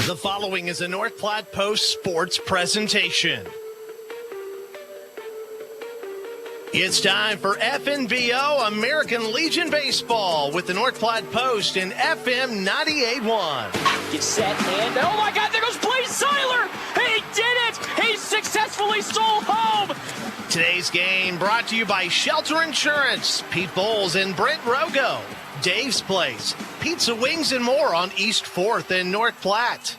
The following is a North Platte Post sports presentation. It's time for FNBO American Legion Baseball with the North Platte Post and FM 98.1. Get set and, oh my God, there goes Blaze Seiler! He did it! He successfully sold home! Today's game brought to you by Shelter Insurance, Pete Bowles and Brent Rogo, Dave's Place, Pizza Wings and more on East 4th and North Platte.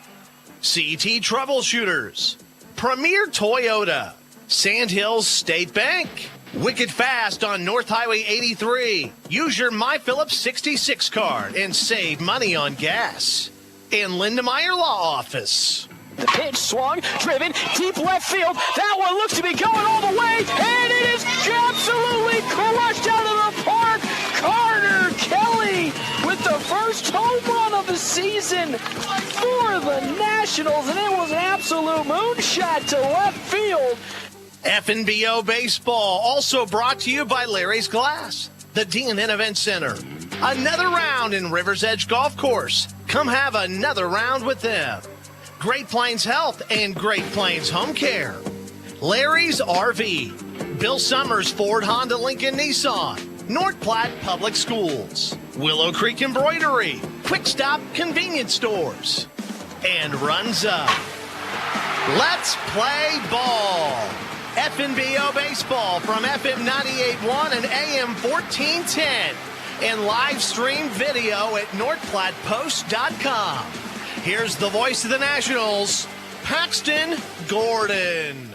CET Troubleshooters, Premier Toyota, Sandhills State Bank, Wicked Fast on North Highway 83. Use your MyPhillips 66 card and save money on gas. And Lindemeyer Law Office. The pitch swung, driven, deep left field. That one looks to be going all the way, and it is absolutely crushed out of the park. Carter Kelly with the first home run of the season for the Nationals, and it was an absolute moonshot to left field. FNBO Baseball, also brought to you by Larry's Glass, the D&N Event Center. Another round in River's Edge Golf Course. Come have another round with them. Great Plains Health and Great Plains Home Care. Larry's RV. Bill Summers Ford Honda Lincoln Nissan. North Platte Public Schools. Willow Creek Embroidery. Quick Stop Convenience Stores. And Runs Up. Let's play ball. FNBO Baseball from FM 98.1 and AM 1410 and live stream video at northplattpost.com. Here's the voice of the Nationals, Paxton Gordon.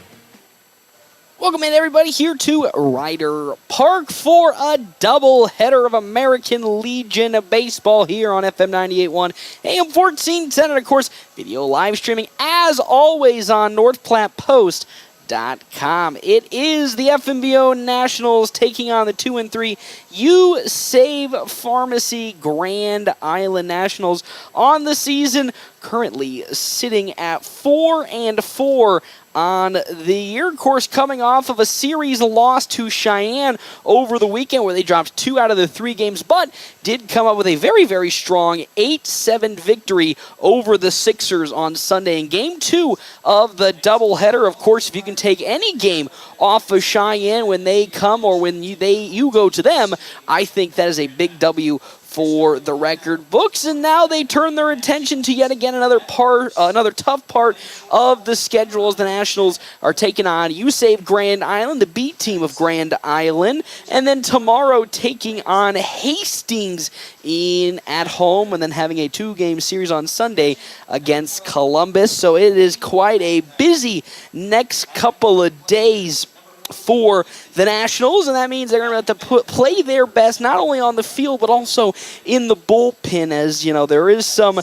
Welcome in, everybody, here to Ryder Park for a doubleheader of American Legion Baseball here on FM 98.1, AM 1410, and, of course, video live streaming, as always, on northplattpost.com. It is the FNBO Nationals taking on the 2-3 You Save Pharmacy Grand Island Nationals on the season, currently sitting at 4-4 on the year. Of course, coming off of a series loss to Cheyenne over the weekend where they dropped 2 out of the 3 games, but did come up with a very, very strong 8-7 victory over the Sixers on Sunday in Game 2 of the doubleheader. Of course, if you can take any game off of Cheyenne when they come or when you go to them, I think that is a big W for the record books. And now they turn their attention to yet again another tough part of the schedule as the Nationals are taking on You Save Grand Island, the B team of Grand Island, and then tomorrow taking on Hastings at home, and then having a 2-game series on Sunday against Columbus. So it is quite a busy next couple of days for the Nationals, and that means they're going to have to play their best not only on the field but also in the bullpen, as you know there is some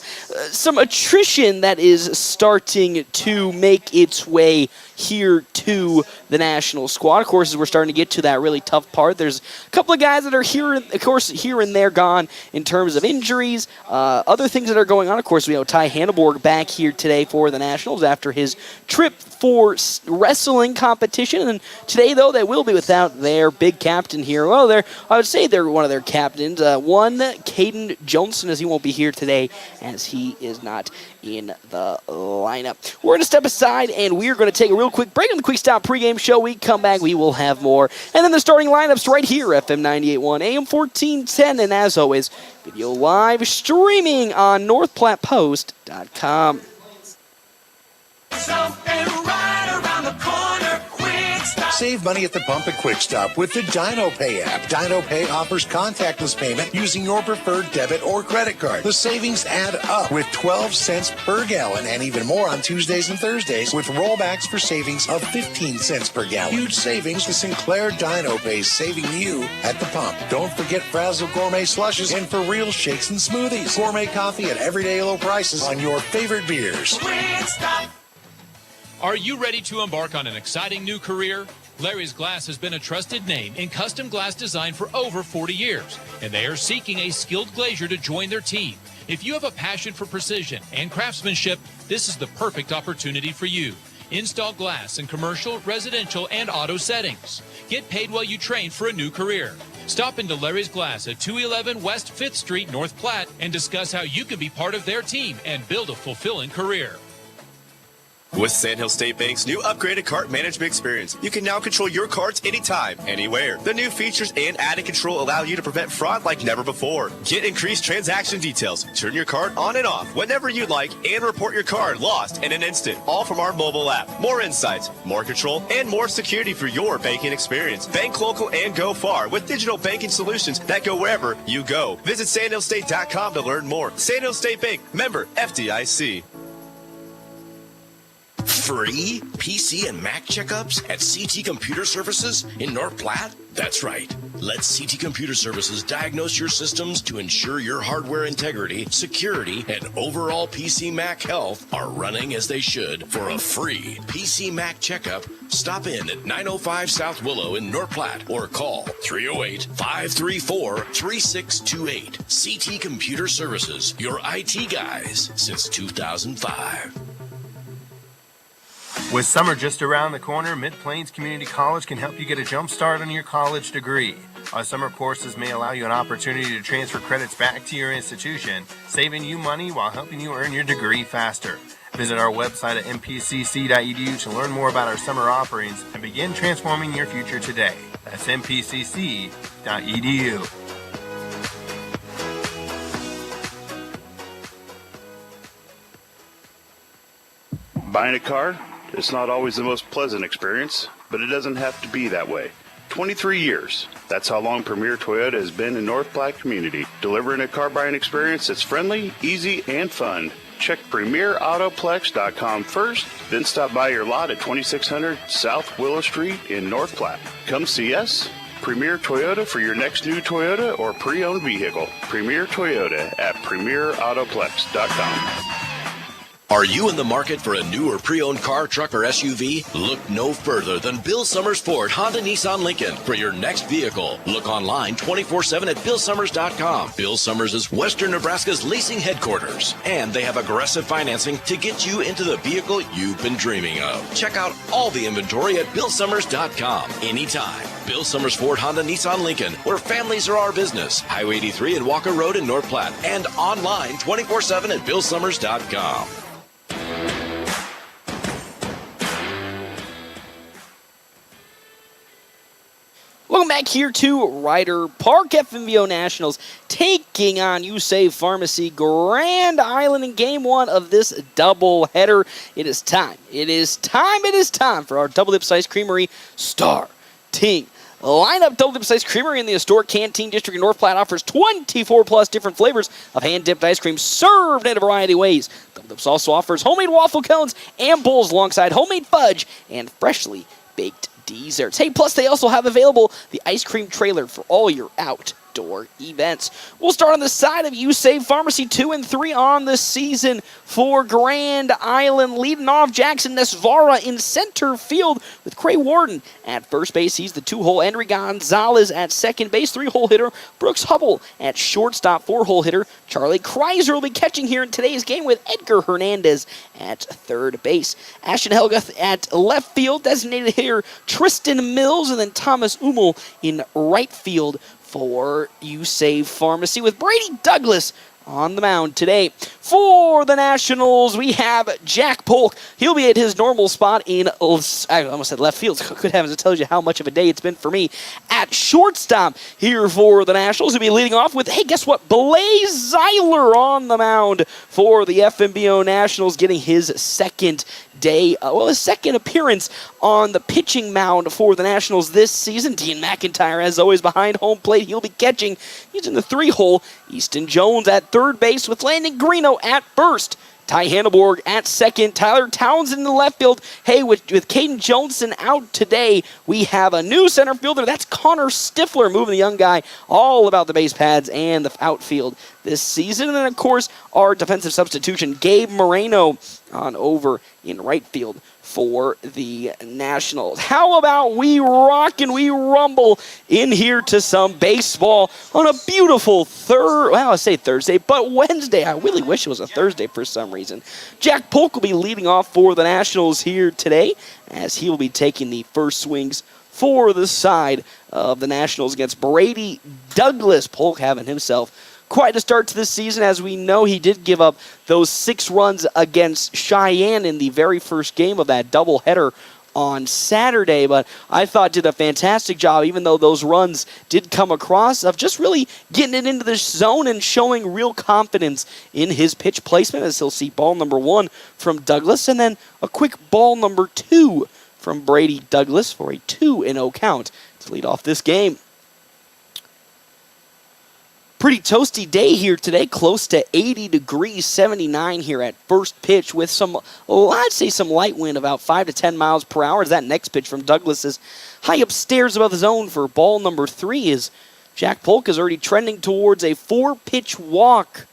attrition that is starting to make its way here to the National squad. Of course, as we're starting to get to that really tough part, there's a couple of guys that are here and there gone in terms of injuries, other things that are going on. Of course, we have Ty Hanneborg back here today for the Nationals after his trip for wrestling competition, and today, though, they will be without their big captain here. Well, I would say they're one of their captains. One, Caden Johnson, as he won't be here today, as he is not in the lineup. We're going to step aside, and we're going to take a real quick break on the Quick Stop pregame show. We come back, we will have more. And then the starting lineups right here, FM 98.1, AM 1410, and as always, video live streaming on northplattpost.com. Something right around the corner, Quick Stop. Save money at the pump at Quick Stop with the DinoPay app. DinoPay offers contactless payment using your preferred debit or credit card. The savings add up with 12 cents per gallon and even more on Tuesdays and Thursdays with rollbacks for savings of 15 cents per gallon. Huge savings to Sinclair DinoPay, saving you at the pump. Don't forget Frazzle Gourmet Slushes and For Real Shakes and Smoothies. Gourmet coffee at everyday low prices on your favorite beers. Quick Stop. Are you ready to embark on an exciting new career? Larry's Glass has been a trusted name in custom glass design for over 40 years, and they are seeking a skilled glazier to join their team. If you have a passion for precision and craftsmanship, this is the perfect opportunity for you. Install glass in commercial, residential, and auto settings. Get paid while you train for a new career. Stop into Larry's Glass at 211 West 5th Street, North Platte, and discuss how you can be part of their team and build a fulfilling career. With Sandhill State Bank's new upgraded cart management experience, you can now control your carts anytime, anywhere. The new features and added control allow you to prevent fraud like never before. Get increased transaction details, turn your cart on and off whenever you'd like, and report your card lost in an instant, all from our mobile app. More insights, more control, and more security for your banking experience. Bank local and go far with digital banking solutions that go wherever you go. Visit sandhillstate.com to learn more. Sandhill State Bank, member FDIC. Free PC and Mac checkups at CT Computer Services in North Platte? That's right. Let CT Computer Services diagnose your systems to ensure your hardware integrity, security, and overall PC Mac health are running as they should. For a free PC Mac checkup, stop in at 905 South Willow in North Platte or call 308-534-3628. CT Computer Services, your IT guys since 2005. With summer just around the corner, Mid-Plains Community College can help you get a jump start on your college degree. Our summer courses may allow you an opportunity to transfer credits back to your institution, saving you money while helping you earn your degree faster. Visit our website at mpcc.edu to learn more about our summer offerings and begin transforming your future today. That's mpcc.edu. Buying a car? It's not always the most pleasant experience, but it doesn't have to be that way. 23 years. That's how long Premier Toyota has been in North Platte community, delivering a car buying experience that's friendly, easy, and fun. Check PremierAutoplex.com first, then stop by your lot at 2600 South Willow Street in North Platte. Come see us. Premier Toyota for your next new Toyota or pre-owned vehicle. Premier Toyota at PremierAutoplex.com. Are you in the market for a new or pre-owned car, truck, or SUV? Look no further than Bill Summers Ford, Honda, Nissan, Lincoln for your next vehicle. Look online 24/7 at BillSummers.com. Bill Summers is Western Nebraska's leasing headquarters, and they have aggressive financing to get you into the vehicle you've been dreaming of. Check out all the inventory at BillSummers.com anytime. Bill Summers Ford, Honda, Nissan, Lincoln, where families are our business. Highway 83 and Walker Road in North Platte, and online 24/7 at BillSummers.com. Welcome back here to Ryder Park. FNBO Nationals taking on USAVE Pharmacy Grand Island in Game 1 of this doubleheader. It is time for our Double Dip Ice Creamery starting lineup. Double Dip Ice Creamery in the historic Canteen District in North Platte offers 24+ different flavors of hand-dipped ice cream served in a variety of ways. Double Dips also offers homemade waffle cones and bowls alongside homemade fudge and freshly baked desserts. Hey, plus they also have available the ice cream trailer for all your outdoor events. We'll start on the side of USAVE Pharmacy, 2-3 on the season for Grand Island. Leading off, Jackson Nesvara in center field with Cray Warden at first base. He's the 2-hole. Henry Gonzalez at second base. 3-hole hitter Brooks Hubble at shortstop. 4-hole hitter Charlie Kreiser will be catching here in today's game with Edgar Hernandez at third base. Ashton Helgath at left field. Designated hitter Tristan Mills, and then Thomas Umel in right field for USAVE Pharmacy with Brady Douglas on the mound today. For the Nationals, we have Jack Polk. He'll be at his normal spot in, I almost said left field. Good heavens, it tells you how much of a day it's been for me. At shortstop here for the Nationals, he'll be leading off with, hey, guess what? Blaze Zeiler on the mound for the FNBO Nationals, getting his second his second appearance on the pitching mound for the Nationals this season. Dean McIntyre, as always, behind home plate. He'll be catching. He's in the 3-hole. Easton Jones at third base with Landon Greeno at first. Ty Hanneborg at second. Tyler Townsend in the left field. Hey, with Caden Johnson out today, we have a new center fielder. That's Connor Stifler, moving the young guy all about the base pads and the outfield this season. And then, of course, our defensive substitution, Gabe Moreno, on over in right field for the Nationals. How about we rock and we rumble in here to some baseball on a beautiful I say Thursday, but Wednesday. I really wish it was a Thursday for some reason. Jack Polk will be leading off for the Nationals here today, as he will be taking the first swings for the side of the Nationals against Brady Douglas. Polk having himself quite a start to this season. As we know, he did give up those 6 runs against Cheyenne in the very first game of that doubleheader on Saturday, but I thought did a fantastic job, even though those runs did come across, of just really getting it into the zone and showing real confidence in his pitch placement, as he'll see ball number 1 from Douglas, and then a quick ball number 2 from Brady Douglas for a 2-0 count to lead off this game. Pretty toasty day here today, close to 80 degrees, 79 here at first pitch with some, I'd say some light wind, about 5 to 10 miles per hour. As that next pitch from Douglas is high upstairs above the zone for ball number 3, as Jack Polk is already trending towards a 4-pitch walk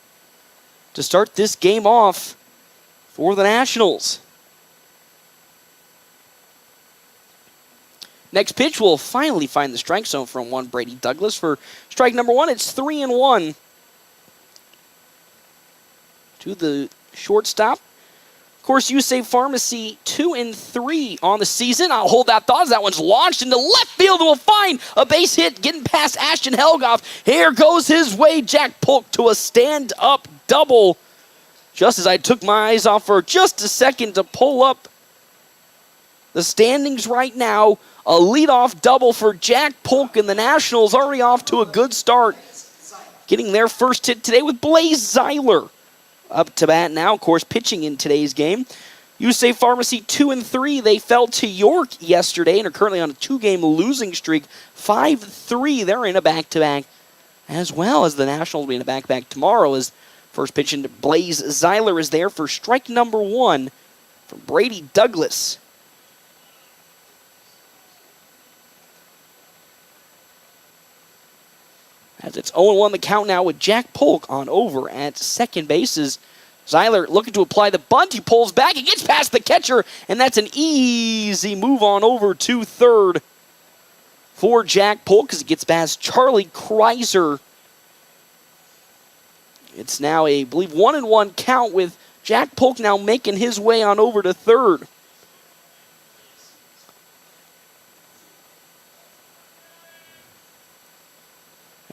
to start this game off for the Nationals. Next pitch will finally find the strike zone from one Brady Douglas for strike number 1. It's 3-1 to the shortstop. Of course, USA Pharmacy 2-3 on the season. I'll hold that thought as that one's launched into left field and will find a base hit getting past Ashton Helgoff. Here goes his way, Jack Polk, to a stand-up double. Just as I took my eyes off for just a second to pull up the standings right now, a leadoff double for Jack Polk, and the Nationals already off to a good start, getting their first hit today with Blaze Zeiler up to bat now, of course, pitching in today's game. USA Pharmacy 2-3. They fell to York yesterday and are currently on a 2-game losing streak. 5-3. They're in a back-to-back, as well as the Nationals will be in a back-to-back tomorrow, as first pitch into Blaze Zeiler is there for strike number 1 from Brady Douglas. As it's 0-1 the count now with Jack Polk on over at second base. As Zeiler looking to apply the bunt. He pulls back. He gets past the catcher, and that's an easy move on over to third for Jack Polk as he gets past Charlie Kreiser. It's now a, I believe, 1-1 count with Jack Polk now making his way on over to third.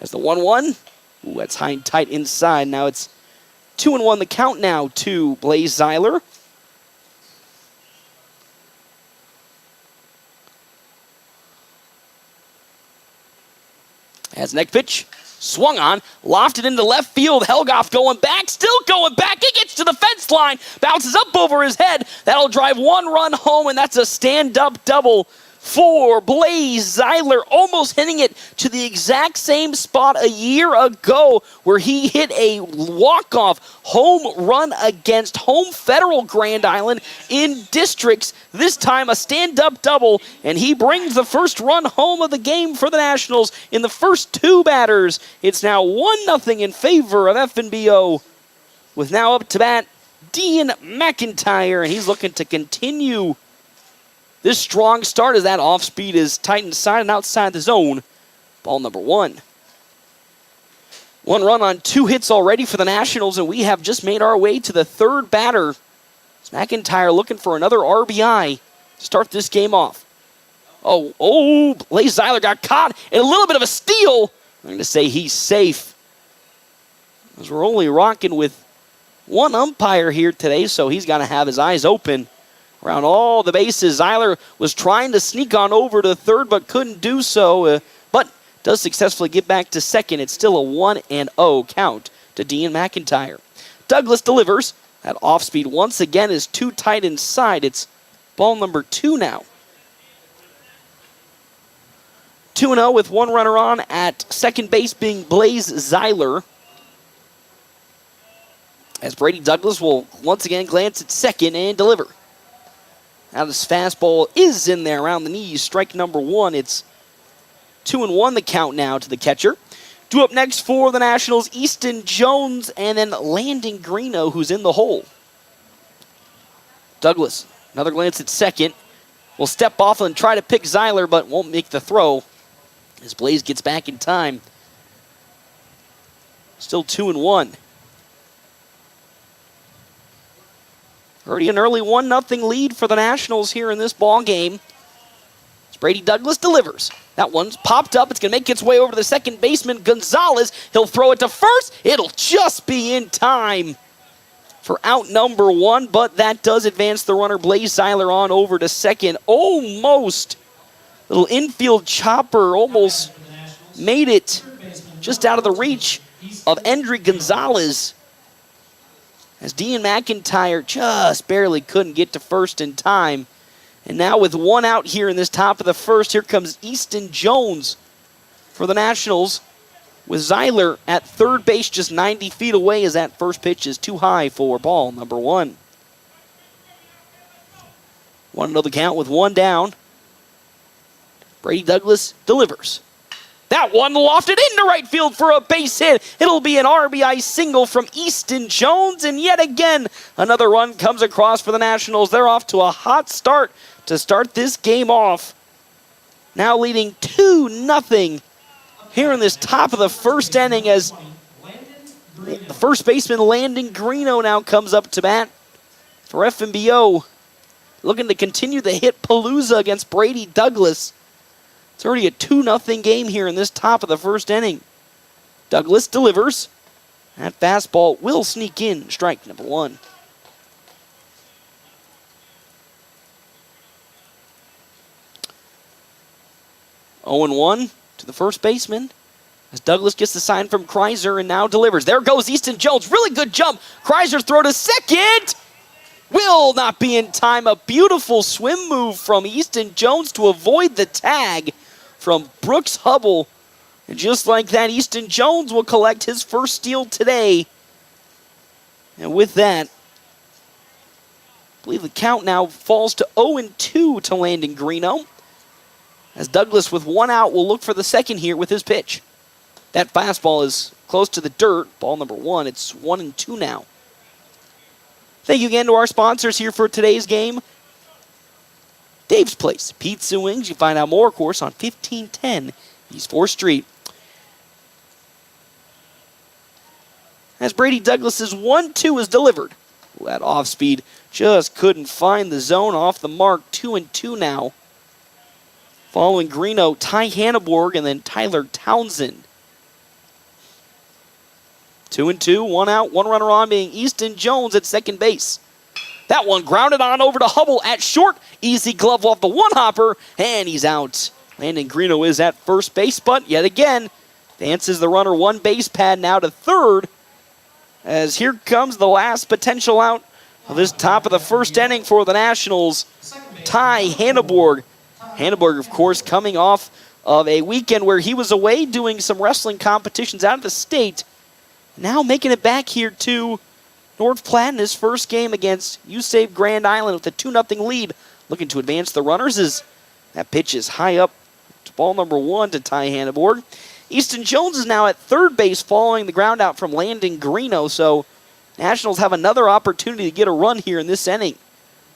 As the 1-1, ooh, that's high and tight inside. Now it's 2-1 the count now to Blaze Zeiler. As next pitch, swung on, lofted into left field. Helgoff going back, still going back. He gets to the fence line, bounces up over his head. That'll drive 1 run home, and that's a stand-up double for Blaze Zeiler, almost hitting it to the exact same spot a year ago where he hit a walk-off home run against Home Federal Grand Island in districts. This time a stand-up double, and he brings the first run home of the game for the Nationals in the first 2 batters. It's now 1-0 in favor of FNBO, with now up to bat Dean McIntyre, and he's looking to continue this strong start as that off-speed is tight inside and outside the zone. Ball number 1. 1 run on 2 hits already for the Nationals, and we have just made our way to the third batter. It's McIntyre looking for another RBI to start this game off. Oh, Blaze Zeiler got caught in a little bit of a steal. I'm going to say he's safe, as we're only rocking with 1 umpire here today, so he's got to have his eyes open around all the bases. Zeiler was trying to sneak on over to third, but couldn't do so, but does successfully get back to second. It's still a 1-0 count to Dean McIntyre. Douglas delivers. That off-speed once again is too tight inside. It's ball number 2 now. 2-0 with 1 runner on at second base being Blaze Zeiler. As Brady Douglas will once again glance at second and deliver. Now this fastball is in there around the knees. Strike number 1. It's 2-1 the count now to the catcher. Due up next for the Nationals, Easton Jones and then Landon Greeno, who's in the hole. Douglas, another glance at second. Will step off and try to pick Zeiler, but won't make the throw as Blaze gets back in time. Still 2-1. Already an early 1-0 lead for the Nationals here in this ball game. As Brady Douglas delivers. That one's popped up. It's going to make its way over to the second baseman, Gonzalez. He'll throw it to first. It'll just be in time for out number one, but that does advance the runner, Blaze Seiler, on over to second. Almost. Little infield chopper almost made it just out of the reach of Endry Gonzalez, as Dean McIntyre just barely couldn't get to first in time. And now with one out here in this top of the first, here comes Easton Jones for the Nationals, with Zeiler at third base just 90 feet away, as that first pitch is too high for ball number one. 1-0 the count with one down. Brady Douglas delivers. That one lofted into right field for a base hit. It'll be an RBI single from Easton Jones, and yet again, another run comes across for the Nationals. They're off to a hot start to start this game off. Now leading 2-0 here in this top of the first inning, as the first baseman Landon Greeno now comes up to bat for FNBO, looking to continue the hit palooza against Brady Douglas. It's already a 2-0 game here in this top of the first inning. Douglas delivers. That fastball will sneak in, strike number one. Oh and 1 to the first baseman, as Douglas gets the sign from Kreiser and now delivers. There goes Easton Jones. Really good jump. Kreiser throw to second. Will not be in time. A beautiful swim move from Easton Jones to avoid the tag from Brooks Hubble. And just like that, Easton Jones will collect his first steal today. And with that, I believe the count now falls to 0-2 to Landon Greeno, as Douglas, with one out, will look for the second here with his pitch. That fastball is close to the dirt. Ball number one. It's 1-2 now. Thank you again to our sponsors here for today's game. Dave's Place, Pizza Wings. You find out more, of course, on 1510 East 4th Street. As Brady Douglas's 1-2 is delivered. That off speed just couldn't find the zone, off the mark. 2-2 now. Following Greeno, Ty Hanneborg, and then Tyler Townsend. 2-2, one out, one runner on, being Easton Jones at second base. That one grounded on over to Hubble at short. Easy glove off the one-hopper, and he's out. Landon Greeno is at first base, but yet again, advances the runner one base pad now to third, as here comes the last potential out of this top of the first inning for the Nationals, Ty Hanneborg. Hanneborg, of course, coming off of a weekend where he was away doing some wrestling competitions out of the state. Now making it back here to North Platte in his first game against USAVE Grand Island with a 2-0 lead. Looking to advance the runners as that pitch is high up to ball number one to Ty Hanneborg. Easton Jones is now at third base following the ground out from Landon Greeno, so Nationals have another opportunity to get a run here in this inning.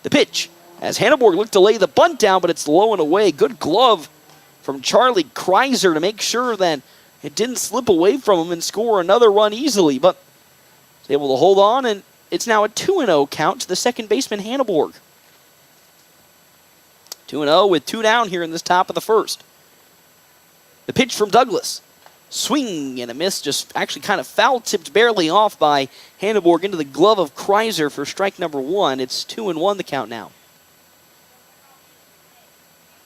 The pitch, as Hanneborg looked to lay the bunt down, but it's low and away. Good glove from Charlie Kreiser to make sure that it didn't slip away from him and score another run easily, but was able to hold on, and it's now a 2-0 count to the second baseman, Hanneborg. 2-0 with two down here in this top of the first. The pitch from Douglas. Swing and a miss, just actually kind of foul-tipped barely off by Hanneborg into the glove of Kreiser for strike number one. It's 2-1 the count now.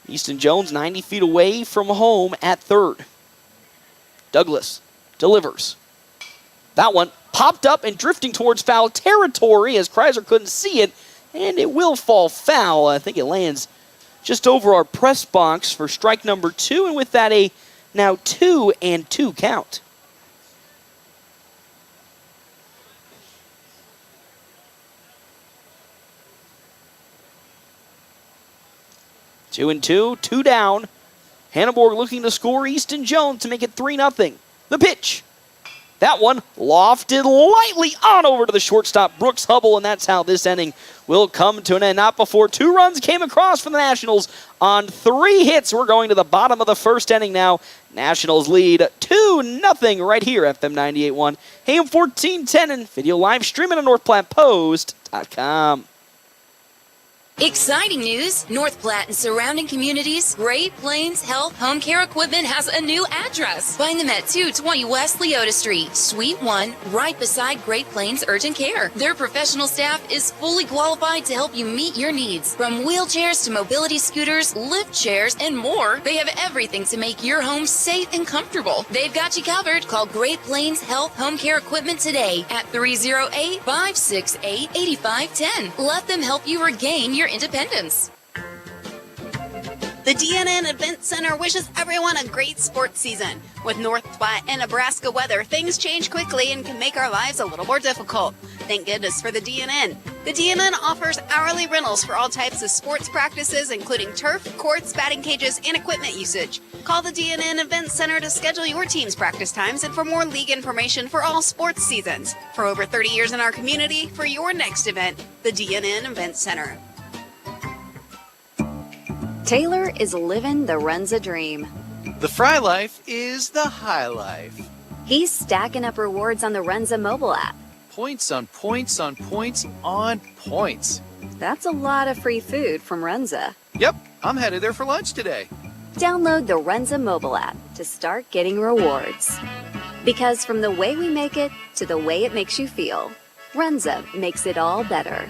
Easton Jones 90 feet away from home at third. Douglas delivers. That one popped up and drifting towards foul territory as Kreiser couldn't see it, and it will fall foul. I think it lands just over our press box for strike number two, and with that a now 2-2 count. Two and two down. Hanneborg looking to score Easton Jones to make it 3-0. The pitch. That one lofted lightly on over to the shortstop, Brooks Hubble, and that's how this inning will come to an end. Not before two runs came across from the Nationals on three hits. We're going to the bottom of the first inning now. Nationals lead 2-0 right here at FM 98.1, AM 1410, and video live streaming on NorthPlattePost.com. Exciting news! North Platte and surrounding communities, Great Plains Health Home Care Equipment has a new address. Find them at 220 West Leota Street, Suite 1, right beside Great Plains Urgent Care. Their professional staff is fully qualified to help you meet your needs. From wheelchairs to mobility scooters, lift chairs, and more, they have everything to make your home safe and comfortable. They've got you covered. Call Great Plains Health Home Care Equipment today at 308-568-8510. Let them help you regain your independence. The DNN Event Center wishes everyone a great sports season. With North Platte and Nebraska weather, things change quickly and can make our lives a little more difficult. Thank goodness for the DNN. The DNN offers hourly rentals for all types of sports practices, including turf, courts, batting cages, and equipment usage. Call the DNN Event Center to schedule your team's practice times and for more league information for all sports seasons. For over 30 years in our community, for your next event, the DNN Event Center. Taylor is living the Runza dream. The Fry life is the high life. He's stacking up rewards on the Runza mobile app. Points on points on points on points. That's a lot of free food from Runza. Yep, I'm headed there for lunch today. Download the Runza mobile app to start getting rewards. Because from the way we make it to the way it makes you feel, Runza makes it all better.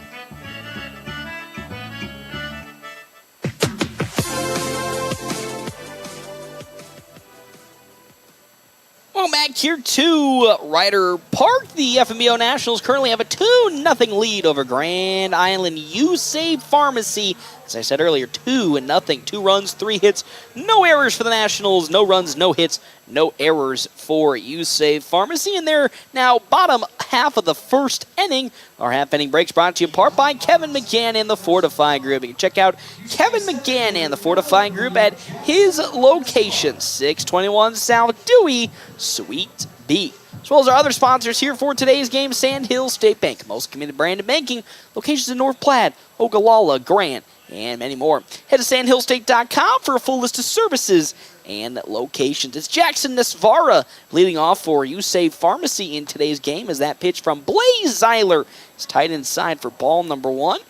Welcome back here to Ryder Park. The FNBO Nationals currently have a 2-0 lead over Grand Island You Save Pharmacy. As I said earlier, 2-0. 2 runs, 3 hits, no errors for the Nationals. No runs, no hits, no errors for You Save Pharmacy. And they're now bottom half of the first inning. Our half-inning breaks brought to you in part by Kevin McGann and the Fortify Group. You can check out Kevin McGann and the Fortify Group at his location, 621 South Dewey, Suite B. As well as our other sponsors here for today's game, Sandhill State Bank, most committed brand of banking, locations in North Platte, Ogallala, Grant, and many more. Head to sandhillstate.com for a full list of services and locations. It's Jackson Nesvara leading off for You Save Pharmacy in today's game as that pitch from Blaze Zeiler is tight inside for ball number 1.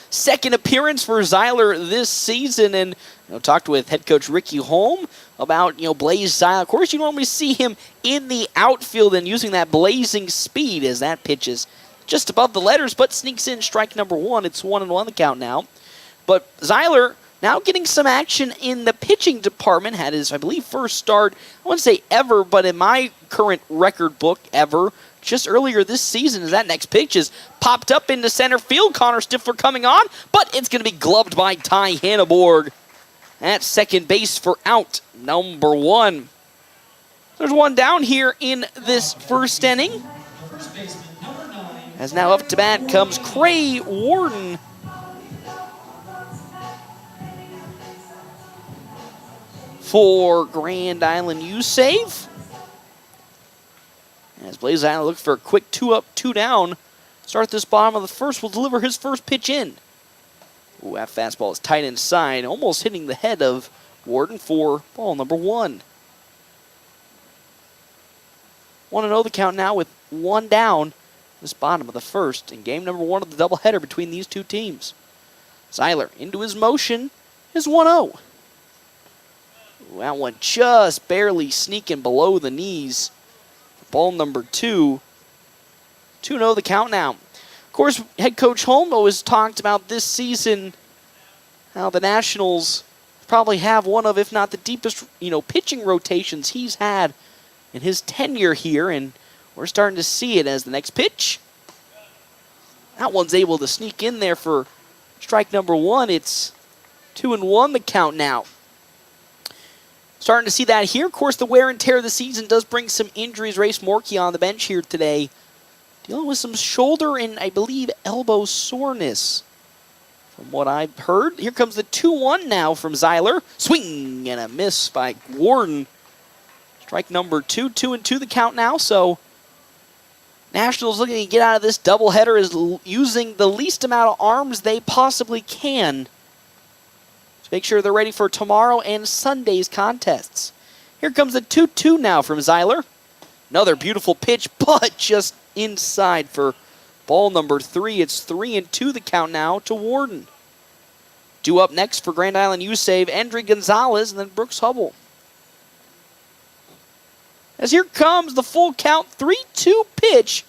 Second appearance for Zeiler this season, and talked with head coach Ricky Holm about Blaze Zeiler. Of course, you normally see him in the outfield and using that blazing speed as that pitch is just above the letters, but sneaks in strike number 1. It's 1-1 the count now. But Zeiler now getting some action in the pitching department. Had his, I believe, first start, I wouldn't say ever, but in my current record book, ever, just earlier this season as that next pitch is popped up into center field. Connor Stifler coming on, but it's going to be gloved by Ty Hanneborg at second base for out number 1. There's one down here in this first inning. As now up to bat comes Cray Warden. For Grand Island You Save. As Blaze Island looks for a quick 2 up, 2 down. Start this bottom of the first, will deliver his first pitch in. Ooh, that fastball is tight inside, almost hitting the head of Warden for ball number 1. 1-0 the count now with 1 down. This bottom of the first in game number 1 of the doubleheader between these two teams. Zeiler into his motion is 1-0. That one just barely sneaking below the knees. Ball number 2. 2-0 the count now. Of course, head coach Holm has talked about this season how the Nationals probably have one of, if not the deepest, pitching rotations he's had in his tenure here, and we're starting to see it as the next pitch. That one's able to sneak in there for strike number 1. It's 2-1 the count now. Starting to see that here. Of course, the wear and tear of the season does bring some injuries. Race Morkey on the bench here today, dealing with some shoulder and, I believe, elbow soreness. From what I've heard, here comes the 2-1 now from Zeiler. Swing and a miss by Warden. Strike number 2. 2-2 the count now, so Nationals looking to get out of this doubleheader is using the least amount of arms they possibly can. Make sure they're ready for tomorrow and Sunday's contests. Here comes the 2-2 now from Zeiler. Another beautiful pitch, but just inside for Ball number 3. It's 3-2 the count now to Warden. Due up next for Grand Island U-Save, Endry Gonzalez and then Brooks Hubble. As here comes the full count 3-2 pitch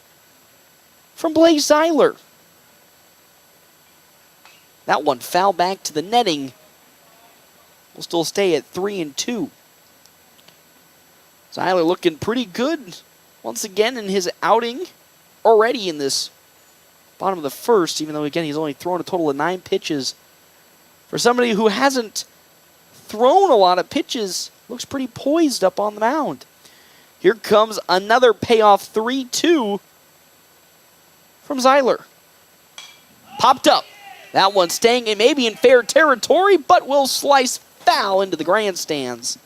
from Blaze Seiler. That one foul back to the netting. We'll still stay at 3-2. Seiler looking pretty good once again in his outing already in this bottom of the first, even though, again, he's only thrown a total of 9 pitches. For somebody who hasn't thrown a lot of pitches, looks pretty poised up on the mound. Here comes another payoff 3-2 from Seiler. Popped up. That one staying maybe in fair territory, but will slice foul into the grandstands.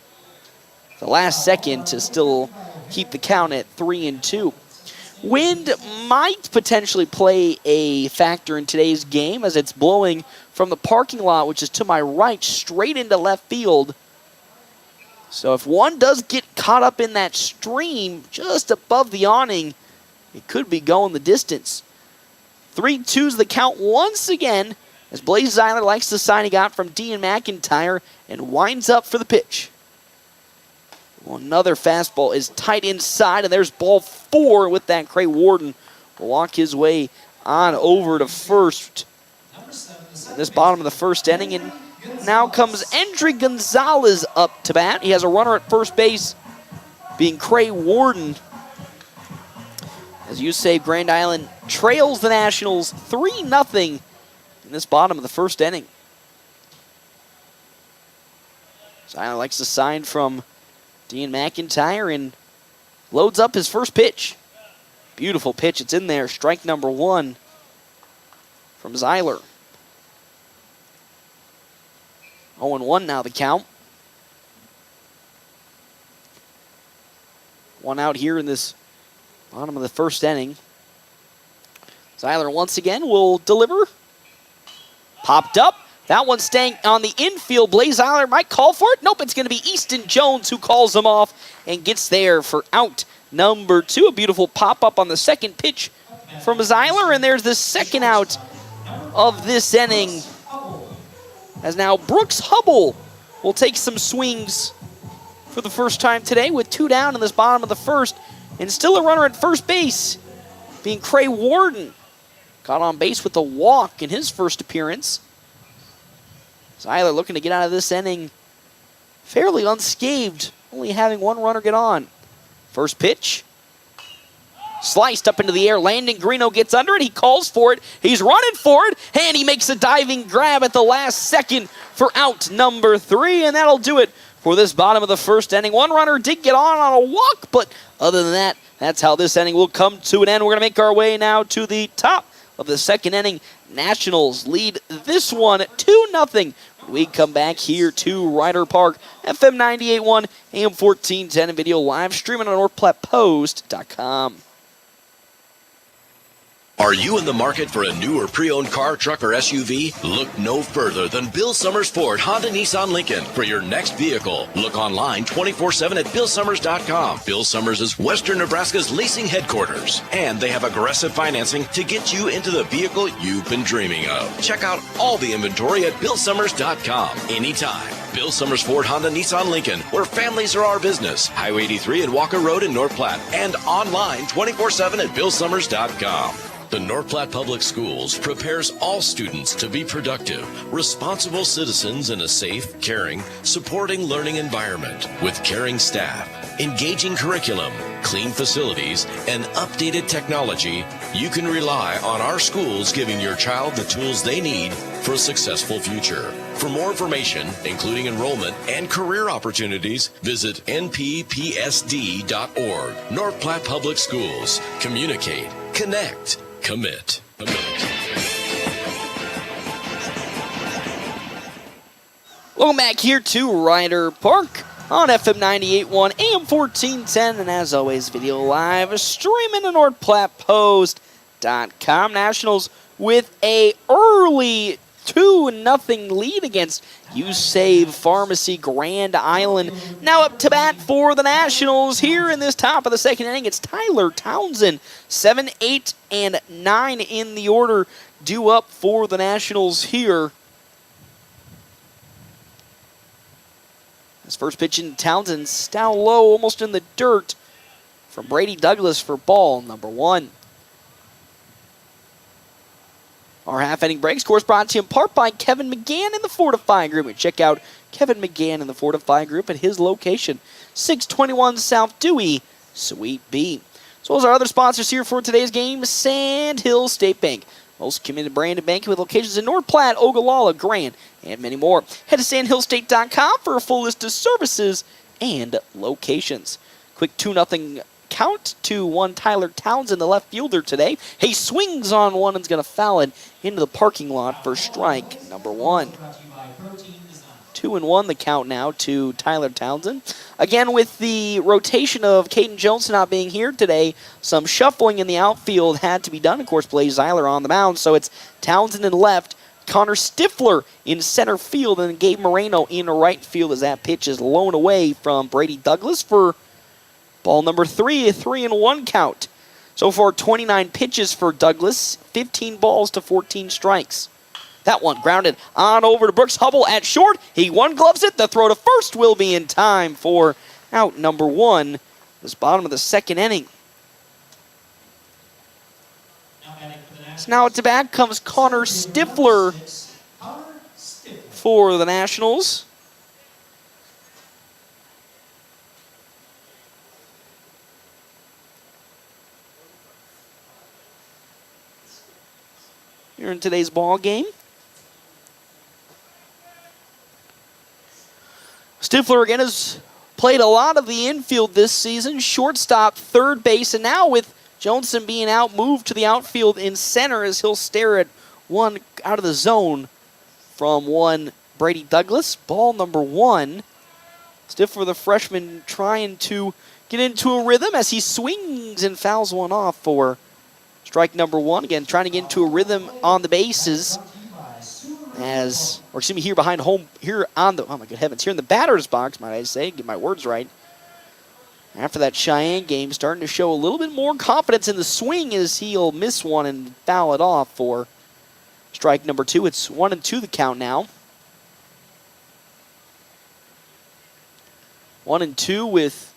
The last second to still keep the count at 3-2. Wind might potentially play a factor in today's game as it's blowing from the parking lot, which is to my right, straight into left field. So if one does get caught up in that stream just above the awning, it could be going the distance. 3-2's the count once again as Blaze Seiler likes the sign he got from Dean McIntyre and winds up for the pitch. Well, another fastball is tight inside, and there's ball 4 with that. Craig Warden will walk his way on over to first. In this bottom of the first inning, and now comes Endry Gonzalez up to bat. He has a runner at first base, being Craig Warden. As you say, Grand Island trails the Nationals 3-0 in this bottom of the first inning. Seiler likes the sign from Dean McIntyre and loads up his first pitch. Beautiful pitch. It's in there. Strike number 1 from Seiler. 0-1 now the count. 1 out here in this bottom of the first inning. Seiler once again will deliver. Popped up. That one staying on the infield. Blaze Seiler might call for it. Nope, it's going to be Easton Jones who calls him off and gets there for out number 2. A beautiful pop-up on the second pitch from Seiler, and there's the second out of this inning. As now Brooks Hubble will take some swings for the first time today with 2 down in this bottom of the first, and still a runner at first base, being Craig Warden. Got on base with a walk in his first appearance. Seiler looking to get out of this inning fairly unscathed, only having 1 runner get on. First pitch. Sliced up into the air. Landon Greeno gets under it. He calls for it. He's running for it. And he makes a diving grab at the last second for out number 3. And that'll do it for this bottom of the first inning. 1 runner did get on a walk, but other than that, that's how this inning will come to an end. We're going to make our way now to the top of the second inning. Nationals lead this one 2-0. We come back here to Ryder Park, FM 98.1, AM 1410, and video live streaming on NorthPlattePost.com. Are you in the market for a new or pre-owned car, truck, or SUV? Look no further than Bill Summers Ford, Honda, Nissan, Lincoln for your next vehicle. Look online 24/7 at BillSummers.com. Bill Summers is Western Nebraska's leasing headquarters, and they have aggressive financing to get you into the vehicle you've been dreaming of. Check out all the inventory at BillSummers.com anytime. Bill Summers Ford, Honda, Nissan, Lincoln, where families are our business. Highway 83 and Walker Road in North Platte, and online 24/7 at BillSummers.com. The North Platte Public Schools prepares all students to be productive, responsible citizens in a safe, caring, supporting learning environment with caring staff, engaging curriculum, clean facilities, and updated technology. You can rely on our schools giving your child the tools they need for a successful future. For more information, including enrollment and career opportunities, visit nppsd.org. North Platte Public Schools. Communicate, connect, commit. Welcome back here to Ryder Park on FM 98.1, AM 1410, and as always, video live streaming to NorthPlattePost.com. Nationals with a early 2-0 lead against You Save Pharmacy Grand Island. Now up to bat for the Nationals here in this top of the second inning. It's Tyler Townsend. 7, 8, and 9 in the order due up for the Nationals here. His first pitch in Townsend's down low, almost in the dirt, from Brady Douglas for ball number 1. Our half-inning breaks, of course, brought to you in part by Kevin McGann in the Fortify Group. Check out Kevin McGann in the Fortify Group at his location, 621 South Dewey, Suite B. As well as our other sponsors here for today's game, Sandhill State Bank. Most committed branded banking with locations in North Platte, Ogallala, Grand, and many more. Head to sandhillstate.com for a full list of services and locations. Quick 2-0 count to 1 Tyler Townsend, the left fielder today. He swings on one and is going to foul it into the parking lot for strike number 1. 2-1 the count now to Tyler Townsend. Again, with the rotation of Caden Jones not being here today, some shuffling in the outfield had to be done. Of course, Blaze Zeiler on the mound, so it's Townsend in left, Connor Stifler in center field, and Gabe Moreno in right field as that pitch is blown away from Brady Douglas for ball number 3, a 3-1 count. So far, 29 pitches for Douglas, 15 balls to 14 strikes. That one grounded on over to Brooks Hubble at short. He one-gloves it. The throw to first will be in time for out number 1. This bottom of the second inning. So now at the back comes Connor Stifler for the Nationals. Here in today's ball game. Stifler again has played a lot of the infield this season. Shortstop, third base, and now with Johnson being out, moved to the outfield in center as he'll stare at one out of the zone from one Brady Douglas. Ball number 1. Stifler, the freshman, trying to get into a rhythm as he swings and fouls one off for strike number 1. Again, trying to get into a rhythm on the bases. Here behind home, here on the, oh my good heavens, here in the batter's box, might I say, get my words right. After that Cheyenne game, starting to show a little bit more confidence in the swing as he'll miss one and foul it off for strike number 2. It's 1-2 the count now. 1-2 with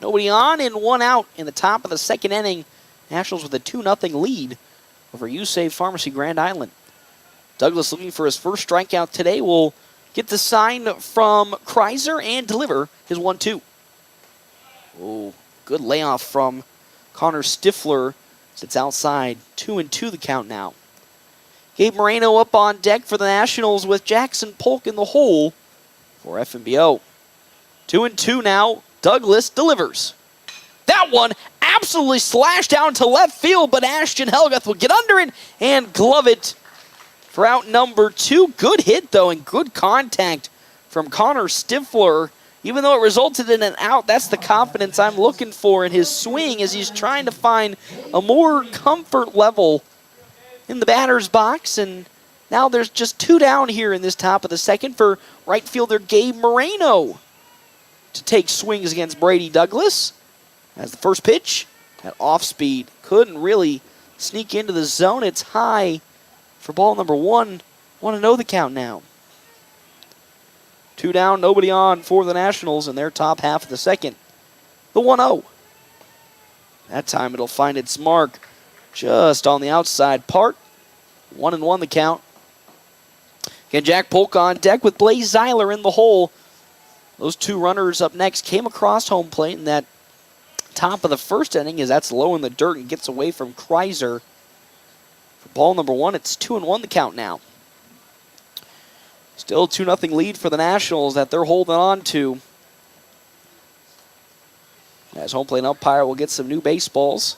nobody on and 1 out in the top of the second inning. Nationals with a 2-0 lead over You Save Pharmacy Grand Island. Douglas looking for his first strikeout today. Will get the sign from Kreiser and deliver his 1-2. Oh, good layoff from Connor Stifler. Sits outside. 2-2 the count now. Gabe Moreno up on deck for the Nationals with Jackson Polk in the hole for FNBO. 2-2 now. Douglas delivers. That one absolutely slashed down to left field, but Ashton Helgath will get under it and glove it for out number 2. Good hit, though, and good contact from Connor Stifler. Even though it resulted in an out, that's the confidence I'm looking for in his swing as he's trying to find a more comfort level in the batter's box. And now there's just 2 down here in this top of the second for right fielder Gabe Moreno to take swings against Brady Douglas. As the first pitch, at off speed, couldn't really sneak into the zone. It's high for ball number 1. 1-0 the count now. 2 down, nobody on for the Nationals in their top half of the second. The 1-0. That time it'll find its mark just on the outside part. 1-1 the count. Again, Jack Polk on deck with Blaze Zeiler in the hole. Those 2 runners up next came across home plate in that top of the first inning as that's low in the dirt and gets away from Kreiser. For ball number 1, it's 2-1 the count now. Still 2-0 lead for the Nationals that they're holding on to. As home plate umpire will get some new baseballs.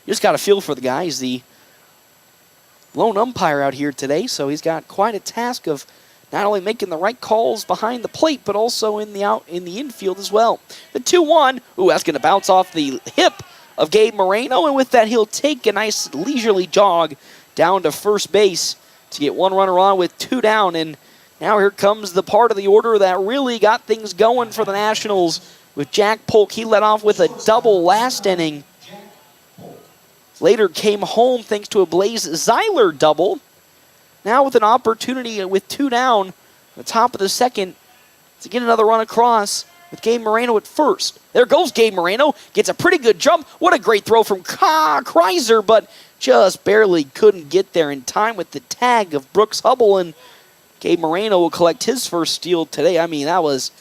You just got a feel for the guy. He's the lone umpire out here today, so he's got quite a task of not only making the right calls behind the plate, but also in the infield as well. The 2-1. Ooh, that's going to bounce off the hip of Gabe Moreno, and with that, he'll take a nice leisurely jog down to first base to get one runner on with 2 down. And now here comes the part of the order that really got things going for the Nationals with Jack Polk. He led off with a double last inning. Later came home thanks to a Blaze Zeiler double. Now with an opportunity with 2 down, the top of the second, to get another run across with Gabe Moreno at first. There goes Gabe Moreno. Gets a pretty good jump. What a great throw from Kreiser, but just barely couldn't get there in time with the tag of Brooks Hubble, and Gabe Moreno will collect his first steal today. I mean, that was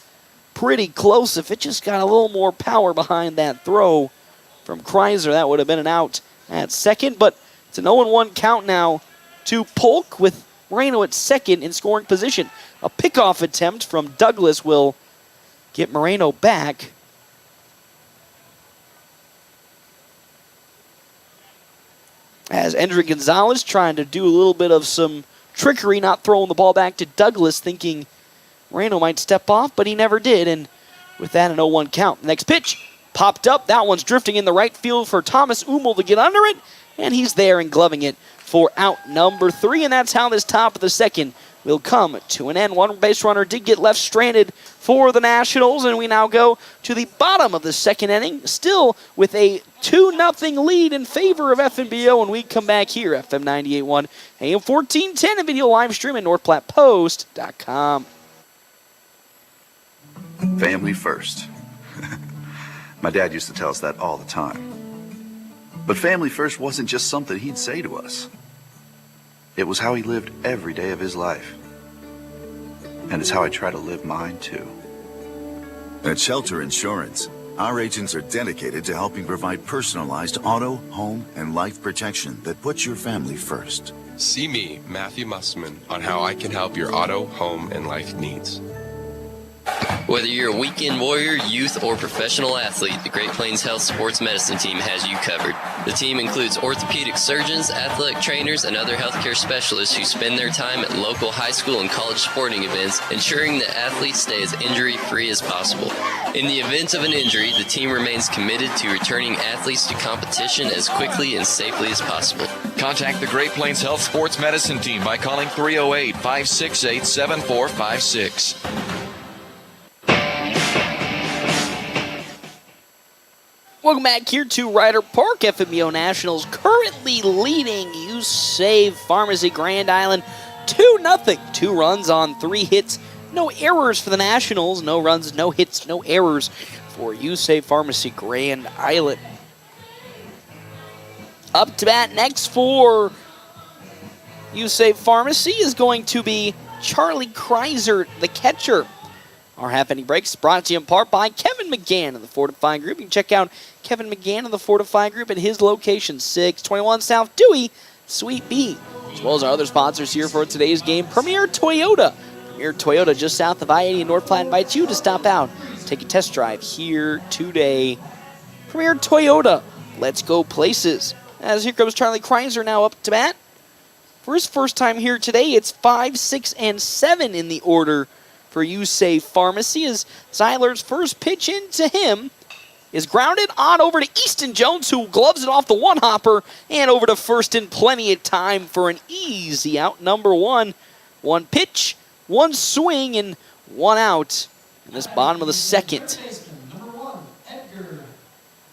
pretty close. If it just got a little more power behind that throw from Kreiser, that would have been an out at second, but it's an 0-1 count now to Polk with Moreno at second in scoring position. A pickoff attempt from Douglas will get Moreno back. As Endrick Gonzalez trying to do a little bit of some trickery, not throwing the ball back to Douglas, thinking Moreno might step off, but he never did. And with that, an 0-1 count. Next pitch popped up. That one's drifting in the right field for Thomas Umel to get under it, and he's there and gloving it for out number 3. And that's how this top of the second will come to an end. One base runner did get left stranded for the Nationals, and we now go to the bottom of the second inning, still with a 2-0 lead in favor of FNBO, and we come back here, FM 98.1, AM 1410, and video live stream at NorthPlattePost.com. Family first. My dad used to tell us that all the time. But family first wasn't just something he'd say to us. It was how he lived every day of his life. And it's how I try to live mine, too. At Shelter Insurance, our agents are dedicated to helping provide personalized auto, home, and life protection that puts your family first. See me, Matthew Mussman, on how I can help your auto, home, and life needs. Whether you're a weekend warrior, youth, or professional athlete, the Great Plains Health Sports Medicine Team has you covered. The team includes orthopedic surgeons, athletic trainers, and other healthcare specialists who spend their time at local high school and college sporting events, ensuring that athletes stay as injury-free as possible. In the event of an injury, the team remains committed to returning athletes to competition as quickly and safely as possible. Contact the Great Plains Health Sports Medicine Team by calling 308-568-7456. Welcome back here to Ryder Park. FNBO Nationals currently leading U-Save Pharmacy Grand Island 2-0. 2 runs on 3 hits. No errors for the Nationals. No runs, no hits, no errors for U-Save Pharmacy Grand Island. Up to bat next for U-Save Pharmacy is going to be Charlie Kreiser, the catcher. Our half-inning breaks brought to you in part by Kevin McGann of the Fortify Group. You can check out Kevin McGann of the Fortify Group at his location, 621 South Dewey, Suite B. As well as our other sponsors here for today's game, Premier Toyota. Premier Toyota just south of I-80 in North Platte invites you to stop out, take a test drive here today. Premier Toyota, let's go places. As here comes Charlie Kreiser now up to bat. For his first time here today, it's 5, 6, and 7 in the order for U-Save Pharmacy, as Zeiler's first pitch into him is grounded on over to Easton Jones, who gloves it off the one-hopper, and over to first in plenty of time for an easy out number 1. 1 pitch, 1 swing, and 1 out in this bottom of the second.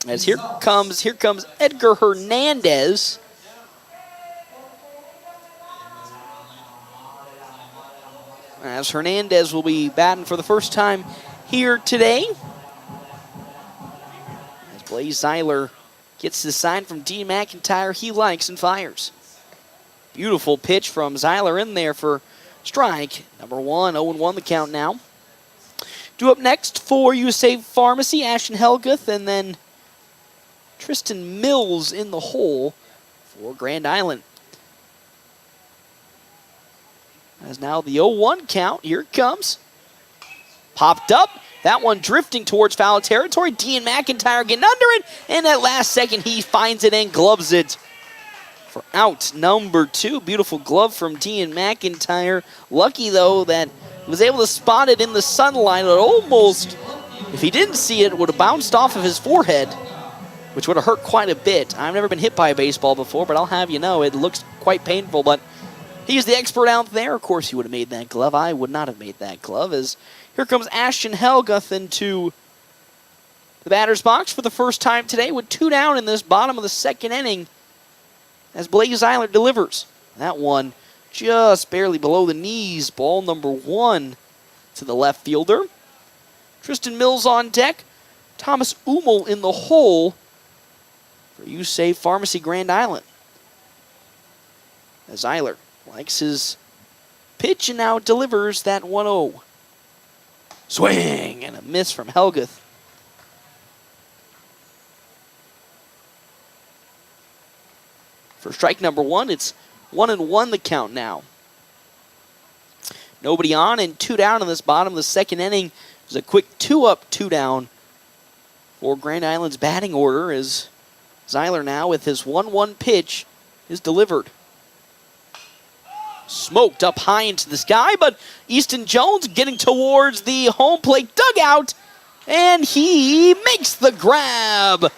As here comes Edgar Hernandez. As Hernandez will be batting for the first time here today. As Blaze Zeiler gets the sign from D. McIntyre he likes and fires. Beautiful pitch from Zeiler in there for strike number 1. 0-1 the count now. Due up next for U-Save Pharmacy, Ashton Helguth, and then Tristan Mills in the hole for Grand Island. As now the 0-1 count. Here it comes. Popped up. That one drifting towards foul territory. Dean McIntyre getting under it. And at last second, he finds it and gloves it for out number 2. Beautiful glove from Dean McIntyre. Lucky, though, that he was able to spot it in the sunlight. It almost, if he didn't see it, would have bounced off of his forehead, which would have hurt quite a bit. I've never been hit by a baseball before, but I'll have you know, it looks quite painful, but He's the expert out there. Of course, he would have made that glove. I would not have made that glove. As here comes Ashton Helguth into the batter's box for the first time today with 2 down in this bottom of the second inning as Blaze Eiler delivers. That one just barely below the knees. Ball number 1 to the left fielder. Tristan Mills on deck. Thomas Umel in the hole for USAVE Pharmacy Grand Island. As Eiler likes his pitch and now delivers that 1-0. Swing and a miss from Helguth. For strike number 1, it's 1-1 the count now. Nobody on and 2 down in this bottom of the second inning. It was a quick 2-up, 2 down for Grand Island's batting order as Zeiler now with his 1-1 pitch is delivered. Smoked up high into the sky, but Easton Jones getting towards the home plate dugout, and he makes the grab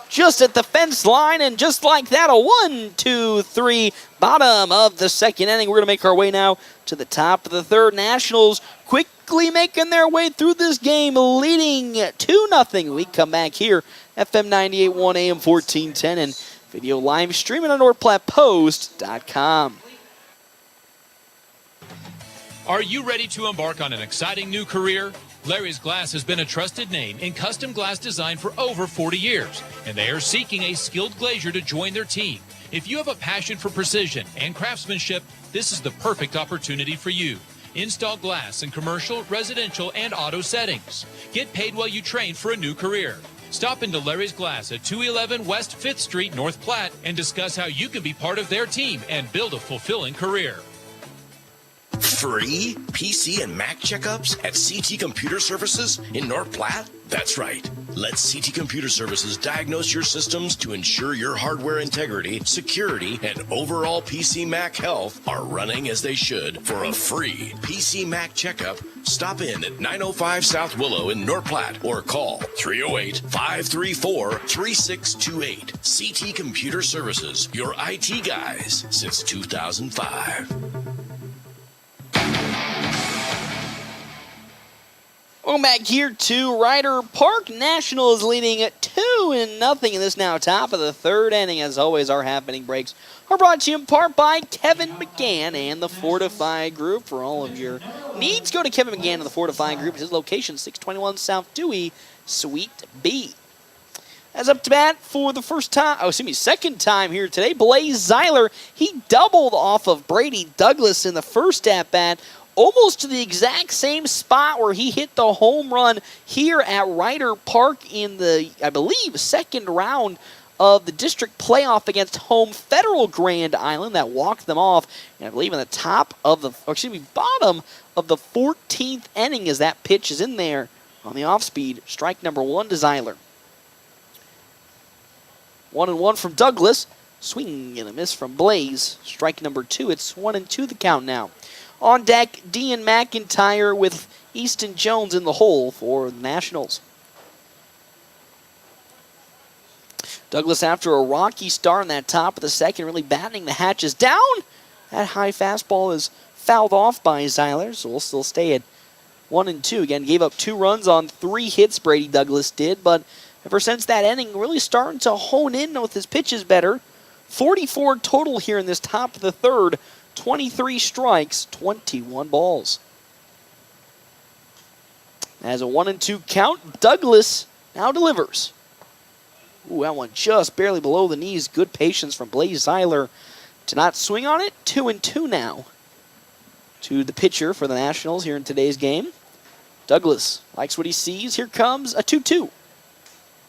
just at the fence line, and just like that, a 1-2-3 bottom of the second inning. We're going to make our way now to the top of the third. Nationals quickly making their way through this game, leading 2-0. We come back here, FM 98.1 AM 1410, and video live streaming on NorthPlattePost.com. Are you ready to embark on an exciting new career? Larry's Glass has been a trusted name in custom glass design for over 40 years, and they are seeking a skilled glazier to join their team. If you have a passion for precision and craftsmanship, this is the perfect opportunity for you. Install glass in commercial, residential, and auto settings. Get paid while you train for a new career. Stop into Larry's Glass at 211 West 5th Street, North Platte, and discuss how you can be part of their team and build a fulfilling career. Free PC and Mac checkups at CT Computer Services in North Platte? That's right. Let CT Computer Services diagnose your systems to ensure your hardware integrity, security, and overall PC Mac health are running as they should. For a free PC Mac checkup, stop in at 905 South Willow in North Platte or call 308-534-3628. CT Computer Services, your IT guys since 2005. Welcome back here to Ryder Park. Nationals leading 2-0 in this now top of the third inning. As always, our happening breaks are brought to you in part by Kevin McGann and the Fortify Group. For all of your needs, go to Kevin McGann and the Fortify Group. His location, 621 South Dewey, Suite B. As up to bat for the second time here today, Blaze Zeiler. He doubled off of Brady Douglas in the first at-bat, almost to the exact same spot where he hit the home run here at Ryder Park in the, I believe, second round of the district playoff against home Federal Grand Island that walked them off. And I believe in the bottom of the 14th inning as that pitch is in there on the off-speed. Strike number 1 to Zeiler. 1-1 from Douglas. Swing and a miss from Blaze. Strike number 2. It's 1-2 the count now. On deck, Dean McIntyre with Easton Jones in the hole for the Nationals. Douglas, after a rocky start in that top of the second, really battening the hatches down. That high fastball is fouled off by Zeiler, so we'll still stay at 1-2. Again, gave up 2 runs on 3 hits, Brady Douglas did, but ever since that inning, really starting to hone in with his pitches better. 44 total here in this top of the third. 23 strikes, 21 balls. As a 1-2 count, Douglas now delivers. Ooh, that one just barely below the knees. Good patience from Blaze Zeiler to not swing on it. 2-2 now to the pitcher for the Nationals here in today's game. Douglas likes what he sees. Here comes a 2-2.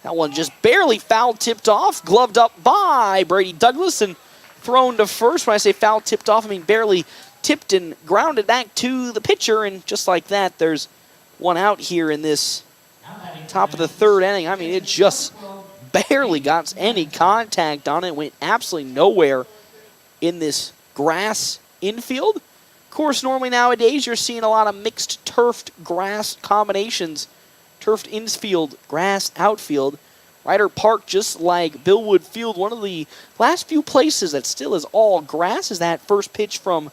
That one just barely foul tipped off, gloved up by Brady Douglas and thrown to first. When I say foul tipped off, I mean barely tipped and grounded back to the pitcher. And just like that, there's one out here in this top of the third inning. I mean, it just barely got any contact on it. Went absolutely nowhere in this grass infield. Of course, normally nowadays you're seeing a lot of mixed turfed grass combinations. Turfed infield, grass outfield. Ryder Park, just like Billwood Field, one of the last few places that still is all grass, is that first pitch from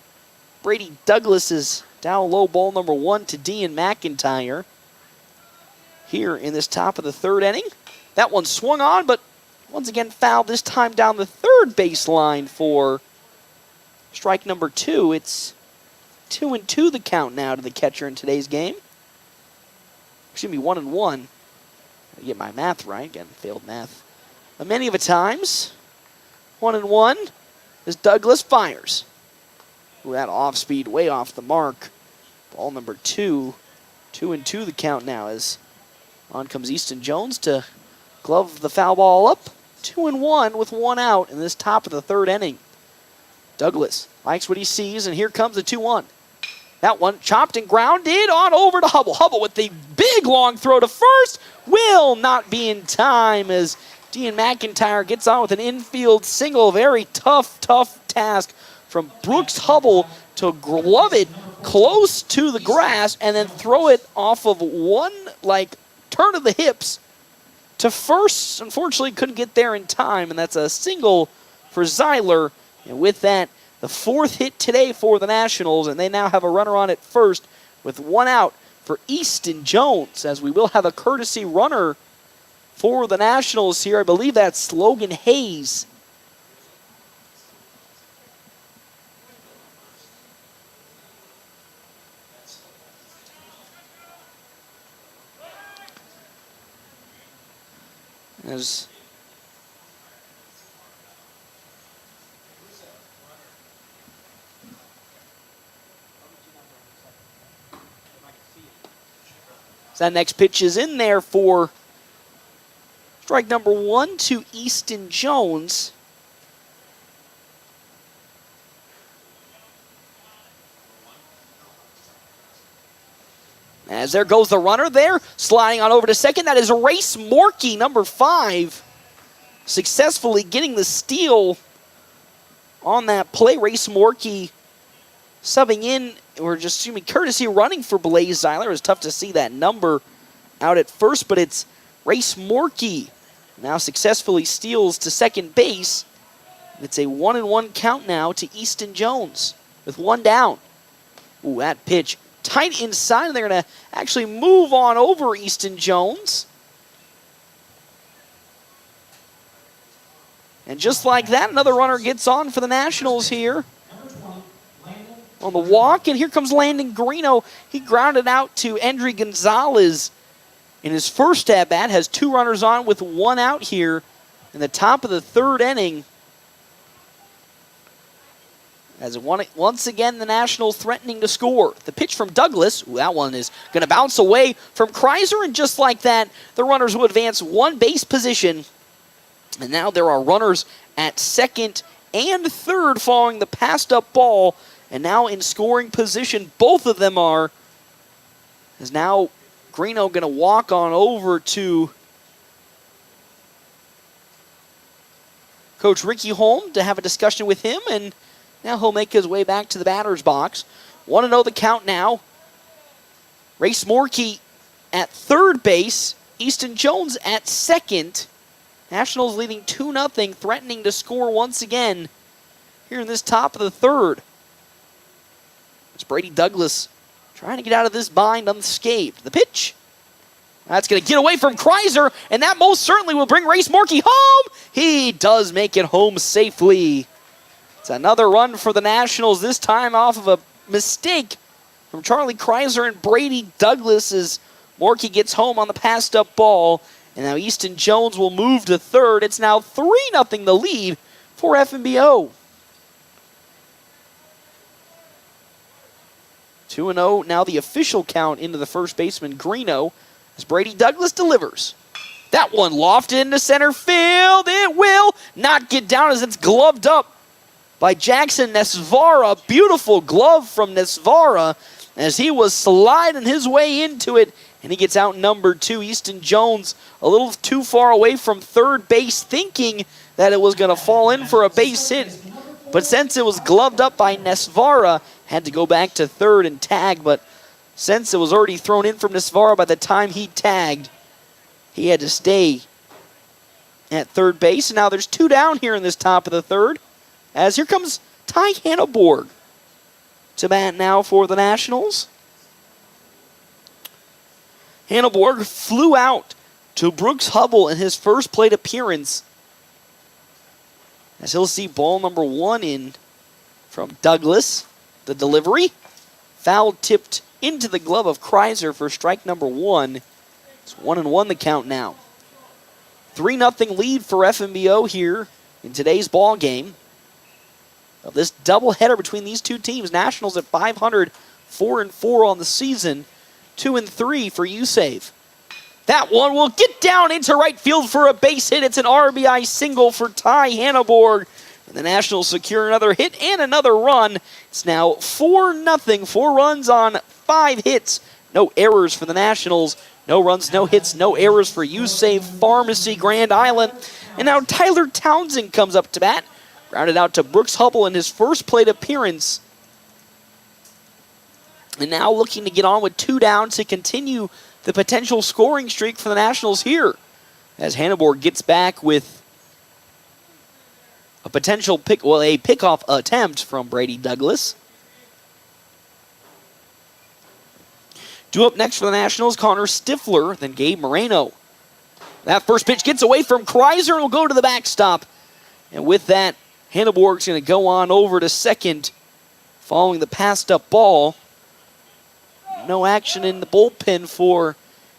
Brady Douglas is down low, ball number 1 to Dean McIntyre here in this top of the third inning. That one swung on, but once again fouled, this time down the third baseline for strike number 2. It's 2-2 the count now to the catcher in today's game. Excuse me, 1-1. Gotta get my math right. Again, failed math many of a times. 1-1 as Douglas fires. Ooh, that off speed, way off the mark. Ball number 2. 2-2 the count now as on comes Easton Jones to glove the foul ball up. 2-1 with 1 out in this top of the third inning. Douglas likes what he sees, and here comes the 2-1. That one chopped and grounded on over to Hubble. Hubble with the big long throw to first will not be in time as Dean McIntyre gets on with an infield single. Very tough task from Brooks Hubble to glove it close to the grass and then throw it off of one turn of the hips to first. Unfortunately, couldn't get there in time, and that's a single for Zeiler. And with that, the 4th hit today for the Nationals, and they now have a runner on at first with 1 out for Easton Jones, as we will have a courtesy runner for the Nationals here. I believe that's Logan Hayes. As that next pitch is in there for strike number 1 to Easton Jones. As there goes the runner there, sliding on over to second. That is Race Morkey, number 5, successfully getting the steal on that play. Race Morkey subbing in, or just assuming courtesy running for Blaze Zeiler. It was tough to see that number out at first, but it's Race Morkey now successfully steals to second base. It's a 1-1 count now to Easton Jones with 1 down. Ooh, that pitch tight inside, and they're going to actually move on over Easton Jones. And just like that, another runner gets on for the Nationals here on the walk, and here comes Landon Greeno. He grounded out to Endry Gonzalez in his first at-bat, has 2 runners on with 1 out here in the top of the third inning. As once again, the Nationals threatening to score. The pitch from Douglas, ooh, that one is going to bounce away from Kreiser, and just like that, the runners will advance 1 base position. And now there are runners at second and third following the passed-up ball, and now in scoring position, both of them are. As now Greeno going to walk on over to Coach Ricky Holm to have a discussion with him, and now he'll make his way back to the batter's box. 1-0 the count now. Race Morkey at third base. Easton Jones at second. Nationals leading 2-0, threatening to score once again here in this top of the third. It's Brady Douglas trying to get out of this bind unscathed. The pitch. That's going to get away from Kreiser, and that most certainly will bring Race Morkey home. He does make it home safely. It's another run for the Nationals, this time off of a mistake from Charlie Kreiser and Brady Douglas as Morkey gets home on the passed-up ball. And now Easton Jones will move to third. It's now 3-0 the lead for FNBO. 2-0 now the official count into the first baseman, Greeno, as Brady Douglas delivers. That one lofted into center field. It will not get down as it's gloved up by Jackson Nesvara. Beautiful glove from Nesvara as he was sliding his way into it, and he gets out number 2. Easton Jones a little too far away from third base, thinking that it was going to fall in for a base hit. But since it was gloved up by Nesvara, had to go back to third and tag. But since it was already thrown in from Nesvara by the time he tagged, he had to stay at third base. And now there's 2 down here in this top of the third, as here comes Ty Hanneborg. to bat now for the Nationals. Hanneborg flew out to Brooks Hubble in his first plate appearance, as he'll see ball number 1 in from Douglas. The delivery, foul tipped into the glove of Kreiser for strike number 1. It's 1-1 the count now. 3-0 lead for FNBO here in today's ball game. Of this doubleheader between these two teams, Nationals at 500, 4-4 on the season, 2-3 for USAVE. That one will get down into right field for a base hit. It's an RBI single for Ty Hanneborg. And the Nationals secure another hit and another run. It's now 4-0, 4 runs on 5 hits. No errors for the Nationals. No runs, no hits, no errors for USAVE Pharmacy Grand Island. And now Tyler Townsend comes up to bat. Grounded out to Brooks Hubble in his first plate appearance. And now looking to get on with 2 down to continue the potential scoring streak for the Nationals here, as Hanneborg gets back with a potential pickoff attempt from Brady Douglas. Due up next for the Nationals, Connor Stifler, then Gabe Moreno. That first pitch gets away from Kreiser and will go to the backstop. And with that, Hanneborg's going to go on over to second following the passed up ball. No action in the bullpen for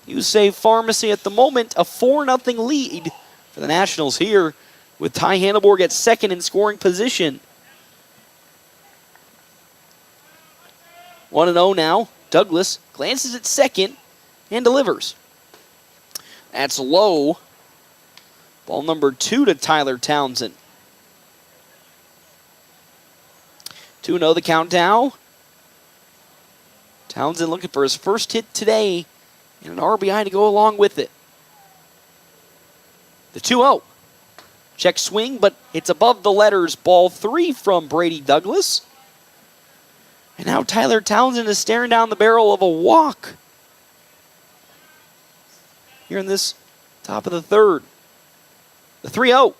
USAVE Pharmacy at the moment. A 4-0 lead for the Nationals here with Ty Hanneborg at second in scoring position. 1-0 now. Douglas glances at second and delivers. That's low. Ball number 2 to Tyler Townsend. 2-0 the count now. Townsend looking for his first hit today and an RBI to go along with it. The 2-0. Check swing, but it's above the letters. Ball 3 from Brady Douglas. And now Tyler Townsend is staring down the barrel of a walk here in this top of the third. The 3-0.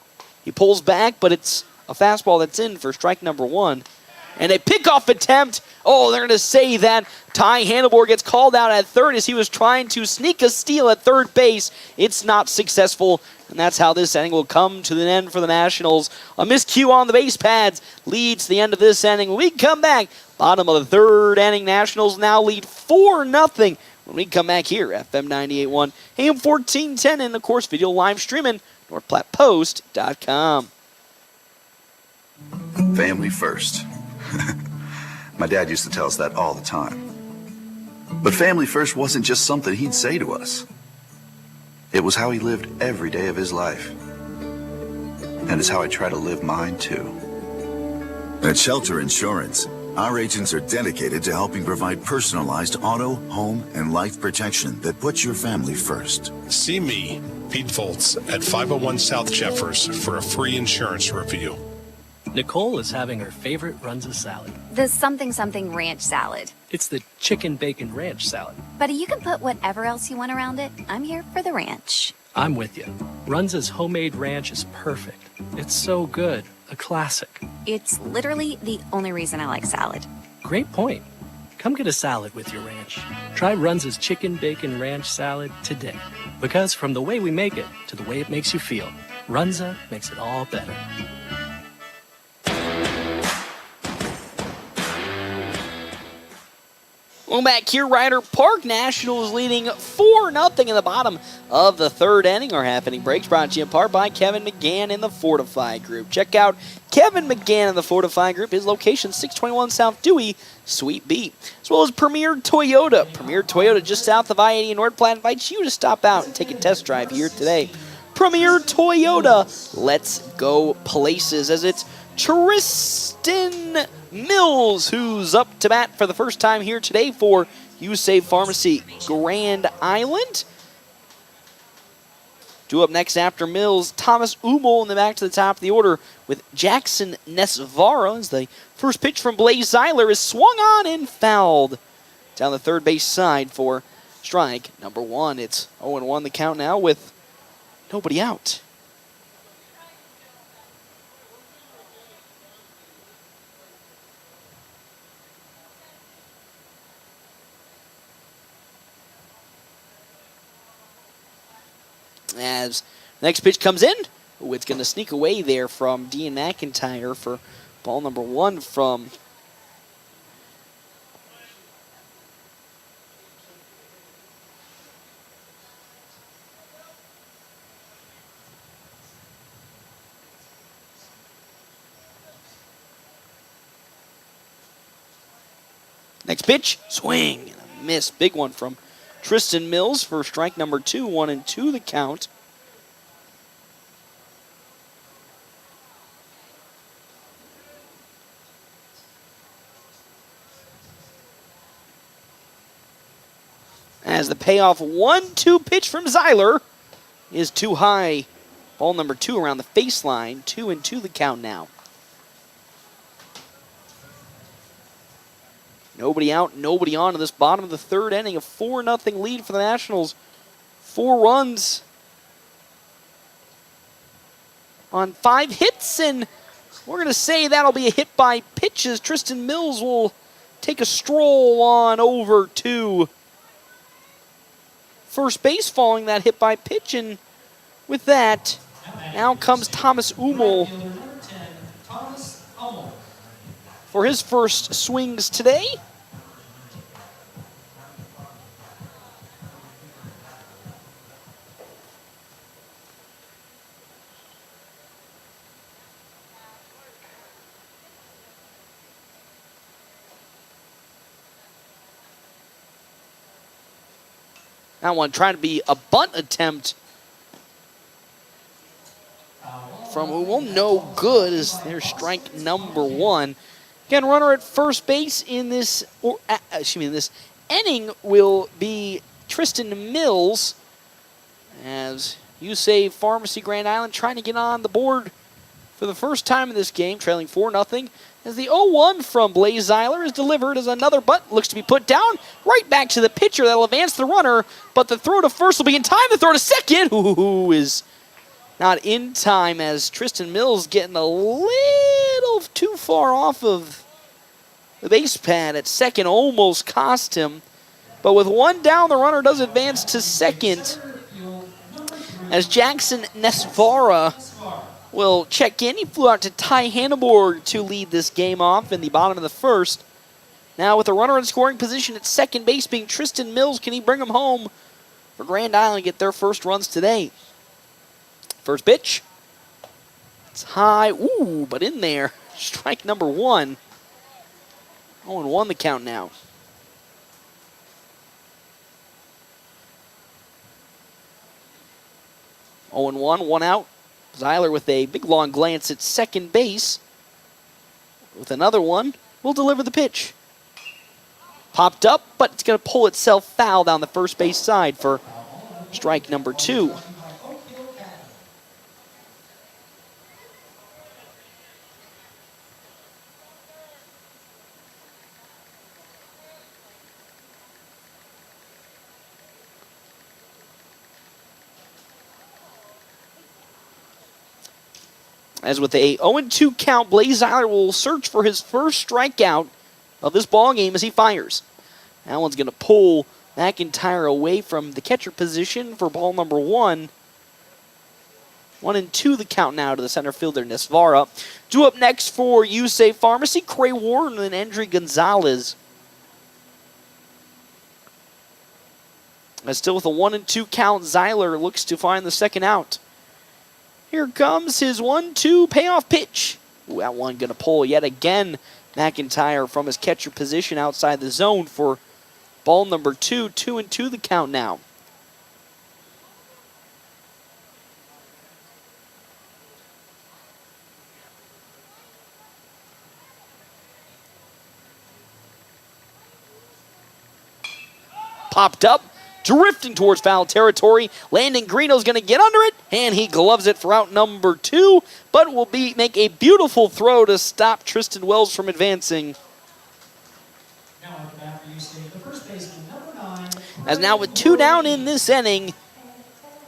He pulls back, but it's a fastball that's in for strike number 1. And a pickoff attempt. Oh, they're going to say that Ty Hanneborg gets called out at third as he was trying to sneak a steal at third base. It's not successful, and that's how this inning will come to an end for the Nationals. A miscue on the base pads leads to the end of this inning. When we come back, bottom of the third inning, Nationals now lead 4-0. When we come back here, FM 98.1, AM 1410, and of course, video live streaming, NorthPlattePost.com. Family first. My dad used to tell us that all the time. But family first wasn't just something he'd say to us. It was how he lived every day of his life. And it's how I try to live mine too. At Shelter Insurance, our agents are dedicated to helping provide personalized auto, home, and life protection that puts your family first. See me, Pete Volz, at 501 South Jeffers for a free insurance review. Nicole is having her favorite Runza salad. The something something ranch salad. It's the chicken bacon ranch salad. But you can put whatever else you want around it. I'm here for the ranch. I'm with you. Runza's homemade ranch is perfect. It's so good. A classic. It's literally the only reason I like salad. Great point. Come get a salad with your ranch. Try Runza's chicken bacon ranch salad today. Because from the way we make it to the way it makes you feel, Runza makes it all better. Well, back here, Ryder Park, Nationals leading 4-0 in the bottom of the third inning. Our half-inning breaks brought to you in part by Kevin McGann in the Fortify Group. Check out Kevin McGann in the Fortify Group. His location, 621 South Dewey, Suite B. As well as Premier Toyota. Premier Toyota just south of I-80 in North Platte invites you to stop out and take a test drive here today. Premier Toyota, let's go places, as it's Tristan Mills, who's up to bat for the first time here today for USAVE Pharmacy Grand Island. Due up next after Mills, Thomas Umel in the back to the top of the order with Jackson Nesvara, as the first pitch from Blaze Zeiler is swung on and fouled down the third base side for strike number 1. It's 0-1 the count now with nobody out. As the next pitch comes in, it's going to sneak away there from Dean McIntyre for ball number 1 from next pitch, swing, and a miss. Big one from Tristan Mills for strike number 2, 1-2 the count. As the payoff 1-2 pitch from Zeiler is too high. Ball number 2 around the face line, 2-2 the count now. Nobody out, nobody on in this bottom of the 3rd inning. A 4-0 lead for the Nationals. 4 runs on 5 hits, and we're going to say that'll be a hit by pitches. Tristan Mills will take a stroll on over to first base following that hit by pitch, and with that, now comes Thomas Ummel for his first swings today. That one trying to be a bunt attempt from Ummel. No good as their strike number 1. Again, runner at first base in this, this inning will be Tristan Mills, as USAVE Pharmacy Grand Island trying to get on the board for the first time in this game, trailing 4-0. As the 0-1 from Blaze Zeiler is delivered as another bunt looks to be put down, right back to the pitcher. That'll advance the runner, but the throw to first will be in time. The throw to second, who is not in time, as Tristan Mills getting a little too far off of the base pad at second, almost cost him. But with 1 down, the runner does advance to second, as Jackson Nesvara will check in. He flew out to Ty Hanneborg to lead this game off in the bottom of the 1st. Now with the runner in scoring position at second base being Tristan Mills, can he bring him home for Grand Island and get their first runs today? First pitch. It's high, but in there. Strike number 1. 0-1 the count now. 0-1, 1 out. Zeiler with a big long glance at second base. With another one, will deliver the pitch. Popped up, but it's going to pull itself foul down the first base side for strike number 2. As with a 0-2 count, Blaze Zeiler will search for his first strikeout of this ball game as he fires. That one's going to pull McIntyre away from the catcher position for ball number 1. 1-2 the count now to the center fielder, Nesvara. Due up next for USAVE Pharmacy, Cray Warden and Endry Gonzalez. As still with a 1-2 count, Zeiler looks to find the second out. Here comes his 1-2 payoff pitch. That one going to pull yet again McIntyre from his catcher position outside the zone for ball number 2. 2-2 the count now. Popped up. Drifting towards foul territory. Landon Greeno's going to get under it, and he gloves it for out number 2, but will make a beautiful throw to stop Tristan Wells from advancing. As now with 2 down in this inning,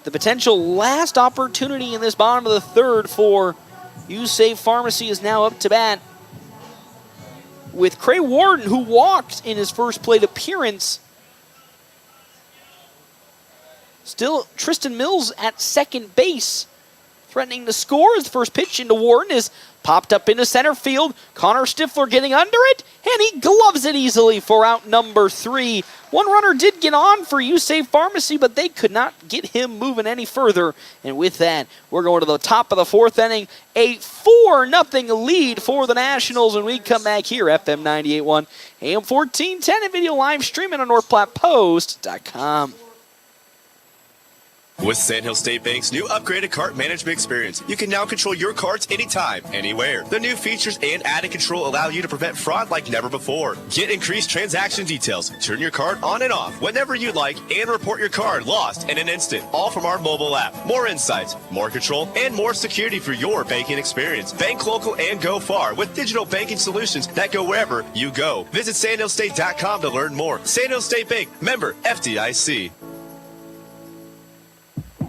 the potential last opportunity in this bottom of the 3rd for USAVE Pharmacy is now up to bat with Cray Warden, who walked in his first plate appearance. Still Tristan Mills at second base, threatening to score as the first pitch into Wharton is popped up into center field. Connor Stifler getting under it, and he gloves it easily for out number 3. One runner did get on for You Save Pharmacy, but they could not get him moving any further. And with that, we're going to the top of the 4th inning. A 4-0 lead for the Nationals when we come back here, FM 98.1, AM 1410, and video live streaming on NorthPlattePost.com. With Sandhill State Bank's new upgraded cart management experience, you can now control your carts anytime, anywhere. The new features and added control allow you to prevent fraud like never before. Get increased transaction details, turn your card on and off whenever you'd like, and report your card lost in an instant, all from our mobile app. More insights, more control, and more security for your banking experience. Bank local and go far with digital banking solutions that go wherever you go. Visit sandhillstate.com to learn more. Sandhill State Bank, member FDIC.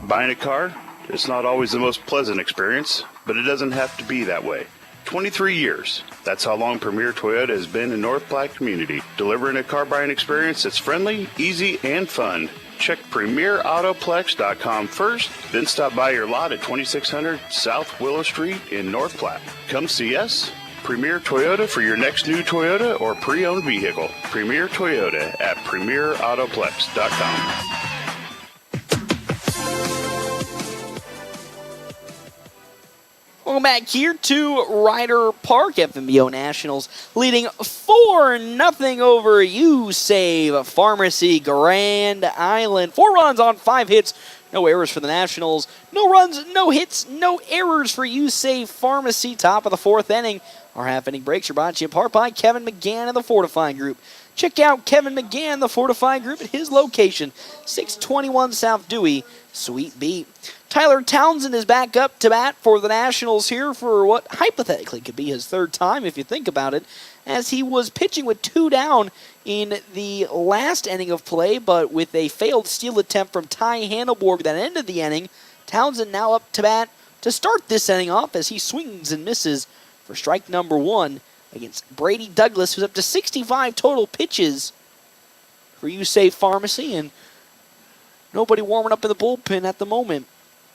Buying a car, it's not always the most pleasant experience, but it doesn't have to be that way. 23 years. That's how long Premier Toyota has been in North Platte community, delivering a car buying experience that's friendly, easy, and fun. Check PremierAutoplex.com first, then stop by your lot at 2600 South Willow Street in North Platte. Come see us. Premier Toyota for your next new Toyota or pre-owned vehicle. Premier Toyota at PremierAutoplex.com. Welcome back here to Ryder Park. FNBO Nationals leading 4-0 over You Save Pharmacy Grand Island. 4 runs on 5 hits. No errors for the Nationals. No runs, no hits, no errors for You Save Pharmacy. Top of the 4th inning. Our half-inning breaks are brought to you in part by Kevin McGann of the Fortifying Group. Check out Kevin McGann, the Fortifying Group, at his location, 621 South Dewey, Suite B. Tyler Townsend is back up to bat for the Nationals here for what hypothetically could be his 3rd time, if you think about it, as he was pitching with 2 down in the last inning of play, but with a failed steal attempt from Ty Handelborg that ended the inning. Townsend now up to bat to start this inning off as he swings and misses for strike number 1 against Brady Douglas, who's up to 65 total pitches for You Save Pharmacy, and nobody warming up in the bullpen at the moment.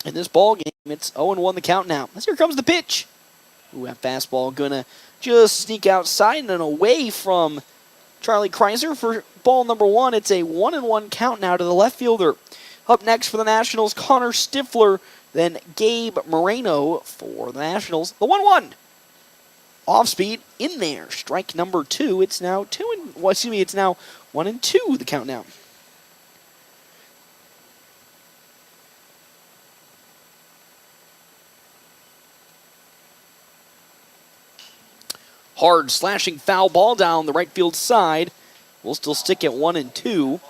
In this ball game, it's 0-1 the count now. As here comes the pitch. Ooh, that fastball gonna just sneak outside and away from Charlie Kreiser for ball number 1. It's a 1-1 count now to the left fielder. Up next for the Nationals, Connor Stifler, then Gabe Moreno for the Nationals. The 1-1. Off speed in there. Strike number 2. It's now it's now 1-2 the count now. Hard slashing foul ball down the right field side. We'll still stick at 1-2.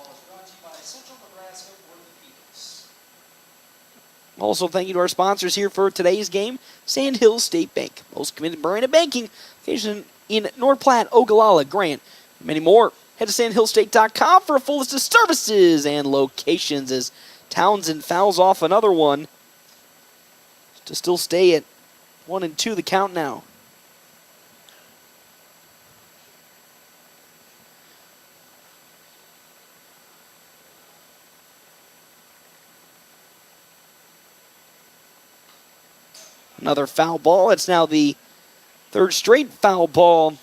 Also, thank you to our sponsors here for today's game, Sandhill State Bank. Most committed brand of banking, location in North Platte, Ogallala, Grant, and many more. Head to sandhillstate.com for a full list of services and locations as Townsend fouls off another one to still stay at 1-2 the count now. Another foul ball. It's now the 3rd straight foul ball.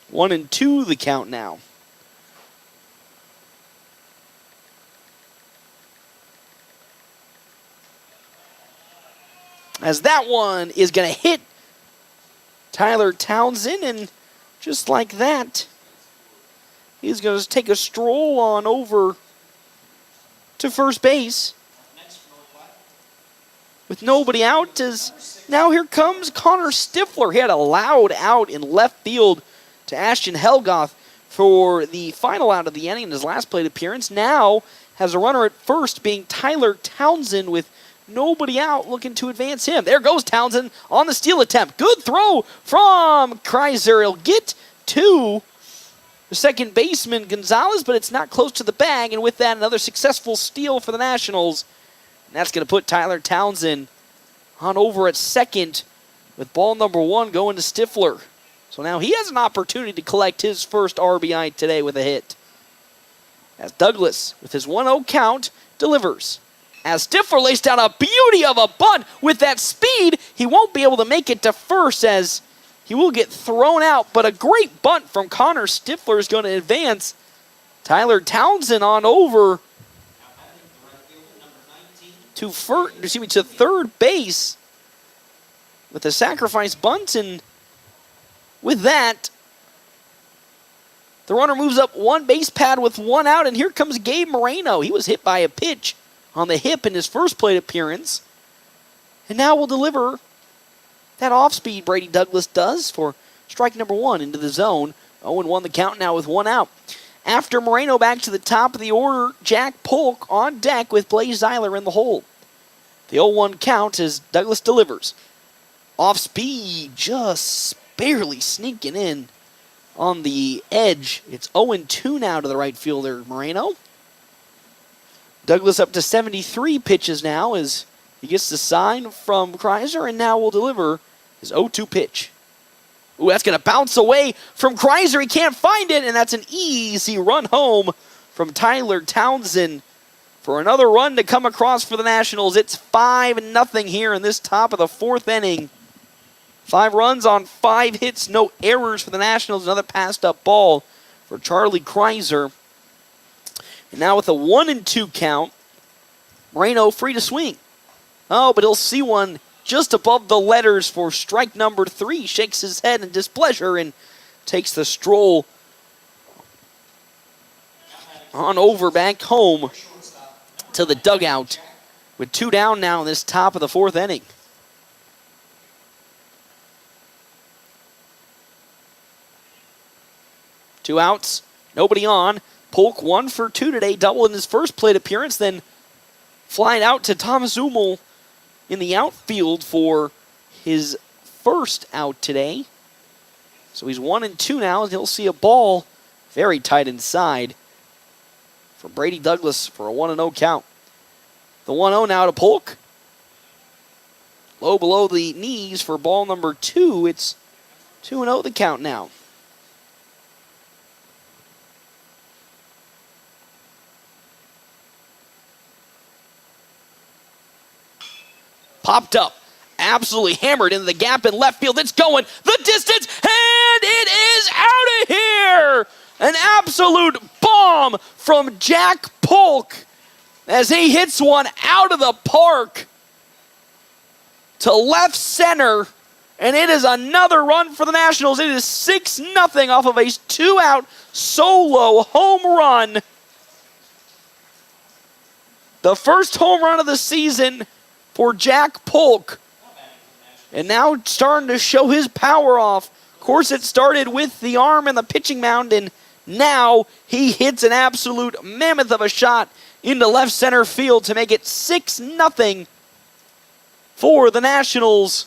One and two the count now. As that one is going to hit Tyler Townsend, and just like that, he's going to take a stroll on over to first base with nobody out. As now here comes Connor Stifler. He had a loud out in left field to Ashton Helgoth for the final out of the inning in his last plate appearance. Now has a runner at first, being Tyler Townsend, with nobody out, looking to advance him. There goes Townsend on the steal attempt. Good throw from Kreiser. He'll get to the second baseman, Gonzalez, but it's not close to the bag, and with that, another successful steal for the Nationals. And that's going to put Tyler Townsend on over at second with ball number 1 going to Stifler. So now he has an opportunity to collect his first RBI today with a hit. As Douglas, with his 1-0 count, delivers. As Stifler lays down a beauty of a bunt with that speed, he won't be able to make it to first as he will get thrown out. But a great bunt from Connor Stifler is going to advance. Tyler Townsend on over to third base with a sacrifice bunt, and with that, the runner moves up one base pad with one out, and here comes Gabe Moreno. He was hit by a pitch on the hip in his first plate appearance, and now will deliver that off-speed Brady Douglas does for strike number one into the zone. 0-1 the count now with one out. After Moreno, back to the top of the order, Jack Polk on deck with Blaze Zeiler in the hole. The 0-1 count as Douglas delivers. Off speed, just barely sneaking in on the edge. It's 0-2 now to the right fielder, Moreno. Douglas up to 73 pitches now as he gets the sign from Kreiser and now will deliver his 0-2 pitch. Ooh, that's going to bounce away from Kreiser. He can't find it, and that's an easy run home from Tyler Townsend for another run to come across for the Nationals. It's 5-0 here in this top of the fourth inning. 5 runs on 5 hits, no errors for the Nationals. Another passed up ball for Charlie Kreiser. And now with a 1-2 count, Moreno free to swing. Oh, but he'll see one just above the letters for strike number 3. Shakes his head in displeasure and takes the stroll on over back home to the dugout with 2 down now in this top of the fourth inning. Two outs, nobody on. Polk 1 for 2 today, double in his first plate appearance, then flying out to Thomas Hummel in the outfield for his first out today. So he's 1-2 now, and he'll see a ball very tight inside for Brady Douglas for a 1-0 count. The 1-0 now to Polk. Low below the knees for ball number 2. It's 2-0 the count now. Popped up, absolutely hammered into the gap in left field. It's going the distance, and it is out of here! An absolute bomb from Jack Polk as he hits one out of the park to left center, and it is another run for the Nationals. It is 6-0 off of a 2-out solo home run. The first home run of the season for Jack Polk. And now starting to show his power off. Of course, it started with the arm and the pitching mound, and now he hits an absolute mammoth of a shot into left center field to make it 6-0 for the Nationals.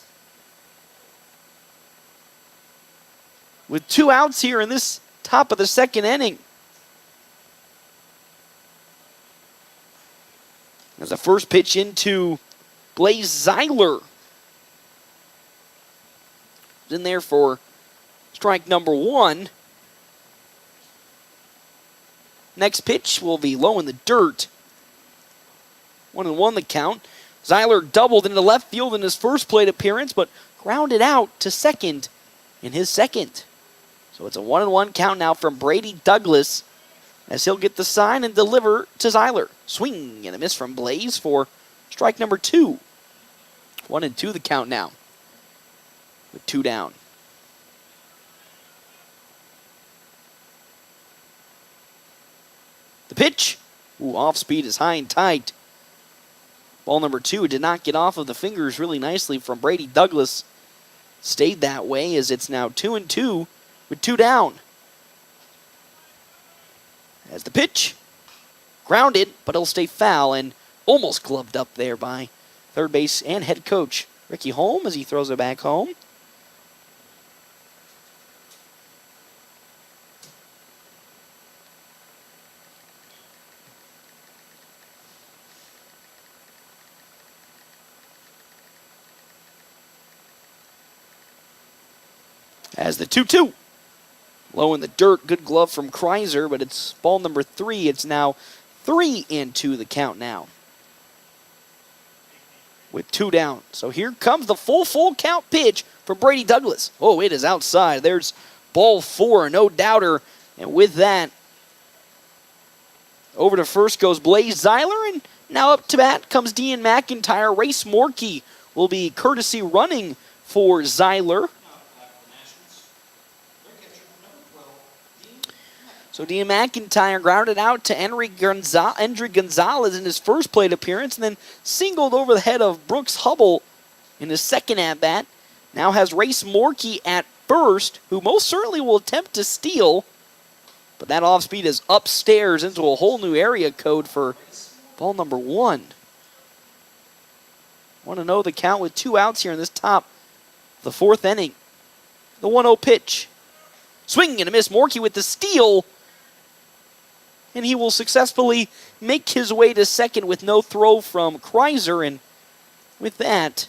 With 2 outs here in this top of the second inning. As the first pitch into Blaze Zeiler. In there for strike number 1. Next pitch will be low in the dirt. 1-1 the count. Zeiler doubled into left field in his first plate appearance, but grounded out to second in his second. So it's a 1-1 count now from Brady Douglas as he'll get the sign and deliver to Zeiler. Swing and a miss from Blaze for strike number 2. 1-2 the count now with 2 down. The pitch. Ooh, off speed is high and tight. Ball number 2 did not get off of the fingers really nicely from Brady Douglas. Stayed that way as it's now 2-2 with 2 down. As the pitch. Grounded, but it'll stay foul and almost gloved up there by third base and head coach Ricky Holm as he throws it back home. As the 2-2. Low in the dirt, good glove from Kreiser, but it's ball number 3. It's now 3-2 the count now. With 2 down. So here comes the full count pitch from Brady Douglas. Oh, it is outside. There's ball 4, no doubter. And with that, over to first goes Blaze Zeiler, and now up to bat comes Dean McIntyre. Race Morkey will be courtesy running for Zeiler. So Dean McIntyre grounded out to Endry Gonzalez in his first plate appearance, and then singled over the head of Brooks Hubble in his second at-bat. Now has Race Morkey at first, who most certainly will attempt to steal, but that off-speed is upstairs into a whole new area code for ball number 1. Want to know the count with 2 outs here in this top of the 4th inning. The 1-0 pitch. Swinging and a miss. Morkey with the steal. And he will successfully make his way to second with no throw from Kreiser. And with that,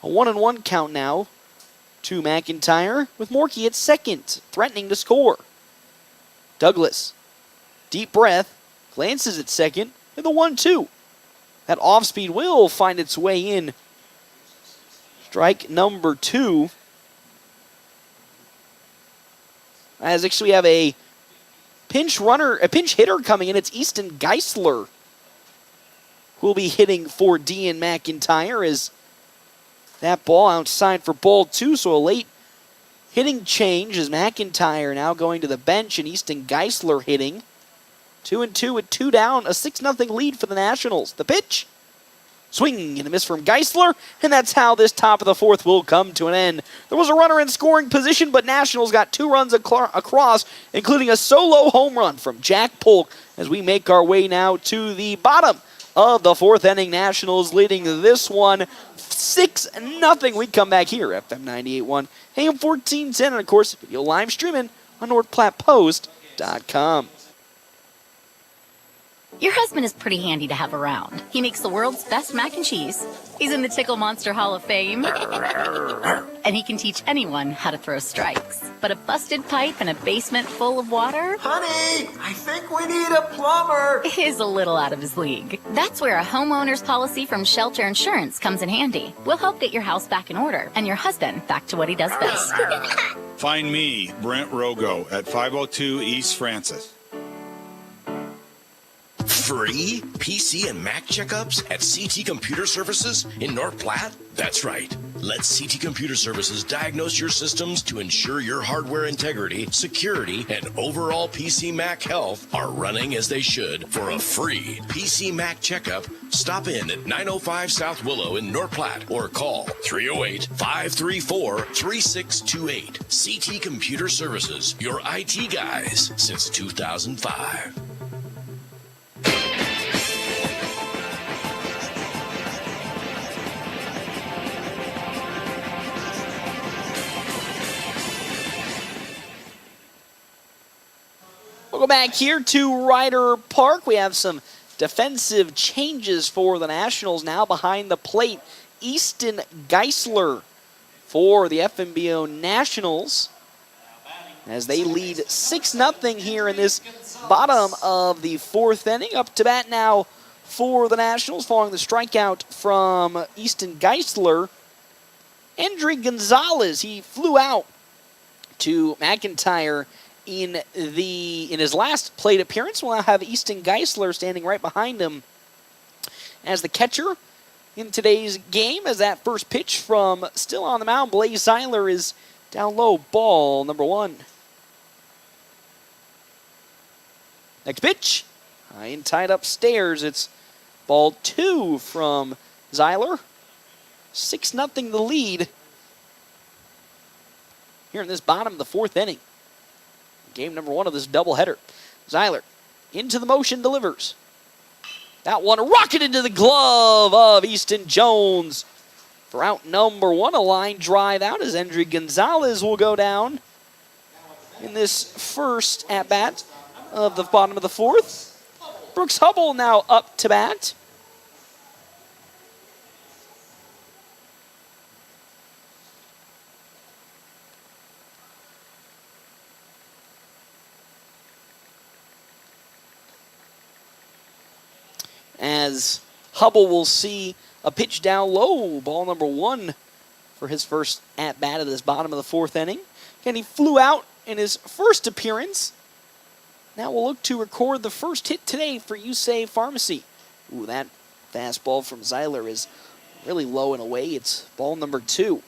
a 1-1 count now to McIntyre, with Morkey at second, threatening to score. Douglas, deep breath, glances at second, and the 1-2. That off-speed will find its way in. Strike number 2. As actually we have a pinch hitter coming in. It's Easton Geisler who will be hitting for Dean McIntyre as that ball outside for ball 2. So a late hitting change as McIntyre now going to the bench and Easton Geisler hitting. 2-2 with 2 down, a 6-0 lead for the Nationals. The pitch, swing and a miss from Geisler, and that's how this top of the 4th will come to an end. There was a runner in scoring position, but Nationals got 2 runs across, including a solo home run from Jack Polk as we make our way now to the bottom of the 4th inning. Nationals leading this one 6-0. We come back here, FM 98.1, AM 1410, and of course, video live streaming on NorthPlattePost.com. Your husband is pretty handy to have around. He makes the world's best mac and cheese. He's in the Tickle Monster Hall of Fame. And he can teach anyone how to throw strikes. But a busted pipe and a basement full of water? Honey, I think we need a plumber. Is a little out of his league. That's where a homeowner's policy from Shelter Insurance comes in handy. We'll help get your house back in order and your husband back to what he does best. Find me, Brent Rogo, at 502 East Francis. Free PC and Mac checkups at CT Computer Services in North Platte? That's right. Let CT Computer Services diagnose your systems to ensure your hardware integrity, security, and overall PC Mac health are running as they should. For a free PC Mac checkup, stop in at 905 South Willow in North Platte or call 308-534-3628. CT Computer Services, your IT guys since 2005. We'll go back here to Ryder Park. We have some defensive changes for the Nationals now behind the plate. Easton Geisler for the FNBO Nationals as they lead 6-0 here in this bottom of the 4th inning. Up to bat now for the Nationals following the strikeout from Easton Geisler. Endry Gonzalez, he flew out to McIntyre in his last plate appearance. We'll now have Easton Geisler standing right behind him as the catcher in today's game, as that first pitch from still on the mound, Blaze Zeiler, is down low. Ball number 1. Next pitch, high and tight upstairs. It's ball 2 from Zeiler. 6-0 the lead here in this bottom of the 4th inning. Game number 1 of this doubleheader. Zeiler into the motion, delivers. That one rocketed into the glove of Easton Jones for out number 1. A line drive out as Endry Gonzalez will go down in this first at-bat of the bottom of the 4th. Brooks Hubble now up to bat. as Hubble will see a pitch down low, ball number 1 for his first at-bat of this bottom of the 4th inning. Again, he flew out in his first appearance. Now we'll look to record the first hit today for USAID Pharmacy. Ooh, that fastball from Zeiler is really low and away. It's ball number 2.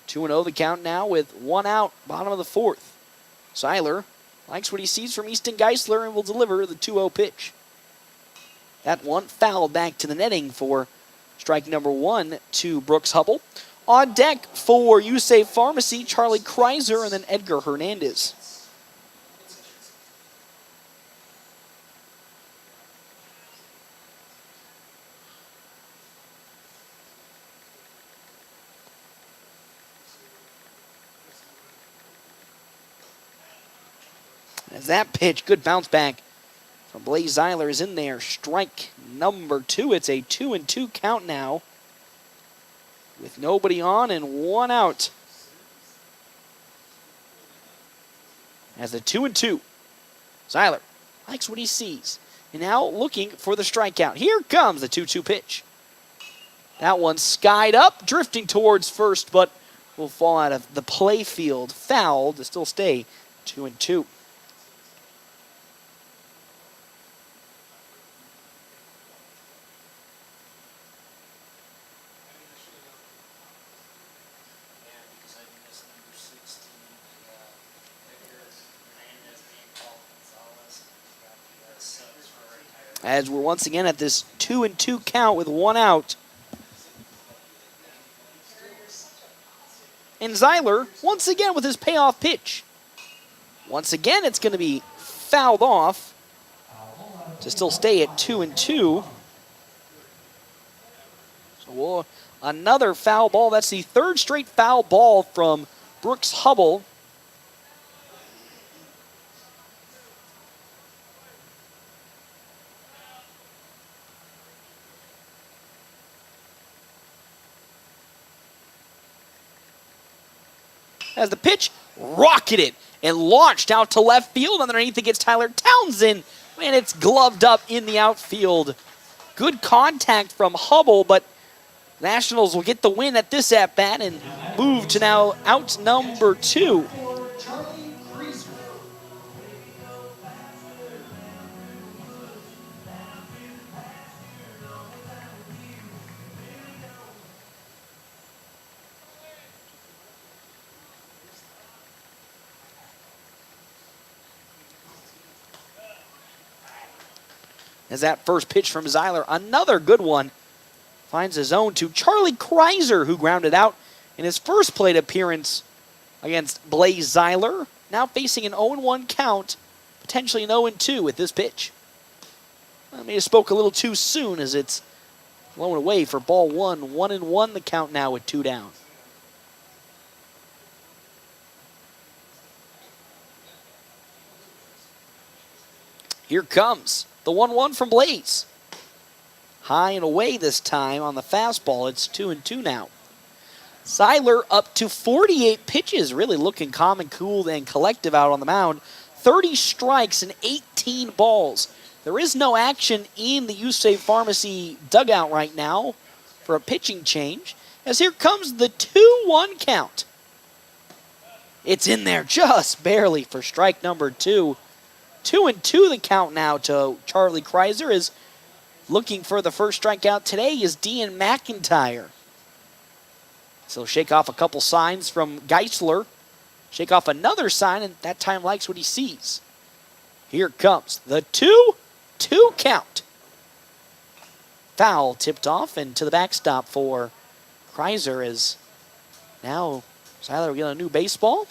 Two and 0 the count now with 1 out, bottom of the 4th. Zeiler likes what he sees from Easton Geisler and will deliver the 2-0 pitch. That one fouled back to the netting for strike number 1 to Brooks Hubble. On deck for USAID Pharmacy, Charlie Kreiser and then Edgar Hernandez. As that pitch, good bounce back from Blaze Zeiler is in there. Strike number 2. It's a 2-2 count now with nobody on and 1 out. As the 2-2, Zeiler likes what he sees. And now looking for the strikeout. Here comes the 2-2 pitch. That one skied up, drifting towards first, but will fall out of the play field. Foul to still stay 2-2. As we're once again at this 2-2 count with 1 out. And Zeiler, once again with his payoff pitch. Once again, it's going to be fouled off to still stay at 2-2. So another foul ball. That's the 3rd straight foul ball from Brooks Hubble. As the pitch rocketed and launched out to left field. Underneath it gets Tyler Townsend, and it's gloved up in the outfield. Good contact from Hubble, but Nationals will get the win at this at-bat and move to now out number 2. As that first pitch from Zeiler, another good one, finds his own to Charlie Kreiser, who grounded out in his first plate appearance against Blaze Zeiler. Now facing an 0-1 count, potentially an 0-2 with this pitch. I may have spoke a little too soon as it's low and away for ball 1. 1-1 the count now with 2 down. Here comes the 1-1 from Blaze. High and away this time on the fastball. It's 2-2 now. Zeiler up to 48 pitches, really looking calm and cool and collective out on the mound. 30 strikes and 18 balls. There is no action in the USAID Pharmacy dugout right now for a pitching change. As here comes the 2-1 count. It's in there just barely for strike number 2. 2-2 the count now to Charlie Kreiser. Is looking for the first strikeout today is Dean McIntyre. So shake off a couple signs from Geisler. Shake off another sign, and that time likes what he sees. Here comes the 2-2 count. Foul tipped off and to the backstop for Kreiser is now Zeiler will get a new baseball.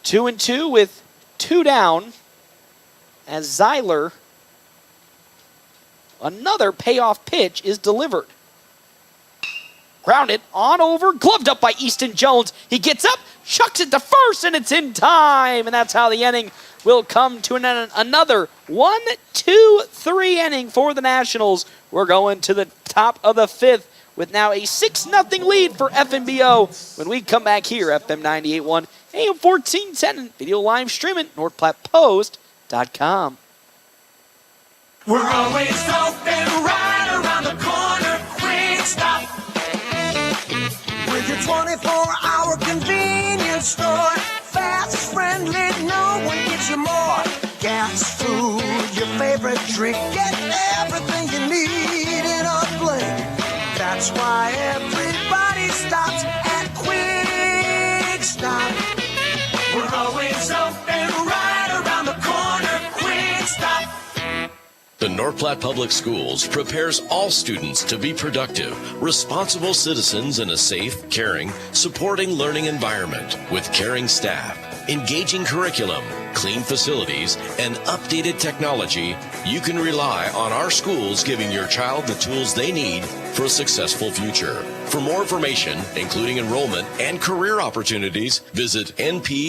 Two and 2 with 2 down as Zeiler, another payoff pitch is delivered. Grounded on over, gloved up by Easton Jones. He gets up, chucks it to first, and it's in time. And that's how the inning will come to another 1-2-3 inning for the Nationals. We're going to the top of the fifth with now a 6-0 lead for FNBO. When we come back here, FM 98.1, AM 1410, video live streaming, NorthPlattePost.com. We're always open right around the corner. Quick Stop. With your 24-hour convenience store. Fast, friendly, no one gets you more. Gas, food, your favorite drink. Get everything you need in a blink. That's why everybody stops at Quick Stop. We're always open right around the corner. Quick Stop. The North Platte Public Schools prepares all students to be productive, responsible citizens in a safe, caring, supporting learning environment with caring staff, engaging curriculum, clean facilities, and updated technology. You can rely on our schools giving your child the tools they need for a successful future. For more information, including enrollment and career opportunities, visit nppsd.org.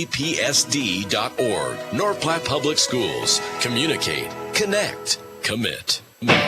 North Platte Public Schools. Communicate, connect, commit. Let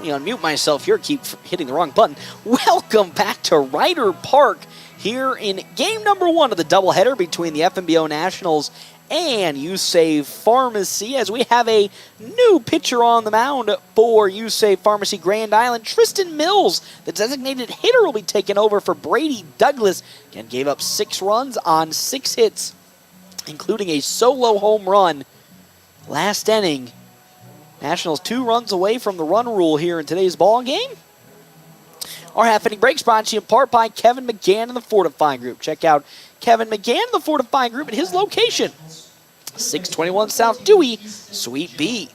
me unmute myself here, keep hitting the wrong button. Welcome back to Ryder Park here in game number 1 of the doubleheader between the FNBO Nationals and USAVE Pharmacy, as we have a new pitcher on the mound for USAVE Pharmacy Grand Island. Tristan Mills, the designated hitter, will be taking over for Brady Douglas. Again, gave up 6 runs on 6 hits, including a solo home run last inning. Nationals 2 runs away from the run rule here in today's ball game. Our half-inning break brought to you in part by Kevin McGann and the Fortify Group. Check out Kevin McGann and the Fortify Group at his location, 621 South Dewey, Suite B.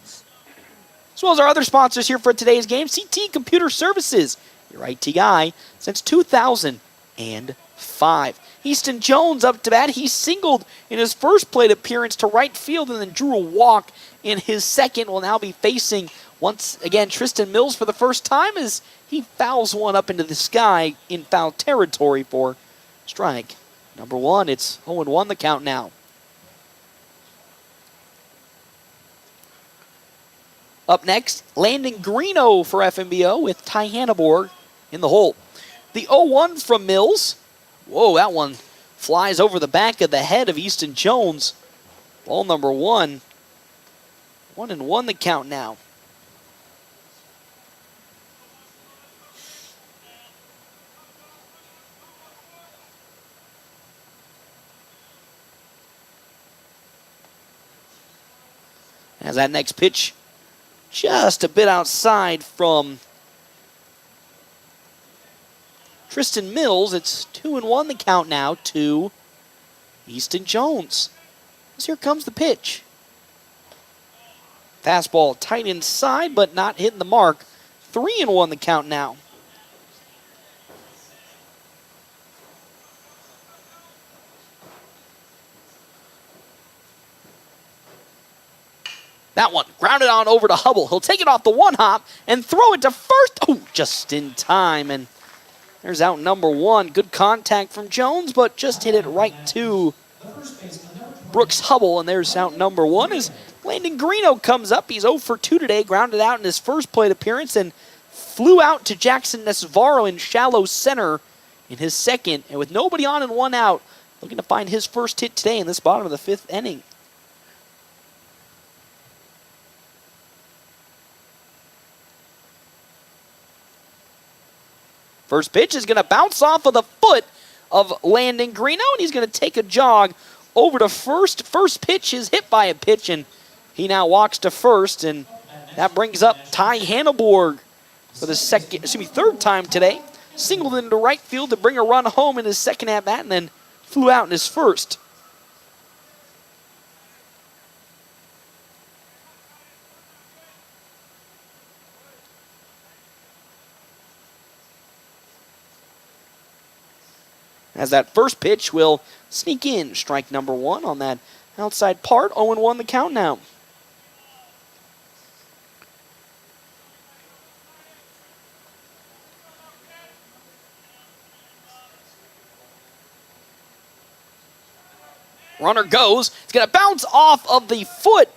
As well as our other sponsors here for today's game, CT Computer Services, your IT guy since 2005. Easton Jones up to bat. He singled in his first plate appearance to right field and then drew a walk in his second. Will now be facing, once again, Tristan Mills for the first time as he fouls one up into the sky in foul territory for strike number 1. It's 0-1 the count now. Up next, Landon Greeno for FNBO with Ty Hanneborg in the hole. The 0-1 from Mills. Whoa, that one flies over the back of the head of Easton Jones. Ball number 1. 1-1 the count now. As that next pitch just a bit outside from Tristan Mills. It's 2-1 the count now to Easton Jones. As here comes the pitch. Fastball tight inside, but not hitting the mark. 3-1 the count now. That one grounded on over to Hubble. He'll take it off the one hop and throw it to first. Oh, just in time. And there's out number 1. Good contact from Jones, but just hit it right to Brooks Hubble. And there's out number 1 as Landon Greeno comes up. He's 0 for 2 today, grounded out in his first plate appearance and flew out to Jackson Nesvaro in shallow center in his second. And with nobody on and 1 out, looking to find his first hit today in this bottom of the 5th inning. First pitch is going to bounce off of the foot of Landon Greeno, and he's going to take a jog over to first. First pitch is hit by a pitch, and he now walks to first, and that brings up Ty Hanneborg for the third time today. Singled into right field to bring a run home in his second at-bat, and then flew out in his first. as that first pitch will sneak in. Strike number 1 on that outside part. 0-1 the count now. Runner goes. It's going to bounce off of the foot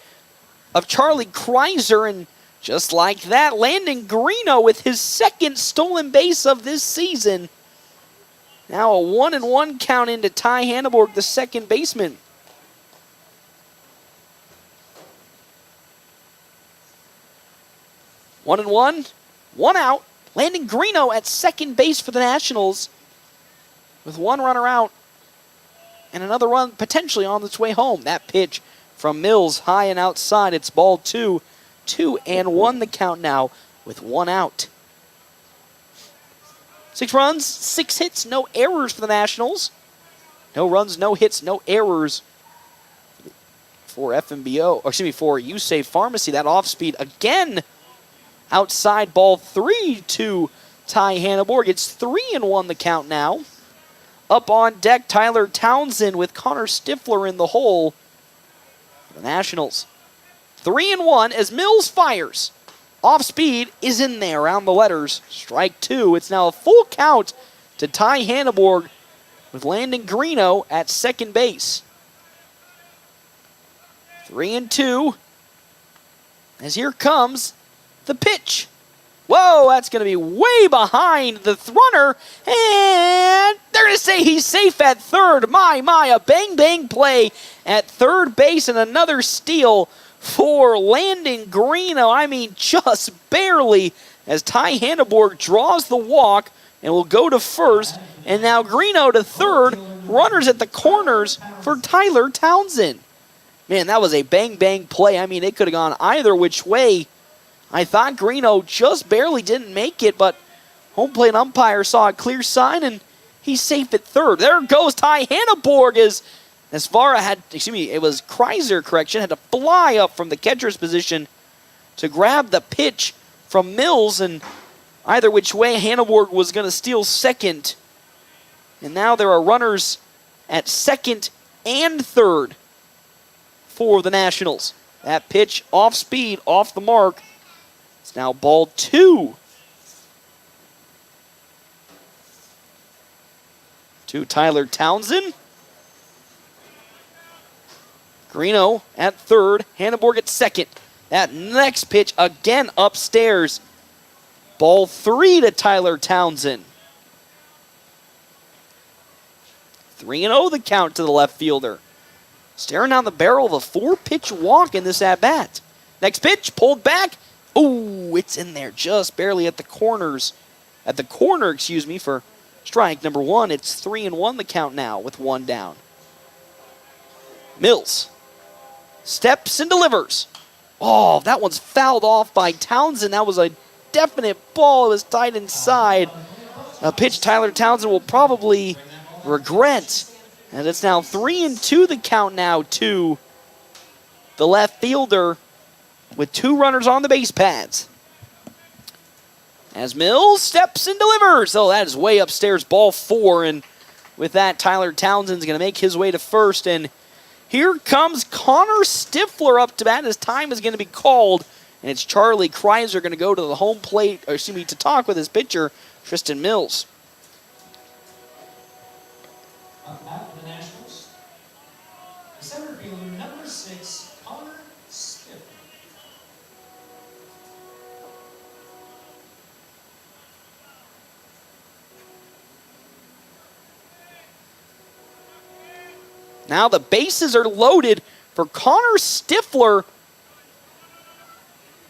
of Charlie Kreiser, and just like that, Landon Greeno with his second stolen base of this season. Now a 1-1 count into Ty Hanneborg, the second baseman. One and one, one out. Landon Greeno at second base for the Nationals with one runner out and another run potentially on its way home. That pitch from Mills, high and outside. It's ball 2. 2-1 the count now with one out. 6 runs, 6 hits, no errors for the Nationals. No runs, no hits, no errors for FNBO, or excuse me, for USAFE Pharmacy. That off speed again outside, ball 3 to Ty Hanneborg. It's 3-1 the count now. Up on deck, Tyler Townsend with Connor Stifler in the hole for the Nationals. 3-1 as Mills fires. Off speed is in there around the letters. Strike 2. It's now a full count to Ty Hanneborg with Landon Greeno at second base. 3-2. As here comes the pitch. Whoa, that's going to be way behind the runner. And they're going to say he's safe at third. My, a bang-bang play at third base and another steal for Landon Greeno. I mean, just barely, as Ty Hanneborg draws the walk and will go to first. And now Greeno to third. Runners at the corners for Tyler Townsend. Man, that was a bang-bang play. I mean, it could have gone either which way. I thought Greeno just barely didn't make it, but home plate umpire saw a clear sign, and he's safe at third. There goes Ty Hanneborg as Vara had, it was Kreiser, had to fly up from the catcher's position to grab the pitch from Mills, and either which way, Hanneborg was going to steal second. And now there are runners at second and third for the Nationals. That pitch off speed, off the mark. It's now ball 2. To Tyler Townsend. Greeno at third. Hanneborg at second. That next pitch again upstairs. Ball 3 to Tyler Townsend. 3-0 the count to the left fielder. Staring down the barrel of a 4-pitch walk in this at-bat. Next pitch, pulled back. Ooh, it's in there just barely at the corners. At the corner, for strike number 1. It's 3-1 the count now with one down. Mills steps and delivers. Oh, that one's fouled off by Townsend. That was a definite ball. It was tight inside. A pitch Tyler Townsend will probably regret. And it's now 3-2 the count now to the left fielder with 2 runners on the base pads. As Mills steps and delivers. Oh, that is way upstairs, ball 4. And with that, Tyler Townsend's going to make his way to first. And here comes Connor Stifler up to bat. His time is going to be called. And it's Charlie Kreiser going to go to the home plate, to talk with his pitcher, Tristan Mills. Up at the Nationals, the center fielder, number 6, Connor Stifler. Now the bases are loaded for Connor Stifler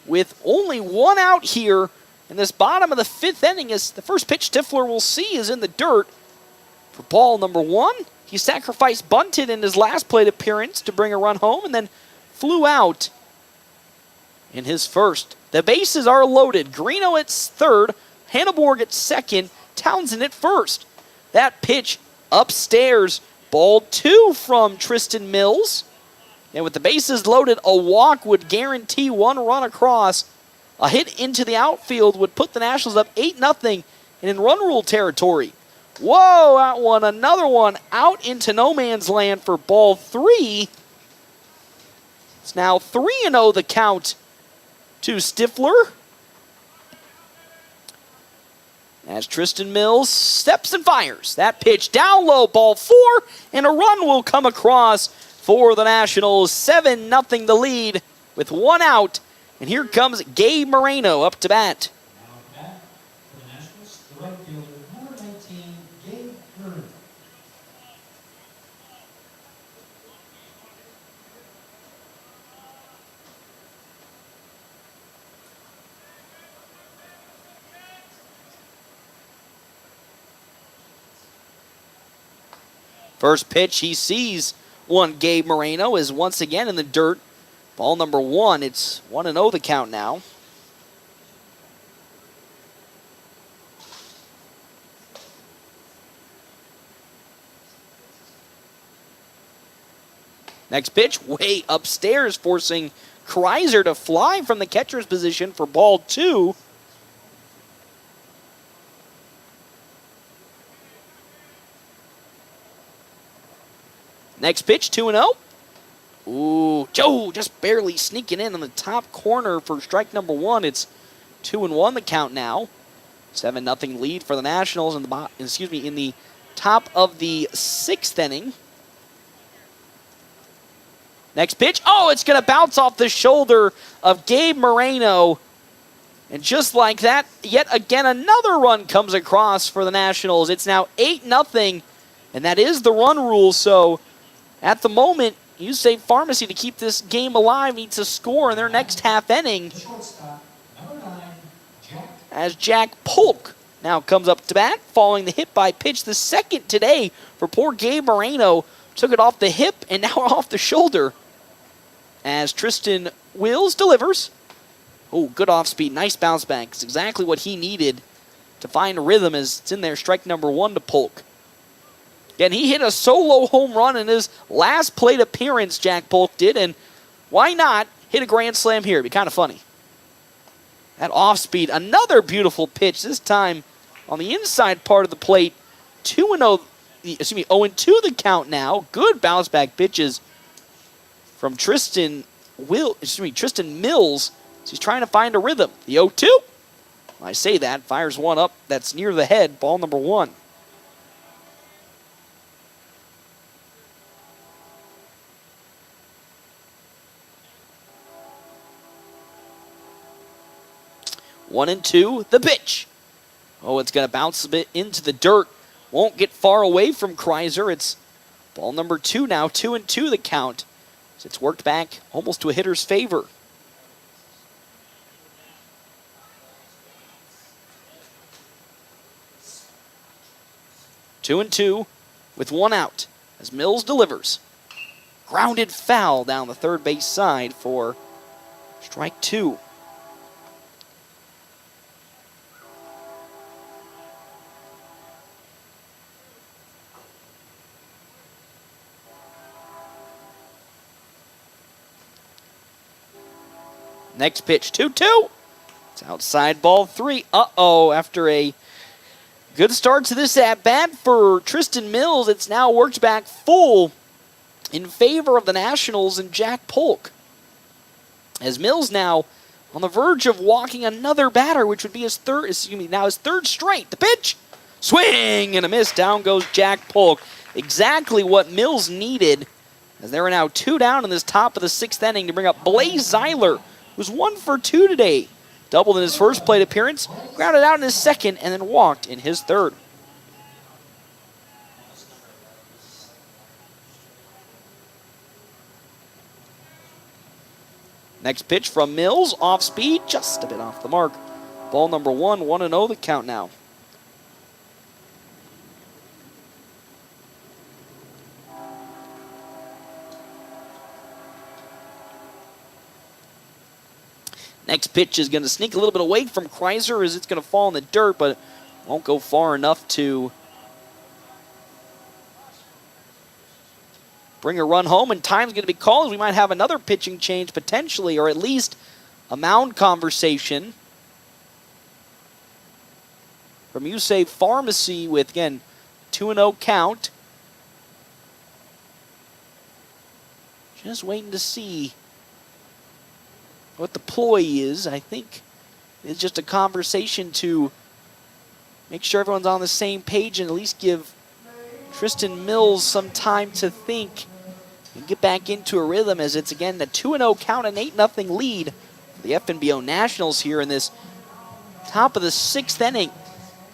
with only one out here in this bottom of the 5th inning. As the first pitch Stifler will see is in the dirt for ball number 1. He sacrificed bunted in his last plate appearance to bring a run home and then flew out in his first. The bases are loaded. Greeno at third, Hanneborg at second, Townsend at first. That pitch upstairs. Ball 2 from Tristan Mills. And with the bases loaded, a walk would guarantee one run across. A hit into the outfield would put the Nationals up 8-0 and in run rule territory. Whoa, that one, another one out into no man's land for ball 3. It's now 3-0 the count to Stifler. As Tristan Mills steps and fires. That pitch down low, ball 4, and a run will come across for the Nationals. 7-0 the lead with 1 out. And here comes Gabe Moreno up to bat. Now back for the Nationals, the right fielder, number 19, Gabe Moreno. First pitch he sees one Gabe Moreno is once again in the dirt. Ball number 1, it's 1-0 the count now. Next pitch, way upstairs, forcing Kreiser to fly from the catcher's position for ball 2. Next pitch, 2-0. Ooh, Joe just barely sneaking in on the top corner for strike number 1. It's 2-1 the count now. 7-0 lead for the Nationals in the top of the 6th inning. Next pitch. Oh, it's going to bounce off the shoulder of Gabe Moreno. And just like that, yet again, another run comes across for the Nationals. It's now 8-0, and that is the run rule. So at the moment, you say Pharmacy to keep this game alive needs to score in their next half inning. As Jack Polk now comes up to bat, following the hit by pitch, the second today for poor Gabe Moreno. Took it off the hip and now off the shoulder. As Tristan Wills delivers. Oh, good off speed, nice bounce back. It's exactly what he needed to find a rhythm as it's in there, strike number 1 to Polk. Again, he hit a solo home run in his last plate appearance, Jack Polk did, and why not hit a grand slam here? It'd be kind of funny. That off speed, another beautiful pitch, this time on the inside part of the plate. 0-2 the count now. Good bounce back pitches from Tristan Mills. He's trying to find a rhythm. The 0-2. I say that, fires one up that's near the head, ball number 1. One and 2, the pitch. Oh, it's going to bounce a bit into the dirt. Won't get far away from Kreiser. It's ball number 2 now, 2-2 the count. It's worked back almost to a hitter's favor. Two and 2 with 1 out as Mills delivers. Grounded foul down the third base side for strike 2. Next pitch, 2-2. It's outside ball 3. Uh-oh, after a good start to this at-bat for Tristan Mills, it's now worked back full in favor of the Nationals and Jack Polk. As Mills now on the verge of walking another batter, which would be his third straight. The pitch, swing and a miss. Down goes Jack Polk. Exactly what Mills needed, as there are now 2 down in this top of the 6th inning to bring up Blaze Zeiler, who's 1 for 2 today. Doubled in his first plate appearance, grounded out in his second, and then walked in his third. Next pitch from Mills, off speed, just a bit off the mark. Ball number 1, 1-0 the count now. Next pitch is going to sneak a little bit away from Kreiser as it's going to fall in the dirt, but won't go far enough to bring a run home, and time's going to be called as we might have another pitching change potentially, or at least a mound conversation from Yusei Pharmacy with, again, 2-0 count. Just waiting to see what the ploy is. I think it's just a conversation to make sure everyone's on the same page and at least give Tristan Mills some time to think and get back into a rhythm, as it's again a 2-0 count, an 8-0 lead for the FNBO Nationals here in this top of the 6th inning.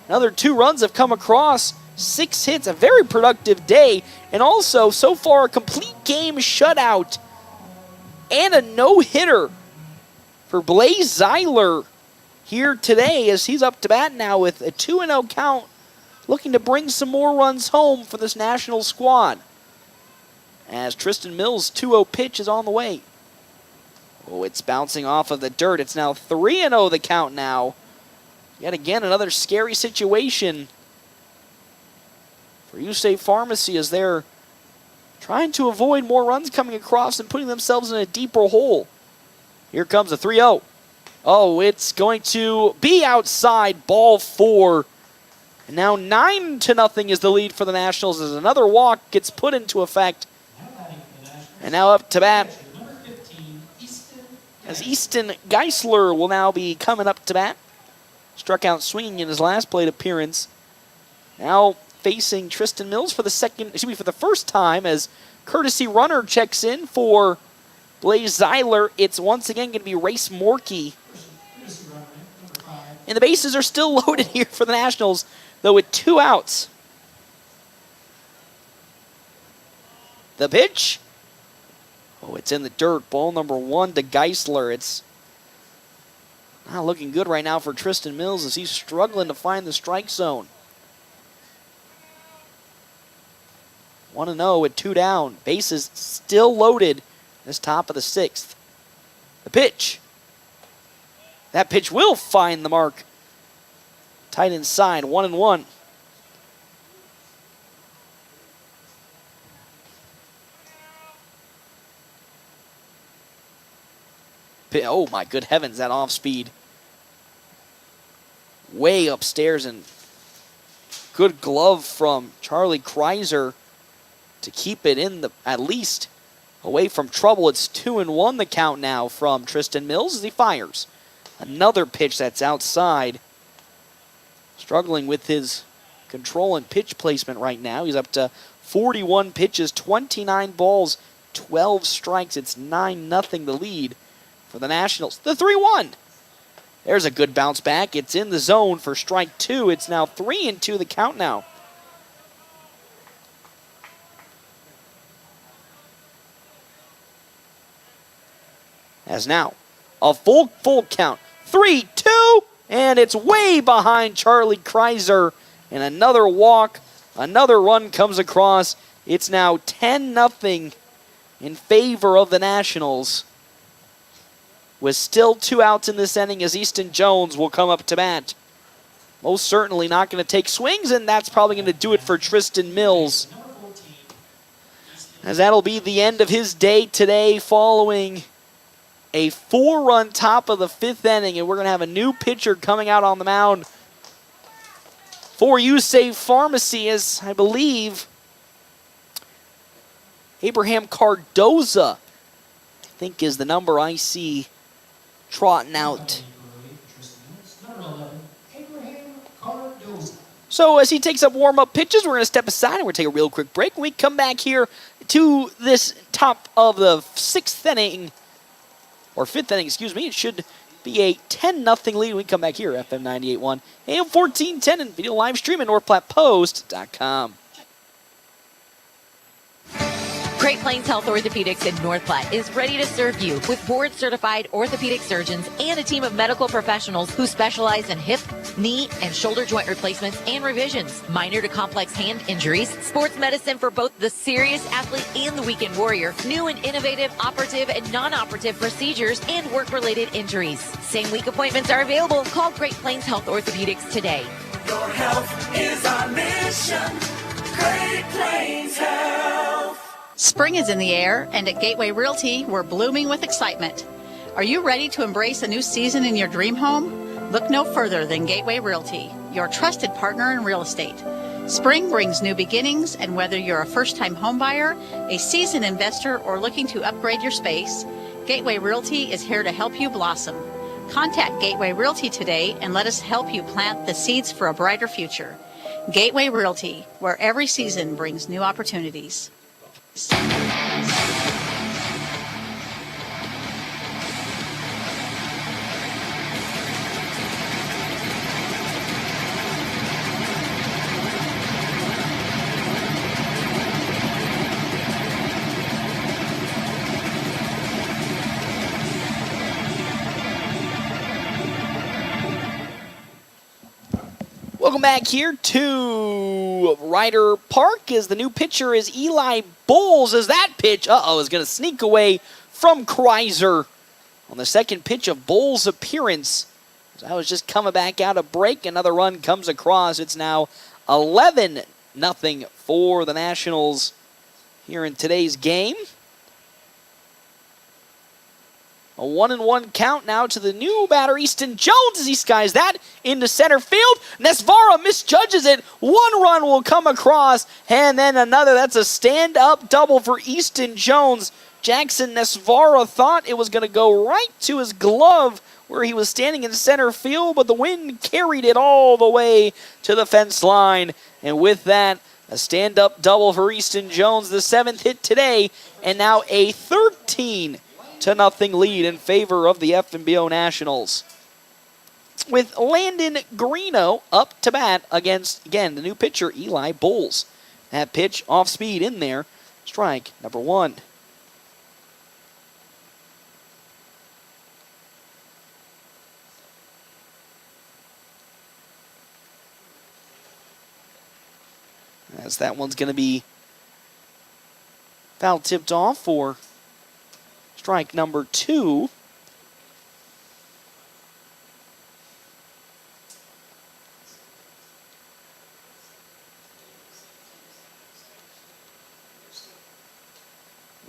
Another 2 runs have come across, 6 hits, a very productive day, and also so far a complete game shutout and a no-hitter for Blaze Zeiler here today, as he's up to bat now with a 2-0 count, looking to bring some more runs home for this national squad. As Tristan Mills' 2-0 pitch is on the way. Oh, it's bouncing off of the dirt. It's now 3-0 the count now. Yet again, another scary situation for USAFE Pharmacy, as they're trying to avoid more runs coming across and putting themselves in a deeper hole. Here comes a 3-0. Oh, it's going to be outside, ball 4. And now 9-0 is the lead for the Nationals as another walk gets put into effect. And now up to bat as Easton Geisler will now be coming up to bat. Struck out swinging in his last plate appearance. Now facing Tristan Mills for the first time, as courtesy runner checks in for Blaze Zeiler. It's once again going to be Race Morkey. And the bases are still loaded here for the Nationals, though with 2 outs. The pitch. Oh, it's in the dirt. Ball number 1 to Geisler. It's not looking good right now for Tristan Mills, as he's struggling to find the strike zone. 1-0 with 2 down. Bases still loaded this top of the 6th. The pitch. That pitch will find the mark. Tight inside, 1-1. Oh my good heavens, that off speed. Way upstairs, and good glove from Charlie Kreiser to keep it in the, at least away from trouble. It's 2-1 the count now from Tristan Mills as he fires. Another pitch that's outside. Struggling with his control and pitch placement right now. He's up to 41 pitches, 29 balls, 12 strikes. It's 9-0 the lead for the Nationals. The 3-1. There's a good bounce back. It's in the zone for strike 2. It's now 3-2 the count now. As now, a full count. 3-2, and it's way behind Charlie Kreiser. And another walk, another run comes across. It's now 10-0 in favor of the Nationals, with still 2 outs in this inning, as Easton Jones will come up to bat. Most certainly not going to take swings, and that's probably going to do it for Tristan Mills, as that'll be the end of his day today, following a 4-run top of the 5th inning, and we're going to have a new pitcher coming out on the mound for USAFE Pharmacy, as I believe Abraham Cardoza, I think, is the number I see trotting out. So as he takes up warm-up pitches, we're going to step aside and we're going to take a real quick break. When we come back here to this top of the 6th inning, or 5th inning, excuse me, it should be a 10-0 lead when we come back here, FM 98.1, AM 1410, and video live stream at NorthPlattePost.com. Great Plains Health Orthopedics in North Platte is ready to serve you with board-certified orthopedic surgeons and a team of medical professionals who specialize in hip, knee, and shoulder joint replacements and revisions, minor to complex hand injuries, sports medicine for both the serious athlete and the weekend warrior, new and innovative operative and non-operative procedures, and work-related injuries. Same-week appointments are available. Call Great Plains Health Orthopedics today. Your health is our mission. Great Plains Health. Spring is in the air, and at Gateway Realty, we're blooming with excitement. Are you ready to embrace a new season in your dream home? Look no further than Gateway Realty, your trusted partner in real estate. Spring brings new beginnings, and whether you're a first-time homebuyer, a seasoned investor, or looking to upgrade your space, Gateway Realty is here to help you blossom. Contact Gateway Realty today and let us help you plant the seeds for a brighter future. Gateway Realty, where every season brings new opportunities. Welcome back here to Ryder Park as the new pitcher is Eli Bowles as that pitch, is going to sneak away from Kreiser on the second pitch of Bowles' appearance. So I was just coming back out of break. Another run comes across. It's now 11-0 for the Nationals here in today's game. A 1-1 count now to the new batter, Easton Jones, as he skies that into center field. Nesvara misjudges it. One run will come across, and then another. That's a stand-up double for Easton Jones. Jackson Nesvara thought it was going to go right to his glove where he was standing in center field, but the wind carried it all the way to the fence line. And with that, a stand-up double for Easton Jones, the 7th hit today, and now a 13-0 lead in favor of the FNBO Nationals. With Landon Greeno up to bat against, again, the new pitcher, Eli Bowles. That pitch off speed in there. Strike number 1. As that one's going to be foul tipped off for strike number 2.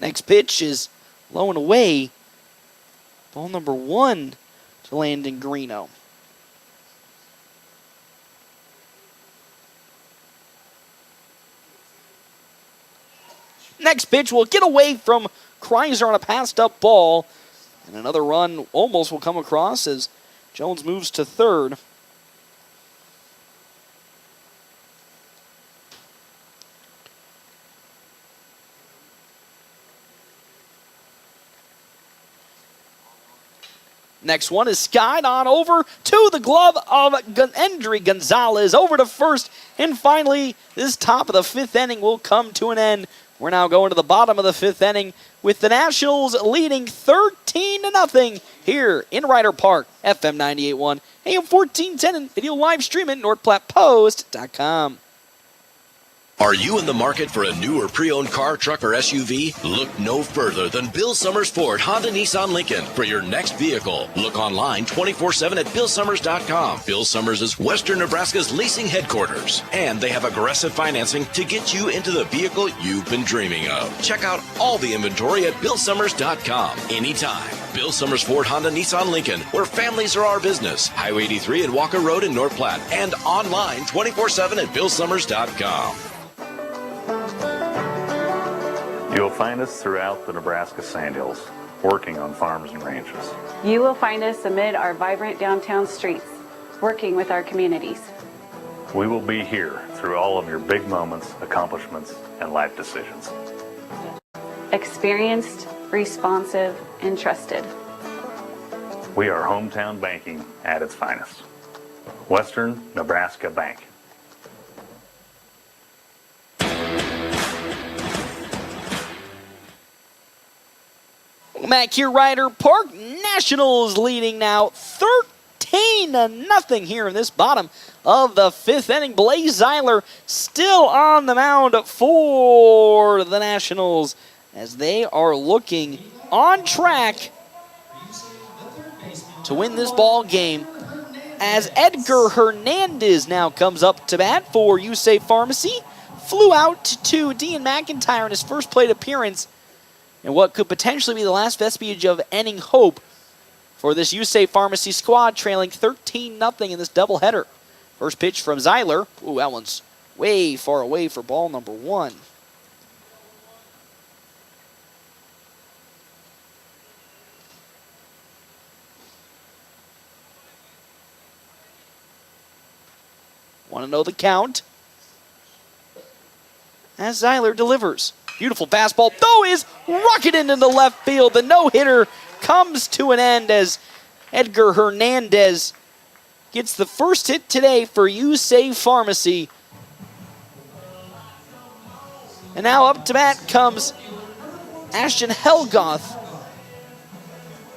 Next pitch is low and away. Ball number 1 to Landon Greeno. Next pitch will get away from Kreiser on a passed up ball. And another run almost will come across as Jones moves to third. Next one is skied on over to the glove of Endry Gonzalez, over to first, and finally this top of the 5th inning will come to an end. We're now going to the bottom of the 5th inning with the Nationals leading 13-0 here in Ryder Park. FM 98.1, AM 1410, and video live stream at NorthPlattePost.com. Are you in the market for a new or pre-owned car, truck, or SUV? Look no further than Bill Summers Ford Honda Nissan Lincoln for your next vehicle. Look online 24/7 at BillSummers.com. Bill Summers is Western Nebraska's leasing headquarters, and they have aggressive financing to get you into the vehicle you've been dreaming of. Check out all the inventory at BillSummers.com anytime. Bill Summers Ford Honda Nissan Lincoln, where families are our business. Highway 83 and Walker Road in North Platte, and online 24/7 at BillSummers.com. You'll find us throughout the Nebraska Sandhills, working on farms and ranches. You will find us amid our vibrant downtown streets, working with our communities. We will be here through all of your big moments, accomplishments, and life decisions. Experienced, responsive, and trusted. We are hometown banking at its finest. Western Nebraska Bank. Back here, Ryder Park. Nationals leading now 13-0 here in this bottom of the 5th inning. Blaze Zeiler still on the mound for the Nationals as they are looking on track to win this ball game. As Edgar Hernandez now comes up to bat for USAFE Pharmacy. Flew out to Dean McIntyre in his first plate appearance, and what could potentially be the last vestige of ending hope for this USAFE Pharmacy squad, trailing 13-0 in this doubleheader. First pitch from Zeiler. Ooh, that one's way far away for ball number 1. Want to know the count? As Zeiler delivers. Beautiful fastball, though, is rocketed into left field. The no-hitter comes to an end as Edgar Hernandez gets the first hit today for You Save Pharmacy. And now up to bat comes Ashton Helgoth.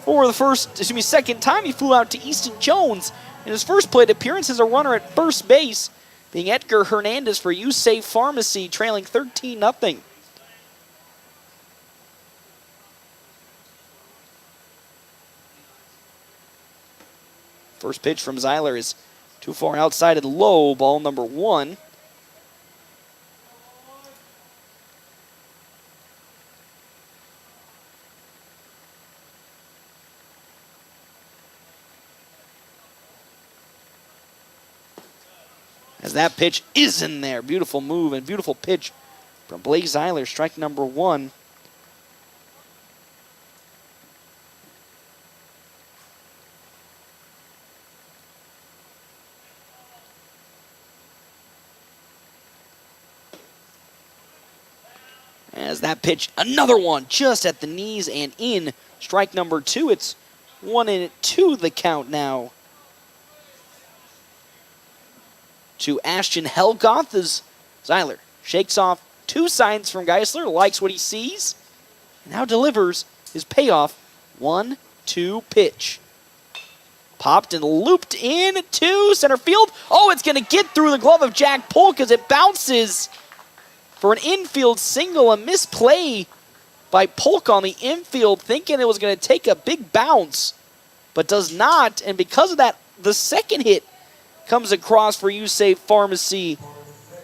For the second time he flew out to Easton Jones in his first plate appearance as a runner at first base, being Edgar Hernandez for You Save Pharmacy, trailing 13-0. First pitch from Zeiler is too far outside and low, ball number 1. As that pitch is in there. Beautiful move and beautiful pitch from Blaze Zeiler, strike number 1. As that pitch, another one just at the knees and in, strike number 2. It's 1-2 the count now. To Ashton Helgoth as Zeiler shakes off 2 signs from Geisler, likes what he sees, and now delivers his payoff 1-2 pitch. Popped and looped in to center field. Oh, it's going to get through the glove of Jack Polk as it bounces for an infield single. A misplay by Polk on the infield, thinking it was going to take a big bounce, but does not, and because of that, the second hit comes across for You Save Pharmacy.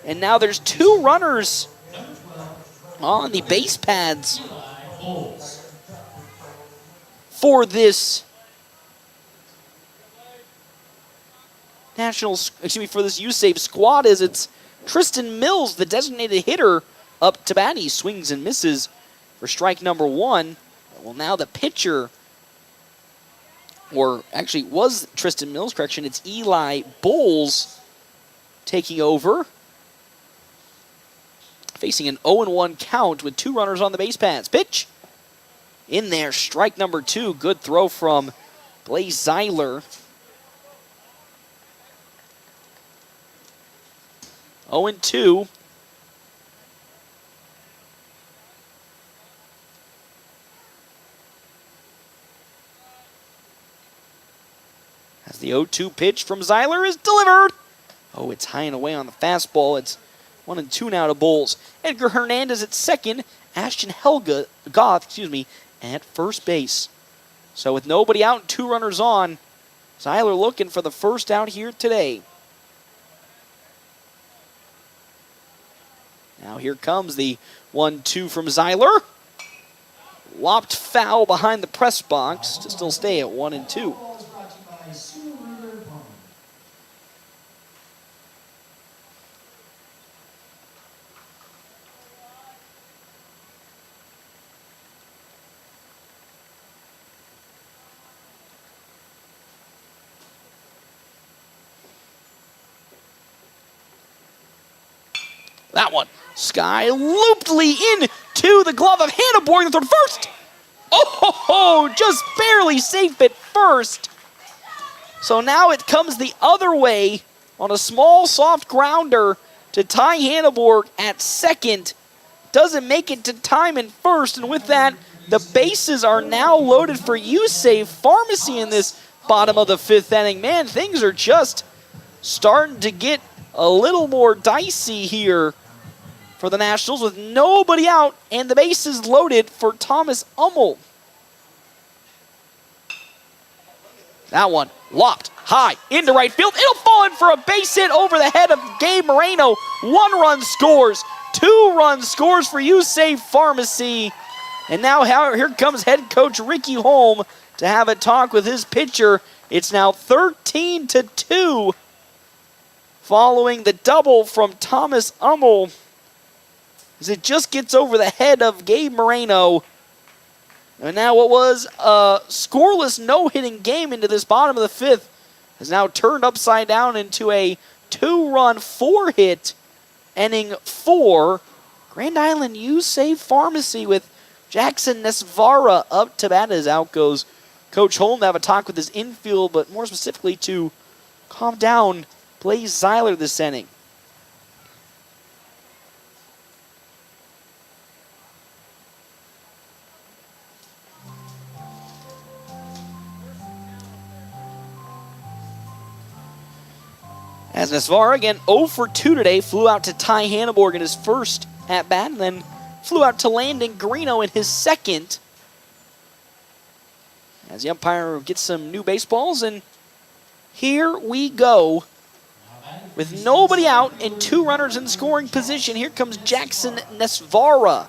And now there's 2 runners on the base pads for this for this You Save squad, as it's Tristan Mills, the designated hitter, up to bat. He swings and misses for strike number 1. Well, now the pitcher, or actually it was Tristan Mills, correction, it's Eli Bowles taking over. Facing an 0-1 count with 2 runners on the base paths. Pitch in there, strike number 2. Good throw from Blaze Zeiler. 0-2. As the 0-2 pitch from Zeiler is delivered. Oh, it's high and away on the fastball. It's 1-2 now to Bowles. Edgar Hernandez at second. Ashton Goth, at first base. So with nobody out and 2 runners on, Zeiler looking for the first out here today. Now here comes the 1-2 from Zeiler. Lopped foul behind the press box to still stay at 1-2. That one, sky loopedly in to the glove of Hannah Borg, the third first. Oh, just barely safe at first. So now it comes the other way on a small, soft grounder to tie Hanneborg at second. Doesn't make it to time in first, and with that, the bases are now loaded for You Save Pharmacy in this bottom of the 5th inning. Man, things are just starting to get a little more dicey here for the Nationals with nobody out and the bases loaded for Thomas Ummel. That one lopped high into right field. It'll fall in for a base hit over the head of Gabe Moreno. 1 run scores. 2 run scores for You Save Pharmacy. And now here comes head coach Ricky Holm to have a talk with his pitcher. It's now 13-2 following the double from Thomas Ummel as it just gets over the head of Gabe Moreno. And now what was a scoreless no-hitting game into this bottom of the fifth has now turned upside down into a 2-run, 4-hit inning 4. Grand Island U-Save Pharmacy with Jackson Nesvara up to bat as out goes Coach Holm to have a talk with his infield, but more specifically to calm down Blaze Zeiler this inning. As Nesvara, again, 0 for 2 today, flew out to Ty Hanneborg in his first at-bat, and then flew out to Landon Greeno in his second. As the umpire gets some new baseballs, and here we go. With nobody out and 2 runners in scoring position, here comes Jackson Nesvara.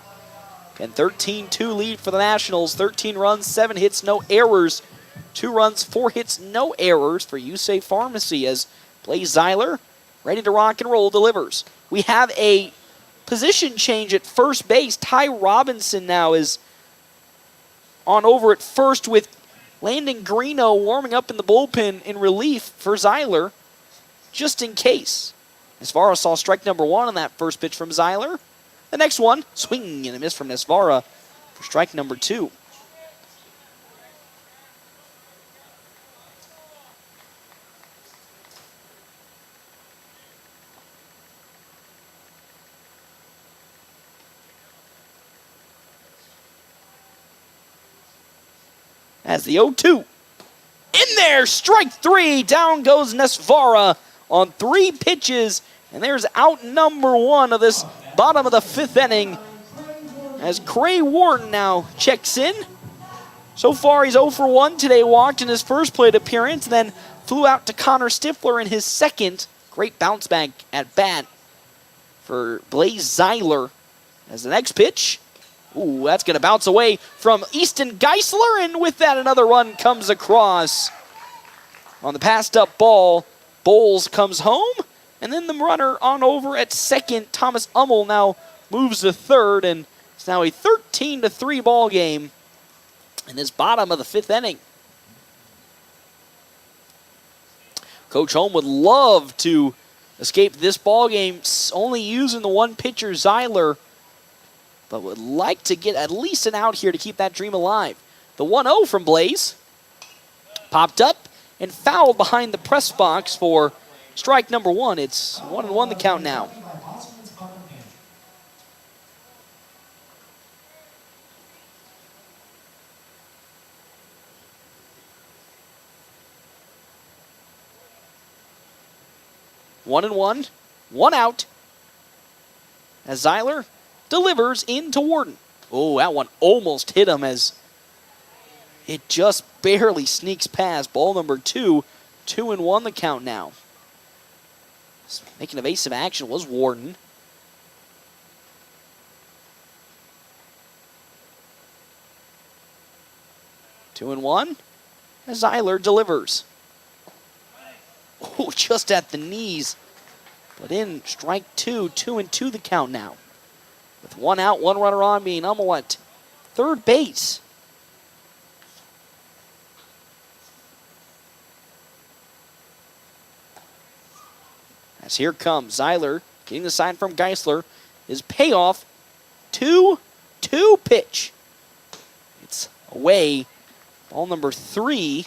And 13-2 lead for the Nationals. 13 runs, 7 hits, no errors. 2 runs, 4 hits, no errors for U-Save Pharmacy as Blaze Zeiler, ready to rock and roll, delivers. We have a position change at first base. Ty Robinson now is on over at first with Landon Greeno warming up in the bullpen in relief for Zeiler, just in case. Nesvara saw strike number 1 on that first pitch from Zeiler. The next one, swing and a miss from Nesvara for strike number 2. As the 0-2. In there, strike 3. Down goes Nesvara on 3 pitches. And there's out number 1 of this bottom of the 5th inning. As Cray Wharton now checks in. So far, he's 0 for 1 today, walked in his first plate appearance, then flew out to Connor Stifler in his second. Great bounce back at bat for Blaze Zeiler. As the next pitch, ooh, that's going to bounce away from Easton Geisler, and with that, another run comes across. On the passed up ball, Bowles comes home, and then the runner on over at second, Thomas Ummel, now moves to third, and it's now a 13-3 ball game in this bottom of the 5th inning. Coach Holm would love to escape this ball game, only using the one pitcher, Zeiler, but would like to get at least an out here to keep that dream alive. The 1-0 from Blaze popped up and fouled behind the press box for strike number 1. It's 1-1 the count now. One and one out. As Zeiler delivers into Wharton. Oh, that one almost hit him as it just barely sneaks past. Ball number 2. 2-1 the count now. Making evasive action was Wharton. Two and one as Zeiler delivers. Oh, just at the knees. But in strike 2, 2-2 the count now. With 1 out, 1 runner on, being Ummel at third base. As here comes Zeiler, getting the sign from Geisler. His payoff, 2-2 pitch. It's away. Ball number 3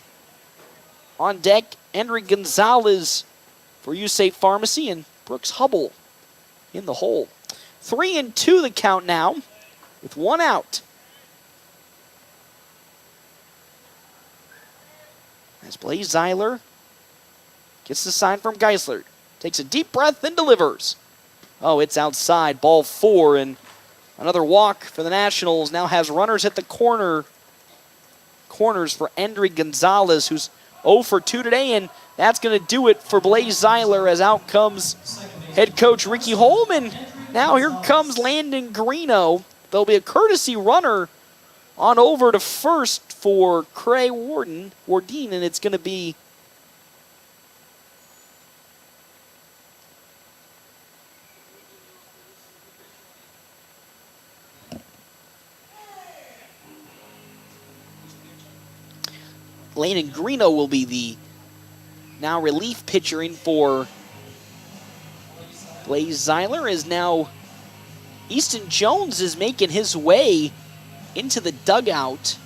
on deck. Henry Gonzalez for U-Save Pharmacy, and Brooks Hubble in the hole. 3-2 the count now with 1 out. As Blaze Zeiler gets the sign from Geisler. Takes a deep breath and delivers. Oh, it's outside. Ball 4, and another walk for the Nationals. Now has runners at the corners for Endry Gonzalez, who's 0 for 2 today, and that's going to do it for Blaze Zeiler as out comes head coach Ricky Holm, and now here comes Landon Greeno. There'll be a courtesy runner on over to first for Cray Wardine, and it's going to be Landon Greeno will be the now relief pitcher in for Blaze Zeiler, as now Easton Jones is making his way into the dugout.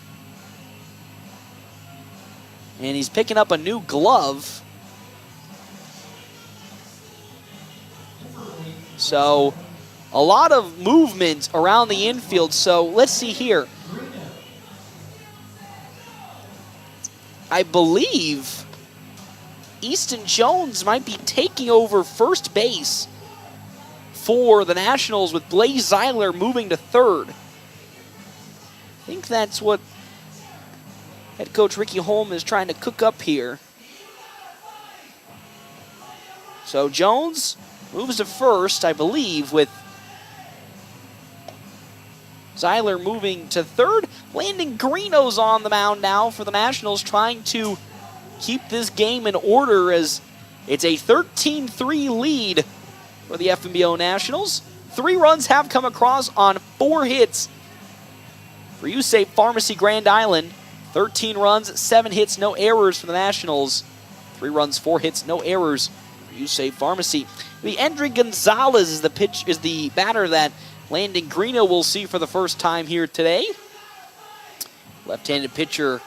And he's picking up a new glove. So a lot of movement around the infield. So let's see here. I believe Easton Jones might be taking over first base for the Nationals, with Blaze Zeiler moving to third. I think that's what head coach Ricky Holm is trying to cook up here. So Jones moves to first, I believe, with Zeiler moving to third. Landon Greeno's on the mound now for the Nationals, trying to keep this game in order, as it's a 13-3 lead for the FNBO Nationals. 3 runs have come across on 4 hits for USAFE Pharmacy Grand Island. 13 runs, 7 hits, no errors for the Nationals. 3 runs, 4 hits, no errors for USAFE Pharmacy. The Endry Gonzalez is the batter that Landon Greeno will see for the first time here today. Left-handed pitcher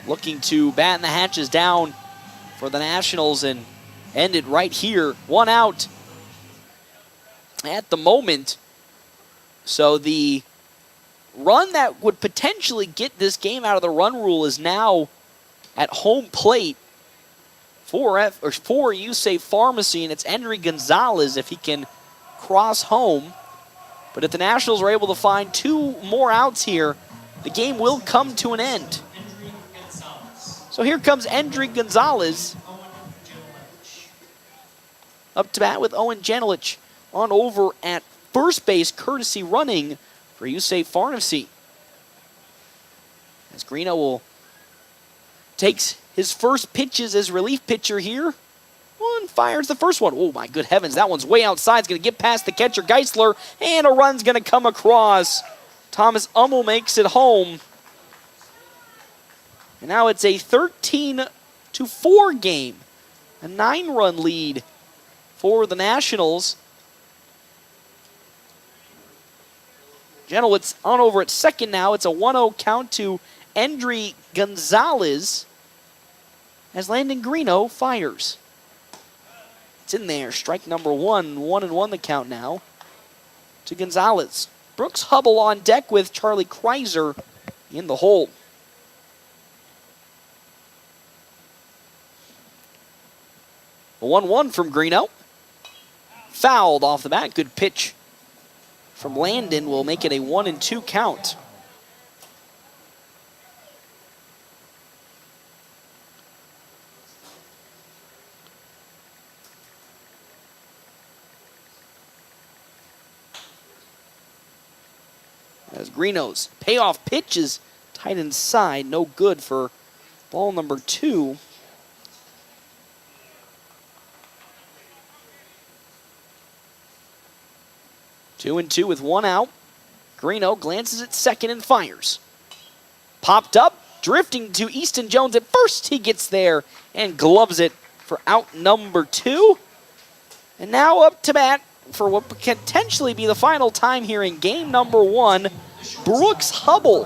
looking to batten the hatches down for the Nationals and end it right here. 1 out at the moment. So the run that would potentially get this game out of the run rule is now at home plate for USAFE Pharmacy, and it's Endry Gonzalez if he can cross home. But if the Nationals are able to find 2 more outs here, the game will come to an end. So here comes Endry Gonzalez up to bat with Owen Janilich on over at first base, courtesy running for USAFE Pharmacy. As Greeno takes his first pitches as relief pitcher here. Fires the first one. Oh my good heavens, that one's way outside. It's going to get past the catcher Geisler, and a run's going to come across. Thomas Ummel makes it home. And now it's a 13-4 game. A 9-run lead for the Nationals. Genowitz on over at second now. It's a 1-0 count to Endry Gonzalez as Landon Greeno fires. It's in there. Strike number 1. 1-1 the count now to Gonzalez. Brooks Hubble on deck with Charlie Kreiser in the hole. A 1-1 from Greeno. Fouled off the bat. Good pitch from Landon will make it a 1-2 count. As Greeno's payoff pitch is tight inside, no good for ball number 2. Two and two with 1 out. Greeno glances at second and fires. Popped up, drifting to Easton Jones at first. He gets there and gloves it for out number 2. And now up to bat for what could potentially be the final time here in game number 1, Brooks Hubble.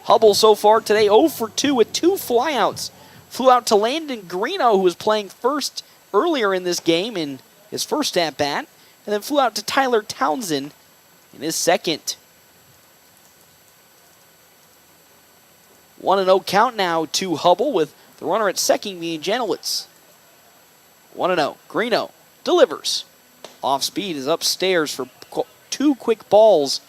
Hubble so far today 0 for 2 with 2 flyouts. Flew out to Landon Greeno, who was playing first earlier in this game in his first at-bat, and then flew out to Tyler Townsend in his second. 1-0 count now to Hubble, with the runner at second being Janowitz. 1-0. Greeno delivers. Off speed is upstairs for 2 quick balls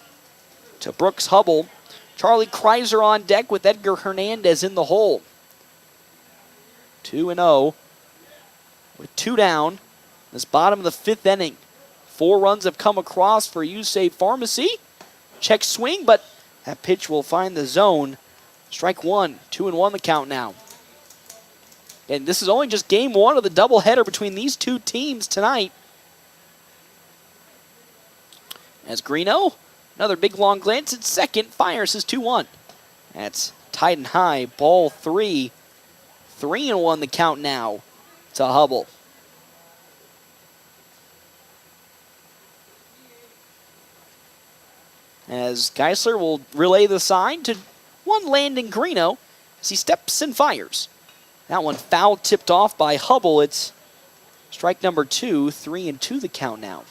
to Brooks Hubble. Charlie Kreiser on deck with Edgar Hernandez in the hole. 2-0 with 2 down. This bottom of the 5th inning. 4 runs have come across for USAFE Pharmacy. Check swing, but that pitch will find the zone. Strike 1. 2-1 the count now. And this is only just game 1 of the doubleheader between these 2 teams tonight. As Greeno Another big long glance at second. Fires his 2-1. That's tight and high. Ball 3. 3-1 the count now to Hubble. As Geisler will relay the sign to one Landon Greeno as he steps and fires. That one foul tipped off by Hubble. It's strike number 2, 3-2 the count now.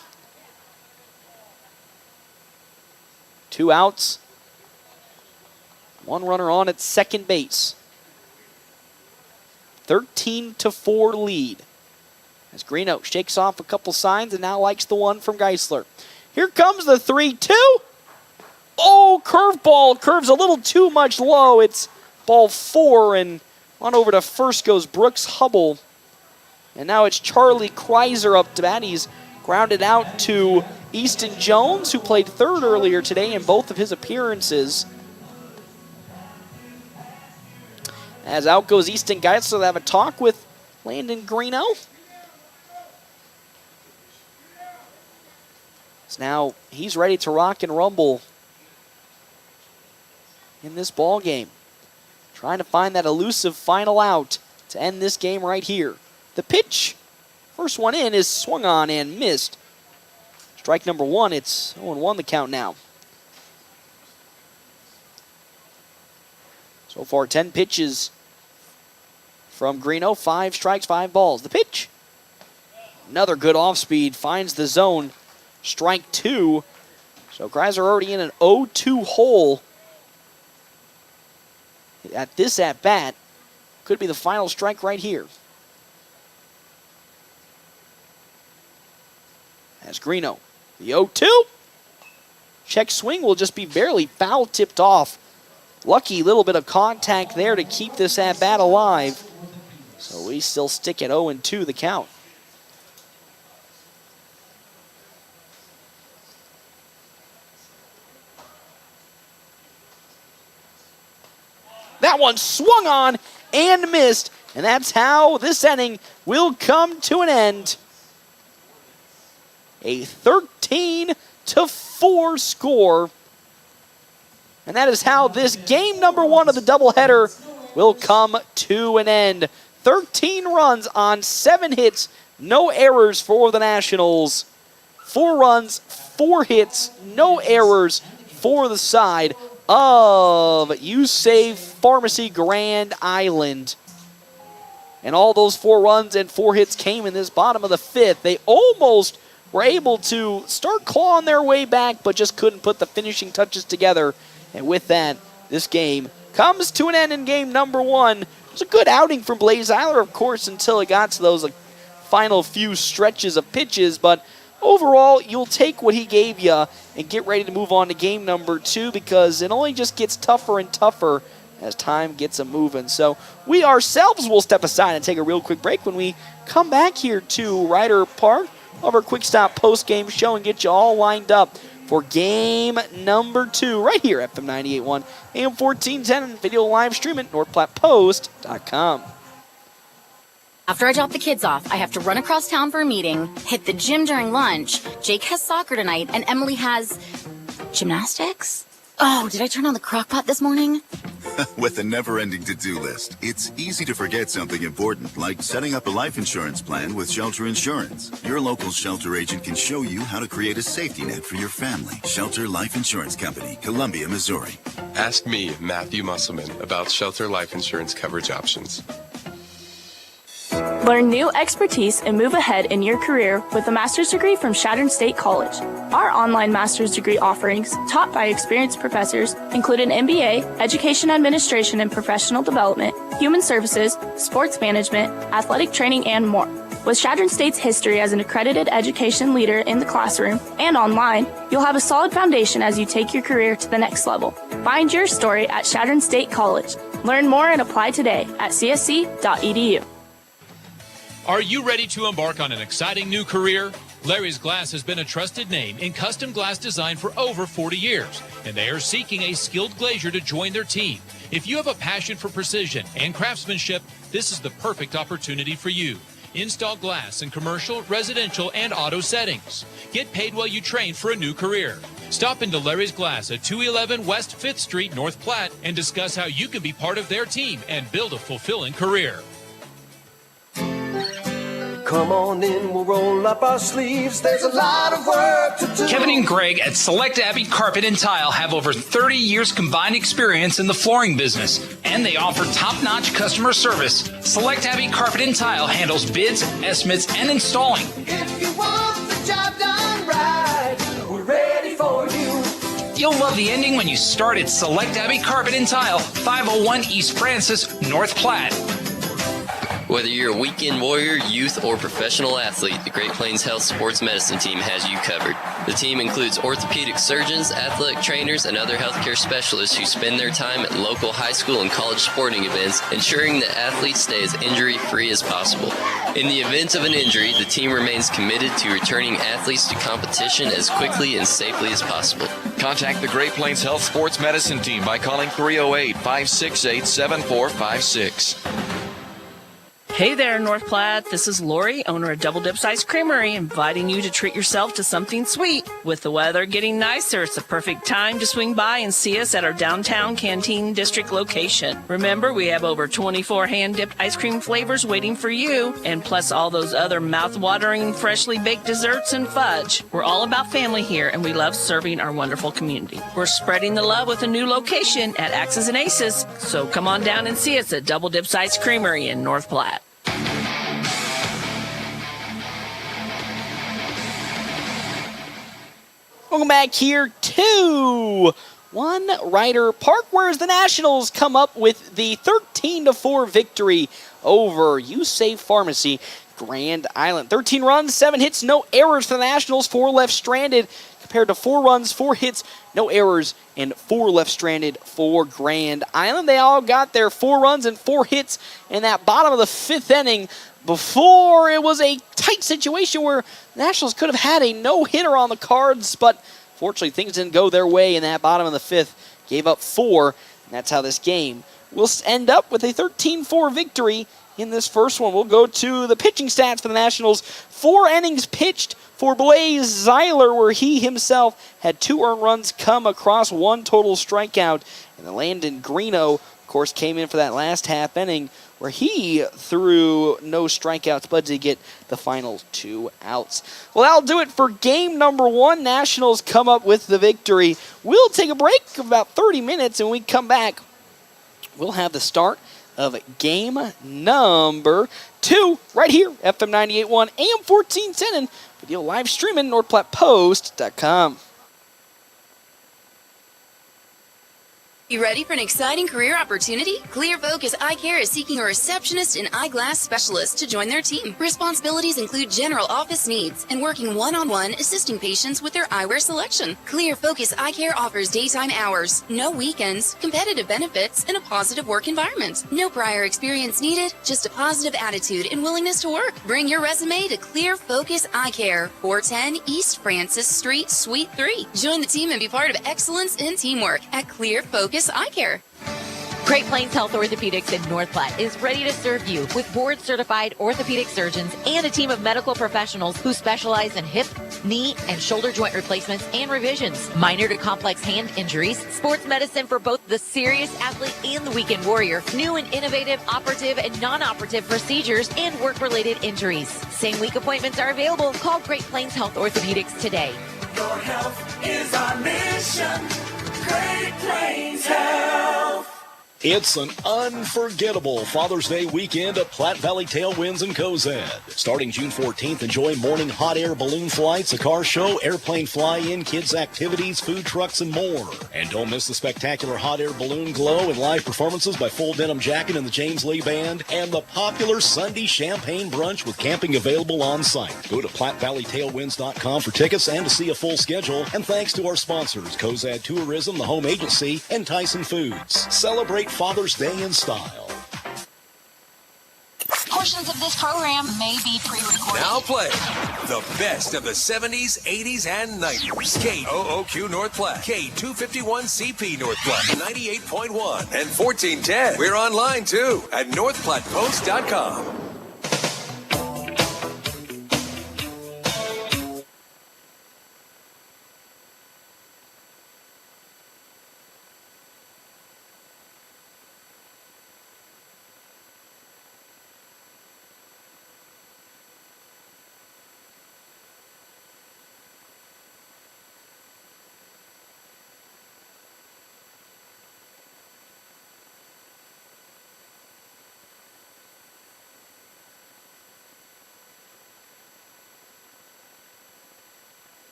2 outs. 1 runner on at second base. 13-4 lead. As Greeno shakes off a couple signs and now likes the one from Geisler. Here comes the 3-2. Oh, curveball. Curves a little too much low. It's ball 4, and on over to first goes Brooks Hubble. And now it's Charlie Kreiser up to bat. He's grounded out to Easton Jones, who played third earlier today in both of his appearances. As out goes Easton Geisler to have a talk with Landon Greeno. So now he's ready to rock and rumble in this ball game. Trying to find that elusive final out to end this game right here. The pitch, first one in, is swung on and missed. Strike number 1, it's 0-1 the count now. So far, 10 pitches from Greeno, 5 strikes, 5 balls. The pitch, another good off-speed, finds the zone. Strike 2. So Kreiser already in an 0-2 hole at this at-bat. Could be the final strike right here. As Greeno, the 0-2. Check swing will just be barely foul tipped off. Lucky little bit of contact there to keep this at-bat alive. So we still stick at 0-2 the count. That one swung on and missed, and that's how this inning will come to an end. A 13-4 score. And that is how this game number 1 of the doubleheader will come to an end. 13 runs on 7 hits, no errors for the Nationals. 4 runs, 4 hits, no errors for the side of You Save Pharmacy Grand Island. And all those 4 runs and 4 hits came in this bottom of the 5th. They almost were able to start clawing their way back, but just couldn't put the finishing touches together. And with that, this game comes to an end in game number 1. It was a good outing from Blaze Eiler, of course, until it got to those final few stretches of pitches. But overall, you'll take what he gave you and get ready to move on to game number 2, because it only just gets tougher and tougher as time gets a-moving. So we ourselves will step aside and take a real quick break. When we come back here to Ryder Park, we'll have our quick stop post-game show and get you all lined up for game number 2 right here at FM 98.1, AM 1410, and video live stream at NorthPlattePost.com. After I drop the kids off, I have to run across town for a meeting, hit the gym during lunch. Jake has soccer tonight, and Emily has gymnastics? Oh, did I turn on the crock pot this morning? With a never-ending to-do list, it's easy to forget something important, like setting up a life insurance plan with Shelter Insurance. Your local Shelter agent can show you how to create a safety net for your family. Shelter Life Insurance Company, Columbia, Missouri. Ask me, Matthew Musselman, about Shelter Life Insurance coverage options. Learn new expertise and move ahead in your career with a master's degree from Chadron State College. Our online master's degree offerings, taught by experienced professors, include an MBA, Education Administration and Professional Development, Human Services, Sports Management, Athletic Training, and more. With Chadron State's history as an accredited education leader in the classroom and online, you'll have a solid foundation as you take your career to the next level. Find your story at Chadron State College. Learn more and apply today at csc.edu. Are you ready to embark on an exciting new career? Larry's Glass has been a trusted name in custom glass design for over 40 years, and they are seeking a skilled glazier to join their team. If you have a passion for precision and craftsmanship, this is the perfect opportunity for you. Install glass in commercial, residential, and auto settings. Get paid while you train for a new career. Stop into Larry's Glass at 211 West 5th Street, North Platte, and discuss how you can be part of their team and build a fulfilling career. Come on in, we'll roll up our sleeves. There's a lot of work to do. Kevin and Greg at Select Abbey Carpet and Tile have over 30 years combined experience in the flooring business, and they offer top-notch customer service. Select Abbey Carpet and Tile handles bids, estimates, and installing. If you want the job done right, we're ready for you. You'll love the ending when you start at Select Abbey Carpet and Tile, 501 East Francis, North Platte. Whether you're a weekend warrior, youth, or professional athlete, the Great Plains Health Sports Medicine Team has you covered. The team includes orthopedic surgeons, athletic trainers, and other healthcare specialists who spend their time at local high school and college sporting events, ensuring that athletes stay as injury-free as possible. In the event of an injury, the team remains committed to returning athletes to competition as quickly and safely as possible. Contact the Great Plains Health Sports Medicine Team by calling 308-568-7456. Hey there, North Platte. This is Lori, owner of Double Dips Ice Creamery, inviting you to treat yourself to something sweet. With the weather getting nicer, it's a perfect time to swing by and see us at our downtown Canteen District location. Remember, we have over 24 hand-dipped ice cream flavors waiting for you, and plus all those other mouth-watering, freshly baked desserts and fudge. We're all about family here, and we love serving our wonderful community. We're spreading the love with a new location at Axes and Aces, so come on down and see us at Double Dips Ice Creamery in North Platte. Welcome back here to One Rider Park, where the Nationals come up with the 13-4 victory over USAFE Pharmacy Grand Island. 13 runs, 7 hits, no errors for the Nationals, 4 left stranded, compared to 4 runs, 4 hits, no errors, and 4 left stranded for Grand Island. They all got their 4 runs and 4 hits in that bottom of the 5th inning before it was a tight situation where the Nationals could have had a no-hitter on the cards, but fortunately things didn't go their way in that bottom of the 5th. Gave up 4, and that's how this game will end up with a 13-4 victory in this first one. We'll go to the pitching stats for the Nationals. 4 innings pitched for Blaze Zeiler, where he himself had 2 earned runs come across, 1 total strikeout. And the Landon Greeno, of course, came in for that last half inning, where he threw no strikeouts, but did get the final 2 outs. Well, that'll do it for game number 1. Nationals come up with the victory. We'll take a break of about 30 minutes, and when we come back, we'll have the start of game number 2 right here, FM 98.1, AM 1410, and video live streaming, NorthPlattePost.com. You ready for an exciting career opportunity? Clear Focus Eye Care is seeking a receptionist and eyeglass specialist to join their team. Responsibilities include general office needs and working one-on-one assisting patients with their eyewear selection. Clear Focus Eye Care offers daytime hours, no weekends, competitive benefits, and a positive work environment. No prior experience needed, just a positive attitude and willingness to work. Bring your resume to Clear Focus Eye Care, 410 East Francis Street, Suite 3. Join the team and be part of excellence in teamwork at Clear Focus Eye Care. Great Plains Health Orthopedics in North Platte is ready to serve you with board-certified orthopedic surgeons and a team of medical professionals who specialize in hip, knee, and shoulder joint replacements and revisions, minor to complex hand injuries, sports medicine for both the serious athlete and the weekend warrior, new and innovative operative and non-operative procedures, and work-related injuries. Same-week appointments are available. Call Great Plains Health Orthopedics today. Your health is our mission. Great Plains Health. It's an unforgettable Father's Day weekend at Platte Valley Tailwinds and Cozad. Starting June 14th, enjoy morning hot air balloon flights, a car show, airplane fly-in, kids activities, food trucks, and more. And don't miss the spectacular hot air balloon glow and live performances by Full Denim Jacket and the James Lee Band, and the popular Sunday champagne brunch with camping available on site. Go to PlatteValleyTailwinds.com for tickets and to see a full schedule. And thanks to our sponsors, Cozad Tourism, the Home Agency, and Tyson Foods. Celebrate Father's Day in style. Portions of this program may be pre-recorded. Now play the best of the 70s, 80s, and 90s. KOOQ North Platte, K251CP North Platte, 98.1 and 1410. We're online too at NorthPlattePost.com.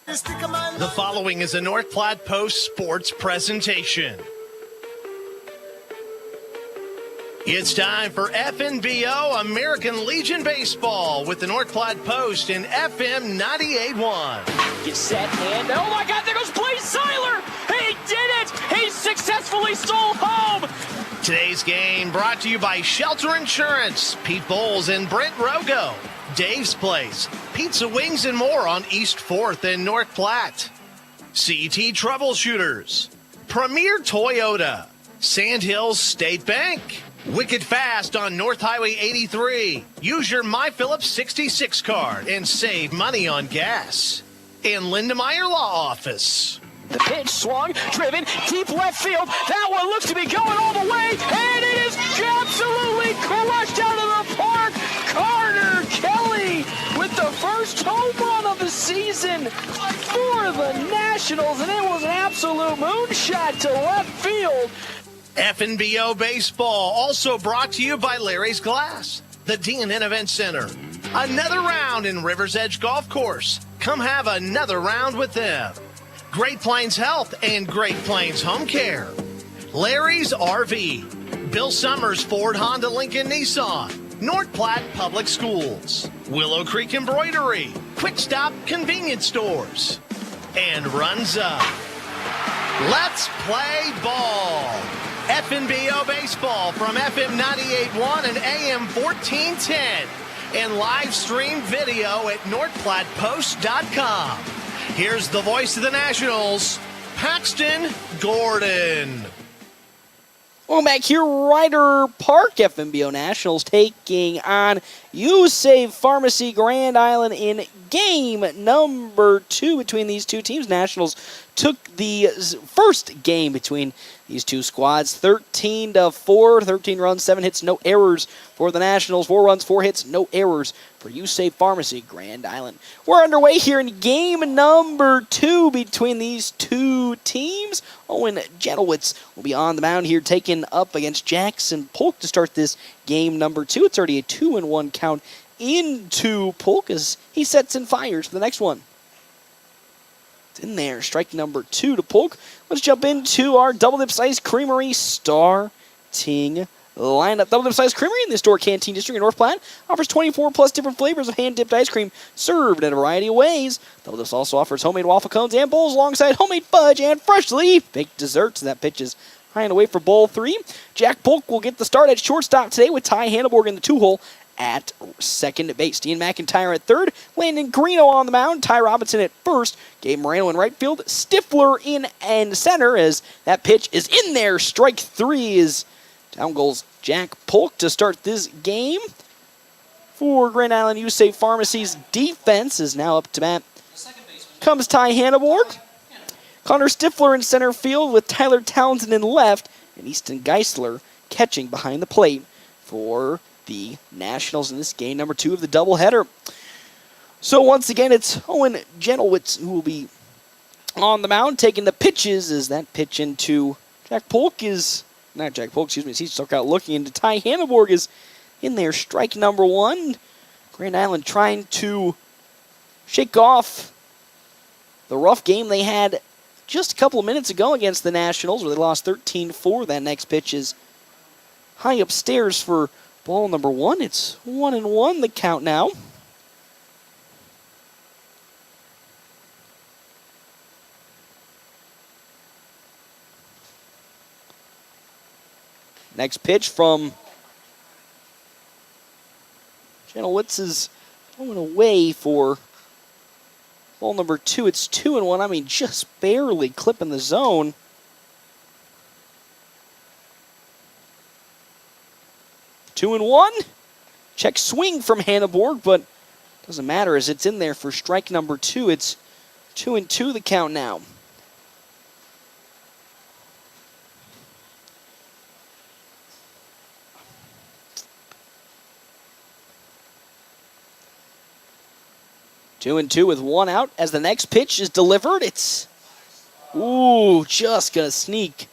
The following is a North Platte Post sports presentation. It's time for FNBO American Legion Baseball with the North Platte Post and FM 98.1. Get set and oh my God, there goes Blaze Seiler! He did it! He successfully stole home! Today's game brought to you by Shelter Insurance, Pete Bowles and Brent Rogo, Dave's Place, Pizza Wings and more on East 4th and North Platte. CT Troubleshooters, Premier Toyota, Sandhills State Bank, Wicked Fast on North Highway 83. Use your My Phillips 66 card and save money on gas. And Lindemeyer Law Office. The pitch swung, driven, deep left field. That one looks to be going all the way, and it is absolutely crushed out of the park. Carter Kelly with the first home run of the season for the Nationals, and it was an absolute moonshot to left field. FNBO Baseball, also brought to you by Larry's Glass, the D&N Event Center. Another round in River's Edge Golf Course. Come have another round with them. Great Plains Health and Great Plains Home Care. Larry's RV. Bill Summers Ford Honda Lincoln Nissan. North Platte Public Schools. Willow Creek Embroidery. Quick Stop Convenience Stores. And Runza. Let's play ball. FNBO Baseball from FM 98.1 and AM 1410. And live stream video at NorthPlattePost.com. Here's the voice of the Nationals, Paxton Gordon. Welcome back here, Ryder Park. FNBO Nationals taking on U-Save Pharmacy Grand Island in game number 2 between these two teams. Nationals took the first game between these two squads, 13-4, 13 runs, 7 hits, no errors for the Nationals, 4 runs, 4 hits, no errors for U-Save Pharmacy Grand Island. We're underway here in game number 2 between these two teams. Owen Gentlewitz will be on the mound here, taking up against Jackson Polk to start this game number 2. It's already a 2-1 count into Polk as he sets and fires for the next one. It's in there, strike number 2 to Polk. Let's jump into our Double Dip Ice Creamery starting lineup. Double Dip Ice Creamery in the Store Canteen District in North Platte offers 24 plus different flavors of hand-dipped ice cream served in a variety of ways. Double Dips also offers homemade waffle cones and bowls alongside homemade fudge and freshly baked desserts. That pitch is high and away for ball 3. Jack Polk will get the start at shortstop today with Ty Hanneborg in the 2-hole at second base. Dean McIntyre at third. Landon Greeno on the mound. Ty Robinson at first. Gabe Moreno in right field. Stifler in and center as that pitch is in there. Strike 3 is down goes Jack Polk to start this game. For Grand Island U-Save Pharmacy's defense is now up to bat. Comes Ty Hanneborg. Connor Stifler in center field with Tyler Townsend in left. And Easton Geisler catching behind the plate for the Nationals in this game number 2 of the doubleheader. So once again, it's Owen Gentlewitz who will be on the mound taking the pitches as that pitch into Jack Polk is, not Jack Polk, excuse me, as he struck out looking into Ty Hanneborg is in there, strike number 1. Grand Island trying to shake off the rough game they had just a couple of minutes ago against the Nationals where they lost 13-4. That next pitch is high upstairs for ball number 1. It's 1-1 the count now. Next pitch from Gentlewitz is going away for ball number 2. It's 2-1. I mean, just barely clipping the zone. Two and 1. Check swing from Hanneborg, but doesn't matter as it's in there for strike number 2. It's 2-2 the count now. Two and 2 with 1 out as the next pitch is delivered. It's just gonna sneak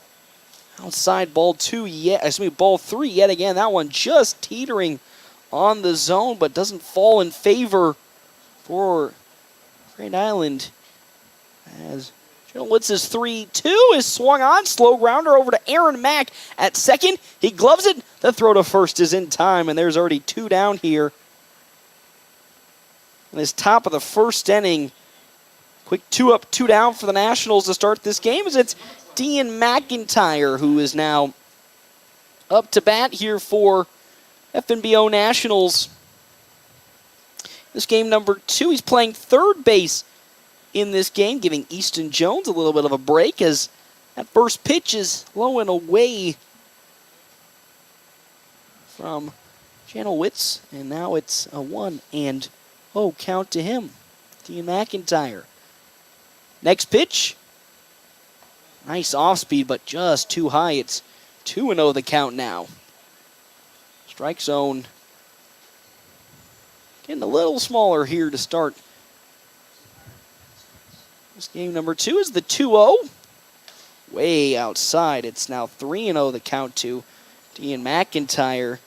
outside ball 3 yet again. That one just teetering on the zone, but doesn't fall in favor for Grand Island As Janowitz's 3-2 is swung on. Slow grounder over to Aaron Mack at second. He gloves it. The throw to first is in time, and there's already 2 down here. In this top of the first inning, quick 2 up, 2 down for the Nationals to start this game as it's Dean McIntyre who is now up to bat here for FNBO Nationals. This game number 2, he's playing third base in this game, giving Easton Jones a little bit of a break as that first pitch is low and away from Janowitz, and now it's a 1-0 count to him, Dean McIntyre. Next pitch, nice off speed, but just too high. It's 2-0 the count now. Strike zone getting a little smaller here to start. This game number 2 is the 2-0. Way outside. It's now 3-0 the count to Dean McIntyre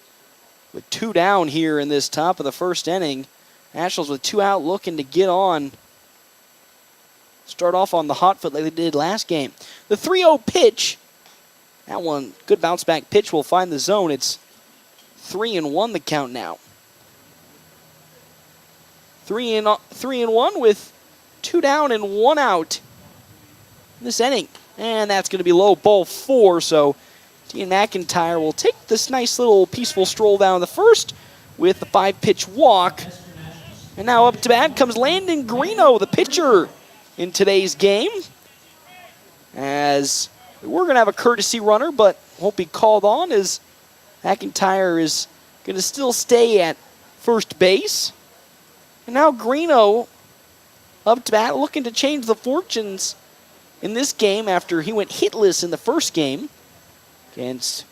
with 2 down here in this top of the first inning. Nationals with 2 out looking to get on. Start off on the hot foot like they did last game. The 3-0 pitch, that one, good bounce back pitch, will find the zone. It's 3-1 the count now. 3-1 with 2 down and 1 out in this inning. And that's going to be low, ball 4. So Dean McIntyre will take this nice little peaceful stroll down the first with the 5-pitch walk. And now up to bat comes Landon Greeno, the pitcher in today's game. As we're going to have a courtesy runner, but won't be called on as McIntyre is going to still stay at first base. And now Greeno up to bat, looking to change the fortunes in this game after he went hitless in the first game against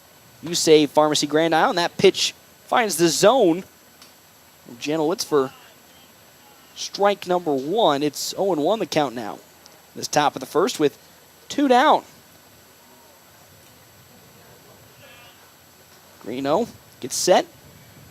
USAE Pharmacy Grand Isle. And that pitch finds the zone. Janowitz for strike number 1. It's 0-1 the count now. This top of the first with 2 down. Greeno gets set.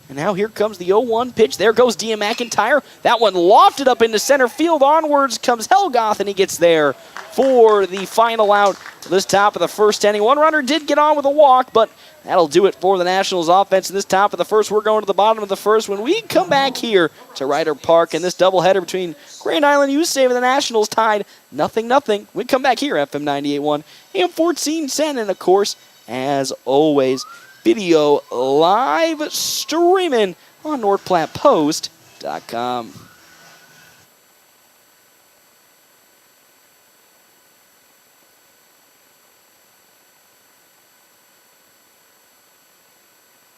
And now here comes the 0-1 pitch. There goes Dean McIntyre. That one lofted up into center field. Onwards comes Helgoth, and he gets there for the final out of this top of the first inning. One runner did get on with a walk, but that'll do it for the Nationals offense in this top of the first. We're going to the bottom of the first when we come back here to Ryder Park in this doubleheader between Grand Island USAE and the Nationals tied 0-0. We come back here, FM 98.1 and 1410, and of course, as always, video live streaming on NorthPlattePost.com.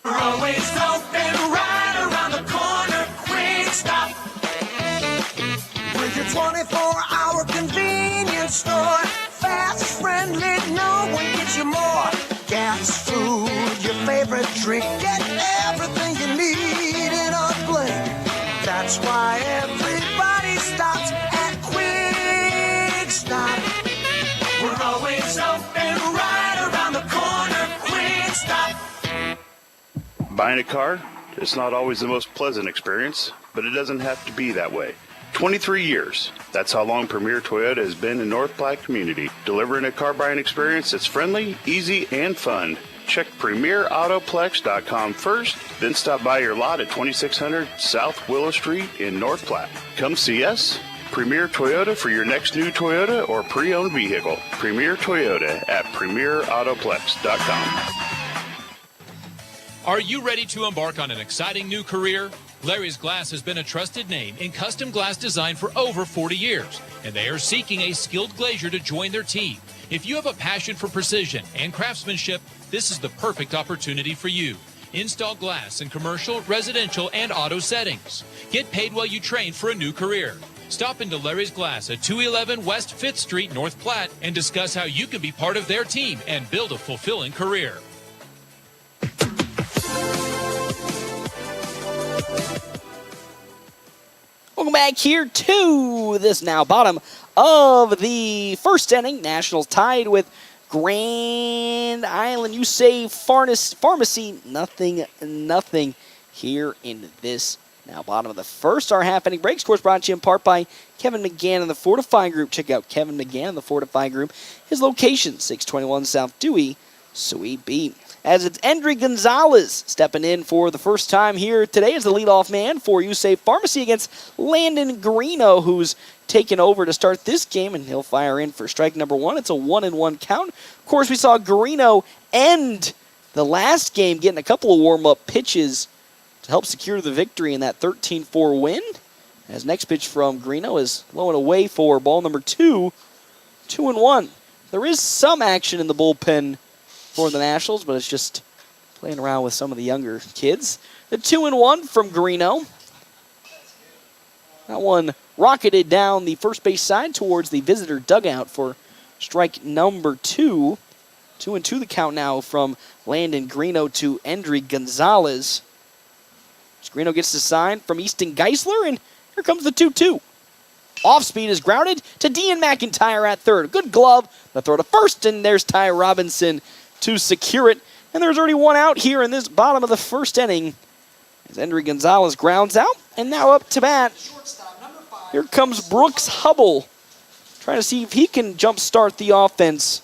We're always open right around the corner. Quick stop with your 24-hour convenience store. Fast, friendly, no one gets you more. Gas, food, your favorite drink. Get everything you need in a blink. That's why everybody stops at Quick Stop. We're always open right around the corner. Quick Stop. Buying a car, it's not always the most pleasant experience, but it doesn't have to be that way. 23 years. That's how long Premier Toyota has been in North Platte community, delivering a car buying experience that's friendly, easy, and fun. Check PremierAutoplex.com first, then stop by your lot at 2600 South Willow Street in North Platte. Come see us. Premier Toyota for your next new Toyota or pre-owned vehicle. Premier Toyota at PremierAutoplex.com. Are you ready to embark on an exciting new career? Larry's Glass has been a trusted name in custom glass design for over 40 years, and they are seeking a skilled glazier to join their team. If you have a passion for precision and craftsmanship, this is the perfect opportunity for you. Install glass in commercial, residential, and auto settings. Get paid while you train for a new career. Stop into Larry's Glass at 211 West 5th Street, North Platte, and discuss how you can be part of their team and build a fulfilling career. Welcome back here to this now bottom of the first inning. Nationals tied with Grand Island USAE Pharmacy 0-0 here in this Now, bottom of the first, our half-inning break. Scores brought to you in part by Kevin McGann and the Fortify Group. Check out Kevin McGann and the Fortify Group. His location, 621 South Dewey, Suite B. As it's Endry Gonzalez stepping in for the first time here today as the leadoff man for USAFE Pharmacy against Landon Greeno, who's taken over to start this game, and he'll fire in for strike number one. It's a 1-1 count. Of course, we saw Greeno end the last game getting a couple of warm-up pitches to help secure the victory in that 13-4 win. As next pitch from Greeno is low and away for ball number 2, 2-1. There is some action in the bullpen for the Nationals, but it's just playing around with some of the younger kids. The 2-1 from Greeno. That one rocketed down the first base side towards the visitor dugout for strike number 2. 2-2 the count now from Landon Greeno to Endry Gonzalez. Greeno gets the sign from Easton Geisler, and here comes the 2-2. Off speed is grounded to Dean McIntyre at third. Good glove. The throw to first, and there's Ty Robinson to secure it. And there's already one out here in this bottom of the first inning as Endry Gonzalez grounds out. And now up to bat, here comes Brooks Hubble, trying to see if he can jumpstart the offense.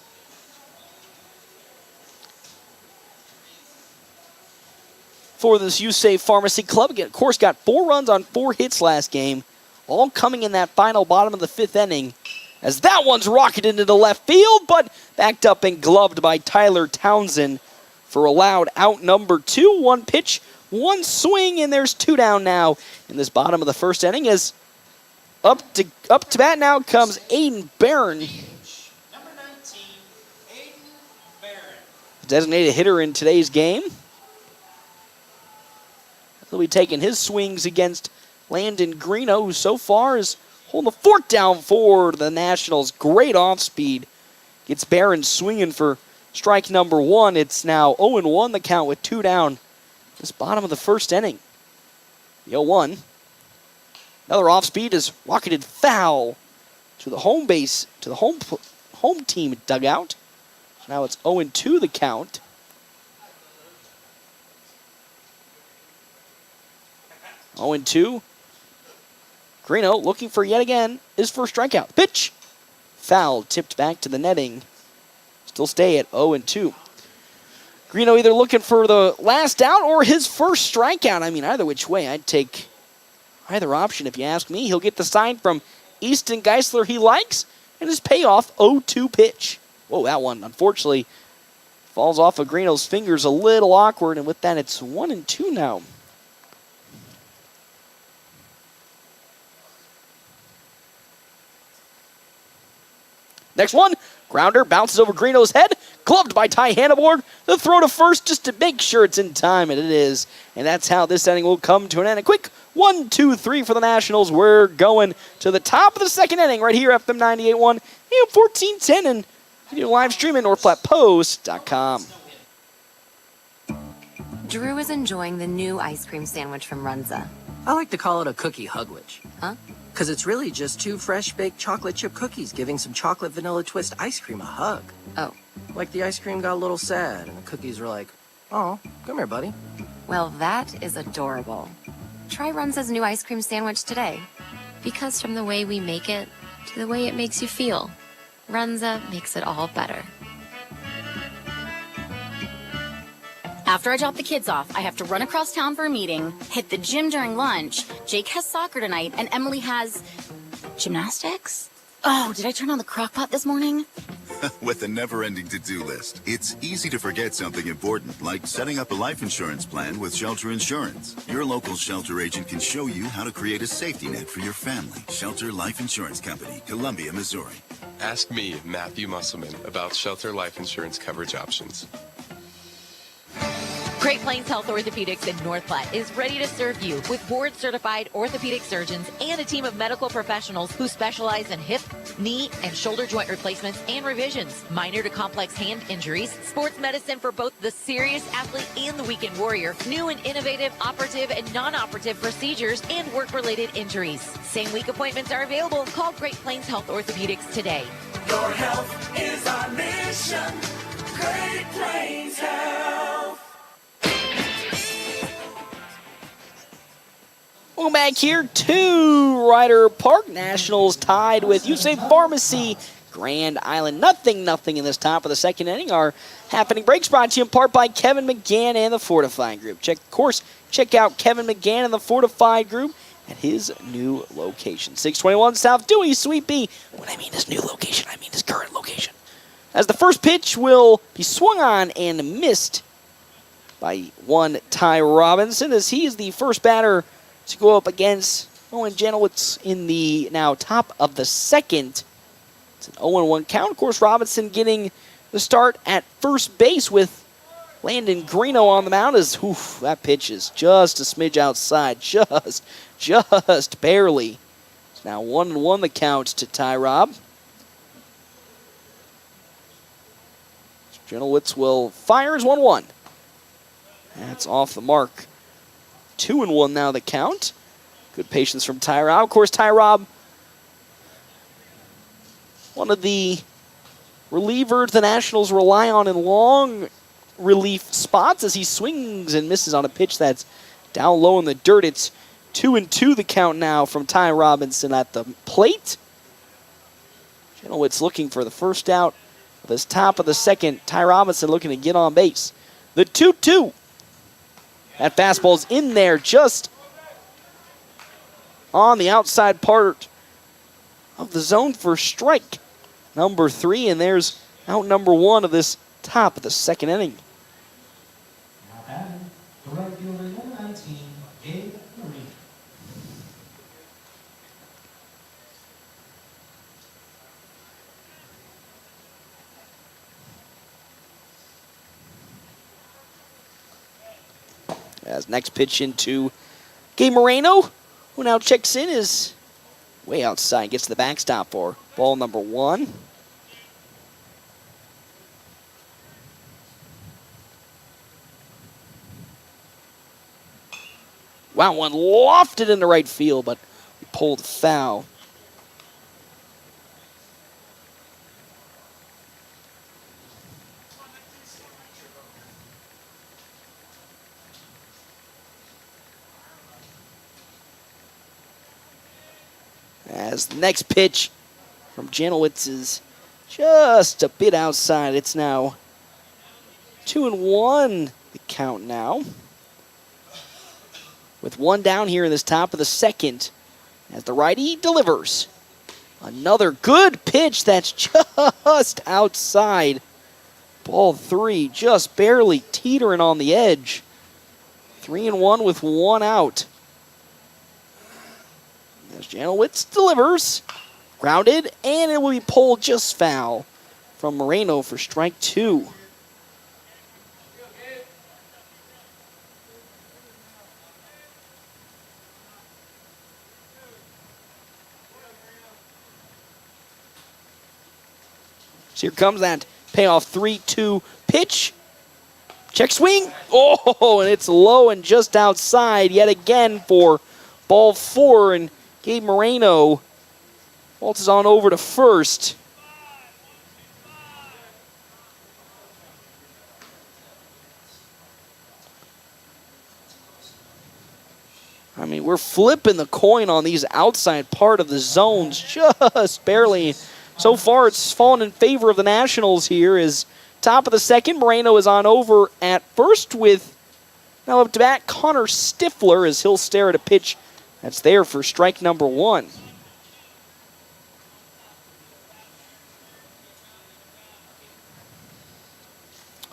For this USAFE Pharmacy Club. Again, of course, got 4 runs on 4 hits last game, all coming in that final bottom of the 5th inning. As that one's rocketed into left field, but backed up and gloved by Tyler Townsend for allowed out number 2. 1 pitch, 1 swing, and there's 2 down now in this bottom of the first inning. As up to bat now comes Aiden Barron. Number 19, Aiden Barron. Designated hitter in today's game. He'll be taking his swings against Landon Greeno, who so far is holding the fort down for the Nationals. Great off speed. Gets Barron swinging for strike number 1. It's now 0-1 the count with 2 down. This bottom of the first inning. The 0-1. Another off speed is rocketed foul to the home base, to the home team dugout. So now it's 0-2 the count. 0-2. Greeno looking for yet again his first strikeout. Pitch. Foul tipped back to the netting. Still stay at 0-2. Greeno either looking for the last out or his first strikeout. I mean, either which way, I'd take either option if you ask me. He'll get the sign from Easton Geisler he likes, and his payoff 0-2 pitch. Whoa, that one unfortunately falls off of Greeno's fingers a little awkward, and with that it's 1-2 now. Next one, grounder bounces over Greeno's head, gloved by Ty Hanneborg. The throw to first just to make sure it's in time, and it is. And that's how this inning will come to an end. A quick 1-2-3 for the Nationals. We're going to the top of the second inning right here at FM 98.1, AM 1410, and you can live stream at NorthPlattePost.com. Drew is enjoying the new ice cream sandwich from Runza. I like to call it a cookie hugwich. Huh? Because it's really just 2 fresh baked chocolate chip cookies giving some chocolate vanilla twist ice cream a hug. Oh. Like the ice cream got a little sad and the cookies were like, oh, come here, buddy. Well, that is adorable. Try Runza's new ice cream sandwich today. Because from the way we make it to the way it makes you feel, Runza makes it all better. After I drop the kids off, I have to run across town for a meeting, hit the gym during lunch. Jake has soccer tonight, and Emily has gymnastics? Oh, did I turn on the crock pot this morning? With a never-ending to-do list, it's easy to forget something important, like setting up a life insurance plan with Shelter Insurance. Your local Shelter agent can show you how to create a safety net for your family. Shelter Life Insurance Company, Columbia, Missouri. Ask me, Matthew Musselman, about Shelter Life Insurance coverage options. Great Plains Health Orthopedics in North Platte is ready to serve you with board-certified orthopedic surgeons and a team of medical professionals who specialize in hip, knee, and shoulder joint replacements and revisions, minor to complex hand injuries, sports medicine for both the serious athlete and the weekend warrior, new and innovative operative and non-operative procedures, and work-related injuries. Same-week appointments are available. Call Great Plains Health Orthopedics today. Your health is our mission. Great Plains Health. Welcome back here to Ryder Park. Nationals tied with USA Pharmacy, Grand Island. Nothing in this top of the second inning. Our happening breaks brought to you in part by Kevin McGann and the Fortified Group. Check out Kevin McGann and the Fortified Group at his new location. 621 South Dewey, Suite B. When I mean his new location, I mean his current location. As the first pitch will be swung on and missed by one Ty Robinson, as he is the first batter to go up against Owen Janowitz in the now top of the second. It's an 0-1 count. Of course, Robinson getting the start at first base with Landon Greeno on the mound. As that pitch is just a smidge outside, just barely. It's now 1-1 the count to Ty Rob. Janowitz will fires 1-1. That's off the mark. 2-1 now the count. Good patience from Ty Rob. Of course, Ty Rob, one of the relievers the Nationals rely on in long relief spots as he swings and misses on a pitch that's down low in the dirt. It's 2-2 the count now from Ty Robinson at the plate. Janowitz looking for the first out of his top of the second. Ty Robinson looking to get on base. The 2-2. That fastball's in there just on the outside part of the zone for strike number 3, and there's out number 1 of this top of the second inning. As next pitch into Gabe Moreno, who now checks in, is way outside, gets the backstop for ball number 1. Wow, one lofted into right field, but pulled foul. As the next pitch from Janowitz is just a bit outside. It's now 2-1 the count now. With one down here in this top of the second as the righty delivers. Another good pitch that's just outside. Ball 3 just barely teetering on the edge. 3-1 with one out. As Janowitz delivers, grounded, and it will be pulled just foul from Moreno for strike 2. So here comes that payoff 3-2 pitch. Check swing. Oh, and it's low and just outside yet again for ball 4, and Gabe Moreno waltzes on over to first. I mean, we're flipping the coin on these outside part of the zones just barely. So far, it's fallen in favor of the Nationals here. As top of the second, Moreno is on over at first with now up to bat Connor Stifler as he'll stare at a pitch that's there for strike number 1.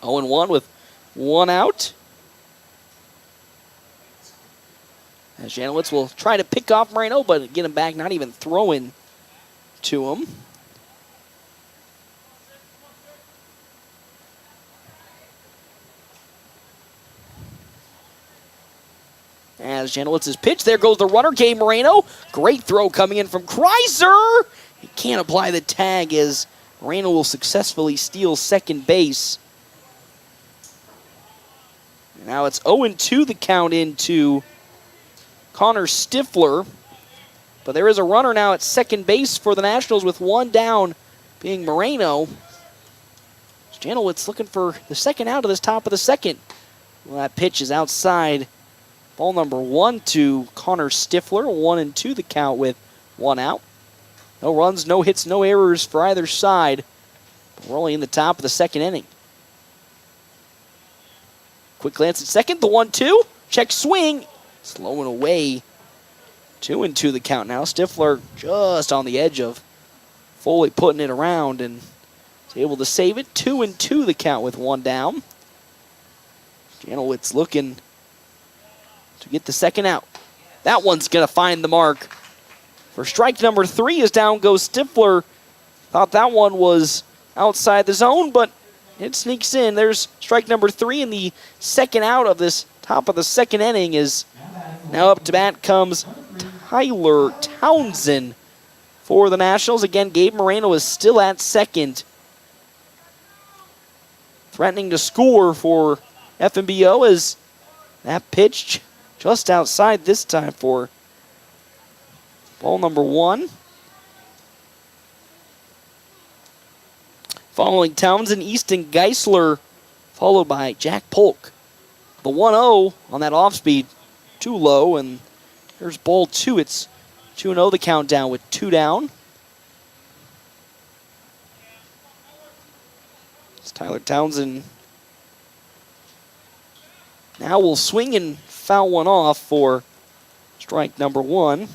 Oh, 0-1 with one out. As Janowitz will try to pick off Moreno, but get him back, not even throwing to him. As Janowitz's pitch, there goes the runner, Gabe Moreno. Great throw coming in from Kreiser. He can't apply the tag as Moreno will successfully steal second base. Now it's 0-2 the count into Connor Stifler. But there is a runner now at second base for the Nationals with one down, being Moreno. Janowitz looking for the second out of this top of the second. Well, that pitch is outside Ball number 1 to Connor Stifler. 1-2 the count with 1 out. No runs, no hits, no errors for either side. But we're only in the top of the second inning. Quick glance at second. The 1-2. Check swing. Slowing away. 2-2 the count now. Stifler just on the edge of Foley putting it around and is able to save it. 2-2 the count with 1 down. Janowitz looking to get the second out. That one's going to find the mark. For strike number 3 as down goes Stifler. Thought that one was outside the zone, but it sneaks in. There's strike number 3, and the second out of this top of the second inning is now up to bat comes Tyler Townsend for the Nationals. Again, Gabe Moreno is still at second. Threatening to score for FNBO as that pitch just outside this time for ball number 1. Following Townsend, Easton Geisler, followed by Jack Polk. The 1-0 on that off-speed, too low, and there's ball 2. It's 2-0 the countdown with 2 down. It's Tyler Townsend. Now we'll swing and foul one off for strike number 1.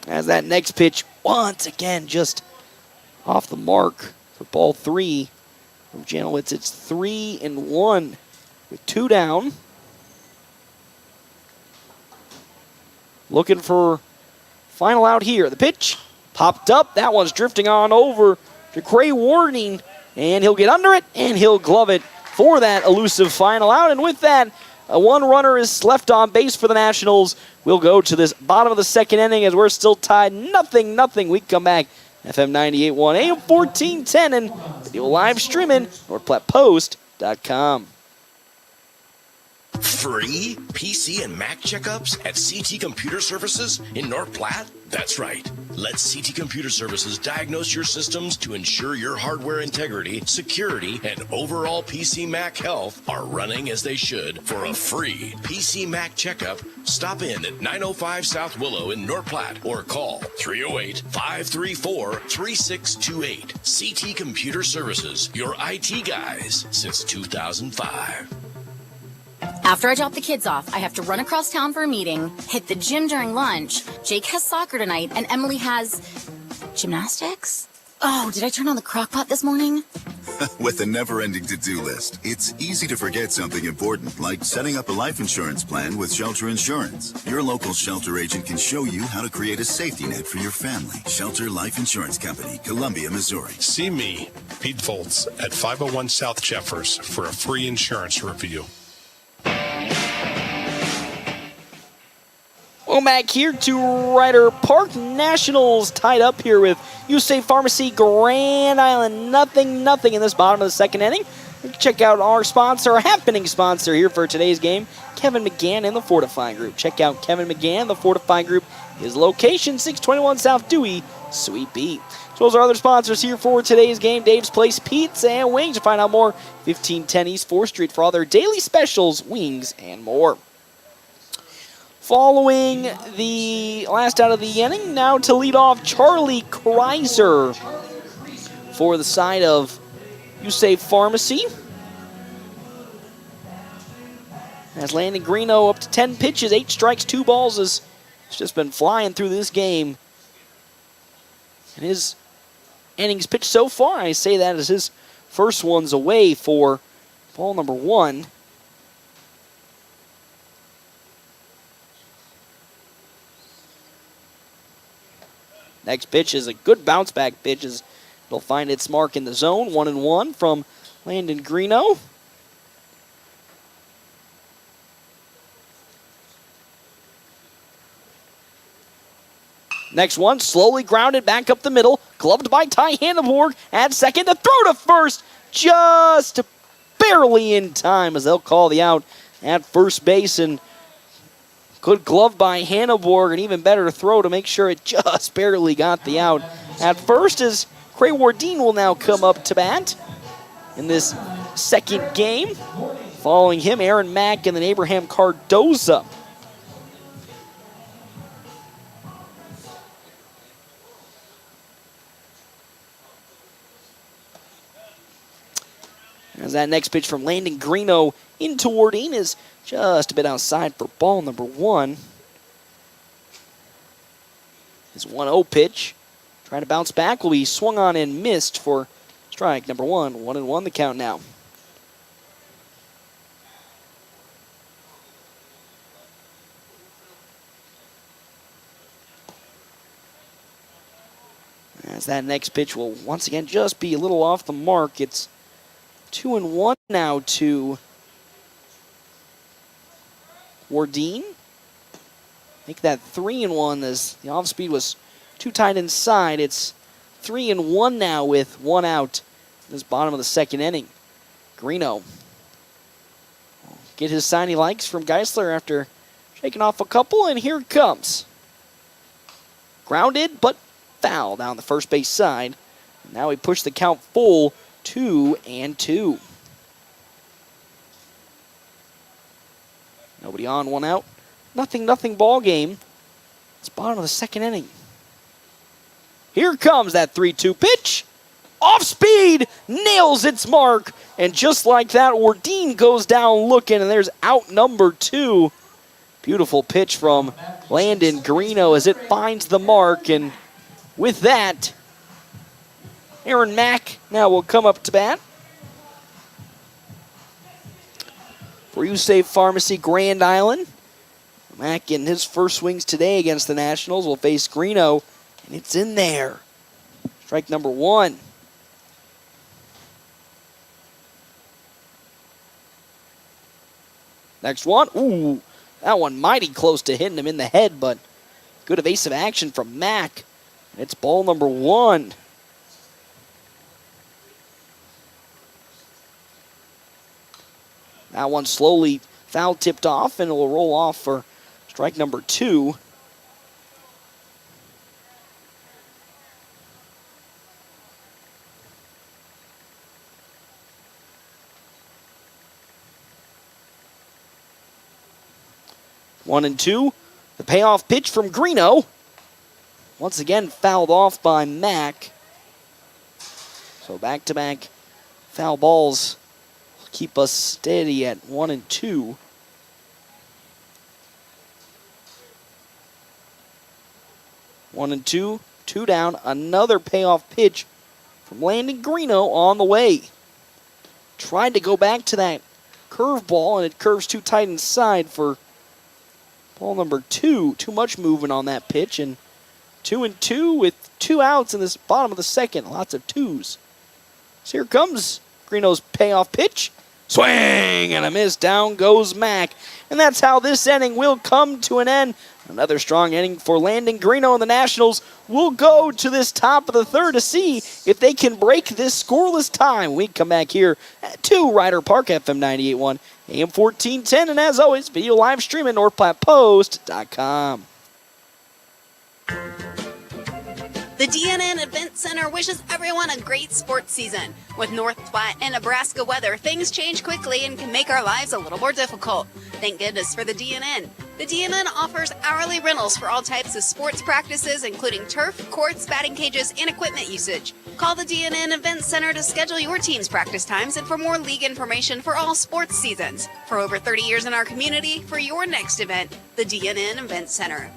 As that next pitch, once again, just off the mark for ball 3 from Janowitz. It's 3-1 with 2 down. Looking for final out here. The pitch popped up. That one's drifting on over to Cray Warning, and he'll get under it, and he'll glove it for that elusive final out. And with that, one runner is left on base for the Nationals. We'll go to this bottom of the second inning as we're still tied 0-0. We come back, FM 98.1, AM 1410, and video live streaming, NorthPlattePost.com. Free PC and Mac checkups at CT Computer Services in North Platte? That's right. Let CT Computer Services diagnose your systems to ensure your hardware integrity, security, and overall PC Mac health are running as they should. For a free PC Mac checkup, stop in at 905 South Willow in North Platte or call 308-534-3628. CT Computer Services, your IT guys since 2005. After I drop the kids off, I have to run across town for a meeting, hit the gym during lunch. Jake has soccer tonight, and Emily has gymnastics? Oh, did I turn on the crock pot this morning? With a never-ending to-do list, it's easy to forget something important, like setting up a life insurance plan with Shelter Insurance. Your local Shelter agent can show you how to create a safety net for your family. Shelter Life Insurance Company, Columbia, Missouri. See me, Pete Volz, at 501 South Jeffers for a free insurance review. Welcome back here to Ryder Park. Nationals tied up here with USA Pharmacy Grand Island. 0-0 in this bottom of the second inning. Check out our sponsor, our happening sponsor here for today's game, Kevin McGann and the Fortifying Group. Check out Kevin McGann, the Fortifying Group. His location, 621 South Dewey, Suite B. As well as our other sponsors here for today's game, Dave's Place Pizza and Wings. To find out more, 1510 East 4th Street for all their daily specials, wings, and more. Following the last out of the inning, now to lead off Charlie Kreiser for the side of USA Pharmacy. As Landon Greeno up to 10 pitches, 8 strikes, 2 balls, has just been flying through this game. And his innings pitched so far, I say that as his first one's away for ball number 1. Next pitch is a good bounce back pitch as it'll find its mark in the zone. 1-1 from Landon Greeno. Next one, slowly grounded back up the middle. Gloved by Ty Hanneborg at second. To throw to first, just barely in time as they'll call the out at first base, and good glove by Hanneborg, an even better throw to make sure it just barely got the out at first, as Cray Wardeen will now come up to bat in this second game. Following him, Aaron Mack and then Abraham Cardoza. As that next pitch from Landon Greeno into Wardeen is just a bit outside for ball number 1. His 1-0 pitch. Trying to bounce back, will be swung on and missed for strike number 1. 1-1 the count now. As that next pitch will once again just be a little off the mark. It's 2-1 now to Wardeen. Make that 3-1 as the off speed was too tight inside. It's 3-1 now with 1 out in this bottom of the second inning. Greeno will get his sign he likes from Geisler after shaking off a couple, and here it comes. Grounded, but foul down the first base side. Now he pushed the count full, 2-2. Nobody on, 1 out. Nothing ball game. It's bottom of the second inning. Here comes that 3-2 pitch. Off speed, nails its mark. And just like that, Wardeen goes down looking, and there's out number 2. Beautiful pitch from Landon Greeno as it finds the mark. And with that, Aaron Mack now will come up to bat. For USAVE Pharmacy Grand Island, Mack in his first swings today against the Nationals will face Greeno, and it's in there. Strike number 1. Next one. Ooh, that one mighty close to hitting him in the head, but good evasive action from Mack. It's ball number 1. That one slowly foul tipped off, and it will roll off for strike number 2. One and 2. The payoff pitch from Greeno. Once again fouled off by Mack. So back-to-back foul balls keep us steady at 1 and 2. One and 2, 2 down. Another payoff pitch from Landon Greeno on the way. Tried to go back to that curveball, and it curves too tight inside for ball number 2. Too much movement on that pitch, and 2 and 2 with 2 outs in this bottom of the second. Lots of 2s. So here comes Greeno's payoff pitch. Swing and a miss. Down goes Mack. And that's how this inning will come to an end. Another strong inning for Landon Greeno, and the Nationals will go to this top of the third to see if they can break this scoreless tie. We come back here to Ryder Park, FM 98.1, AM 1410, and as always, video live stream at NorthPlattePost.com. The DNN Event Center wishes everyone a great sports season. With North Platte and Nebraska weather, things change quickly and can make our lives a little more difficult. Thank goodness for the DNN. The DNN offers hourly rentals for all types of sports practices, including turf, courts, batting cages, and equipment usage. Call the DNN Event Center to schedule your team's practice times and for more league information for all sports seasons. For over 30 years in our community, for your next event, the DNN Event Center.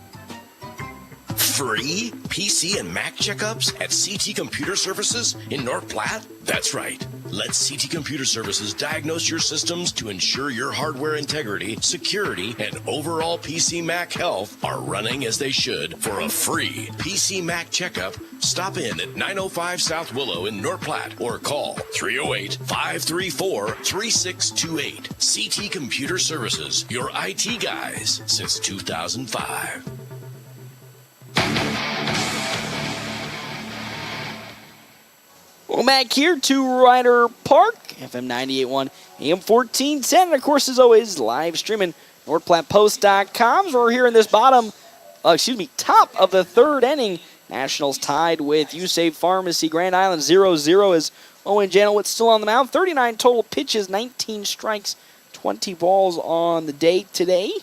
Free PC and Mac checkups at CT Computer Services in North Platte? That's right. Let CT Computer Services diagnose your systems to ensure your hardware integrity, security, and overall PC Mac health are running as they should. For a free PC Mac checkup, stop in at 905 South Willow in North Platte or call 308-534-3628. CT Computer Services, your IT guys since 2005. Welcome back here to Ryder Park, FM 98.1, AM 1410, and of course, as always, live streaming NorthPlattePost.com. We're here in this top of the third inning. Nationals tied with USAVE Pharmacy. Grand Island 0-0 as Owen Janowitz still on the mound. 39 total pitches, 19 strikes, 20 balls on the day today.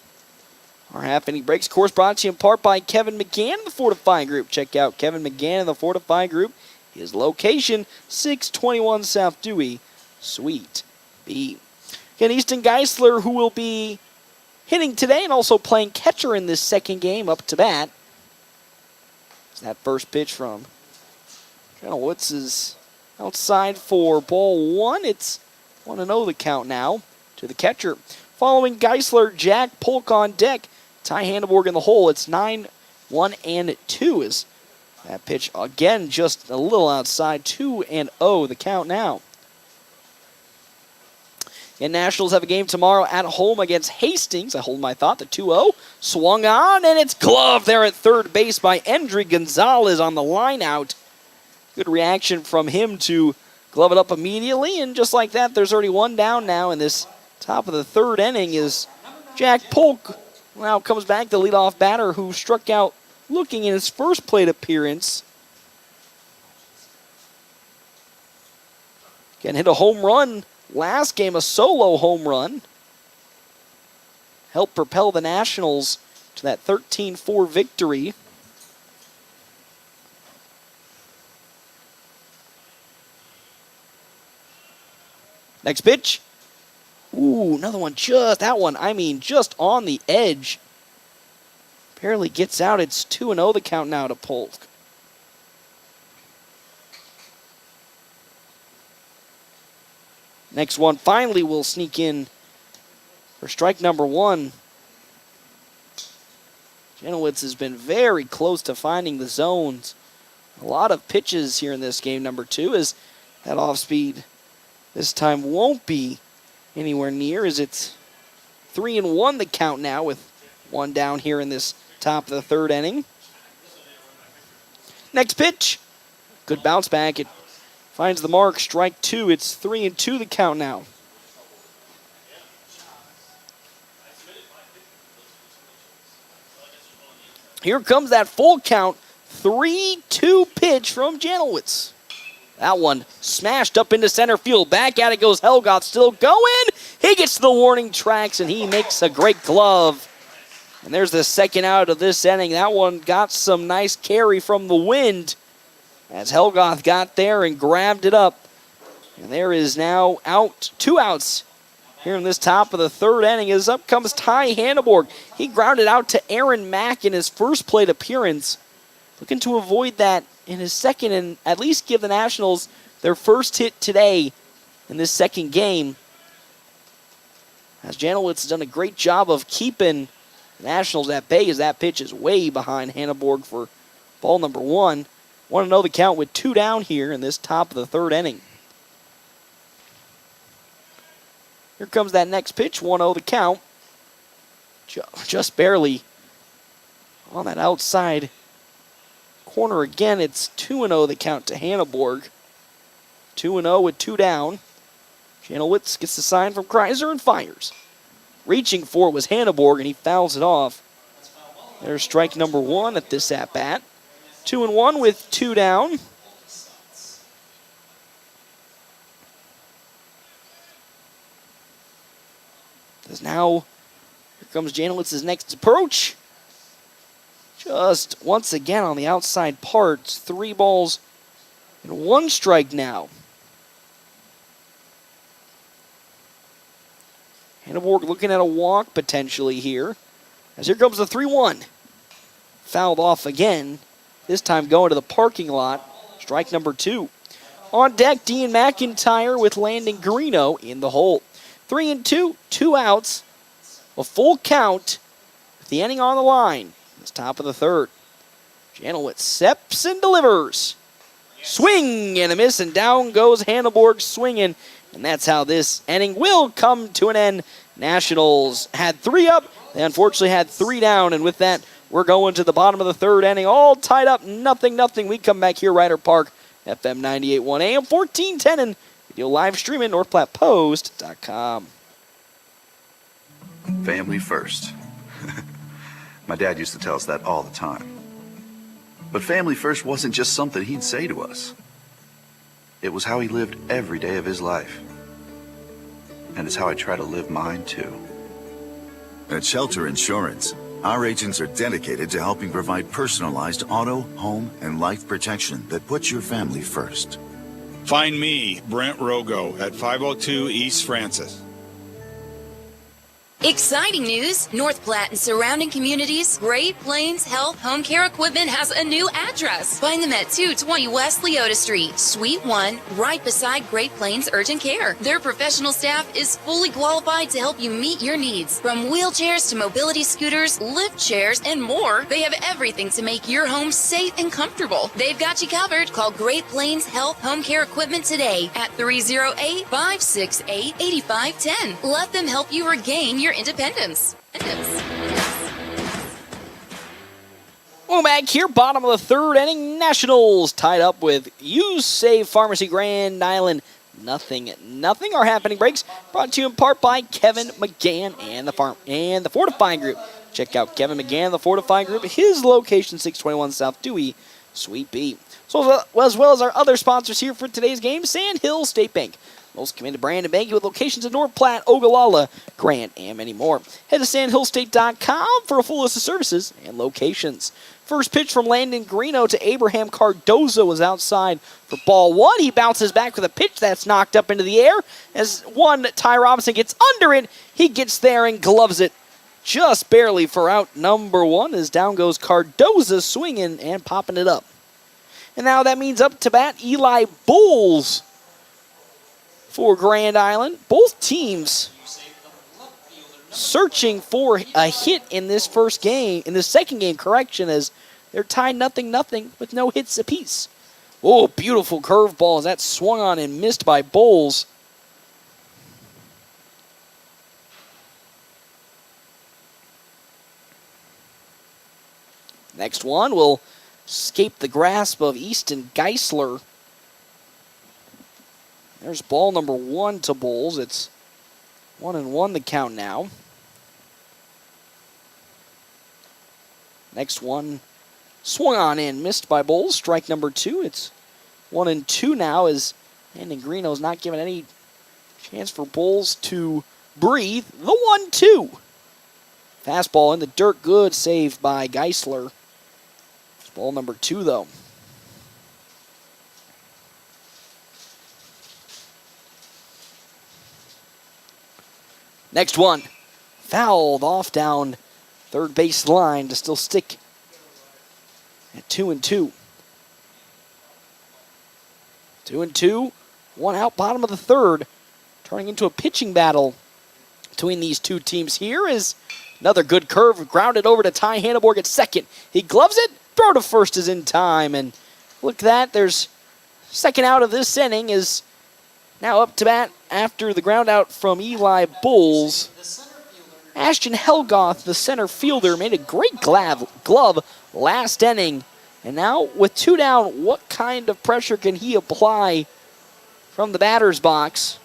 Our half-inning breaks, of course, brought to you in part by Kevin McGann of the Fortify Group. Check out Kevin McGann of the Fortify Group. His location, 621 South Dewey, Suite B. Again, Easton Geisler, who will be hitting today and also playing catcher in this second game, up to bat. That first pitch from Janowitz is outside for ball one. It's 1-0 the count now to the catcher. Following Geisler, Jack Polk on deck. Ty Hanneborg in the hole. It's 9-1-2 is that pitch again just a little outside. 2-0 the count now. And Nationals have a game tomorrow at home against Hastings. I hold my thought. The 2-0 swung on, and it's gloved there at third base by Endry Gonzalez on the line out. Good reaction from him to glove it up immediately, and just like that, there's already one down now in this top of the third inning is Jack Polk. Now comes back, the leadoff batter who struck out looking in his first plate appearance. Again, hit a home run last game, a solo home run. Helped propel the Nationals to that 13-4 victory. Next pitch. Ooh, another one just on the edge. Barely gets out. It's 2-0 the count now to Polk. Next one finally will sneak in for strike number one. Janowitz has been very close to finding the zones. A lot of pitches here in this game. Number two is that off speed this time won't be anywhere near, as it's 3-1 the count now with one down here in this top of the third inning. Next pitch. Good bounce back. It finds the mark. Strike two. It's 3-2 the count now. Here comes that full count. 3-2 pitch from Janowitz. That one smashed up into center field. Back at it goes Helgoth, still going. He gets to the warning tracks, and he makes a great glove. And there's the second out of this inning. That one got some nice carry from the wind as Helgoth got there and grabbed it up. And there is now two outs here in this top of the third inning. As up comes Ty Hanneborg. He grounded out to Aaron Mack in his first plate appearance. Looking to avoid that in his second and at least give the Nationals their first hit today in this second game. As Janowitz has done a great job of keeping the Nationals at bay, as that pitch is way behind Hanneborg for ball number one. 1-0 the count with two down here in this top of the third inning. Here comes that next pitch, 1-0 the count. Just barely on that outside corner again. It's 2-0 the count to Hanneborg. 2-0 with two down. Janowitz gets the sign from Kreiser and fires. Reaching for it was Hanneborg, and he fouls it off. There's strike number one at this at-bat. 2-1 with two down. As now, here comes Janowitz's next approach. Just once again on the outside parts. 3 balls and 1 strike now. Hanneborg looking at a walk potentially here. As here comes the 3-1. Fouled off again. This time going to the parking lot. Strike number 2. On deck, Dean McIntyre with Landon Garino in the hole. 3-2, 2 outs. A full count with the inning on the line. It's top of the third. Janowitz steps and delivers. Swing and a miss, and down goes Hanneborg swinging. And that's how this inning will come to an end. Nationals had 3 up. They unfortunately had 3 down. And with that, we're going to the bottom of the third inning. All tied up, 0-0. We come back here, Ryder Park, FM 98.1 AM 1410 and video live stream at northplatte.post.com. Family first. My dad used to tell us that all the time. But family first wasn't just something he'd say to us. It was how he lived every day of his life. And it's how I try to live mine too. At Shelter Insurance, our agents are dedicated to helping provide personalized auto, home, and life protection that puts your family first. Find me, Brent Rogo, at 502 East Francis. Exciting news! North Platte and surrounding communities, Great Plains Health Home Care Equipment has a new address. Find them at 220 West Leota Street, Suite 1, right beside Great Plains Urgent Care. Their professional staff is fully qualified to help you meet your needs. From wheelchairs to mobility scooters, lift chairs, and more, they have everything to make your home safe and comfortable. They've got you covered. Call Great Plains Health Home Care Equipment today at 308-568-8510. Let them help you regain your independence. Well, back here, bottom of the third inning, Nationals tied up with You Save Pharmacy Grand Island. Nothing are happening breaks brought to you in part by Kevin McGann and the Fortifying Group. Check out Kevin McGann and the Fortifying Group. His location, 621 South Dewey, Suite B. So as well as our other sponsors here for today's game, Sand Hill State Bank. Most committed brand and banking with locations in North Platte, Ogallala, Grant, and many more. Head to sandhillstate.com for a full list of services and locations. First pitch from Landon Greeno to Abraham Cardozo was outside for ball one. He bounces back with a pitch that's knocked up into the air. As Ty Robinson gets under it, he gets there and gloves it just barely for out number one as down goes Cardozo swinging and popping it up. And now that means up to bat Eli Bulls for Grand Island. Both teams searching for a hit in this second game, as they're tied 0-0 with no hits apiece. Oh, beautiful curveball as that swung on and missed by Bowles. Next one will escape the grasp of Easton Geisler. There's ball number one to Bowles. It's 1-1 the count now. Next one swung on in, missed by Bowles. Strike number two. It's 1-2 now as Landon Greeno's not giving any chance for Bowles to breathe. The 1-2. Fastball in the dirt, good, saved by Geisler. It's ball number two though. Next one, fouled off down third base line to still stick at 2-2. 2-2, one out, bottom of the third, turning into a pitching battle between these two teams. Here is another good curve, grounded over to Ty Hanneborg at second. He gloves it, throw to first is in time, and look at that, there's second out of this inning is now up to bat after the ground out from Eli Bulls. Ashton Helgoth, the center fielder, made a great glove last inning. And now with two down, what kind of pressure can he apply from the batter's box?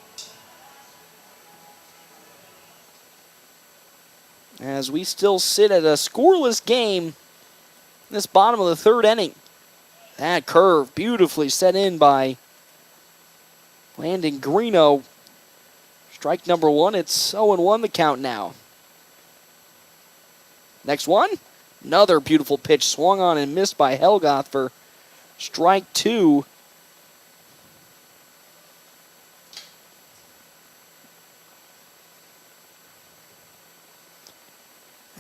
As we still sit at a scoreless game in this bottom of the third inning. That curve beautifully set in by Landon Greeno. Strike number one. It's 0-1 the count now. Next one. Another beautiful pitch swung on and missed by Helgoth for strike two.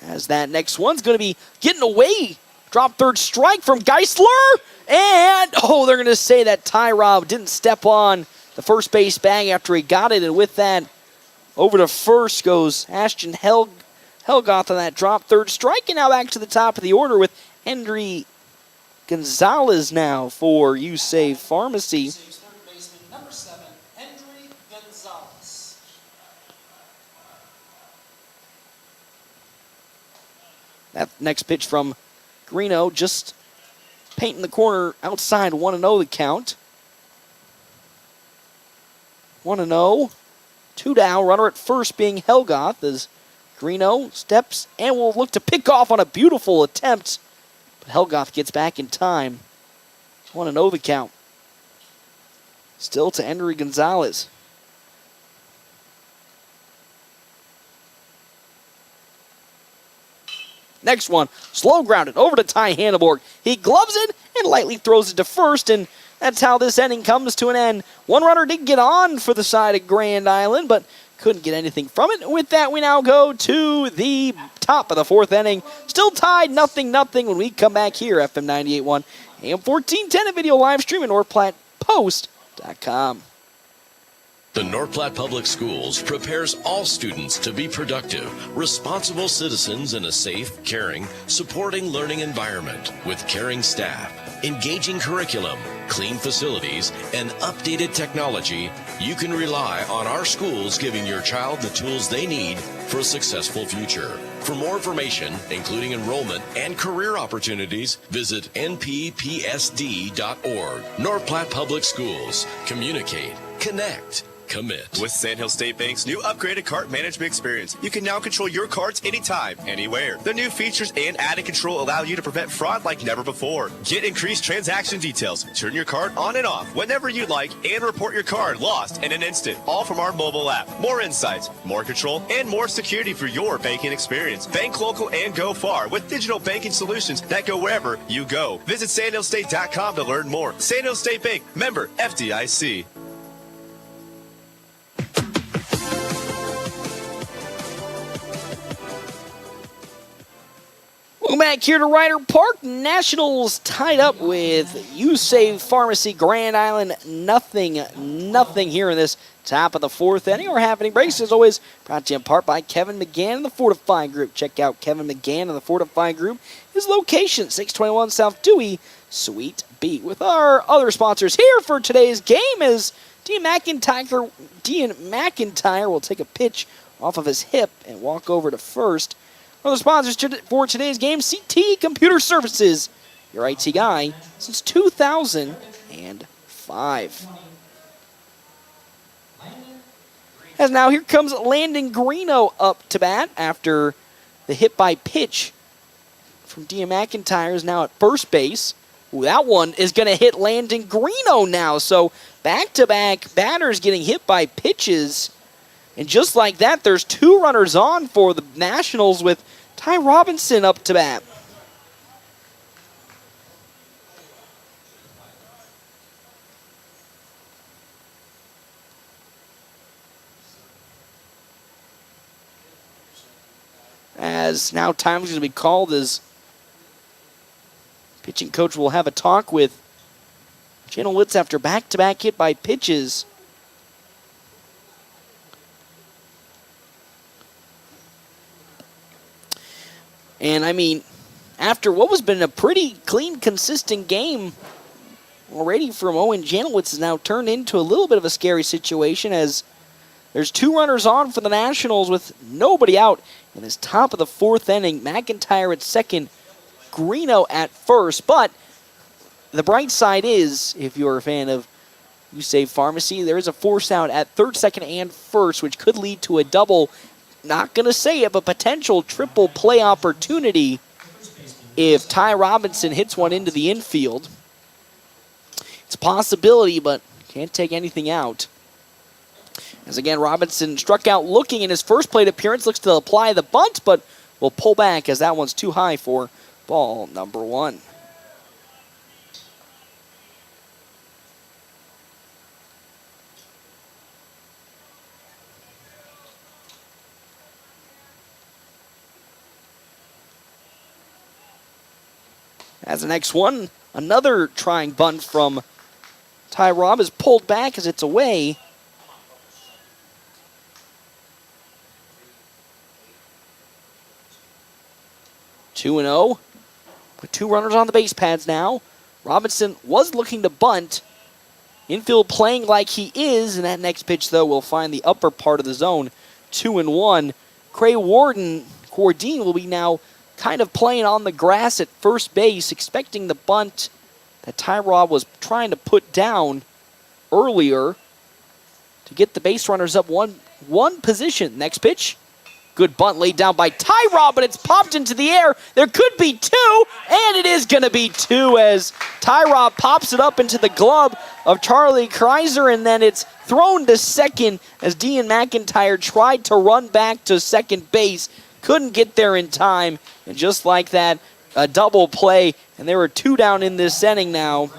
As that next one's going to be getting away. Drop third strike from Geisler. And, they're going to say that Ty Robb didn't step on the first base bag after he got it. And with that, over to first goes Ashton Helgoth on that drop third strike. And now back to the top of the order with Henry Gonzalez now for You Save Pharmacy. Number 7, Henry Gonzalez. That next pitch from Greeno just painting the corner outside 1-0 the count. 1-0. 2 down. Runner at first being Helgoth as Greeno steps and will look to pick off on a beautiful attempt. But Helgoth gets back in time. 1-0 the count. Still to Henry Gonzalez. Next one, slow grounded over to Ty Hanneborg. He gloves it and lightly throws it to first, and that's how this inning comes to an end. One runner did get on for the side of Grand Island, but couldn't get anything from it. With that, we now go to the top of the fourth inning. Still tied 0-0 when we come back here, FM 98.1, AM 1410, a video live stream at NorthPlattePost.com. The North Platte Public Schools prepares all students to be productive, responsible citizens in a safe, caring, supporting learning environment with caring staff, engaging curriculum, clean facilities, and updated technology. You can rely on our schools giving your child the tools they need for a successful future. For more information, including enrollment and career opportunities, visit nppsd.org. North Platte Public Schools. Communicate. Connect. Commit. With Sandhill State Bank's new upgraded cart management experience, you can now control your carts anytime, anywhere. The new features and added control allow you to prevent fraud like never before. Get increased transaction details, turn your cart on and off whenever you'd like, and report your card lost in an instant, all from our mobile app. More insights, more control, and more security for your banking experience. Bank local and go far with digital banking solutions that go wherever you go. Visit sandhillstate.com to learn more. Sandhill State Bank, member FDIC. Welcome back here to Ryder Park. Nationals tied up with USAVE Pharmacy Grand Island. Nothing here in this top of the fourth inning. We're happening breaks, as always, brought to you in part by Kevin McGann and the Fortify Group. Check out Kevin McGann and the Fortify Group. His location, 621 South Dewey, Suite B. With our other sponsors here for today's game is Dean McIntyre will take a pitch off of his hip and walk over to first. One of the sponsors for today's game, CT Computer Services, your IT guy since 2005. As now here comes Landon Greeno up to bat after the hit by pitch from Dean McIntyre is now at first base. Ooh, that one is going to hit Landon Greeno now. So back-to-back batters getting hit by pitches. And just like that, there's two runners on for the Nationals with Ty Robinson up to bat. As now time's going to be called as pitching coach will have a talk with Janowitz after back-to-back hit by pitches. And, I mean, after what has been a pretty clean, consistent game already from Owen Janowitz has now turned into a little bit of a scary situation as there's two runners on for the Nationals with nobody out in this top of the fourth inning. McIntyre at second, Greeno at first. But the bright side is, if you're a fan of USAVE Pharmacy, there is a force out at third, second, and first, which could lead to a double. Not going to say it, but potential triple play opportunity if Ty Robinson hits one into the infield. It's a possibility, but can't take anything out. As again, Robinson struck out looking in his first plate appearance, looks to apply the bunt, but will pull back as that one's too high for ball number one. As the next one, another trying bunt from Ty Robb is pulled back as it's away. Two and 0 with two runners on the base pads now. Robinson was looking to bunt. Infield playing like he is, and that next pitch, though, will find the upper part of the zone. 2-1. Cray Cordine will be now kind of playing on the grass at first base, expecting the bunt that Ty Robb was trying to put down earlier. to get the base runners up one position. Next pitch. Good bunt laid down by Tyrod, but it's popped into the air. There could be two, and it is going to be two as Tyrod pops it up into the glove of Charlie Kreiser, and then it's thrown to second as Dean McIntyre tried to run back to second base. Couldn't get there in time, and just like that, a double play, and there were two down in this inning now.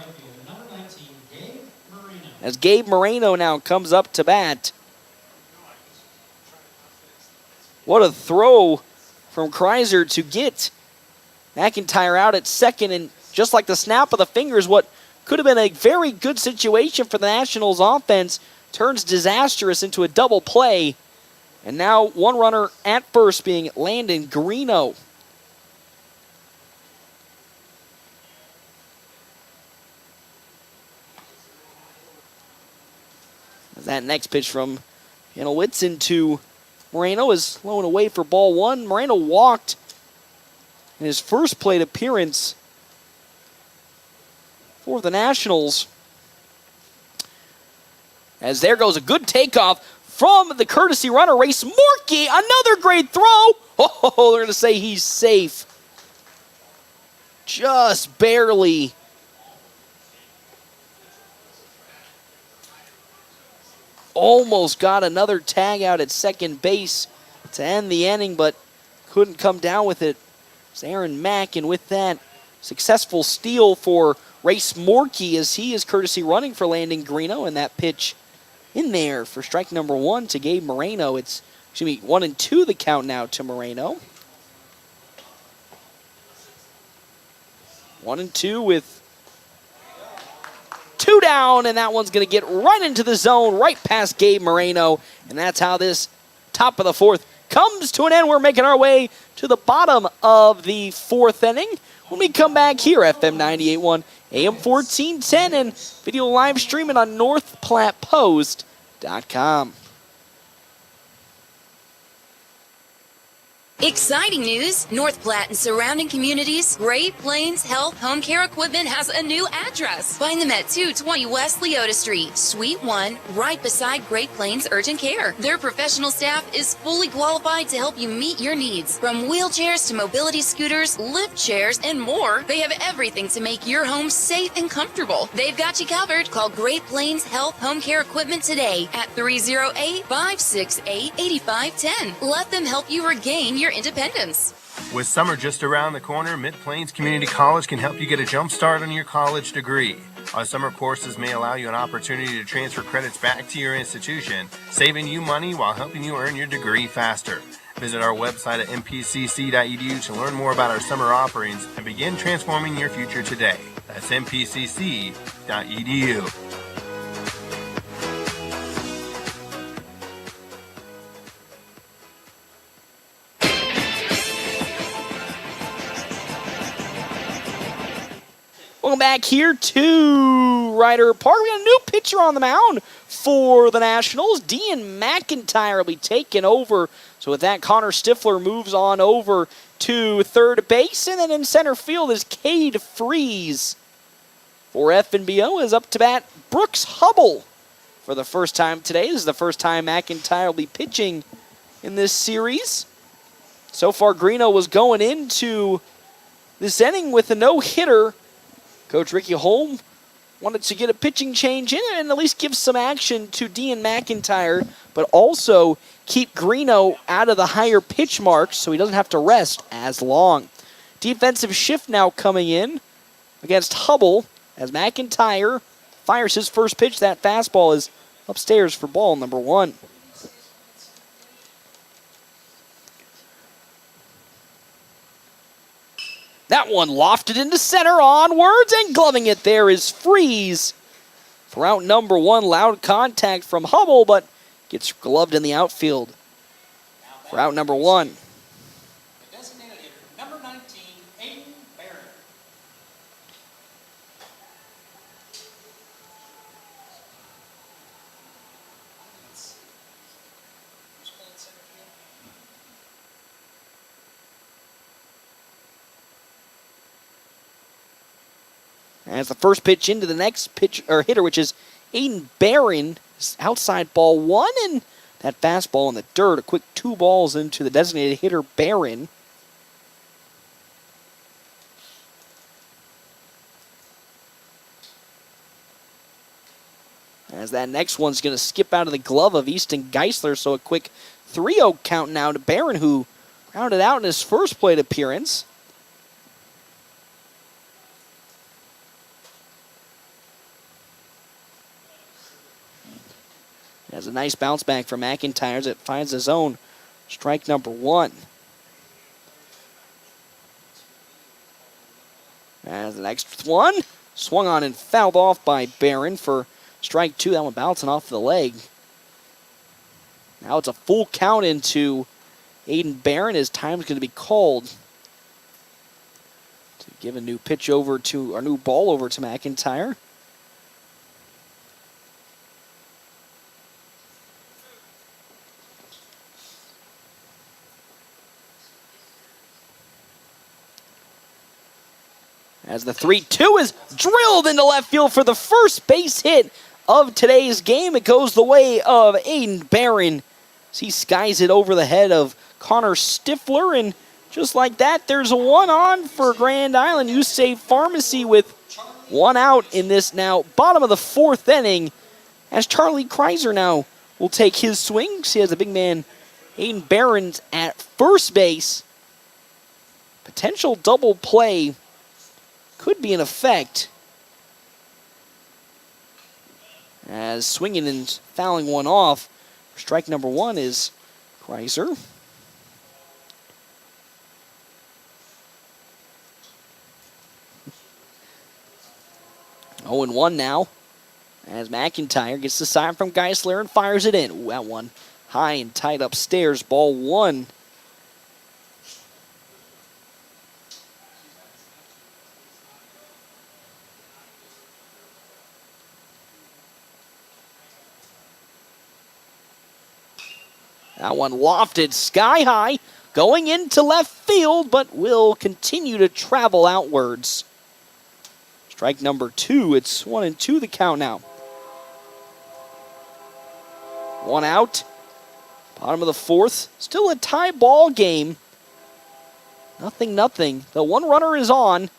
As Gabe Moreno now comes up to bat. What a throw from Kreiser to get McIntyre out at second, and just like the snap of the fingers, what could have been a very good situation for the Nationals offense turns disastrous into a double play. And now one runner at first being Landon Greeno. As that next pitch from Whitson to Moreno is low and away for ball one. Moreno walked in his first plate appearance for the Nationals. As there goes a good takeoff from the courtesy runner, Race Morkey. Another great throw. Oh, they're going to say he's safe. Just barely. Almost got another tag out at second base to end the inning, but couldn't come down with it. It's Aaron Mack, and with that, successful steal for Race Morkey as he is courtesy running for Landon Greeno, and that pitch in there for strike number one to Gabe Moreno. It's 1-2 the count now to Moreno. 1-2 with two down, and that one's going to get right into the zone, right past Gabe Moreno, and that's how this top of the fourth comes to an end. We're making our way to the bottom of the fourth inning. When we come back here, FM 98.1, AM 1410, and video live streaming on NorthPlattePost.com. Exciting news! North Platte and surrounding communities, Great Plains Health Home Care Equipment has a new address. Find them at 220 West Leota Street, Suite 1, right beside Great Plains Urgent Care. Their professional staff is fully qualified to help you meet your needs. From wheelchairs to mobility scooters, lift chairs, and more, they have everything to make your home safe and comfortable. They've got you covered. Call Great Plains Health Home Care Equipment today at 308-568-8510. Let them help you regain your independence. With summer just around the corner, Mid-Plains Community College can help you get a jump start on your college degree. Our summer courses may allow you an opportunity to transfer credits back to your institution, saving you money while helping you earn your degree faster. Visit our website at mpcc.edu to learn more about our summer offerings and begin transforming your future today. That's mpcc.edu. Welcome back here to Ryder Park. We got a new pitcher on the mound for the Nationals. Dean McIntyre will be taken over. So with that, Connor Stifler moves on over to third base. And then in center field is Cade Freeze. For FNBO is up to bat Brooks Hubble for the first time today. This is the first time McIntyre will be pitching in this series. So far, Greeno was going into this inning with a no-hitter. Coach Ricky Holm wanted to get a pitching change in and at least give some action to Dean McIntyre, but also keep Greeno out of the higher pitch marks so he doesn't have to rest as long. Defensive shift now coming in against Hubble as McIntyre fires his first pitch. That fastball is upstairs for ball number one. That one lofted into center onwards, and gloving it there is Freeze. For out number one, loud contact from Hubble, but gets gloved in the outfield. For out number one. The designated hitter, number 19, Aiden Barron. As the first pitch into the next pitch or hitter, which is Aiden Barron, Outside ball one, and that fastball in the dirt. A quick 2 balls into the designated hitter, Barron. As that next one's going to skip out of the glove of Easton Geisler, so a quick 3-0 count now to Barron, who rounded out in his first plate appearance. Has a nice bounce back from McIntyre as it finds his own strike number 1. As the next one swung on and fouled off by Barron for strike 2. That one bouncing off the leg. Now it's a full count into Aiden Barron. His time's going to be called to give a new pitch over to, or new ball over to McIntyre. As the 3-2 is drilled into left field for the first base hit of today's game. It goes the way of Aiden Barron. He skies it over the head of Connor Stifler, and just like that, there's a 1 on for Grand Island. You save Pharmacy with 1 out in this now bottom of the 4th inning, as Charlie Kreiser now will take his swing. He has a big man, Aiden Barron, at first base. Potential double play could be in effect, as swinging and fouling one off. Strike number 1 is Kreiser. Oh, 1 now, as McIntyre gets the sign from Geisler and fires it in. Ooh, that one high and tight upstairs. Ball 1. That one lofted sky high, going into left field, but will continue to travel outwards. Strike number 2. It's 1-2 the count now. 1 out. Bottom of the 4th. Still a tie ball game. 0-0. The 1 runner is on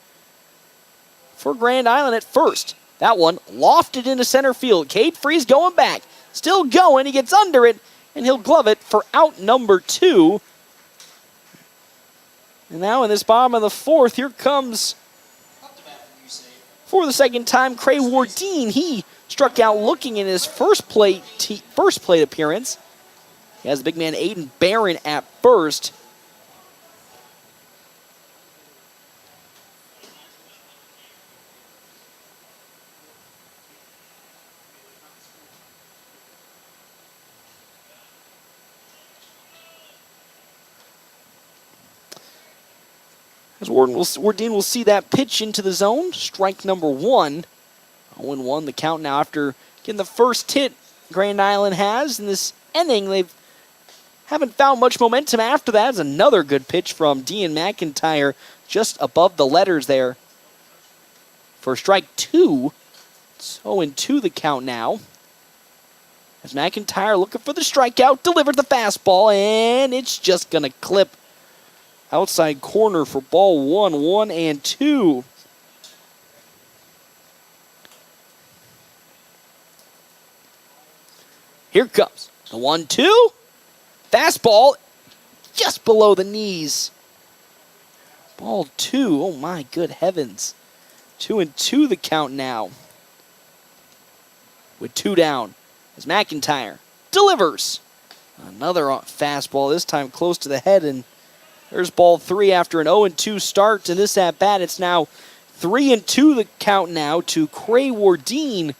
for Grand Island at first. That one lofted into center field. Cade Freeze going back. Still going. He gets under it, and he'll glove it for out number 2. And now in this bottom of the 4th, here comes, for the second time, Cray Wardeen. He struck out looking in his first plate appearance. He has the big man Aiden Barron at first. As Wardeen will see that pitch into the zone. Strike number 1. 0-1 the count now after getting the first hit Grand Island has in this inning. They haven't found much momentum after that. It's another good pitch from Dean McIntyre just above the letters there for strike 2. It's 0-2 the count now. As McIntyre looking for the strikeout, delivered the fastball, and it's just going to clip outside corner for ball 1, 1-2. Here comes the 1-2. Fastball just below the knees. Ball 2. Oh my good heavens. 2-2 the count now. With 2 down as McIntyre delivers. Another fastball, this time close to the head, and there's ball 3 after an 0-2 start to this at-bat. It's now 3-2 the count now to Cray Wardeen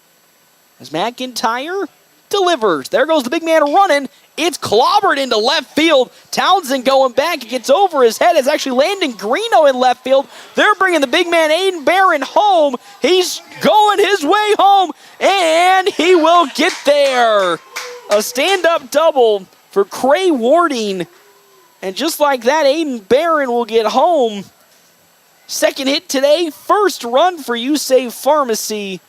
as McIntyre delivers. There goes the big man running. It's clobbered into left field. Townsend going back. It gets over his head. It's actually Landon Greeno in left field. They're bringing the big man Aiden Barron home. He's going his way home, and he will get there. A stand-up double for Cray Wardeen. And just like that, Aiden Barron will get home. Second hit today, first run for You Save Pharmacy.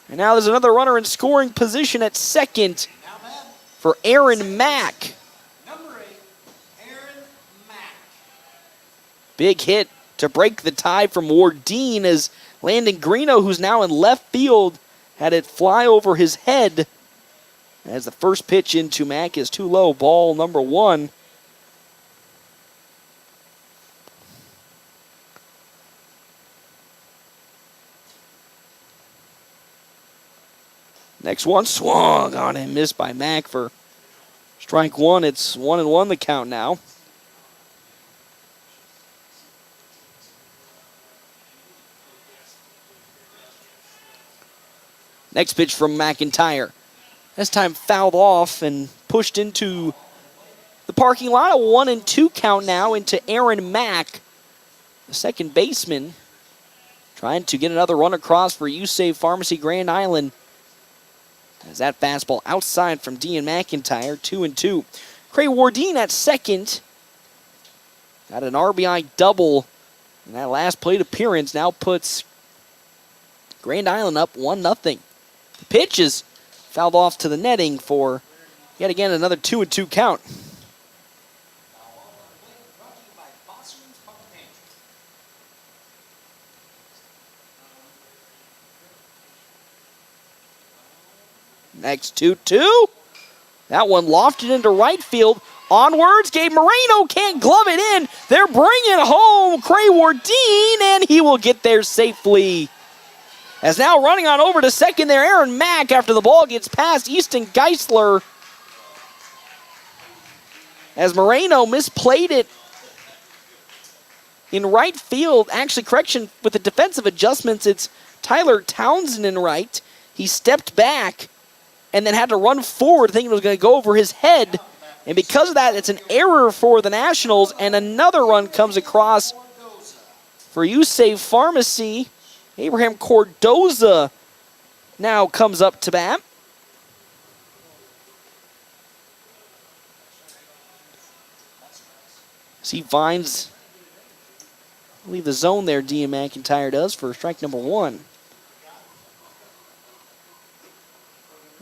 And now there's another runner in scoring position at second for Aaron Mack. Big hit to break the tie from Wardeen as Landon Greeno, who's now in left field, had it fly over his head. As the first pitch into Mack is too low, ball number 1. Next one swung on and missed by Mack for strike 1. It's 1-1 the count now. Next pitch from McIntyre. This time fouled off and pushed into the parking lot. A 1-2 count now into Aaron Mack, the second baseman, trying to get another run across for USAVE Pharmacy Grand Island. As that fastball outside from Dean McIntyre, 2-2. Craig Wardeen at second. Got an RBI double. And that last plate appearance now puts Grand Island up 1-0. The pitch is fouled off to the netting for yet again another 2-2 count. Next 2-2. That one lofted into right field. Onwards, Gabe Moreno can't glove it in. They're bringing home Cray Wardeen, and he will get there safely. As now running on over to second there, Aaron Mack after the ball gets past Easton Geisler. As Moreno misplayed it in right field. Actually, correction, with the defensive adjustments, it's Tyler Townsend in right. He stepped back and then had to run forward thinking it was going to go over his head. And because of that, it's an error for the Nationals, and another run comes across for USAVE Pharmacy. Abraham Cordoza now comes up to bat. See Vines leave the zone there, Dean McIntyre does, for strike number 1.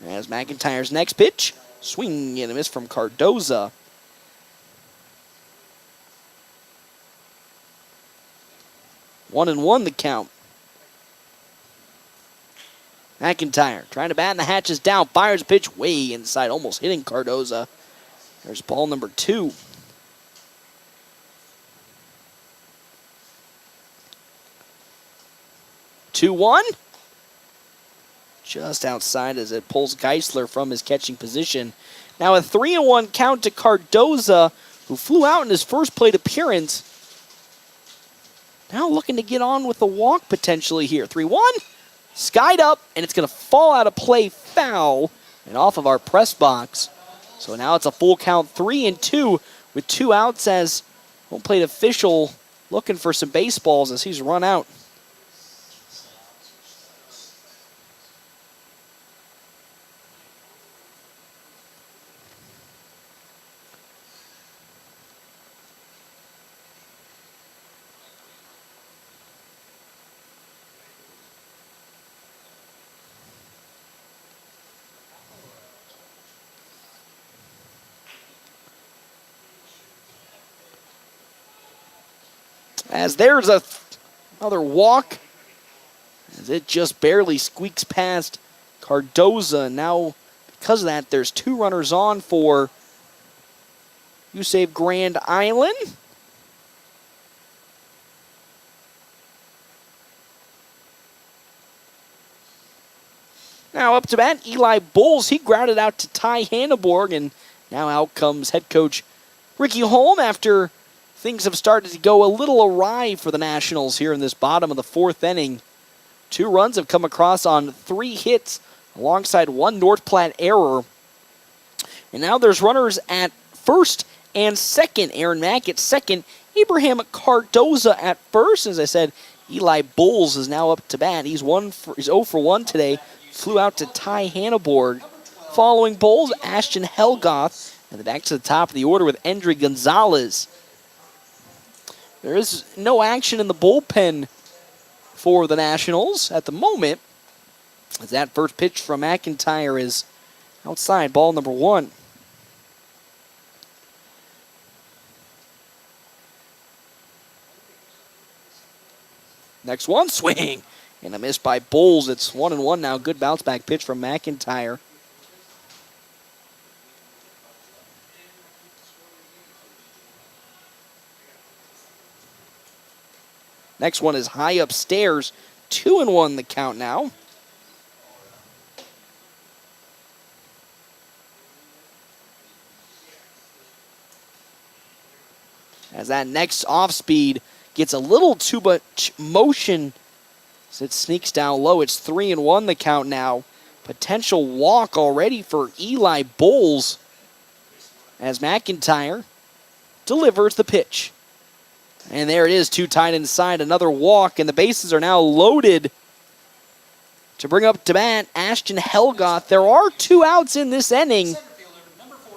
As McIntyre's next pitch, swing and a miss from Cardoza. One and one the count. McIntyre trying to bat in the hatches down, fires a pitch way inside, almost hitting Cardoza. There's ball number 2. Two-one. Just outside as it pulls Geisler from his catching position. Now a 3-1 count to Cardoza, who flew out in his first plate appearance. Now looking to get on with the walk potentially here. 3-1, skied up, and it's going to fall out of play foul and off of our press box. So now it's a full count, 3-2 with 2 outs as home plate official looking for some baseballs as he's run out. As there's another walk, as it just barely squeaks past Cardoza. Now, because of that, there's 2 runners on for USAVE Grand Island. Now up to bat, Eli Bowles. He grounded out to Ty Hanneborg, and now out comes head coach Ricky Holm after things have started to go a little awry for the Nationals here in this bottom of the 4th inning. 2 runs have come across on 3 hits alongside 1 North Platte error. And now there's runners at first and second. Aaron Mack at second. Abraham Cardoza at first. As I said, Eli Bowles is now up to bat. He's 0 for 1 today. Flew out to Ty Hanneborg. Following Bowles, Ashton Helgoth. And then back to the top of the order with Endry Gonzalez. There is no action in the bullpen for the Nationals at the moment. As that first pitch from McIntyre is outside, ball number 1. Next one, swing. And a miss by Bowles. It's 1-1 now. Good bounce back pitch from McIntyre. Next one is high upstairs. 2-1 the count now. As that next off speed gets a little too much motion as it sneaks down low. It's 3-1 the count now. Potential walk already for Eli Bowles as McIntyre delivers the pitch. And there it is, too tight inside, another walk, and the bases are now loaded. To bring up to bat, Ashton Helgoth. There are 2 outs in this inning,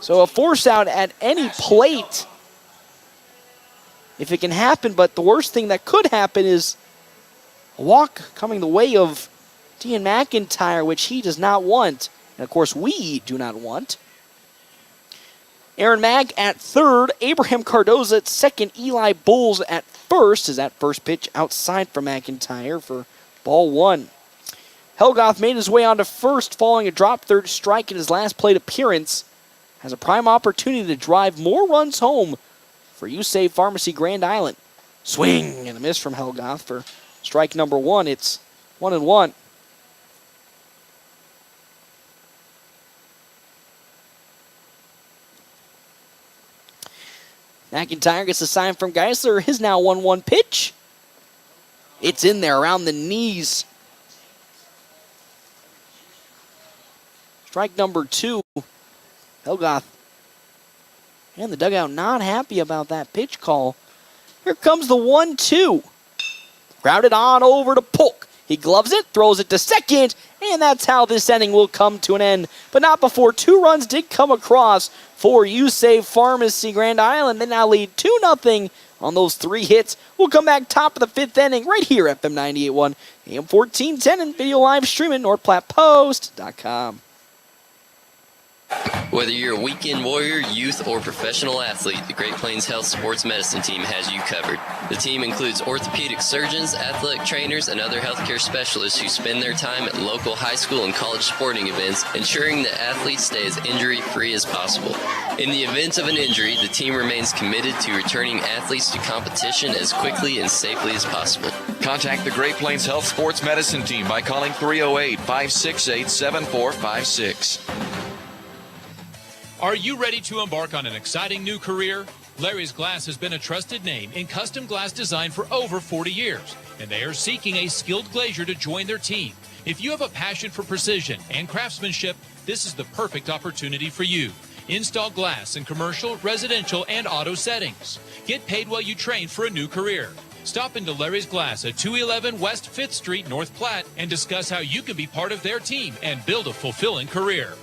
so a force out at any plate if it can happen, but the worst thing that could happen is a walk coming the way of Dean McIntyre, which he does not want, and of course we do not want. Aaron Mag at third, Abraham Cardoza at second, Eli Bowles at first, as that first pitch outside for McIntyre for ball 1. Helgoth made his way onto first following a drop third strike in his last plate appearance. Has a prime opportunity to drive more runs home for You Save Pharmacy Grand Island. Swing and a miss from Helgoth for strike number 1. It's 1-1. McIntyre gets a sign from Geisler. His now 1-1 pitch. It's in there around the knees. Strike number 2. Helgoth and the dugout not happy about that pitch call. Here comes the 1-2. Grounded on over to Polk. He gloves it, throws it to second, and that's how this inning will come to an end. But not before 2 runs did come across for You Save Pharmacy Grand Island. They now lead 2-0 on those 3 hits. We'll come back top of the 5th inning right here at FM 98.1, AM 1410, and video live streaming NorthPlattePost.com. Whether you're a weekend warrior, youth, or professional athlete, the Great Plains Health Sports Medicine Team has you covered. The team includes orthopedic surgeons, athletic trainers, and other healthcare specialists who spend their time at local high school and college sporting events, ensuring that athletes stay as injury-free as possible. In the event of an injury, the team remains committed to returning athletes to competition as quickly and safely as possible. Contact the Great Plains Health Sports Medicine Team by calling 308-568-7456. Are you ready to embark on an exciting new career? Larry's Glass has been a trusted name in custom glass design for over 40 years, and they are seeking a skilled glazier to join their team. If you have a passion for precision and craftsmanship, this is the perfect opportunity for you. Install glass in commercial, residential, and auto settings. Get paid while you train for a new career. Stop into Larry's Glass at 211 West 5th Street, North Platte, and discuss how you can be part of their team and build a fulfilling career.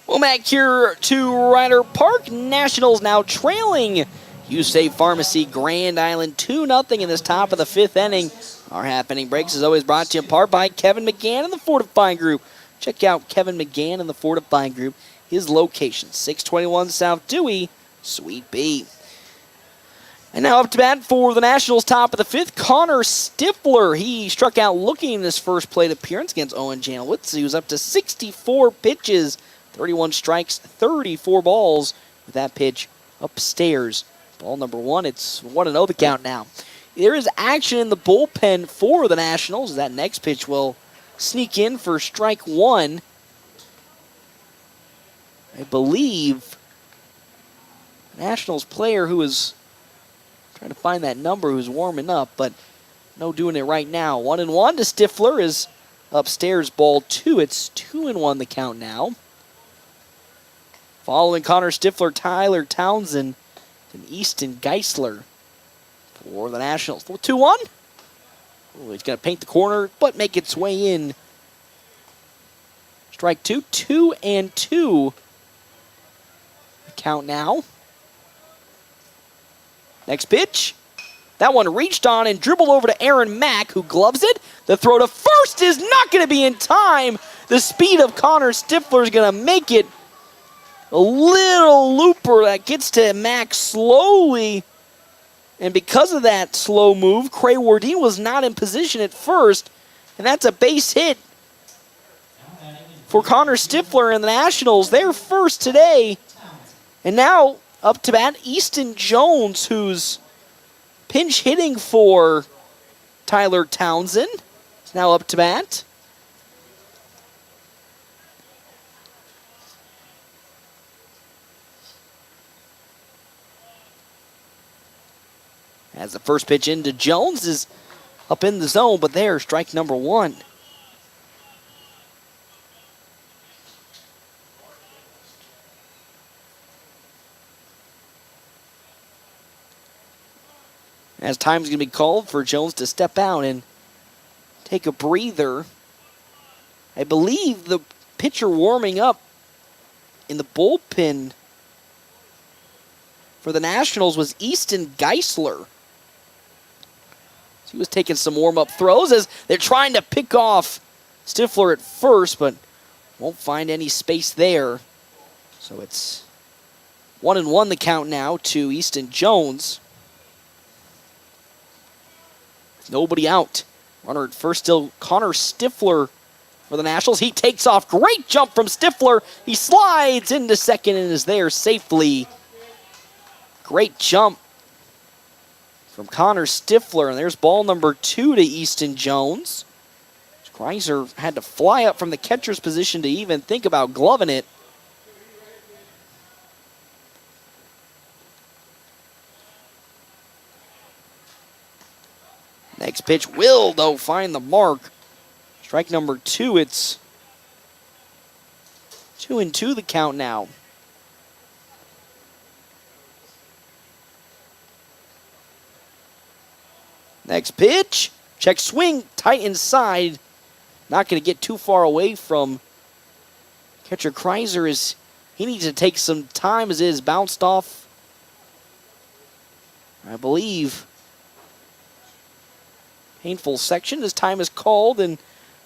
Well, back here to Ryder Park. Nationals now trailing You Save Pharmacy Grand Island 2-0 in this top of the 5th inning. Our half-inning breaks is always brought to you in part by Kevin McGann and the Fortifying Group. Check out Kevin McGann and the Fortifying Group. His location, 621 South Dewey, Suite B. And now up to bat for the Nationals, top of the 5th, Connor Stifler. He struck out looking in his first plate appearance against Owen Janowitz. He was up to 64 pitches, 31 strikes, 34 balls with that pitch upstairs. Ball number 1, it's 1-0 the count now. There is action in the bullpen for the Nationals. That next pitch will sneak in for strike 1. I believe Nationals player who is trying to find that number who's warming up, but no doing it right now. 1-1 to Stifler is upstairs, ball 2. It's 2-1 the count now. Following Connor Stifler, Tyler Townsend, and Easton Geisler for the Nationals. 2-1. Oh, he's going to paint the corner, but make its way in. Strike 2, 2-2. The count now. Next pitch. That one reached on and dribbled over to Aaron Mack, who gloves it. The throw to first is not going to be in time. The speed of Connor Stifler is going to make it. A little looper that gets to Mack slowly. And because of that slow move, Cray Wardine was not in position at first. And that's a base hit for Connor Stifler and the Nationals. They're first today. And now up to bat, Easton Jones, who's pinch hitting for Tyler Townsend. Is now up to bat. As the first pitch into Jones is up in the zone, but there's strike number one. As time's going to be called for Jones to step out and take a breather. I believe the pitcher warming up in the bullpen for the Nationals was Easton Geisler. He was taking some warm-up throws as they're trying to pick off Stifler at first, but won't find any space there. So it's 1-1 the count now to Easton Jones. Nobody out. Runner at first still Connor Stifler for the Nationals. He takes off. Great jump from Stifler. He slides into second and is there safely. Great jump from Connor Stifler. And there's ball number 2 to Easton Jones. Kreiser had to fly up from the catcher's position to even think about gloving it. Next pitch will, though, find the mark. Strike number 2. It's 2-2 the count now. Next pitch. Check swing. Tight inside. Not going to get too far away from catcher Kreiser. As he needs to take some time as it is bounced off, I believe, painful section. This time is called, and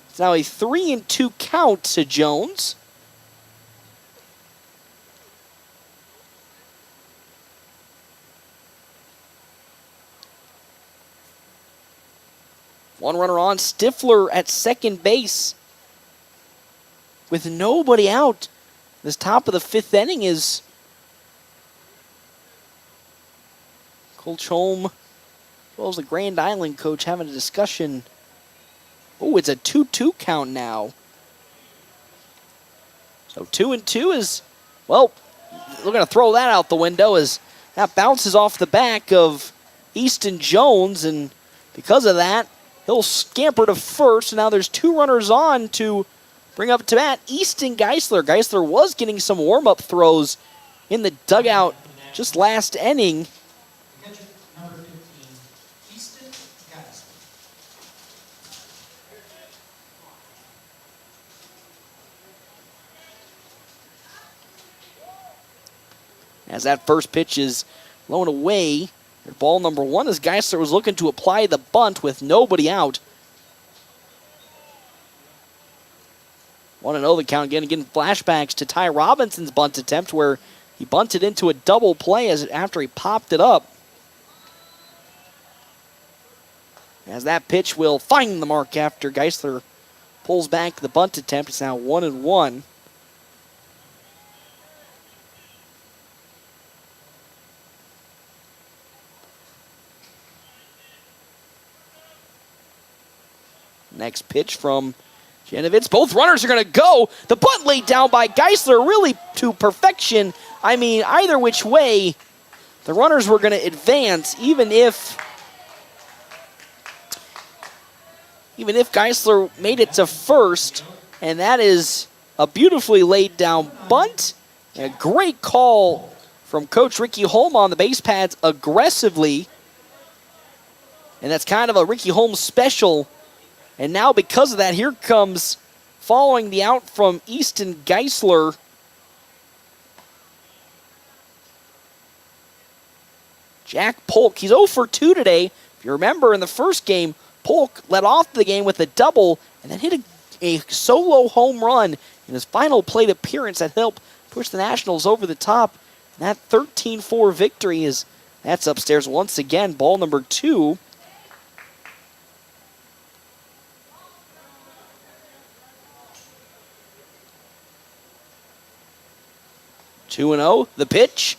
it's now a 3-2 count to Jones. One runner on. Stifler at second base with nobody out. This top of the 5th inning is Coach Holm, as well as the Grand Island coach, having a discussion. Oh, it's a 2-2 count now. So 2-2 is, well, we're going to throw that out the window as that bounces off the back of Easton Jones, and because of that, he'll scamper to first. Now there's 2 runners on to bring up to bat Easton Geisler. Geisler was getting some warm-up throws in the dugout just last inning. Number 15, Easton Geisler. As that first pitch is blown away, ball number 1 as Geisler was looking to apply the bunt with nobody out. 1-0 the count again. Getting flashbacks to Ty Robinson's bunt attempt where he bunted into a double play after he popped it up. As that pitch will find the mark after Geisler pulls back the bunt attempt. It's now 1-1. Next pitch from Janovitz. Both runners are going to go. The bunt laid down by Geisler really to perfection. I mean, either which way, the runners were going to advance, even if Geisler made it to first. And that is a beautifully laid down bunt. A great call from Coach Ricky Holm on the base pads aggressively. And that's kind of a Ricky Holm special. And now because of that, here comes, following the out from Easton Geisler, Jack Polk, he's 0 for 2 today. If you remember, in the first game, Polk led off the game with a double and then hit a solo home run in his final plate appearance that helped push the Nationals over the top. And that 13-4 victory that's upstairs once again. Ball number 2. Two and 0. The pitch.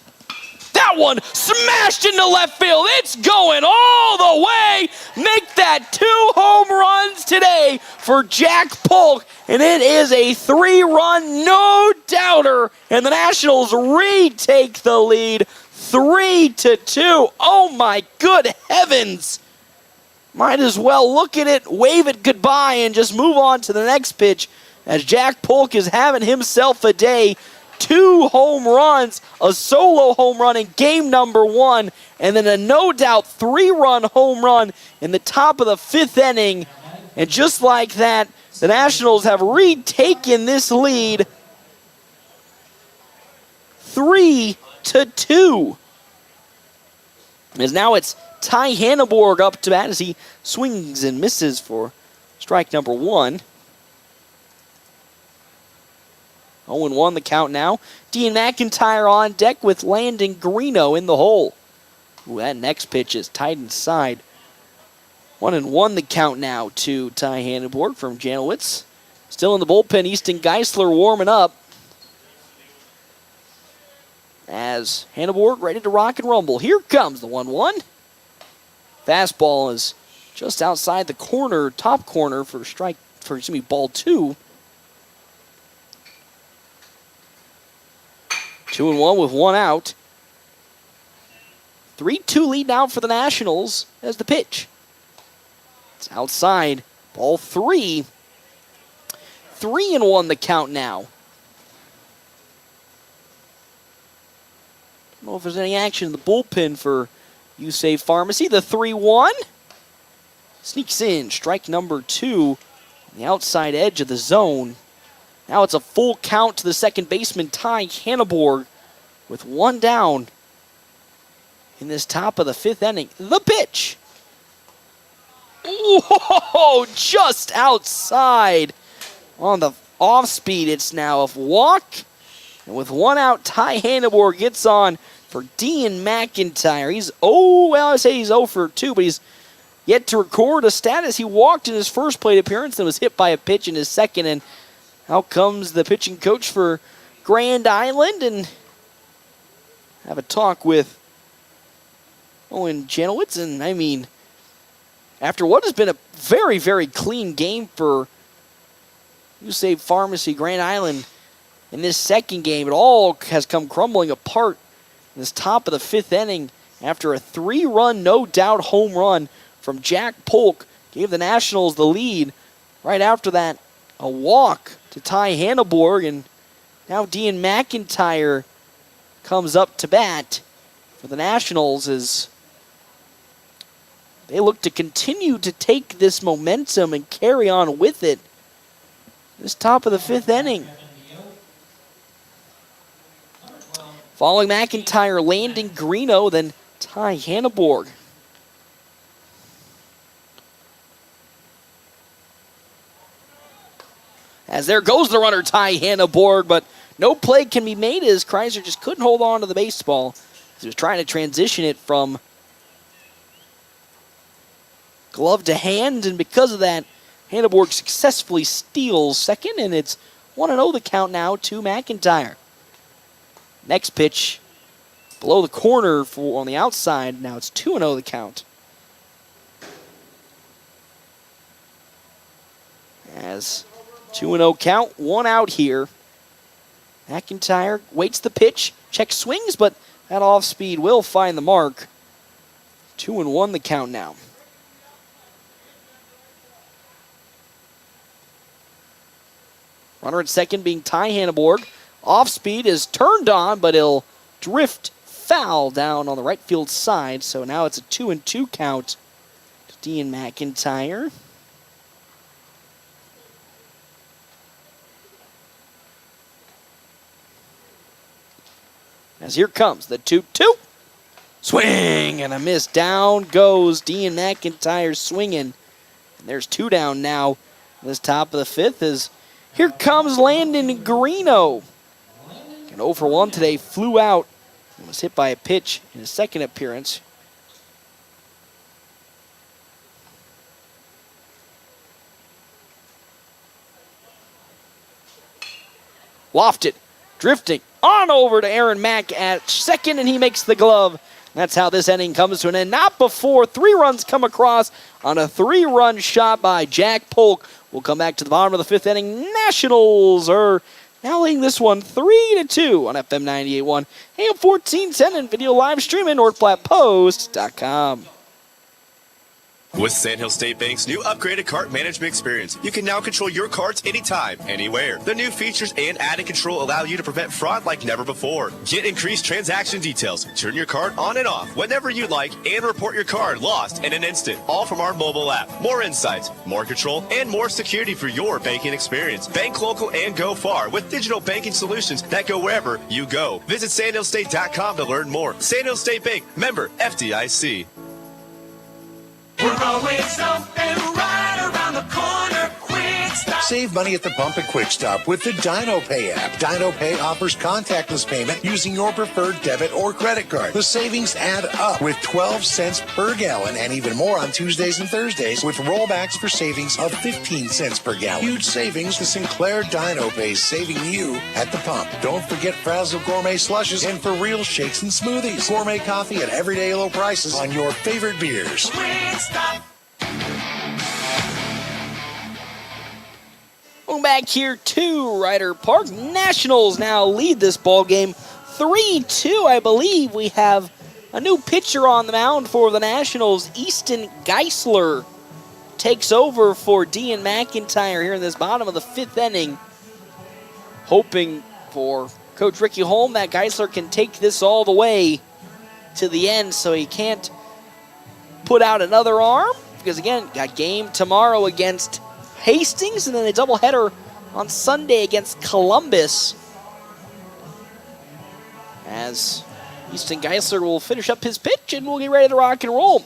That one smashed into left field. It's going all the way. Make that 2 home runs today for Jack Polk. And it is a 3-run no-doubter. And the Nationals retake the lead 3-2. Oh my good heavens. Might as well look at it, wave it goodbye, and just move on to the next pitch as Jack Polk is having himself a day. 2 home runs, a solo home run in game number 1, and then a no-doubt 3-run home run in the top of the 5th inning. And just like that, the Nationals have retaken this lead 3-2. As now it's Ty Hanneborg up to bat as he swings and misses for strike number 1. 0-1 the count now. Dean McIntyre on deck with Landon Greeno in the hole. Ooh, that next pitch is tight inside. 1-1 the count now to Ty Hanneborg from Janowitz. Still in the bullpen, Easton Geisler warming up. As Hanneborg ready to rock and rumble. Here comes the 1-1. Fastball is just outside the corner, top corner for ball 2. 2-1 with 1 out. 3-2 lead now for the Nationals as the pitch. It's outside. Ball 3. 3-1 the count now. Don't know if there's any action in the bullpen for USAVE Pharmacy. The 3-1. Sneaks in. Strike number 2 on the outside edge of the zone. Now it's a full count to the second baseman, Ty Hanneborg, with 1 down in this top of the 5th inning. The pitch. Whoa, just outside on the off speed. It's now a walk. And with 1 out, Ty Hanneborg gets on for Dean McIntyre. He's 0 for 2, but he's yet to record a status. He walked in his first plate appearance and was hit by a pitch in his second, and out comes the pitching coach for Grand Island and have a talk with Owen Janowitz. And I mean, after what has been a very, very clean game for USAVE Pharmacy Grand Island in this second game, it all has come crumbling apart in this top of the 5th inning after a 3-run, no-doubt home run from Jack Polk gave the Nationals the lead. Right after that, a walk to Ty Hanneborg, and now Dean McIntyre comes up to bat for the Nationals as they look to continue to take this momentum and carry on with it this top of the 5th inning. Following McIntyre, Landon Greeno, then Ty Hanneborg. As there goes the runner, Ty Hanneborg, but no play can be made as Kreiser just couldn't hold on to the baseball. He was trying to transition it from glove to hand, and because of that, Hanneborg successfully steals second, and it's 1-0 the count now to McIntyre. Next pitch, below the corner on the outside. Now it's 2-0 the count. As 2-0 count, 1 out here. McIntyre waits the pitch, checks swings, but that off speed will find the mark. 2-1 the count now. Runner at second being Ty Hanneborg. Off speed is turned on, but it'll drift foul down on the right field side. So now it's a 2-2 count to Dean McIntyre. As here comes the 2-2. Swing and a miss. Down goes Dean McIntyre swinging. And there's 2 down now. This top of the 5th is here comes Landon Greeno. And 0 for 1 today, flew out and was hit by a pitch in his second appearance. Lofted, drifting on over to Aaron Mack at second, and he makes the glove. That's how this inning comes to an end. Not before 3 runs come across on a 3-run shot by Jack Polk. We'll come back to the bottom of the 5th inning. Nationals are now leading this one 3-2 on FM 98.1, AM 1410, and video live stream at NorthPlattePost.com. With Sandhill State Bank's new upgraded cart management experience, you can now control your carts anytime, anywhere. The new features and added control allow you to prevent fraud like never before. Get increased transaction details, turn your cart on and off whenever you like, and report your card lost in an instant, all from our mobile app. More insights, more control, and more security for your banking experience. Bank local and go far with digital banking solutions that go wherever you go. Visit sandhillstate.com to learn more. Sandhill State Bank, member FDIC. We're always open right around the corner. Quick Stop. Save money at the pump at Quick Stop with the Dino Pay app. Dino Pay offers contactless payment using your preferred debit or credit card. The savings add up with 12 cents per gallon and even more on Tuesdays and Thursdays with rollbacks for savings of 15 cents per gallon. Huge savings. The Sinclair Dino Pay saving you at the pump. Don't forget Frazzle Gourmet Slushes and For Real Shakes and Smoothies. Gourmet coffee at everyday low prices on your favorite beers. Quick Stop. Welcome back here to Ryder Park. Nationals now lead this ball game 3-2. I believe we have a new pitcher on the mound for the Nationals. Easton Geisler takes over for Dean McIntyre here in this bottom of the 5th inning. Hoping for Coach Ricky Holm that Geisler can take this all the way to the end so he can't put out another arm. Because again, got game tomorrow against Hastings, and then a doubleheader on Sunday against Columbus. As Easton Geisler will finish up his pitch, and we'll get ready to rock and roll.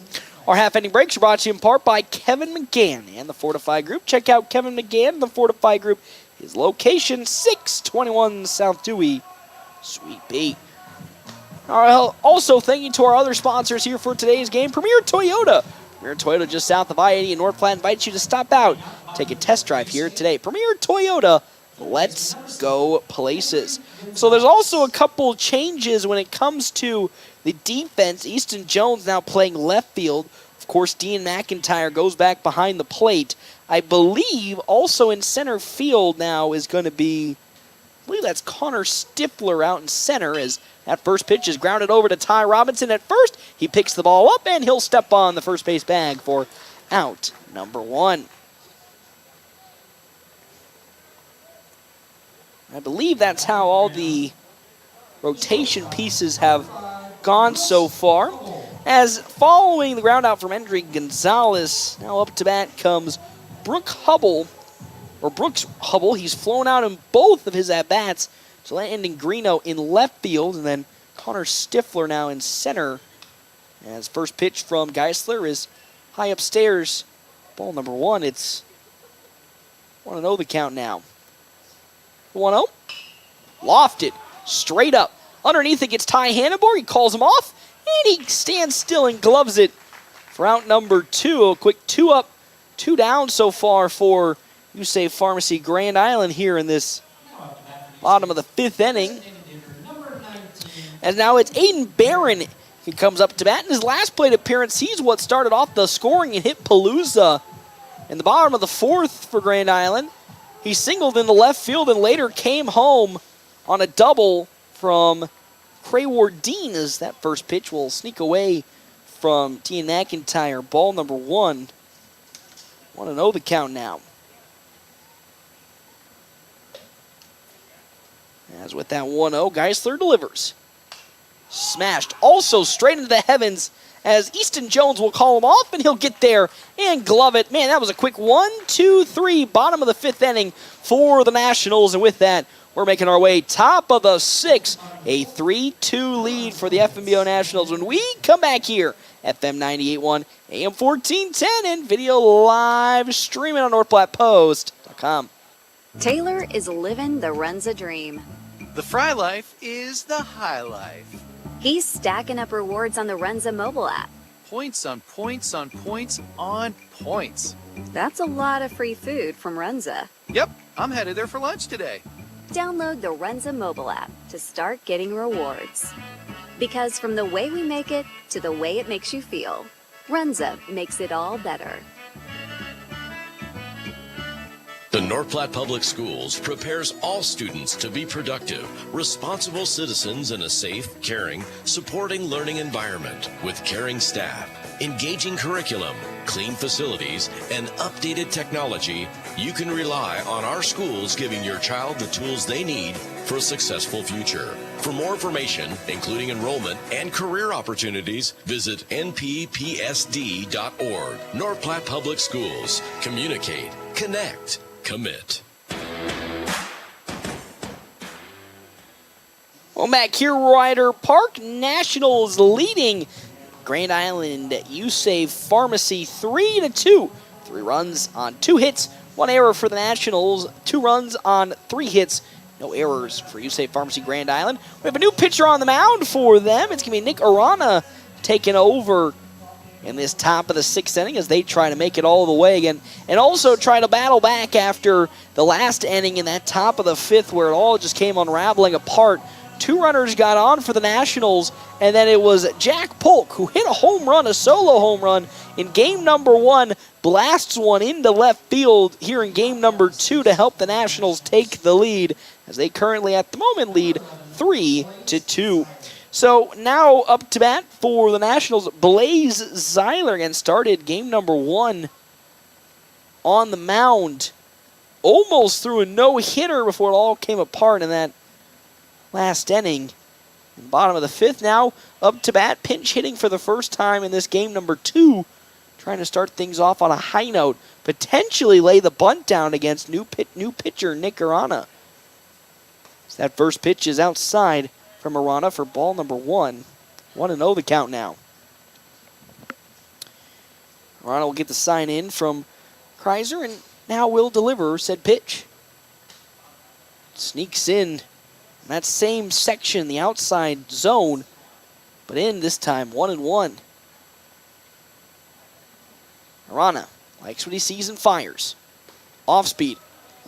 Our half-inning breaks are brought to you in part by Kevin McGann and the Fortify Group. Check out Kevin McGann and the Fortify Group. His location, 621 South Dewey, Suite B. All right, also, thank you to our other sponsors here for today's game. Premier Toyota. Premier Toyota just south of I-80 in North Platte invites you to stop out, take a test drive here today. Premier Toyota, let's go places. So there's also a couple changes when it comes to the defense. Easton Jones now playing left field. Of course, Dean McIntyre goes back behind the plate. I believe also in center field now is going to be, I believe that's Connor Stifler out in center as that first pitch is grounded over to Ty Robinson at first. He picks the ball up, and he'll step on the first base bag for out number 1. I believe that's how all the rotation pieces have gone so far. As following the ground out from Hendry Gonzalez, now up to bat comes Brooks Hubble. He's flown out in both of his at-bats. So that ending Greeno in left field, and then Connor Stifler now in center. As first pitch from Geisler is high upstairs. Ball number 1, it's 1-0 the count now. 1-0. Lofted, straight up. Underneath it gets Ty Hannibor. He calls him off, and he stands still and gloves it for out number 2. A quick 2 up, 2 down so far for USAVE Pharmacy Grand Island here in this bottom of the 5th inning. And now it's Aiden Barron. He comes up to bat. In his last plate appearance, he's what started off the scoring and hit Palooza in the bottom of the 4th for Grand Island. He singled in the left field and later came home on a double from Crayward Dean as that first pitch will sneak away from Dean McIntyre. Ball number 1. 1-0 the count now. As with that 1-0, Geisler delivers. Smashed also straight into the heavens as Easton Jones will call him off, and he'll get there and glove it. Man, that was a quick 1, 2, 3, bottom of the 5th inning for the Nationals. And with that, We're making our way top of the 6th, a 3-2 lead for the FNBO Nationals when we come back here. FM 98.1, AM 1410, and video live streaming on NorthPlattePost.com. Taylor is living the Runza dream. The Fry life is the high life. He's stacking up rewards on the Runza mobile app. Points on points on points on points. That's a lot of free food from Runza. Yep, I'm headed there for lunch today. Download the Runza mobile app to start getting rewards. Because from the way we make it to the way it makes you feel, Runza makes it all better. The North Platte Public Schools prepares all students to be productive, responsible citizens in a safe, caring, supporting learning environment with caring staff, engaging curriculum, clean facilities, and updated technology. You can rely on our schools giving your child the tools they need for a successful future. For more information, including enrollment and career opportunities, visit nppsd.org. North Platte Public Schools. Communicate, connect, commit. Well, back here, Ryder Park, Nationals leading Grand Island USAVE Pharmacy 3-2. 3 runs on 2 hits, 1 error for the Nationals, 2 runs on 3 hits. No errors for USAVE Pharmacy Grand Island. We have a new pitcher on the mound for them. It's going to be Nick Arana taking over in this top of the 6th inning as they try to make it all the way again and also try to battle back after the last inning in that top of the 5th where it all just came unraveling apart. 2 runners got on for the Nationals, and then it was Jack Polk who hit a home run, a solo home run in game number 1, blasts one into left field here in game number 2 to help the Nationals take the lead as they currently at the moment lead 3-2. So now up to bat for the Nationals, Blaze Zeiler again started game number 1 on the mound. Almost threw a no-hitter before it all came apart in that last inning. In the bottom of the 5th now, up to bat, pinch hitting for the first time in this game number 2. Trying to start things off on a high note. Potentially lay the bunt down against new pitcher Nick Arana. So that first pitch is outside from Arana for ball number 1. 1-0 the count now. Arana will get the sign in from Kreiser and now will deliver said pitch. Sneaks in that same section, the outside zone, but in this time 1-1. Arana likes what he sees and fires. Off speed.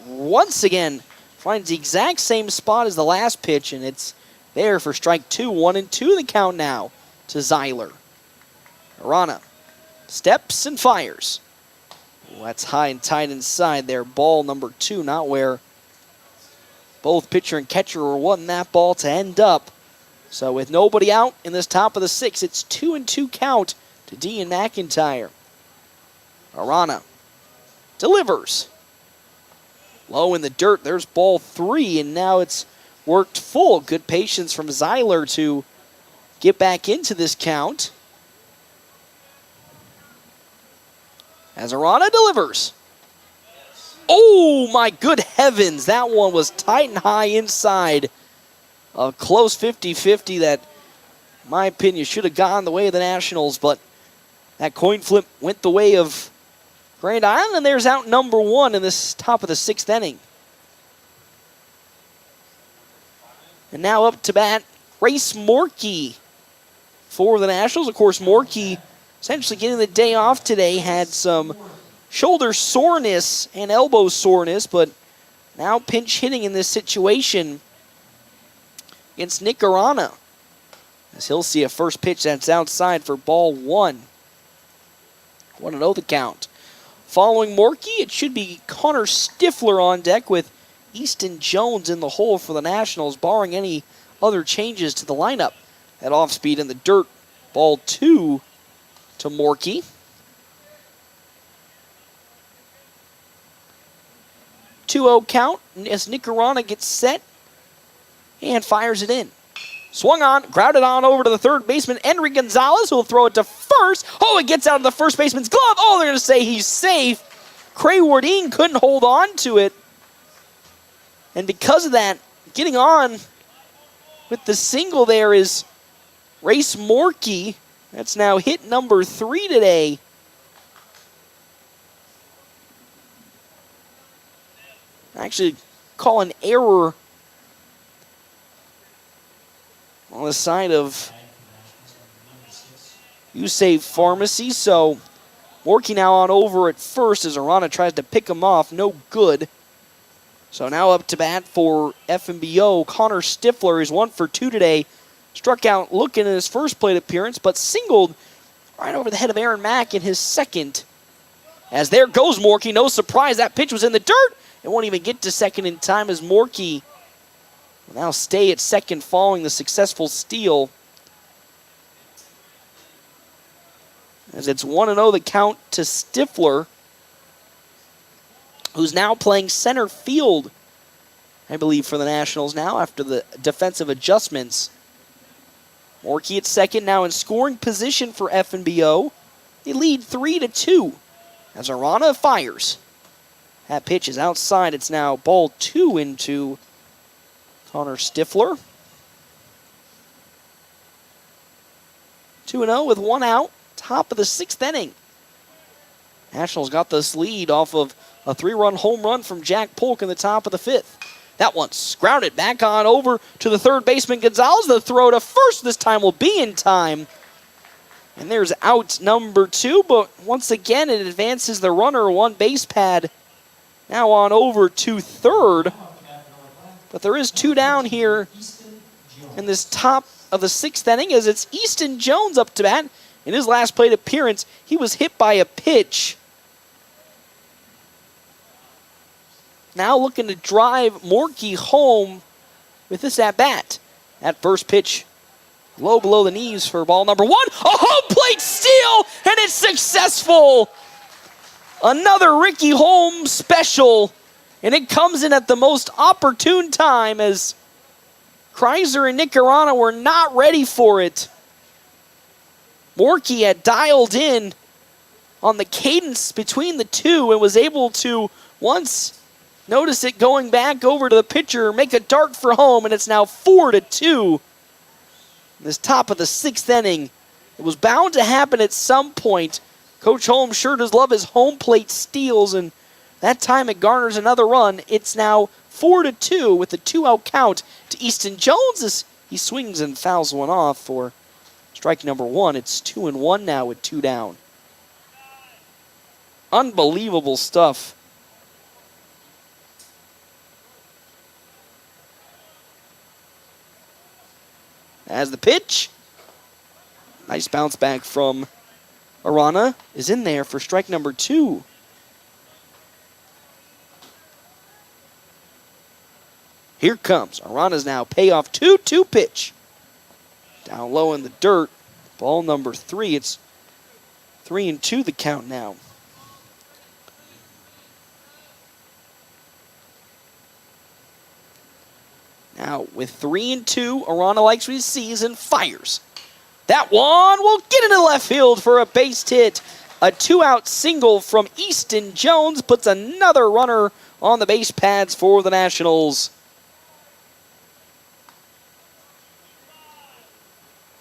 Once again, finds the exact same spot as the last pitch, and it's there for strike 2. 1-2 the count now to Zeiler. Arana steps and fires. Ooh, that's high and tight inside there. Ball number 2, not where both pitcher and catcher were wanting that ball to end up. So with nobody out in this top of the 6th, it's 2-2 count to Dean McIntyre. Arana delivers. Low in the dirt, there's ball 3, and now it's worked full. Good patience from Zeiler to get back into this count. As Arana delivers. Oh my good heavens, that one was tight and high inside. A close 50-50 that, in my opinion, should have gone the way of the Nationals, but that coin flip went the way of Grand Island, and there's out number 1 in this top of the 6th inning. And now up to bat, Race Morkey for the Nationals. Of course, Morkey essentially getting the day off today, had some shoulder soreness and elbow soreness, but now pinch hitting in this situation against Nick Arana, as he'll see a first pitch that's outside for ball 1. 1-0 the count. Following Morkey, it should be Connor Stifler on deck with Easton Jones in the hole for the Nationals, barring any other changes to the lineup. That off speed in the dirt, ball 2 to Morkey. 2-0 count as Nick Arana gets set and fires it in. Swung on, grounded on over to the third baseman, Henry Gonzalez, who will throw it to first. Oh, it gets out of the first baseman's glove. Oh, they're going to say he's safe. Cray Wardine couldn't hold on to it. And because of that, getting on with the single there is Race Morkey. That's now hit number 3 today. Actually, call an error on the side of USAVE Pharmacy. So Morkey now on over at first as Arana tries to pick him off. No good. So now up to bat for FNBO. Connor Stifler is 1 for 2 today. Struck out looking in his first plate appearance, but singled right over the head of Aaron Mack in his second. As there goes Morkey. No surprise, that pitch was in the dirt. It won't even get to second in time as Morkey will now stay at second following the successful steal. As it's 1-0 the count to Stifler, who's now playing center field, I believe, for the Nationals now after the defensive adjustments. Morkey at second, now in scoring position for FNBO. They lead 3-2 as Arana fires. That pitch is outside. It's now ball 2 into Connor Stifler. 2-0 with 1 out. Top of the 6th inning. Nationals got this lead off of a 3-run home run from Jack Polk in the top of the 5th. That one's grounded back on over to the third baseman Gonzalez. The throw to first this time will be in time. And there's out number 2, but once again it advances the runner 1 base pad. Now on over to third. But there is 2 down here in this top of the 6th inning as it's Easton Jones up to bat. In his last plate appearance, he was hit by a pitch. Now looking to drive Morkey home with this at-bat. That first pitch low below the knees for ball number 1. A home plate steal, and it's successful. Another Ricky Holmes special, and it comes in at the most opportune time as Kreiser and Nick Arana were not ready for it. Morkey had dialed in on the cadence between the two and was able to, once notice it going back over to the pitcher, make a dart for home, and it's now 4-2. This top of the 6th inning. It was bound to happen at some point. Coach Holmes sure does love his home plate steals, and that time it garners another run. It's now 4-2 with a 2-out count to Easton Jones as he swings and fouls one off for strike number 1. It's 2-1 now with 2 down. Unbelievable stuff. As the pitch, nice bounce back from Arana, is in there for strike number 2. Here comes Arana's now payoff 2-2 pitch. Down low in the dirt, ball number 3. It's 3-2 the count now. Now, with 3-2, Arana likes what he sees and fires. That one will get into left field for a base hit. A 2-out single from Easton Jones puts another runner on the base pads for the Nationals.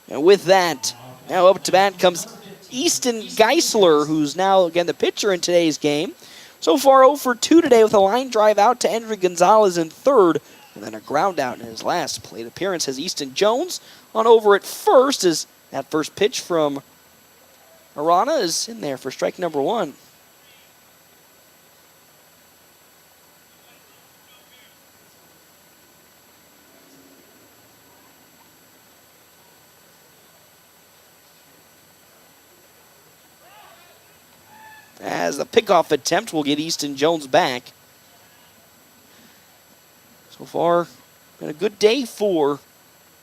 And with that, now up to bat comes Easton Geisler, who's now, again, the pitcher in today's game. So far, 0 for 2 today with a line drive out to Andrew Gonzalez in third. And then a ground out in his last plate appearance has Easton Jones on over at first as that first pitch from Arana is in there for strike number 1. As the pickoff attempt will get Easton Jones back. So far, been a good day for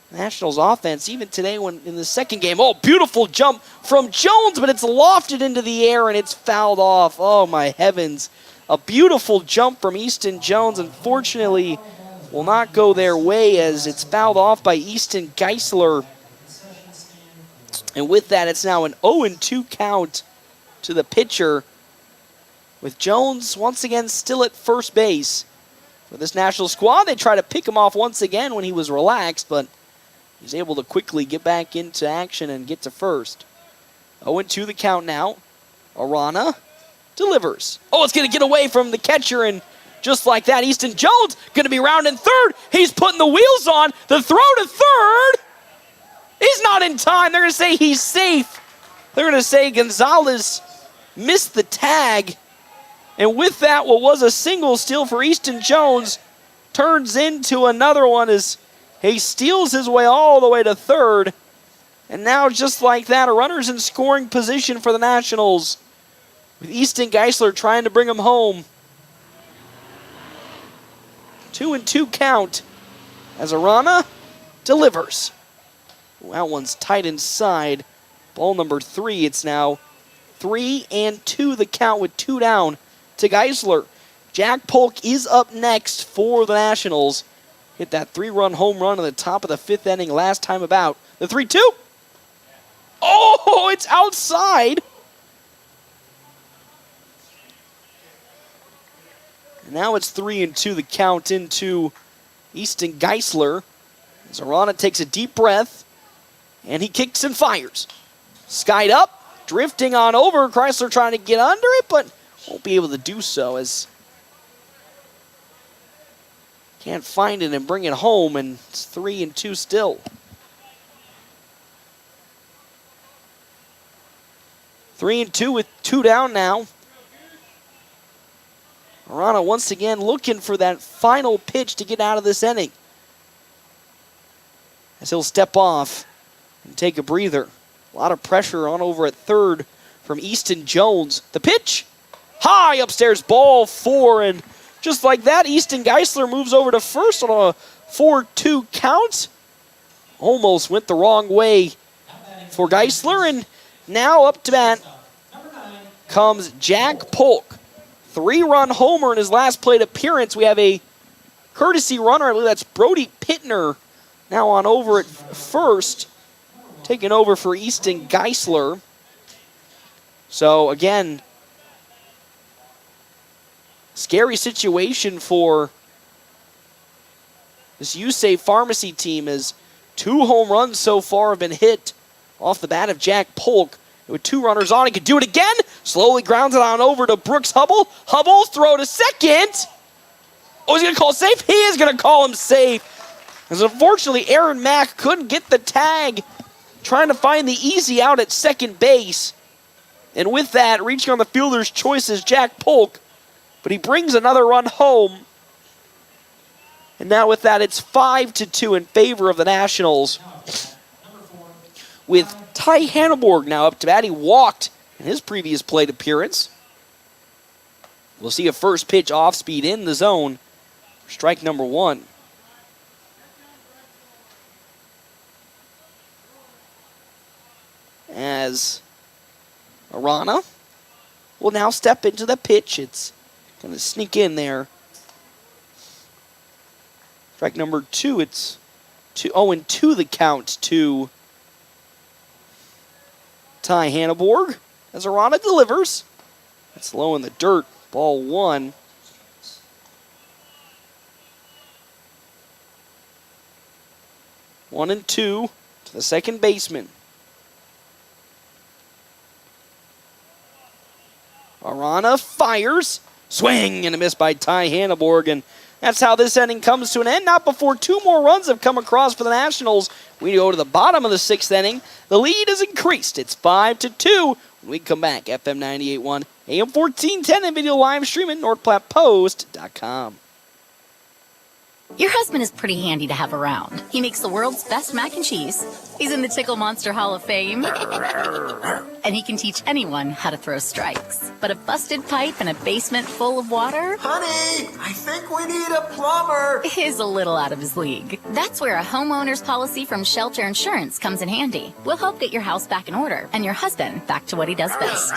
Nationals offense, even today when in the second game. Oh, beautiful jump from Jones, but it's lofted into the air and it's fouled off. Oh, my heavens. A beautiful jump from Easton Jones. Unfortunately, will not go their way as it's fouled off by Easton Geisler. And with that, it's now an 0-2 count to the pitcher, with Jones once again still at first base. for this national squad. They try to pick him off once again when he was relaxed, but he's able to quickly get back into action and get to first. 0-2 the count now. Arana delivers. Oh, it's going to get away from the catcher, and just like that, Easton Jones going to be rounding third. He's putting the wheels on. The throw to third. He's not in time. They're going to say he's safe. They're going to say Gonzalez missed the tag. And with that, what was a single steal for Easton Jones turns into another one as he steals his way all the way to third. And now, just like that, a runner's in scoring position for the Nationals, with Easton Geisler trying to bring him home. 2-2 count as Arana delivers. That one's tight inside. Ball number 3. It's now 3-2 the count with 2 down to Geisler. Jack Polk is up next for the Nationals. Hit that 3-run home run at the top of the 5th inning last time about. The 3-2. Oh, it's outside. And now it's 3-2 the count into Easton Geisler. As Arana takes a deep breath, and he kicks and fires. Skied up, drifting on over. Chrysler trying to get under it, but won't be able to do so as can't find it and bring it home, and it's 3-2 still. 3-2 with 2 down now. Arana once again looking for that final pitch to get out of this inning, as he'll step off and take a breather. A lot of pressure on over at third from Easton Jones. The pitch, high upstairs, ball 4, and just like that, Easton Geisler moves over to first on a 4-2 count. Almost went the wrong way for Geisler, and now up to bat comes Jack Polk. 3-run homer in his last plate appearance. We have a courtesy runner. I believe that's Brody Pittner now on over at first, taking over for Easton Geisler. So again, scary situation for this USAFE Pharmacy team, as 2 home runs so far have been hit off the bat of Jack Polk. With 2 runners on, he could do it again. Slowly grounds it on over to Brooks Hubble. Hubble's throw to second. Oh, he's going to call safe? He is going to call him safe. As unfortunately, Aaron Mack couldn't get the tag, trying to find the easy out at second base. And with that, reaching on the fielder's choice is Jack Polk. But he brings another run home. And now with that, it's 5-2 in favor of the Nationals, with Ty Hanneborg now up to bat. He walked in his previous plate appearance. We'll see a first pitch off speed in the zone for strike number 1. As Arana will now step into the pitch. It's going to sneak in there. Strike number 2. It's 0-2 the count to Ty Hanneborg as Arana delivers. It's low in the dirt. Ball 1. One and 2 to the second baseman. Arana fires. Swing and a miss by Ty Hanneborg, and that's how this inning comes to an end. Not before 2 more runs have come across for the Nationals. We go to the bottom of the 6th inning. The lead is increased. It's 5-2. When we come back, FM 98.1, AM 1410, and video live streaming, NorthPlattePost.com. Your husband is pretty handy to have around. He makes the world's best mac and cheese. He's in the Tickle Monster Hall of Fame. And he can teach anyone how to throw strikes. But a busted pipe and a basement full of water? Honey, I think we need a plumber. Is a little out of his league. That's where a homeowner's policy from Shelter Insurance comes in handy. We'll help get your house back in order and your husband back to what he does best.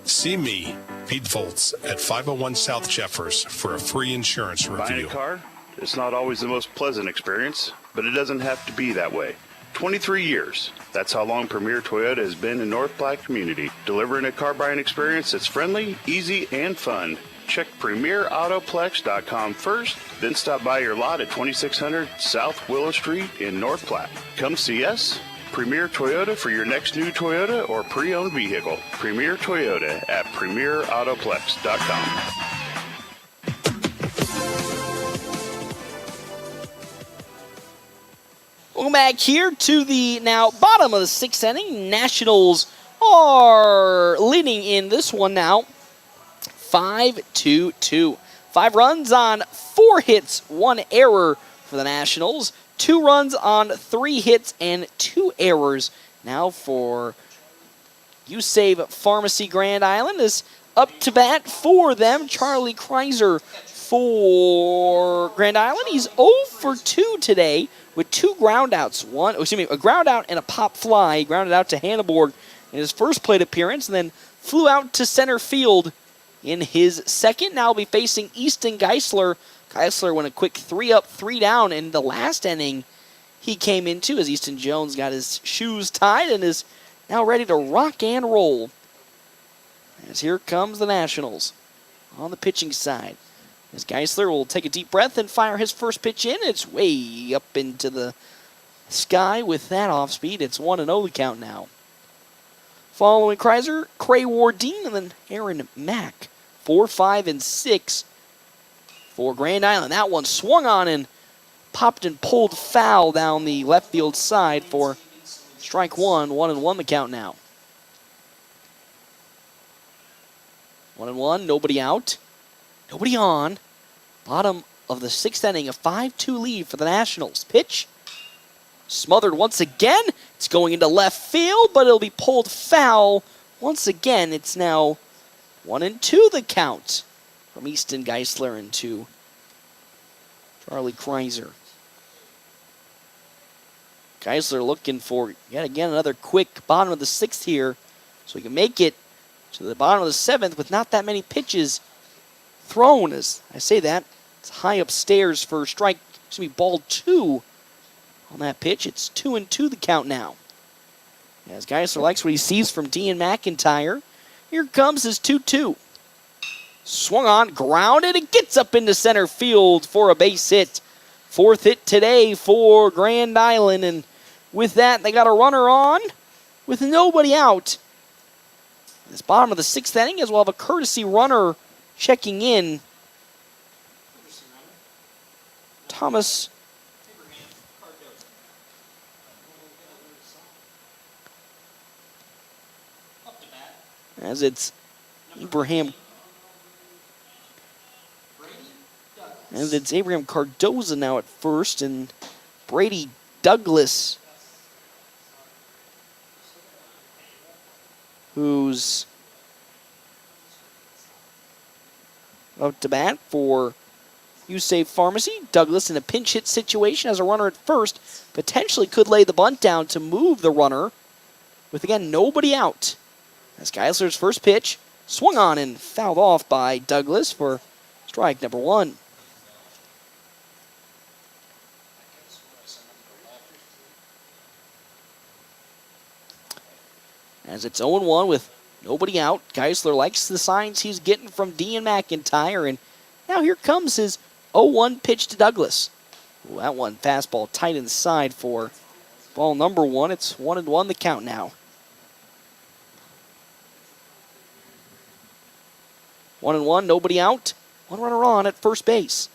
See me, Pete Volz, at 501 South Jeffers for a free insurance Buying review. a car? It's not always the most pleasant experience, but it doesn't have to be that way. 23 years. That's how long Premier Toyota has been in North Platte community, delivering a car buying experience that's friendly, easy, and fun. Check PremierAutoplex.com first, then stop by your lot at 2600 South Willow Street in North Platte. Come see us. Premier Toyota for your next new Toyota or pre-owned vehicle. Premier Toyota at PremierAutoplex.com. Welcome back here to the now bottom of the sixth inning. Nationals are leading in this one now 5-2. 5 runs on 4 hits, 1 error for the Nationals. 2 runs on 3 hits and 2 errors. Now for USAVE Pharmacy Grand Island is up to bat for them. Charlie Kreiser for Grand Island. He's 0 for 2 today with 2 groundouts. A ground out and a pop fly. He grounded out to Hanneborg in his first plate appearance and then flew out to center field in his second. Now he'll be facing Easton Geisler. Geisler went a quick 3 up, 3 down in the last inning he came into as Easton Jones got his shoes tied and is now ready to rock and roll. As here comes the Nationals on the pitching side. As Geisler will take a deep breath and fire his first pitch in. It's way up into the sky with that off speed. It's 1-0 the count now. Following Kreiser, Cray Wardine, and then Aaron Mack. 4, 5, and 6 for Grand Island. That one swung on and popped and pulled foul down the left field side for strike 1. 1-1 the count now. 1-1, nobody out. Nobody on. Bottom of the sixth inning, a 5-2 lead for the Nationals. Pitch smothered once again. It's going into left field, but it'll be pulled foul. Once again, it's now 1-2 the count from Easton Geisler into Charlie Kreiser. Geisler looking for, yet again, another quick bottom of the sixth here so he can make it to the bottom of the seventh with not that many pitches thrown. As I say that, it's high upstairs for ball 2 on that pitch. It's 2-2 the count now. As Geisler likes what he sees from Dean McIntyre. Here comes his 2-2. Swung on, grounded, and gets up into center field for a base hit. 4th hit today for Grand Island, and with that, they got a runner on with nobody out. This bottom of the sixth inning, as well have a courtesy runner checking in. Thomas as it's Abraham Cardoza now at first, and Brady Douglas, who's up to bat for USAVE Pharmacy. Douglas in a pinch hit situation as a runner at first, potentially could lay the bunt down to move the runner with, again, nobody out. As Geisler's first pitch swung on and fouled off by Douglas for strike number 1. As it's 0-1 with nobody out, Geisler likes the signs he's getting from Dean McIntyre, and now here comes his 0-1 pitch to Douglas. Ooh, that one fastball tight inside for ball number 1. It's 1-1 the count now. 1-1, nobody out. 1 runner on at first base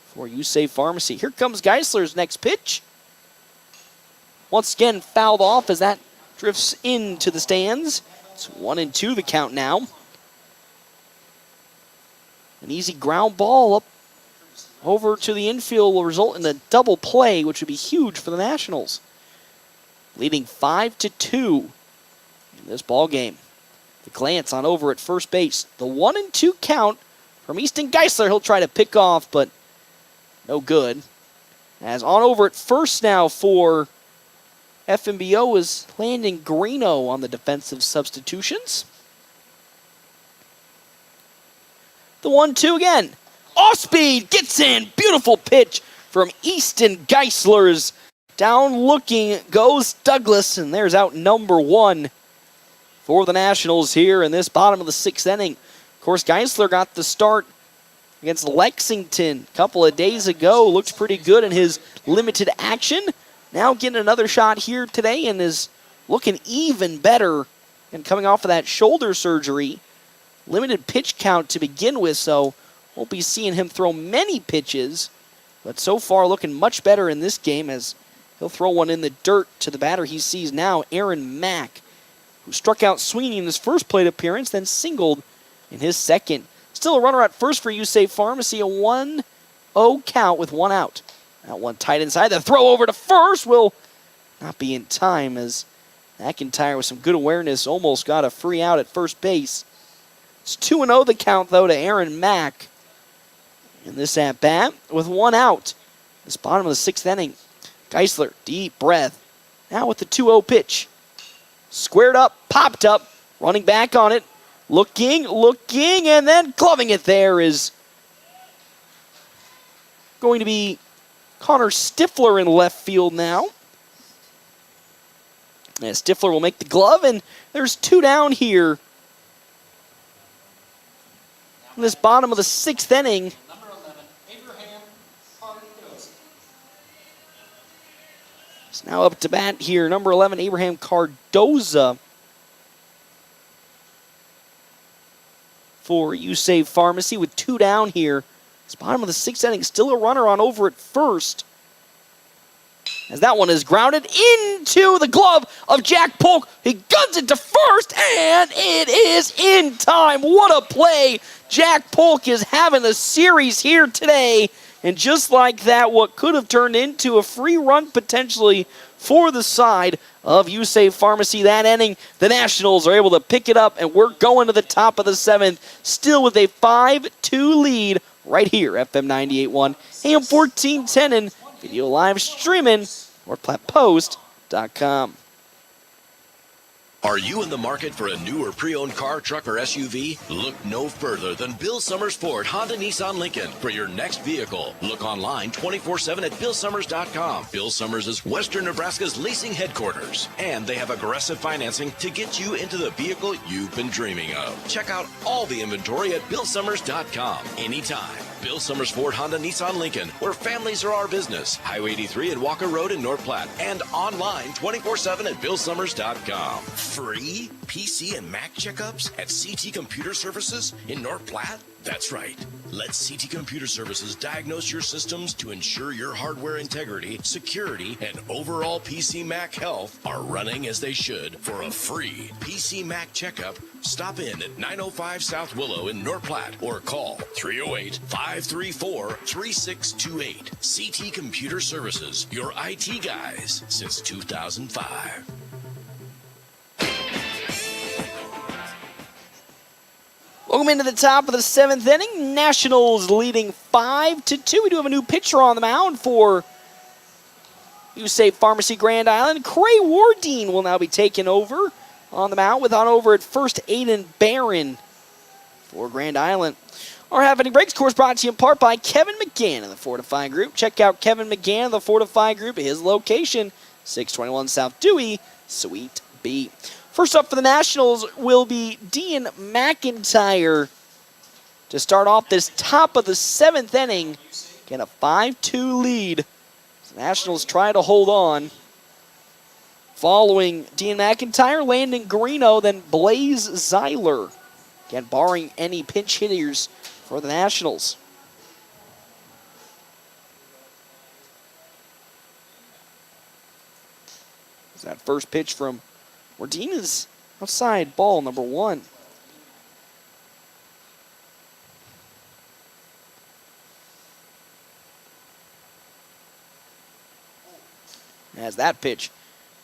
for USAVE Pharmacy. Here comes Geisler's next pitch. Once again fouled off as that drifts into the stands. It's 1-2 the count now. An easy ground ball up over to the infield will result in a double play, which would be huge for the Nationals. Leading 5-2 in this ball game. The glance on over at first base. The 1-2 count from Easton Geisler. He'll try to pick off, but no good. As on over at first now for FNBO is Landon Greeno on the defensive substitutions. The 1-2 again. Off speed, gets in. Beautiful pitch from Easton Geisler's. Down looking goes Douglas, and there's out number 1 for the Nationals here in this bottom of the 6th inning. course, Geisler got the start against Lexington a couple of days ago. Looked pretty good in his limited action. Now getting another shot here today and is looking even better. And coming off of that shoulder surgery, limited pitch count to begin with, so won't be seeing him throw many pitches. But so far looking much better in this game as he'll throw one in the dirt to the batter he sees now, Aaron Mack, who struck out swinging in his first plate appearance, then singled in his second. Still a runner at first for USAVE Pharmacy, a 1-0 count with one out. That one tight inside. The throw over to first will not be in time as McIntyre with some good awareness almost got a free out at first base. It's 2-0 the count, though, to Aaron Mack in this at-bat with one out. This bottom of the sixth inning. Geisler, deep breath. Now with the 2-0 pitch. Squared up, popped up, running back on it. Looking, and then gloving it there is going to be Connor Stifler in left field now. And Stifler will make the glove, and there's two down here in this bottom of the sixth inning. It's now up to bat here, number 11, Abraham Cardoza for USAVE Pharmacy with two down here. It's bottom of the sixth inning, still a runner on over at first. As that one is grounded into the glove of Jack Polk. He guns it to first, and it is in time. What a play. Jack Polk is having a series here today. And just like that, what could have turned into a free run potentially for the side of USAVE Pharmacy that inning. The Nationals are able to pick it up, and we're going to the top of the seventh, still with a 5-2 lead right here, FM 98.1, AM 1410, and video live streaming, NorthPlattePost.com. Are you in the market for a new or pre-owned car, truck, or SUV? Look no further than Bill Summers Ford, Honda, Nissan, Lincoln for your next vehicle. Look online 24/7 at BillSummers.com. Bill Summers is Western Nebraska's leasing headquarters, and they have aggressive financing to get you into the vehicle you've been dreaming of. Check out all the inventory at BillSummers.com anytime. Bill Summers Ford, Honda, Nissan, Lincoln, where families are our business. Highway 83 and Walker Road in North Platte, and online 24/7 at BillSummers.com. Free PC and Mac checkups at CT Computer Services in North Platte? That's right. Let CT Computer Services diagnose your systems to ensure your hardware integrity, security, and overall PC Mac health are running as they should. For a free PC Mac checkup, stop in at 905 South Willow in North Platte or call 308-534-3628. CT Computer Services, your IT guys since 2005. Welcome into the top of the seventh inning. Nationals leading 5-2. We do have a new pitcher on the mound for USAVE Pharmacy Grand Island. Cray Wardine will now be taken over on the mound with on over at first Aiden Barron for Grand Island. Our half-inning breaks, of course, brought to you in part by Kevin McGann of the Fortify Group. Check out Kevin McGann of the Fortify Group. His location, 621 South Dewey, Suite B. First up for the Nationals will be Dean McIntyre to start off this top of the seventh inning. Again, a 5-2 lead. The Nationals try to hold on. Following Dean McIntyre, Landon Greeno, then Blaze Zeiler. Again, barring any pinch hitters for the Nationals. That first pitch from Wardina's outside, ball number one. As that pitch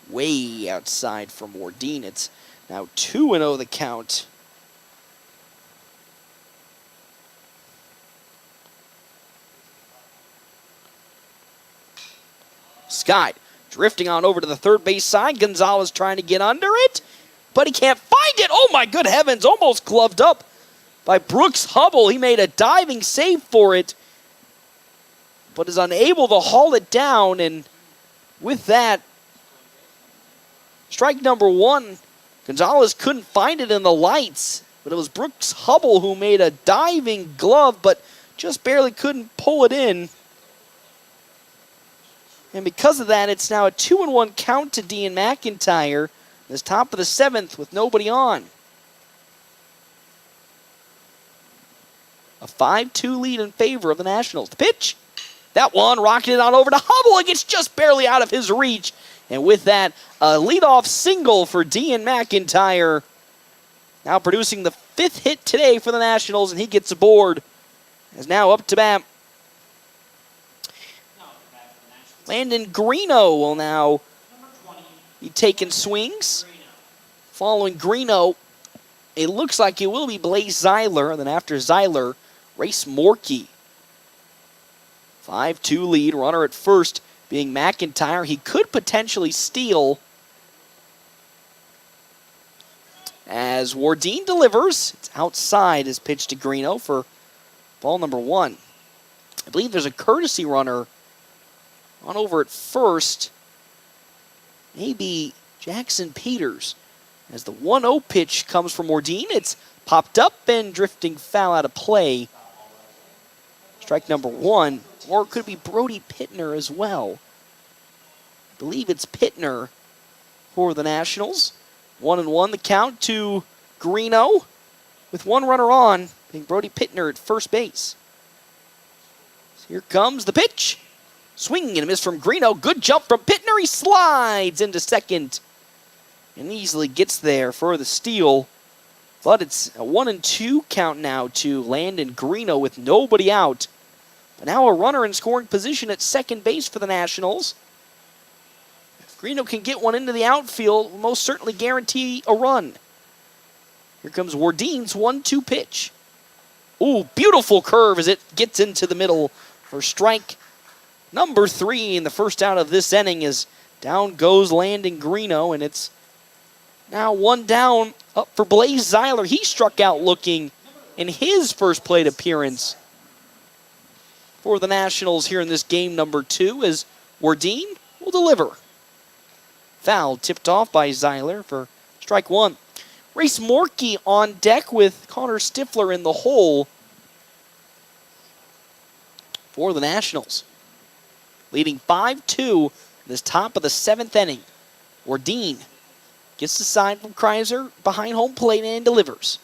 way outside from Wardine, it's now 2-0 the count. Scott drifting on over to the third base side. Gonzalez trying to get under it, but he can't find it. Oh my good heavens, almost gloved up by Brooks Hubble. He made a diving save for it, but is unable to haul it down, and with that, strike number one. Gonzalez couldn't find it in the lights. But it was Brooks Hubble who made a diving glove, but just barely couldn't pull it in. And because of that, it's now a 2-1 count to Dean McIntyre. This top of the 7th with nobody on. A 5-2 lead in favor of the Nationals. The pitch. That one rocketed on over to Hubble. It gets just barely out of his reach. And with that, a leadoff single for Dean McIntyre. Now producing the 5th hit today for the Nationals, and he gets aboard. Is now up to bat. Landon Greeno will now be taking swings. Following Greeno, it looks like it will be Blaze Zeiler, and then after Zeiler, Race Morkey. 5-2 lead, runner at first being McIntyre. He could potentially steal. As Wardeen delivers, it's outside his pitch to Greeno for ball number 1. I believe there's a courtesy runner on over at first. Maybe Jackson Peters. As the 1-0 pitch comes from Wardeen, it's popped up and drifting foul out of play. Strike number 1. Or it could be Brody Pittner as well. I believe it's Pittner for the Nationals. 1-1 the count to Greeno with one runner on, being Brody Pittner at first base. So here comes the pitch. Swinging and a miss from Greeno. Good jump from Pittner. He slides into second and easily gets there for the steal. But it's a 1-2 count now to Landon Greeno with nobody out. But now a runner in scoring position at second base for the Nationals. If Greeno can get one into the outfield, will most certainly guarantee a run. Here comes Wardeen's 1-2 pitch. Ooh, beautiful curve as it gets into the middle for strike number 3. And the first out of this inning is down goes Landon Greeno, and it's now one down up for Blaze Zeiler. He struck out looking in his first plate appearance for the Nationals here in this game number 2 as Wardeen will deliver. Foul tipped off by Zeiler for strike 1. Race Morkey on deck with Connor Stifler in the hole for the Nationals. Leading 5-2 this top of the 7th inning. Wardeen gets the sign from Kreiser behind home plate and delivers.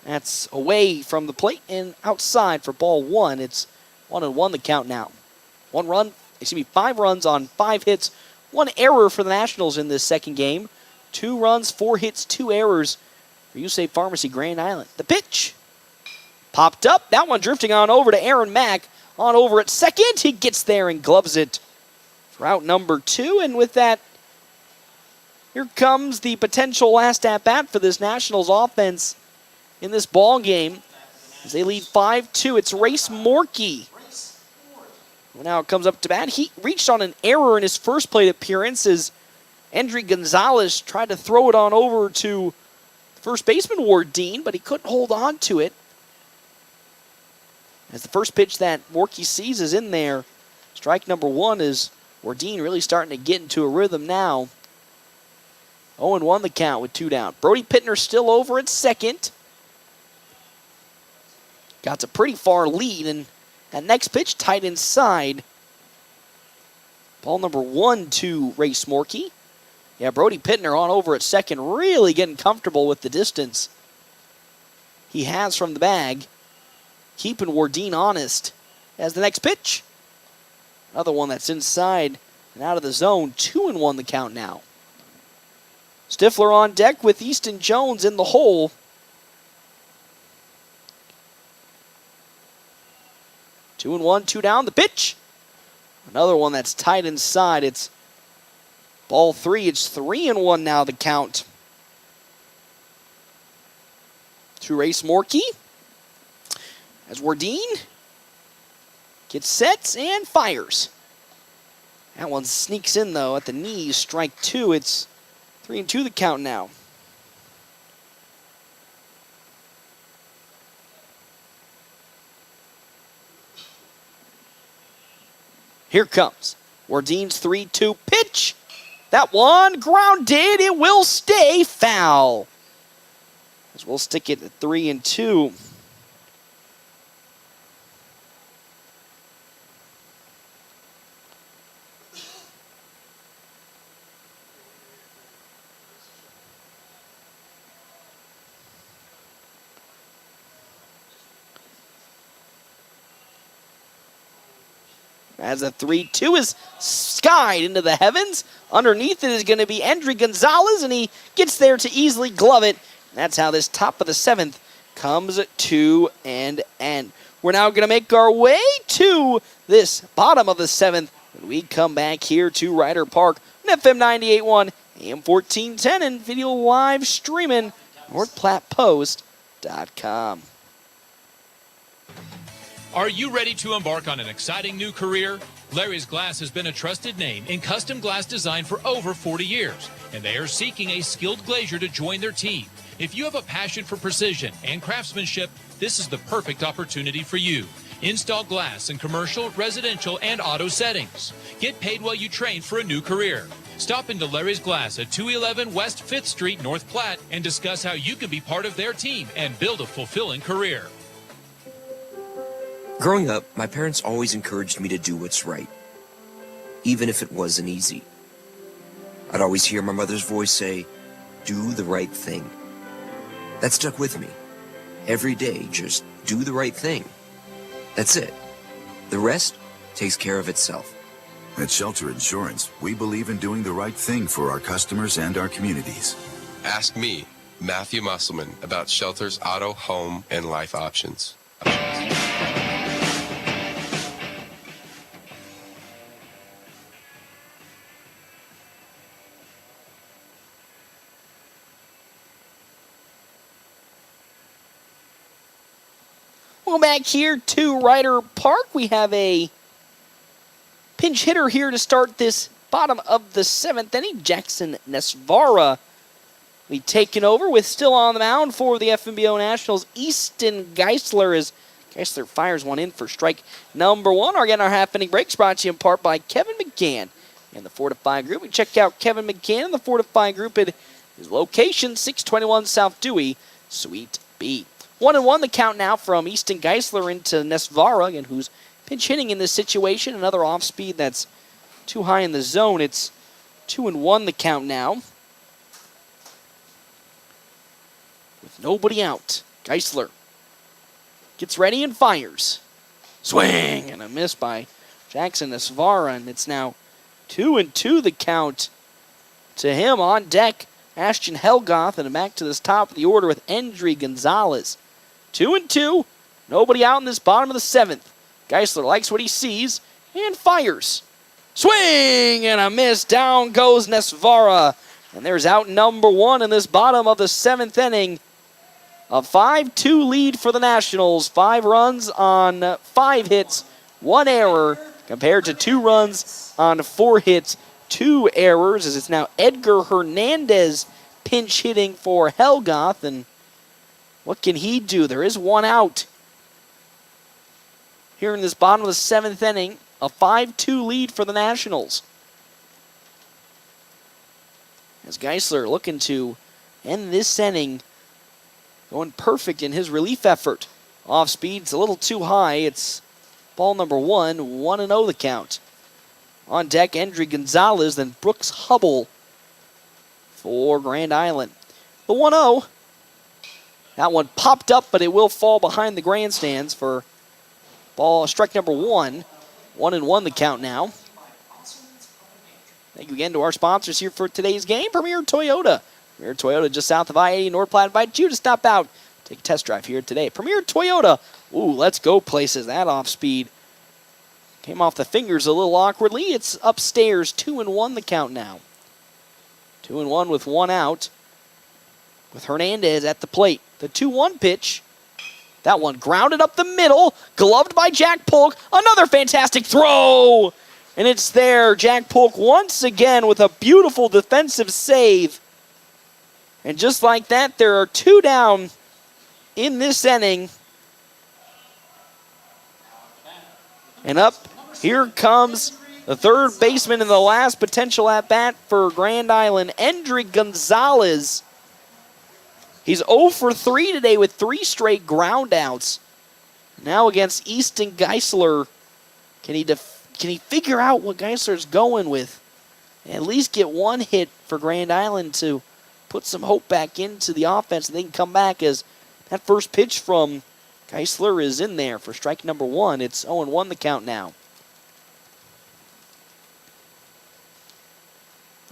That's away from the plate and outside for ball 1. It's 1-1 the count now. 5 runs on 5 hits. 1 error for the Nationals in this second game. 2 runs, 4 hits, 2 errors for USAID Pharmacy Grand Island. The pitch popped up. That one drifting on over to Aaron Mack. On over at second. He gets there and gloves it for out number 2. And with that, here comes the potential last at-bat for this Nationals offense in this ball game as they lead 5-2. It's Race Morkey. Well, now it comes up to bat. He reached on an error in his first plate appearance as Endry Gonzalez tried to throw it on over to first baseman Wardeen, but he couldn't hold on to it. As the first pitch that Morkey sees is in there. Strike number 1 is Wardeen really starting to get into a rhythm now. 0-1 the count with 2 down. Brody Pittner still over at second. Got a pretty far lead, and that next pitch tight inside. Ball number 1 to Race Morkey. Yeah, Brody Pittner on over at second, really getting comfortable with the distance he has from the bag. Keeping Wardeen honest as the next pitch. Another one that's inside and out of the zone. 2-1 the count now. Stifler on deck with Easton Jones in the hole. Two and 1, 2 down. The pitch. Another one that's tight inside. It's ball 3. It's 3-1 now the count. To Race Morkey. As Wardeen gets set and fires. That one sneaks in though at the knees. Strike 2. It's 3-2 the count now. Here comes Wardeen's 3-2 pitch. That one grounded. It will stay foul. As we'll stick it at 3-2. As a 3-2 is skied into the heavens. Underneath it is going to be Endry Gonzalez, and he gets there to easily glove it. That's how this top of the 7th comes to an end. We're now going to make our way to this bottom of the 7th when we come back here to Ryder Park on FM 98.1, AM 1410, and video live streaming NorthPlattePost.com. Are you ready to embark on an exciting new career? Larry's Glass has been a trusted name in custom glass design for over 40 years, and they are seeking a skilled glazier to join their team. If you have a passion for precision and craftsmanship, this is the perfect opportunity for you. Install glass in commercial, residential, and auto settings. Get paid while you train for a new career. Stop into Larry's Glass at 211 West 5th Street, North Platte, and discuss how you can be part of their team and build a fulfilling career. Growing up, my parents always encouraged me to do what's right, even if it wasn't easy. I'd always hear my mother's voice say, "Do the right thing." That stuck with me. Every day, just do the right thing. That's it. The rest takes care of itself. At Shelter Insurance, we believe in doing the right thing for our customers and our communities. Ask me, Matthew Musselman, about Shelter's auto, home, and life options. Welcome back here to Ryder Park. We have a pinch hitter here to start this bottom of the 7th inning. Jackson Nesvara will be taken over with still on the mound for the FNBO Nationals. Easton Geisler as Geisler fires one in for strike number 1. Our half-inning breaks brought to you in part by Kevin McGann and the Fortify Group. We check out Kevin McGann and the Fortify Group at his location, 621 South Dewey, Suite B. 1-1 the count now from Easton Geisler into Nesvara, again, who's pinch hitting in this situation. Another off speed that's too high in the zone. It's 2-1 the count now. With nobody out, Geisler gets ready and fires. Swing and a miss by Jackson Nesvara, and it's now 2-2 the count to him. On deck, Ashton Helgoth, and back to this top of the order with Endry Gonzalez. 2-2. Nobody out in this bottom of the 7th. Geisler likes what he sees and fires. Swing and a miss. Down goes Nesvara. And there's out number 1 in this bottom of the 7th inning. A 5-2 lead for the Nationals. 5 runs on 5 hits, 1 error, compared to 2 runs on 4 hits, 2 errors, as it's now Edgar Hernandez pinch hitting for Helgoth. And what can he do? There is 1 out here in this bottom of the 7th inning. A 5-2 lead for the Nationals. As Geisler looking to end this inning, going perfect in his relief effort. Off speed's a little too high. It's ball number 1, 1-0 the count. On deck, Endry Gonzalez, then Brooks Hubble for Grand Island. The 1-0. That one popped up, but it will fall behind the grandstands for strike number 1. 1-1 the count now. Thank you again to our sponsors here for today's game, Premier Toyota. Premier Toyota just south of I-80 North Platte invites you to stop out, take a test drive here today. Premier Toyota. Ooh, let's go places. That off speed came off the fingers a little awkwardly. It's upstairs. 2-1 the count now. 2-1 with 1 out. With Hernandez at the plate. The 2-1 pitch. That one grounded up the middle. Gloved by Jack Polk. Another fantastic throw. And it's there. Jack Polk once again with a beautiful defensive save. And just like that, there are 2 down in this inning. And up here comes the third baseman in the last potential at-bat for Grand Island, Endry Gonzalez. He's 0 for 3 today with 3 straight groundouts. Now against Easton Geisler, can he figure out what Geisler's going with? And at least get one hit for Grand Island to put some hope back into the offense, and they can come back as that first pitch from Geisler is in there for strike number 1. It's 0-1 the count now.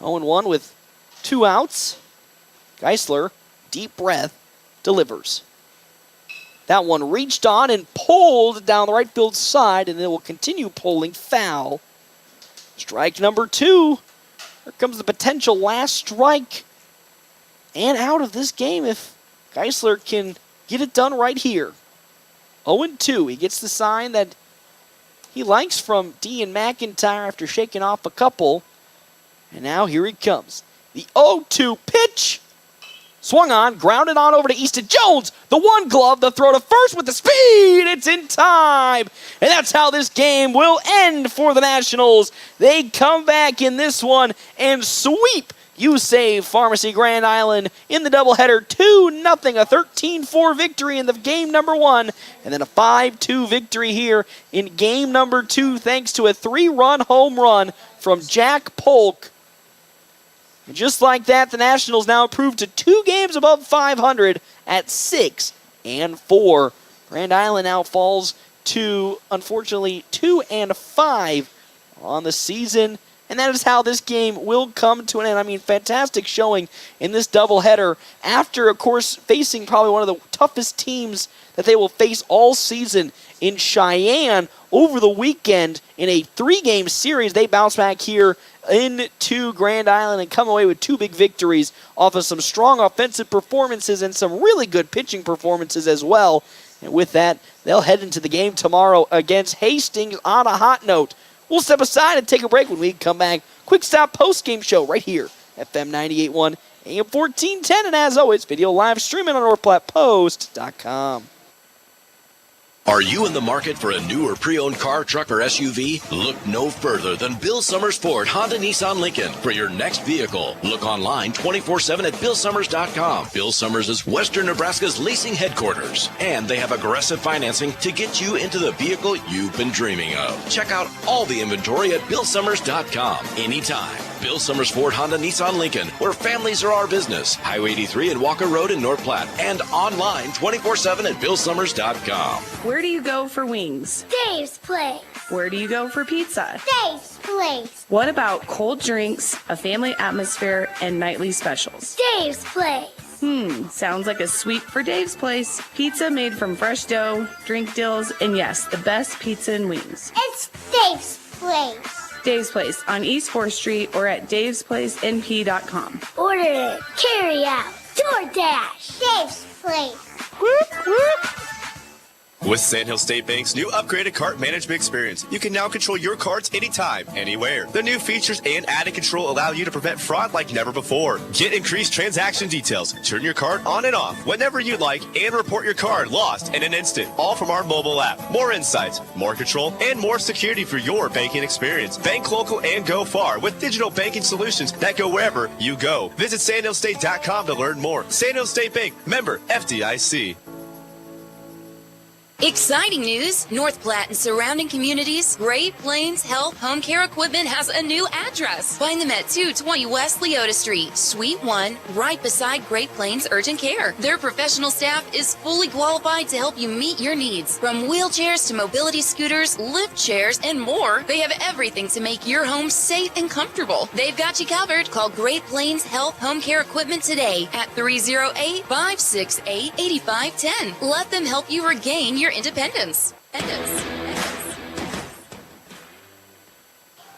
0-1 with 2 outs. Geisler, deep breath, delivers. That one reached on and pulled down the right field side, and it will continue pulling foul. Strike number 2. Here comes the potential last strike and out of this game if Geisler can get it done right here. 0-2. He gets the sign that he likes from Dean McIntyre after shaking off a couple. And now here he comes. The 0-2 pitch. Swung on, grounded on over to Easton Jones. The one glove, the throw to first with the speed. It's in time. And that's how this game will end for the Nationals. They come back in this one and sweep USAVE Pharmacy Grand Island in the doubleheader 2-0. A 13-4 victory in the game number 1. And then a 5-2 victory here in game number 2 thanks to a 3-run home run from Jack Polk. And just like that, the Nationals now improved to 2 games above 500 at 6-4. Grand Island now falls to, unfortunately, 2-5 on the season. And that is how this game will come to an end. I mean, fantastic showing in this doubleheader after, of course, facing probably one of the toughest teams that they will face all season in Cheyenne over the weekend in a 3-game series. They bounce back here into Grand Island and come away with 2 big victories off of some strong offensive performances and some really good pitching performances as well. And with that, they'll head into the game tomorrow against Hastings on a hot note. We'll step aside and take a break. When we come back, quick stop post-game show right here, FM 98.1, AM 1410, and as always, video live streaming on NorthPlattePost.com. Are you in the market for a new or pre-owned car, truck, or SUV? Look no further than Bill Summers Ford, Honda, Nissan, Lincoln for your next vehicle. Look online 24/7 at BillSummers.com. Bill Summers is Western Nebraska's leasing headquarters, and they have aggressive financing to get you into the vehicle you've been dreaming of. Check out all the inventory at BillSummers.com anytime. Bill Summers Ford, Honda, Nissan, Lincoln, where families are our business. Highway 83 and Walker Road in North Platte, and online 24/7 at BillSummers.com. Where do you go for wings? Dave's Place. Where do you go for pizza? Dave's Place. What about cold drinks, a family atmosphere, and nightly specials? Dave's Place. Sounds like a sweep for Dave's Place. Pizza made from fresh dough, drink deals, and yes, the best pizza and wings. It's Dave's Place. Dave's Place on East 4th Street or at davesplacenp.com. Order it, carry out, DoorDash. Dave's Place. Whoop, whoop. With Sandhill State Bank's new upgraded cart management experience, you can now control your carts anytime, anywhere. The new features and added control allow you to prevent fraud like never before. Get increased transaction details, turn your cart on and off whenever you'd like, and report your card lost in an instant, all from our mobile app. More insights, more control, and more security for your banking experience. Bank local and go far with digital banking solutions that go wherever you go. Visit sandhillstate.com to learn more. Sandhill State Bank, member FDIC. Exciting news! North Platte and surrounding communities, Great Plains Health Home Care Equipment has a new address. Find them at 220 West Leota Street, Suite 1, right beside Great Plains Urgent Care. Their professional staff is fully qualified to help you meet your needs. From wheelchairs to mobility scooters, lift chairs, and more, they have everything to make your home safe and comfortable. They've got you covered. Call Great Plains Health Home Care Equipment today at 308-568-8510. Let them help you regain your independence.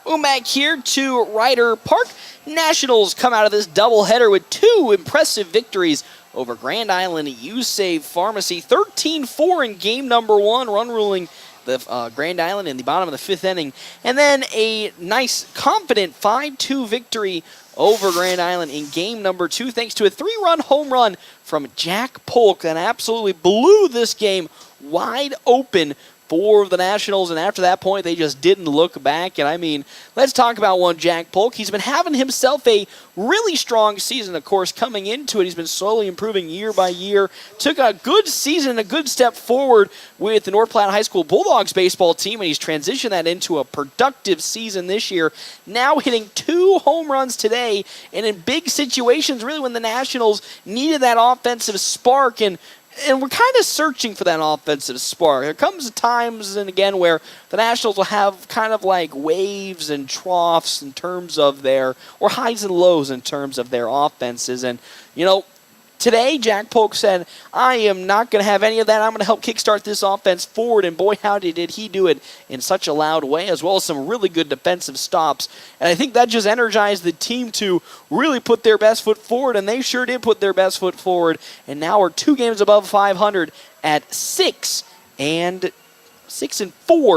Welcome back here to Ryder Park. Nationals come out of this doubleheader with 2 impressive victories over Grand Island USAVE Pharmacy. 13-4 in game number 1, run ruling the Grand Island in the bottom of the 5th inning. And then a nice, confident 5-2 victory over Grand Island in game number 2, thanks to a 3-run home run from Jack Polk that absolutely blew this game wide open for the Nationals, and after that point, they just didn't look back. And I mean, let's talk about one Jack Polk. He's been having himself a really strong season, of course, coming into it. He's been slowly improving year by year. Took a good season, a good step forward with the North Platte High School Bulldogs baseball team, and he's transitioned that into a productive season this year. Now hitting 2 home runs today, and in big situations, really when the Nationals needed that offensive spark, and we're kind of searching for that offensive spark. There comes times and again where the Nationals will have kind of like waves and troughs in terms of their, or highs and lows in terms of their offenses. And, you know, today Jack Polk said, I am not going to have any of that. I'm going to help kickstart this offense forward. And boy, howdy did he do it in such a loud way, as well as some really good defensive stops. And I think that just energized the team to really put their best foot forward, and they sure did put their best foot forward. And now we're 2 games above 500 at 6-4,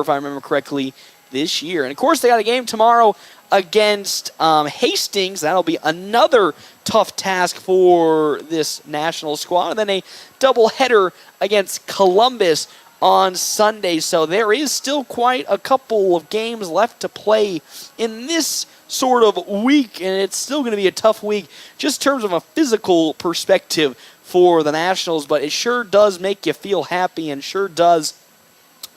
if I remember correctly, this year. And of course, they got a game tomorrow against Hastings. That'll be another tough task for this national squad. And then a doubleheader against Columbus on Sunday. So there is still quite a couple of games left to play in this sort of week, and it's still going to be a tough week just in terms of a physical perspective for the Nationals, but it sure does make you feel happy and sure does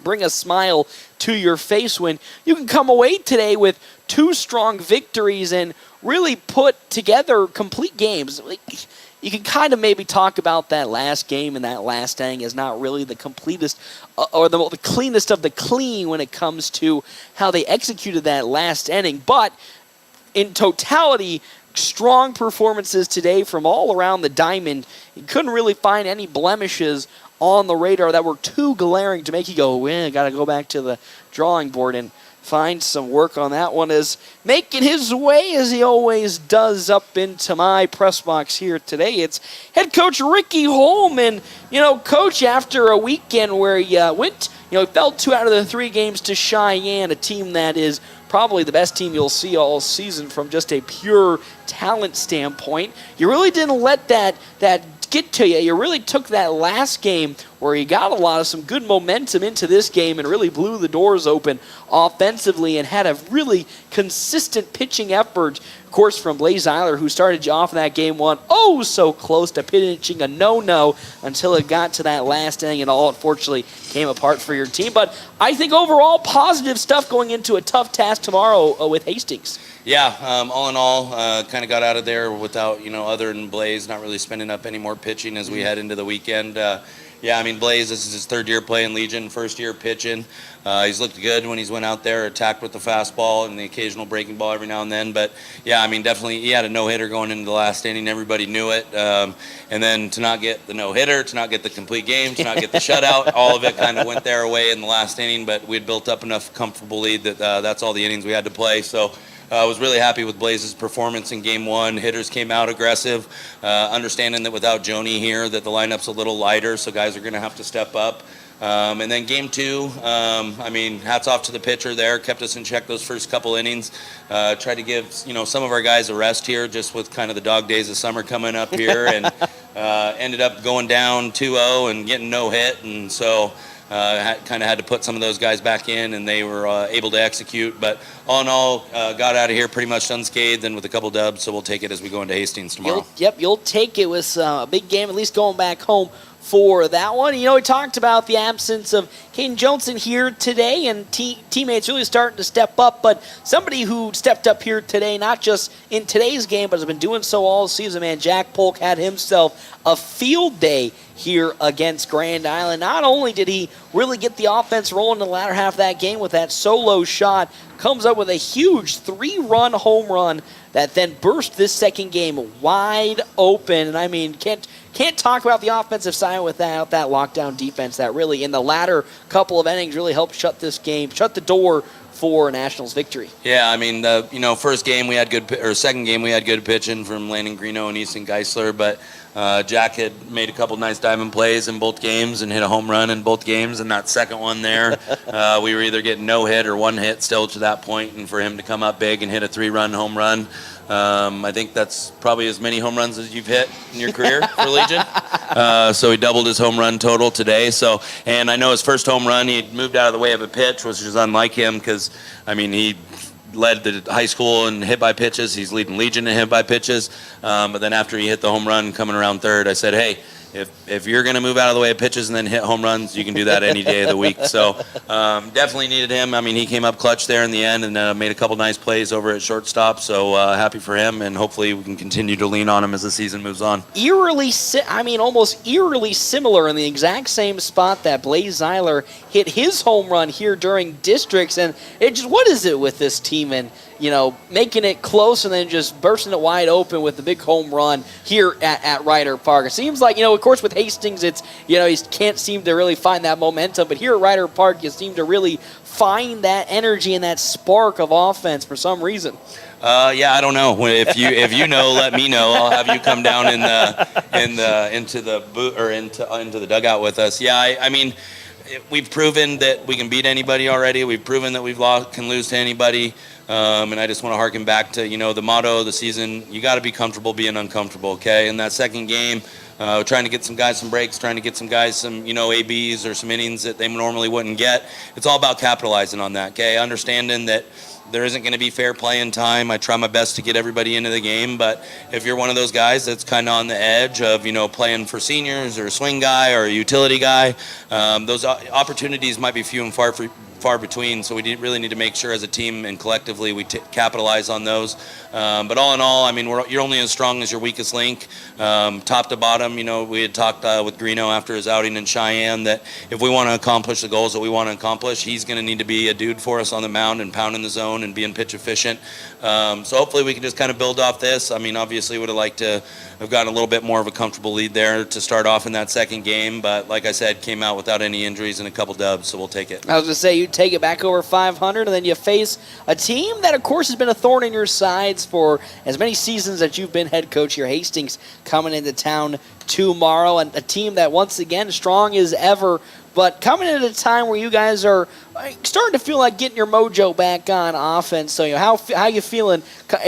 bring a smile to your face when you can come away today with 2 strong victories and really put together complete games. You can kind of maybe talk about that last game and that last inning as not really the completest or the cleanest of the clean when it comes to how they executed that last inning. But in totality, strong performances today from all around the diamond. You couldn't really find any blemishes on the radar that were too glaring to make you go, well, got to go back to the drawing board and find some work on that one. Is making his way, as he always does, up into my press box here today. It's head coach Ricky Holman. You know, coach, after a weekend where he he fell 2 out of the 3 games to Cheyenne, a team that is probably the best team you'll see all season from just a pure talent standpoint. You really didn't let that get to you. You really took that last game where you got some good momentum into this game and really blew the doors open offensively and had a really consistent pitching effort, of course, from Blaze Eiler, who started you off in that game 1 so close to pitching a no-no until it got to that last inning, and all unfortunately came apart for your team. But I think overall positive stuff going into a tough task tomorrow with Hastings. Yeah, all in all, kind of got out of there without, other than Blaze, not really spending up any more pitching as we head into the weekend. Blaze, this is his 3rd year playing Legion, 1st year pitching. He's looked good when he's went out there, attacked with the fastball and the occasional breaking ball every now and then. But, definitely he had a no-hitter going into the last inning. Everybody knew it. And then to not get the no-hitter, to not get the complete game, to not get the shutout, all of it kind of went their way in the last inning. But we had built up enough comfortable lead that that's all the innings we had to play. So I was really happy with Blaze's performance in Game 1. Hitters came out aggressive, understanding that without Joni here that the lineup's a little lighter, so guys are going to have to step up. And then Game 2, hats off to the pitcher there, kept us in check those first couple innings. Tried to give some of our guys a rest here just with kind of the dog days of summer coming up here, and ended up going down 2-0 and getting no hit, and so kind of had to put some of those guys back in, and they were able to execute. But all in all, got out of here pretty much unscathed and with a couple dubs, so we'll take it as we go into Hastings tomorrow. You'll take it with a big game, at least going back home for that one. We talked about the absence of Caden Johnson here today, and teammates really starting to step up, but somebody who stepped up here today, not just in today's game, but has been doing so all season, man, Jack Polk had himself a field day here against Grand Island. Not only did he really get the offense rolling in the latter half of that game with that solo shot, comes up with a huge 3-run home run that then burst this second game wide open. And can't talk about the offensive side without that lockdown defense that really in the latter couple of innings really helped shut the door for Nationals victory. Yeah, first game we had good, or second game we had good pitching from Landon Greeno and Easton Geisler, but Jack had made a couple nice diamond plays in both games and hit a home run in both games. And that second one there, we were either getting no hit or one hit still to that point. And for him to come up big and hit a 3-run home run, I think that's probably as many home runs as you've hit in your career for Legion. So he doubled his home run total today. So, and I know his first home run, he moved out of the way of a pitch, which is unlike him because, I mean, he led the high school in hit by pitches. He's leading Legion in hit by pitches. But then after he hit the home run coming around third, I said, hey, if you're going to move out of the way of pitches and then hit home runs, you can do that any day of the week. So definitely needed him. I mean, he came up clutch there in the end and made a couple nice plays over at shortstop. So happy for him, and hopefully we can continue to lean on him as the season moves on. Almost eerily similar in the exact same spot that Blaze Zeiler hit his home run here during districts. And what is it with this team and, making it close and then just bursting it wide open with the big home run here at Ryder Park? It seems like, of course, with Hastings, it's, he can't seem to really find that momentum. But here at Ryder Park, you seem to really find that energy and that spark of offense for some reason. I don't know. If you know, let me know. I'll have you come down into the boot or into the dugout with us. Yeah, I mean, we've proven that we can beat anybody already. We've proven that can lose to anybody. And I just want to harken back to, the motto of the season. You got to be comfortable being uncomfortable, okay? In that second game, trying to get some guys some breaks, trying to get some guys some, ABs or some innings that they normally wouldn't get. It's all about capitalizing on that, okay? Understanding that there isn't going to be fair play in time. I try my best to get everybody into the game, but if you're one of those guys that's kind of on the edge of, playing for seniors or a swing guy or a utility guy, those opportunities might be few and far between, so we really need to make sure as a team and collectively we capitalize on those. But all in all, I mean, you're only as strong as your weakest link. Top to bottom, we had talked with Greeno after his outing in Cheyenne that if we want to accomplish the goals that we want to accomplish, he's going to need to be a dude for us on the mound and pounding the zone and being pitch efficient. So hopefully we can just kind of build off this. I mean, obviously would have liked to have gotten a little bit more of a comfortable lead there to start off in that second game, but like I said, came out without any injuries and a couple dubs, so we'll take it. I was going to say, you take it back over 500, and then you face a team that, of course, has been a thorn in your sides for as many seasons that you've been head coach here. Hastings coming into town tomorrow, and a team that, once again, strong as ever, but coming at a time where you guys are starting to feel like getting your mojo back on offense. So, how you feeling?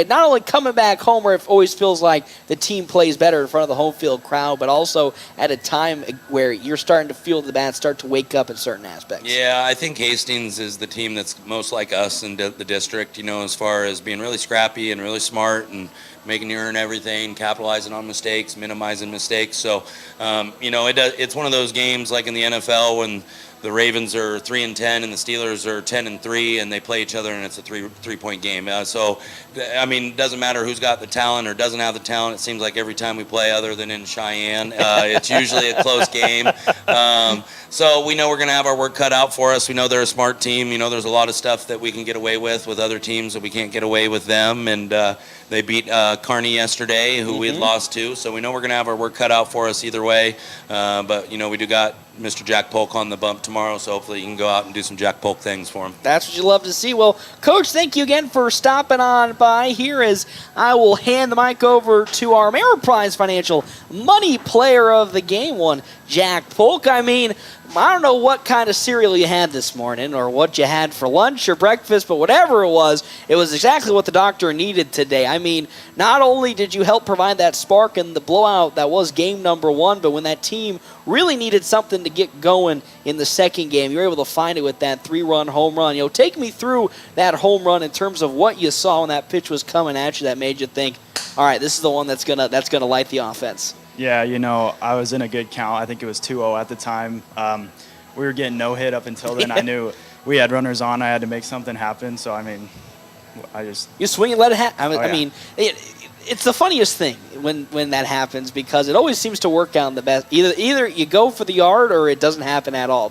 Not only coming back home where it always feels like the team plays better in front of the home field crowd, but also at a time where you're starting to feel the bats start to wake up in certain aspects. Yeah, I think Hastings is the team that's most like us in the district, as far as being really scrappy and really smart and making you earn everything, capitalizing on mistakes, minimizing mistakes. So, it's one of those games like in the NFL when the Ravens are 3-10 and the Steelers are 10-3 and they play each other and it's a three-point game. So, I mean, it doesn't matter who's got the talent or doesn't have the talent. It seems like every time we play, other than in Cheyenne, it's usually a close game. So we know we're going to have our work cut out for us. We know they're a smart team. There's a lot of stuff that we can get away with other teams that we can't get away with them. And they beat Kearney yesterday, who we had lost to. So we know we're going to have our work cut out for us either way. But, we do got Mr. Jack Polk on the bump tomorrow, so hopefully you can go out and do some Jack Polk things for him. That's what you love to see. Well, Coach, thank you again for stopping on by here as I will hand the mic over to our Ameriprise Financial Money Player of the Game one, Jack Polk. I mean, I don't know what kind of cereal you had this morning or what you had for lunch or breakfast, but whatever it was exactly what the doctor needed today. I mean, not only did you help provide that spark in the blowout that was game number one, but when that team really needed something to get going in the second game, you were able to find it with that 3-run home run. Take me through that home run in terms of what you saw when that pitch was coming at you that made you think, all right, this is the one that's gonna light the offense. Yeah, I was in a good count. I think it was 2-0 at the time. We were getting no hit up until then. I knew we had runners on. I had to make something happen. So, I mean, You swing and let it happen. I mean, it's the funniest thing when that happens because it always seems to work out in the best. Either you go for the yard or it doesn't happen at all.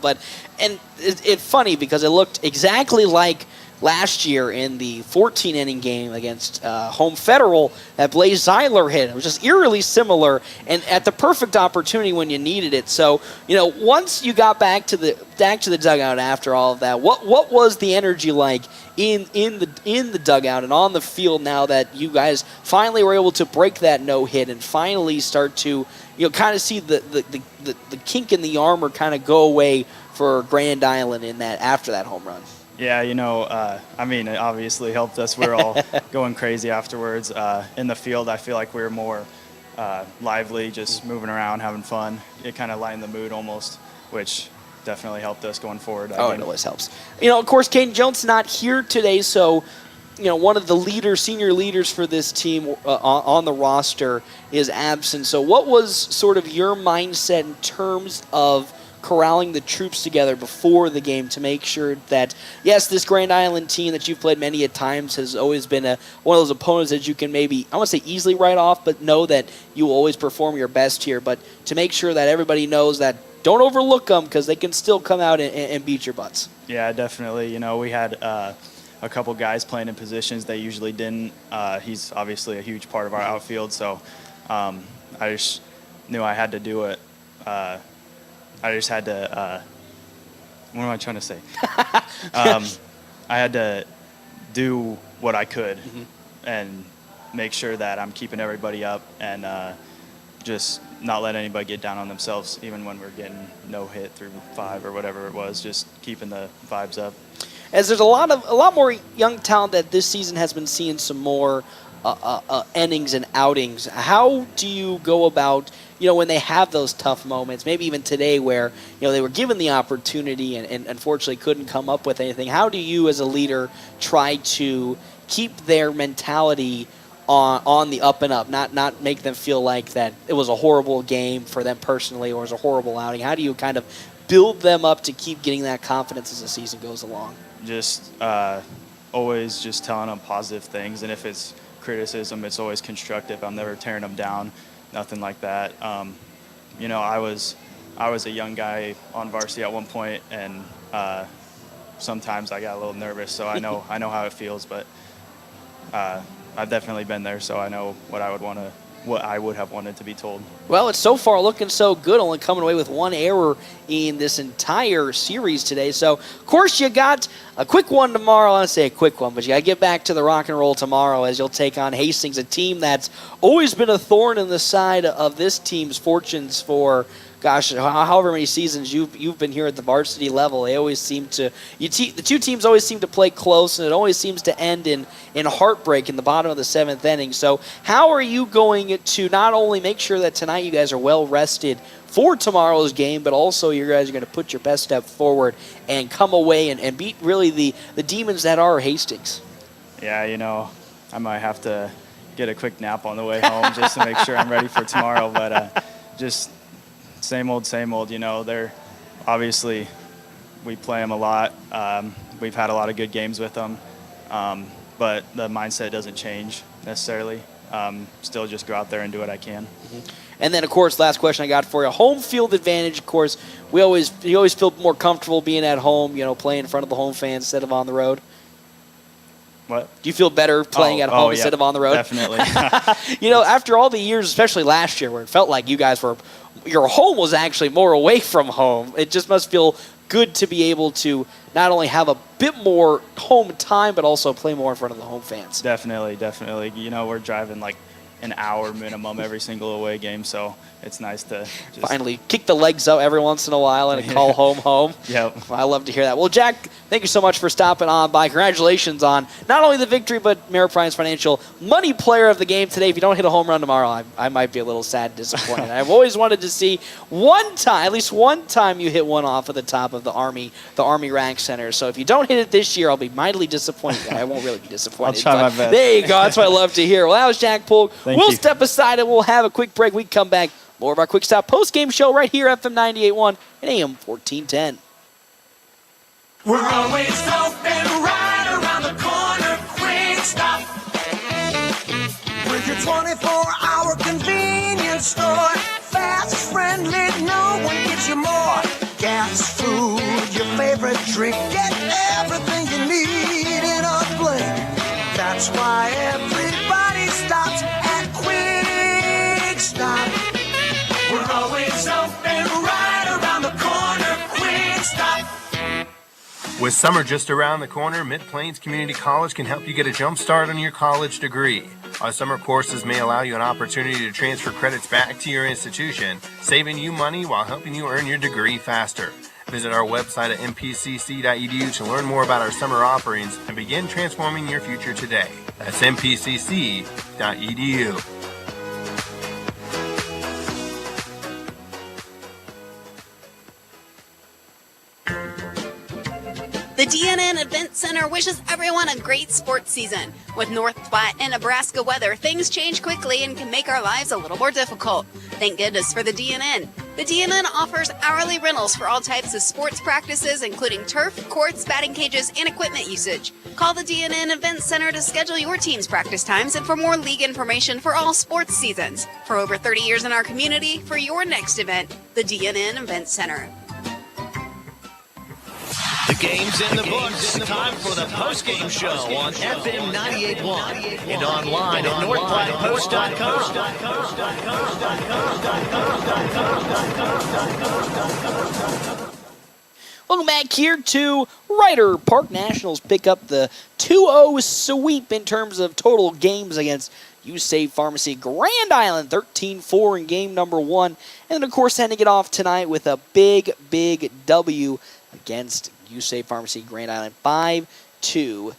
And it's funny because it looked exactly like last year in the 14-inning game against Home Federal that Blaze Zeiler hit. It was just eerily similar and at the perfect opportunity when you needed it. So, once you got back to the dugout after all of that, what was the energy like in the dugout and on the field now that you guys finally were able to break that no-hit and finally start to kind of see the kink in the armor kind of go away for Grand Island in that after that home run? Yeah, I mean, it obviously helped us. We were all going crazy afterwards. In the field, I feel like we were more lively, just moving around, having fun. It kind of lightened the mood almost, which definitely helped us going forward. It always helps. Of course, Caden Jones not here today, so one of the senior leaders for this team on the roster is absent. So what was sort of your mindset in terms of corralling the troops together before the game to make sure that, yes, this Grand Island team that you've played many a times has always been one of those opponents that you can maybe, I won't say easily write off, but know that you will always perform your best here, but to make sure that everybody knows that don't overlook them because they can still come out and beat your butts. Yeah, definitely. We had a couple guys playing in positions they usually didn't. He's obviously a huge part of our outfield, so I just knew I had to do it. I just had to, what am I trying to say? I had to do what I could and make sure that I'm keeping everybody up and just not let anybody get down on themselves, even when we're getting no hit through 5 or whatever it was, just keeping the vibes up. As there's a lot more young talent that this season has been seeing some more innings and outings. How do you go about, when they have those tough moments, maybe even today where, they were given the opportunity and unfortunately couldn't come up with anything? How do you as a leader try to keep their mentality on the up and up, not make them feel like that it was a horrible game for them personally or it was a horrible outing? How do you kind of build them up to keep getting that confidence as the season goes along? Just always just telling them positive things, and if it's criticism, it's always constructive. I'm never tearing them down, nothing like that. I was a young guy on varsity at one point, and sometimes I got a little nervous, so I know how it feels, but I've definitely been there, so I know what I would have wanted to be told. Well, it's so far looking so good, only coming away with one error in this entire series today. So, of course, you got a quick one tomorrow. I don't say a quick one, but you got to get back to the rock and roll tomorrow as you'll take on Hastings, a team that's always been a thorn in the side of this team's fortunes for, however many seasons you've been here at the varsity level. They always seem to the two teams always seem to play close, and it always seems to end in heartbreak in the bottom of the 7th inning. So how are you going to not only make sure that tonight you guys are well rested for tomorrow's game, but also you guys are going to put your best step forward and come away and beat really the demons that are Hastings? Yeah, I might have to get a quick nap on the way home just to make sure I'm ready for tomorrow, but just same old, they're obviously, we play them a lot. We've had a lot of good games with them, but the mindset doesn't change necessarily. Still just go out there and do what I can. And then, of course, last question I got for you, home field advantage. Of course, you always feel more comfortable being at home, playing in front of the home fans instead of on the road. What? Do you feel better playing at home instead of on the road? Definitely. After all the years, especially last year, where it felt like your home was actually more away from home, it just must feel good to be able to not only have a bit more home time, but also play more in front of the home fans. Definitely. We're driving like an hour minimum every single away game, so it's nice to just finally kick the legs up every once in a while and call home. Yep. I love to hear that. Well, Jack, thank you so much for stopping on by. Congratulations on not only the victory, but Merritt Prime's Financial Money Player of the Game today. If you don't hit a home run tomorrow, I might be a little sad and disappointed. I've always wanted to see at least one time you hit one off of the top of the Army Rack Center. So if you don't hit it this year, I'll be mightily disappointed. I won't really be disappointed. I'll try my best. There you go. That's what I love to hear. Well, that was Jack Polk. We'll you. step aside and we'll have a quick break. We come back. More of our Quick Stop post-game show right here, FM 98.1 and AM 1410. We're always open right around the corner. Quick Stop. With your 24-hour convenience store. Fast, friendly, no one gives you more. Gas, food, your favorite drink. Get everything you need in a blink. That's why everybody stops at Quick Stop. We're always open right around the corner. Quick Stop. With summer just around the corner, Mid-Plains Community College can help you get a jump start on your college degree. Our summer courses may allow you an opportunity to transfer credits back to your institution, saving you money while helping you earn your degree faster. Visit our website at mpcc.edu to learn more about our summer offerings and begin transforming your future today. That's mpcc.edu. The DNN Event Center wishes everyone a great sports season. With North Platte and Nebraska weather, things change quickly and can make our lives a little more difficult. Thank goodness for the DNN. The DNN offers hourly rentals for all types of sports practices, including turf, courts, batting cages, and equipment usage. Call the DNN Event Center to schedule your team's practice times and for more league information for all sports seasons. For over 30 years in our community, for your next event, the DNN Event Center. The game's in the books. Time for the post-game show on FM 98.1 and online at NorthPlattePost.com. Welcome back here to Ryder Park. Nationals pick up the 2-0 sweep in terms of total games against U-Save Pharmacy Grand Island, 13-4 in game number 1. And then, of course, ending it off tonight with a big, big W against U-Save Pharmacy Grand Island, 5-2.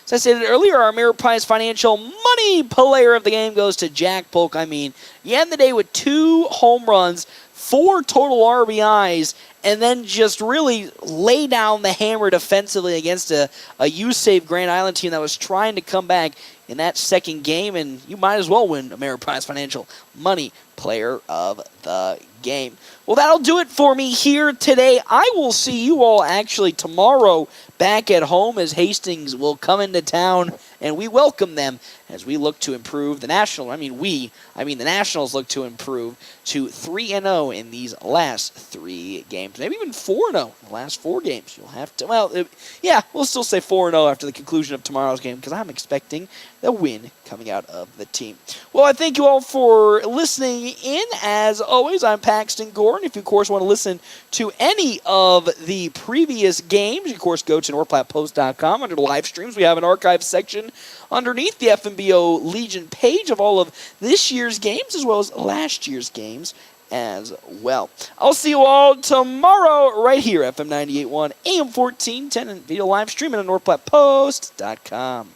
As I said earlier, our Ameriprise Financial Money Player of the game goes to Jack Polk. I mean, you end the day with 2 home runs, 4 total RBIs, and then just really lay down the hammer defensively against a U-Save Grand Island team that was trying to come back in that second game, and you might as well win Ameriprise Financial Money Player of the game. Well, that'll do it for me here today. I will see you all actually tomorrow back at home as Hastings will come into town, and we welcome them as we look to improve the National. The Nationals look to improve to 3-0 in these last 3 games. Maybe even 4-0 in the last 4 games. You'll have to, we'll still say 4-0 after the conclusion of tomorrow's game because I'm expecting a win coming out of the team. Well, I thank you all for listening in. As always, I'm Paxton Gordon. If you, of course, want to listen to any of the previous games, you, of course, go to NorthPlattePost.com. Under the live streams, we have an archive section underneath the FNBO Legion page of all of this year's games as well as last year's games as well. I'll see you all tomorrow right here, FM 98.1, AM 1410, and video live streaming on NorthPlattePost.com.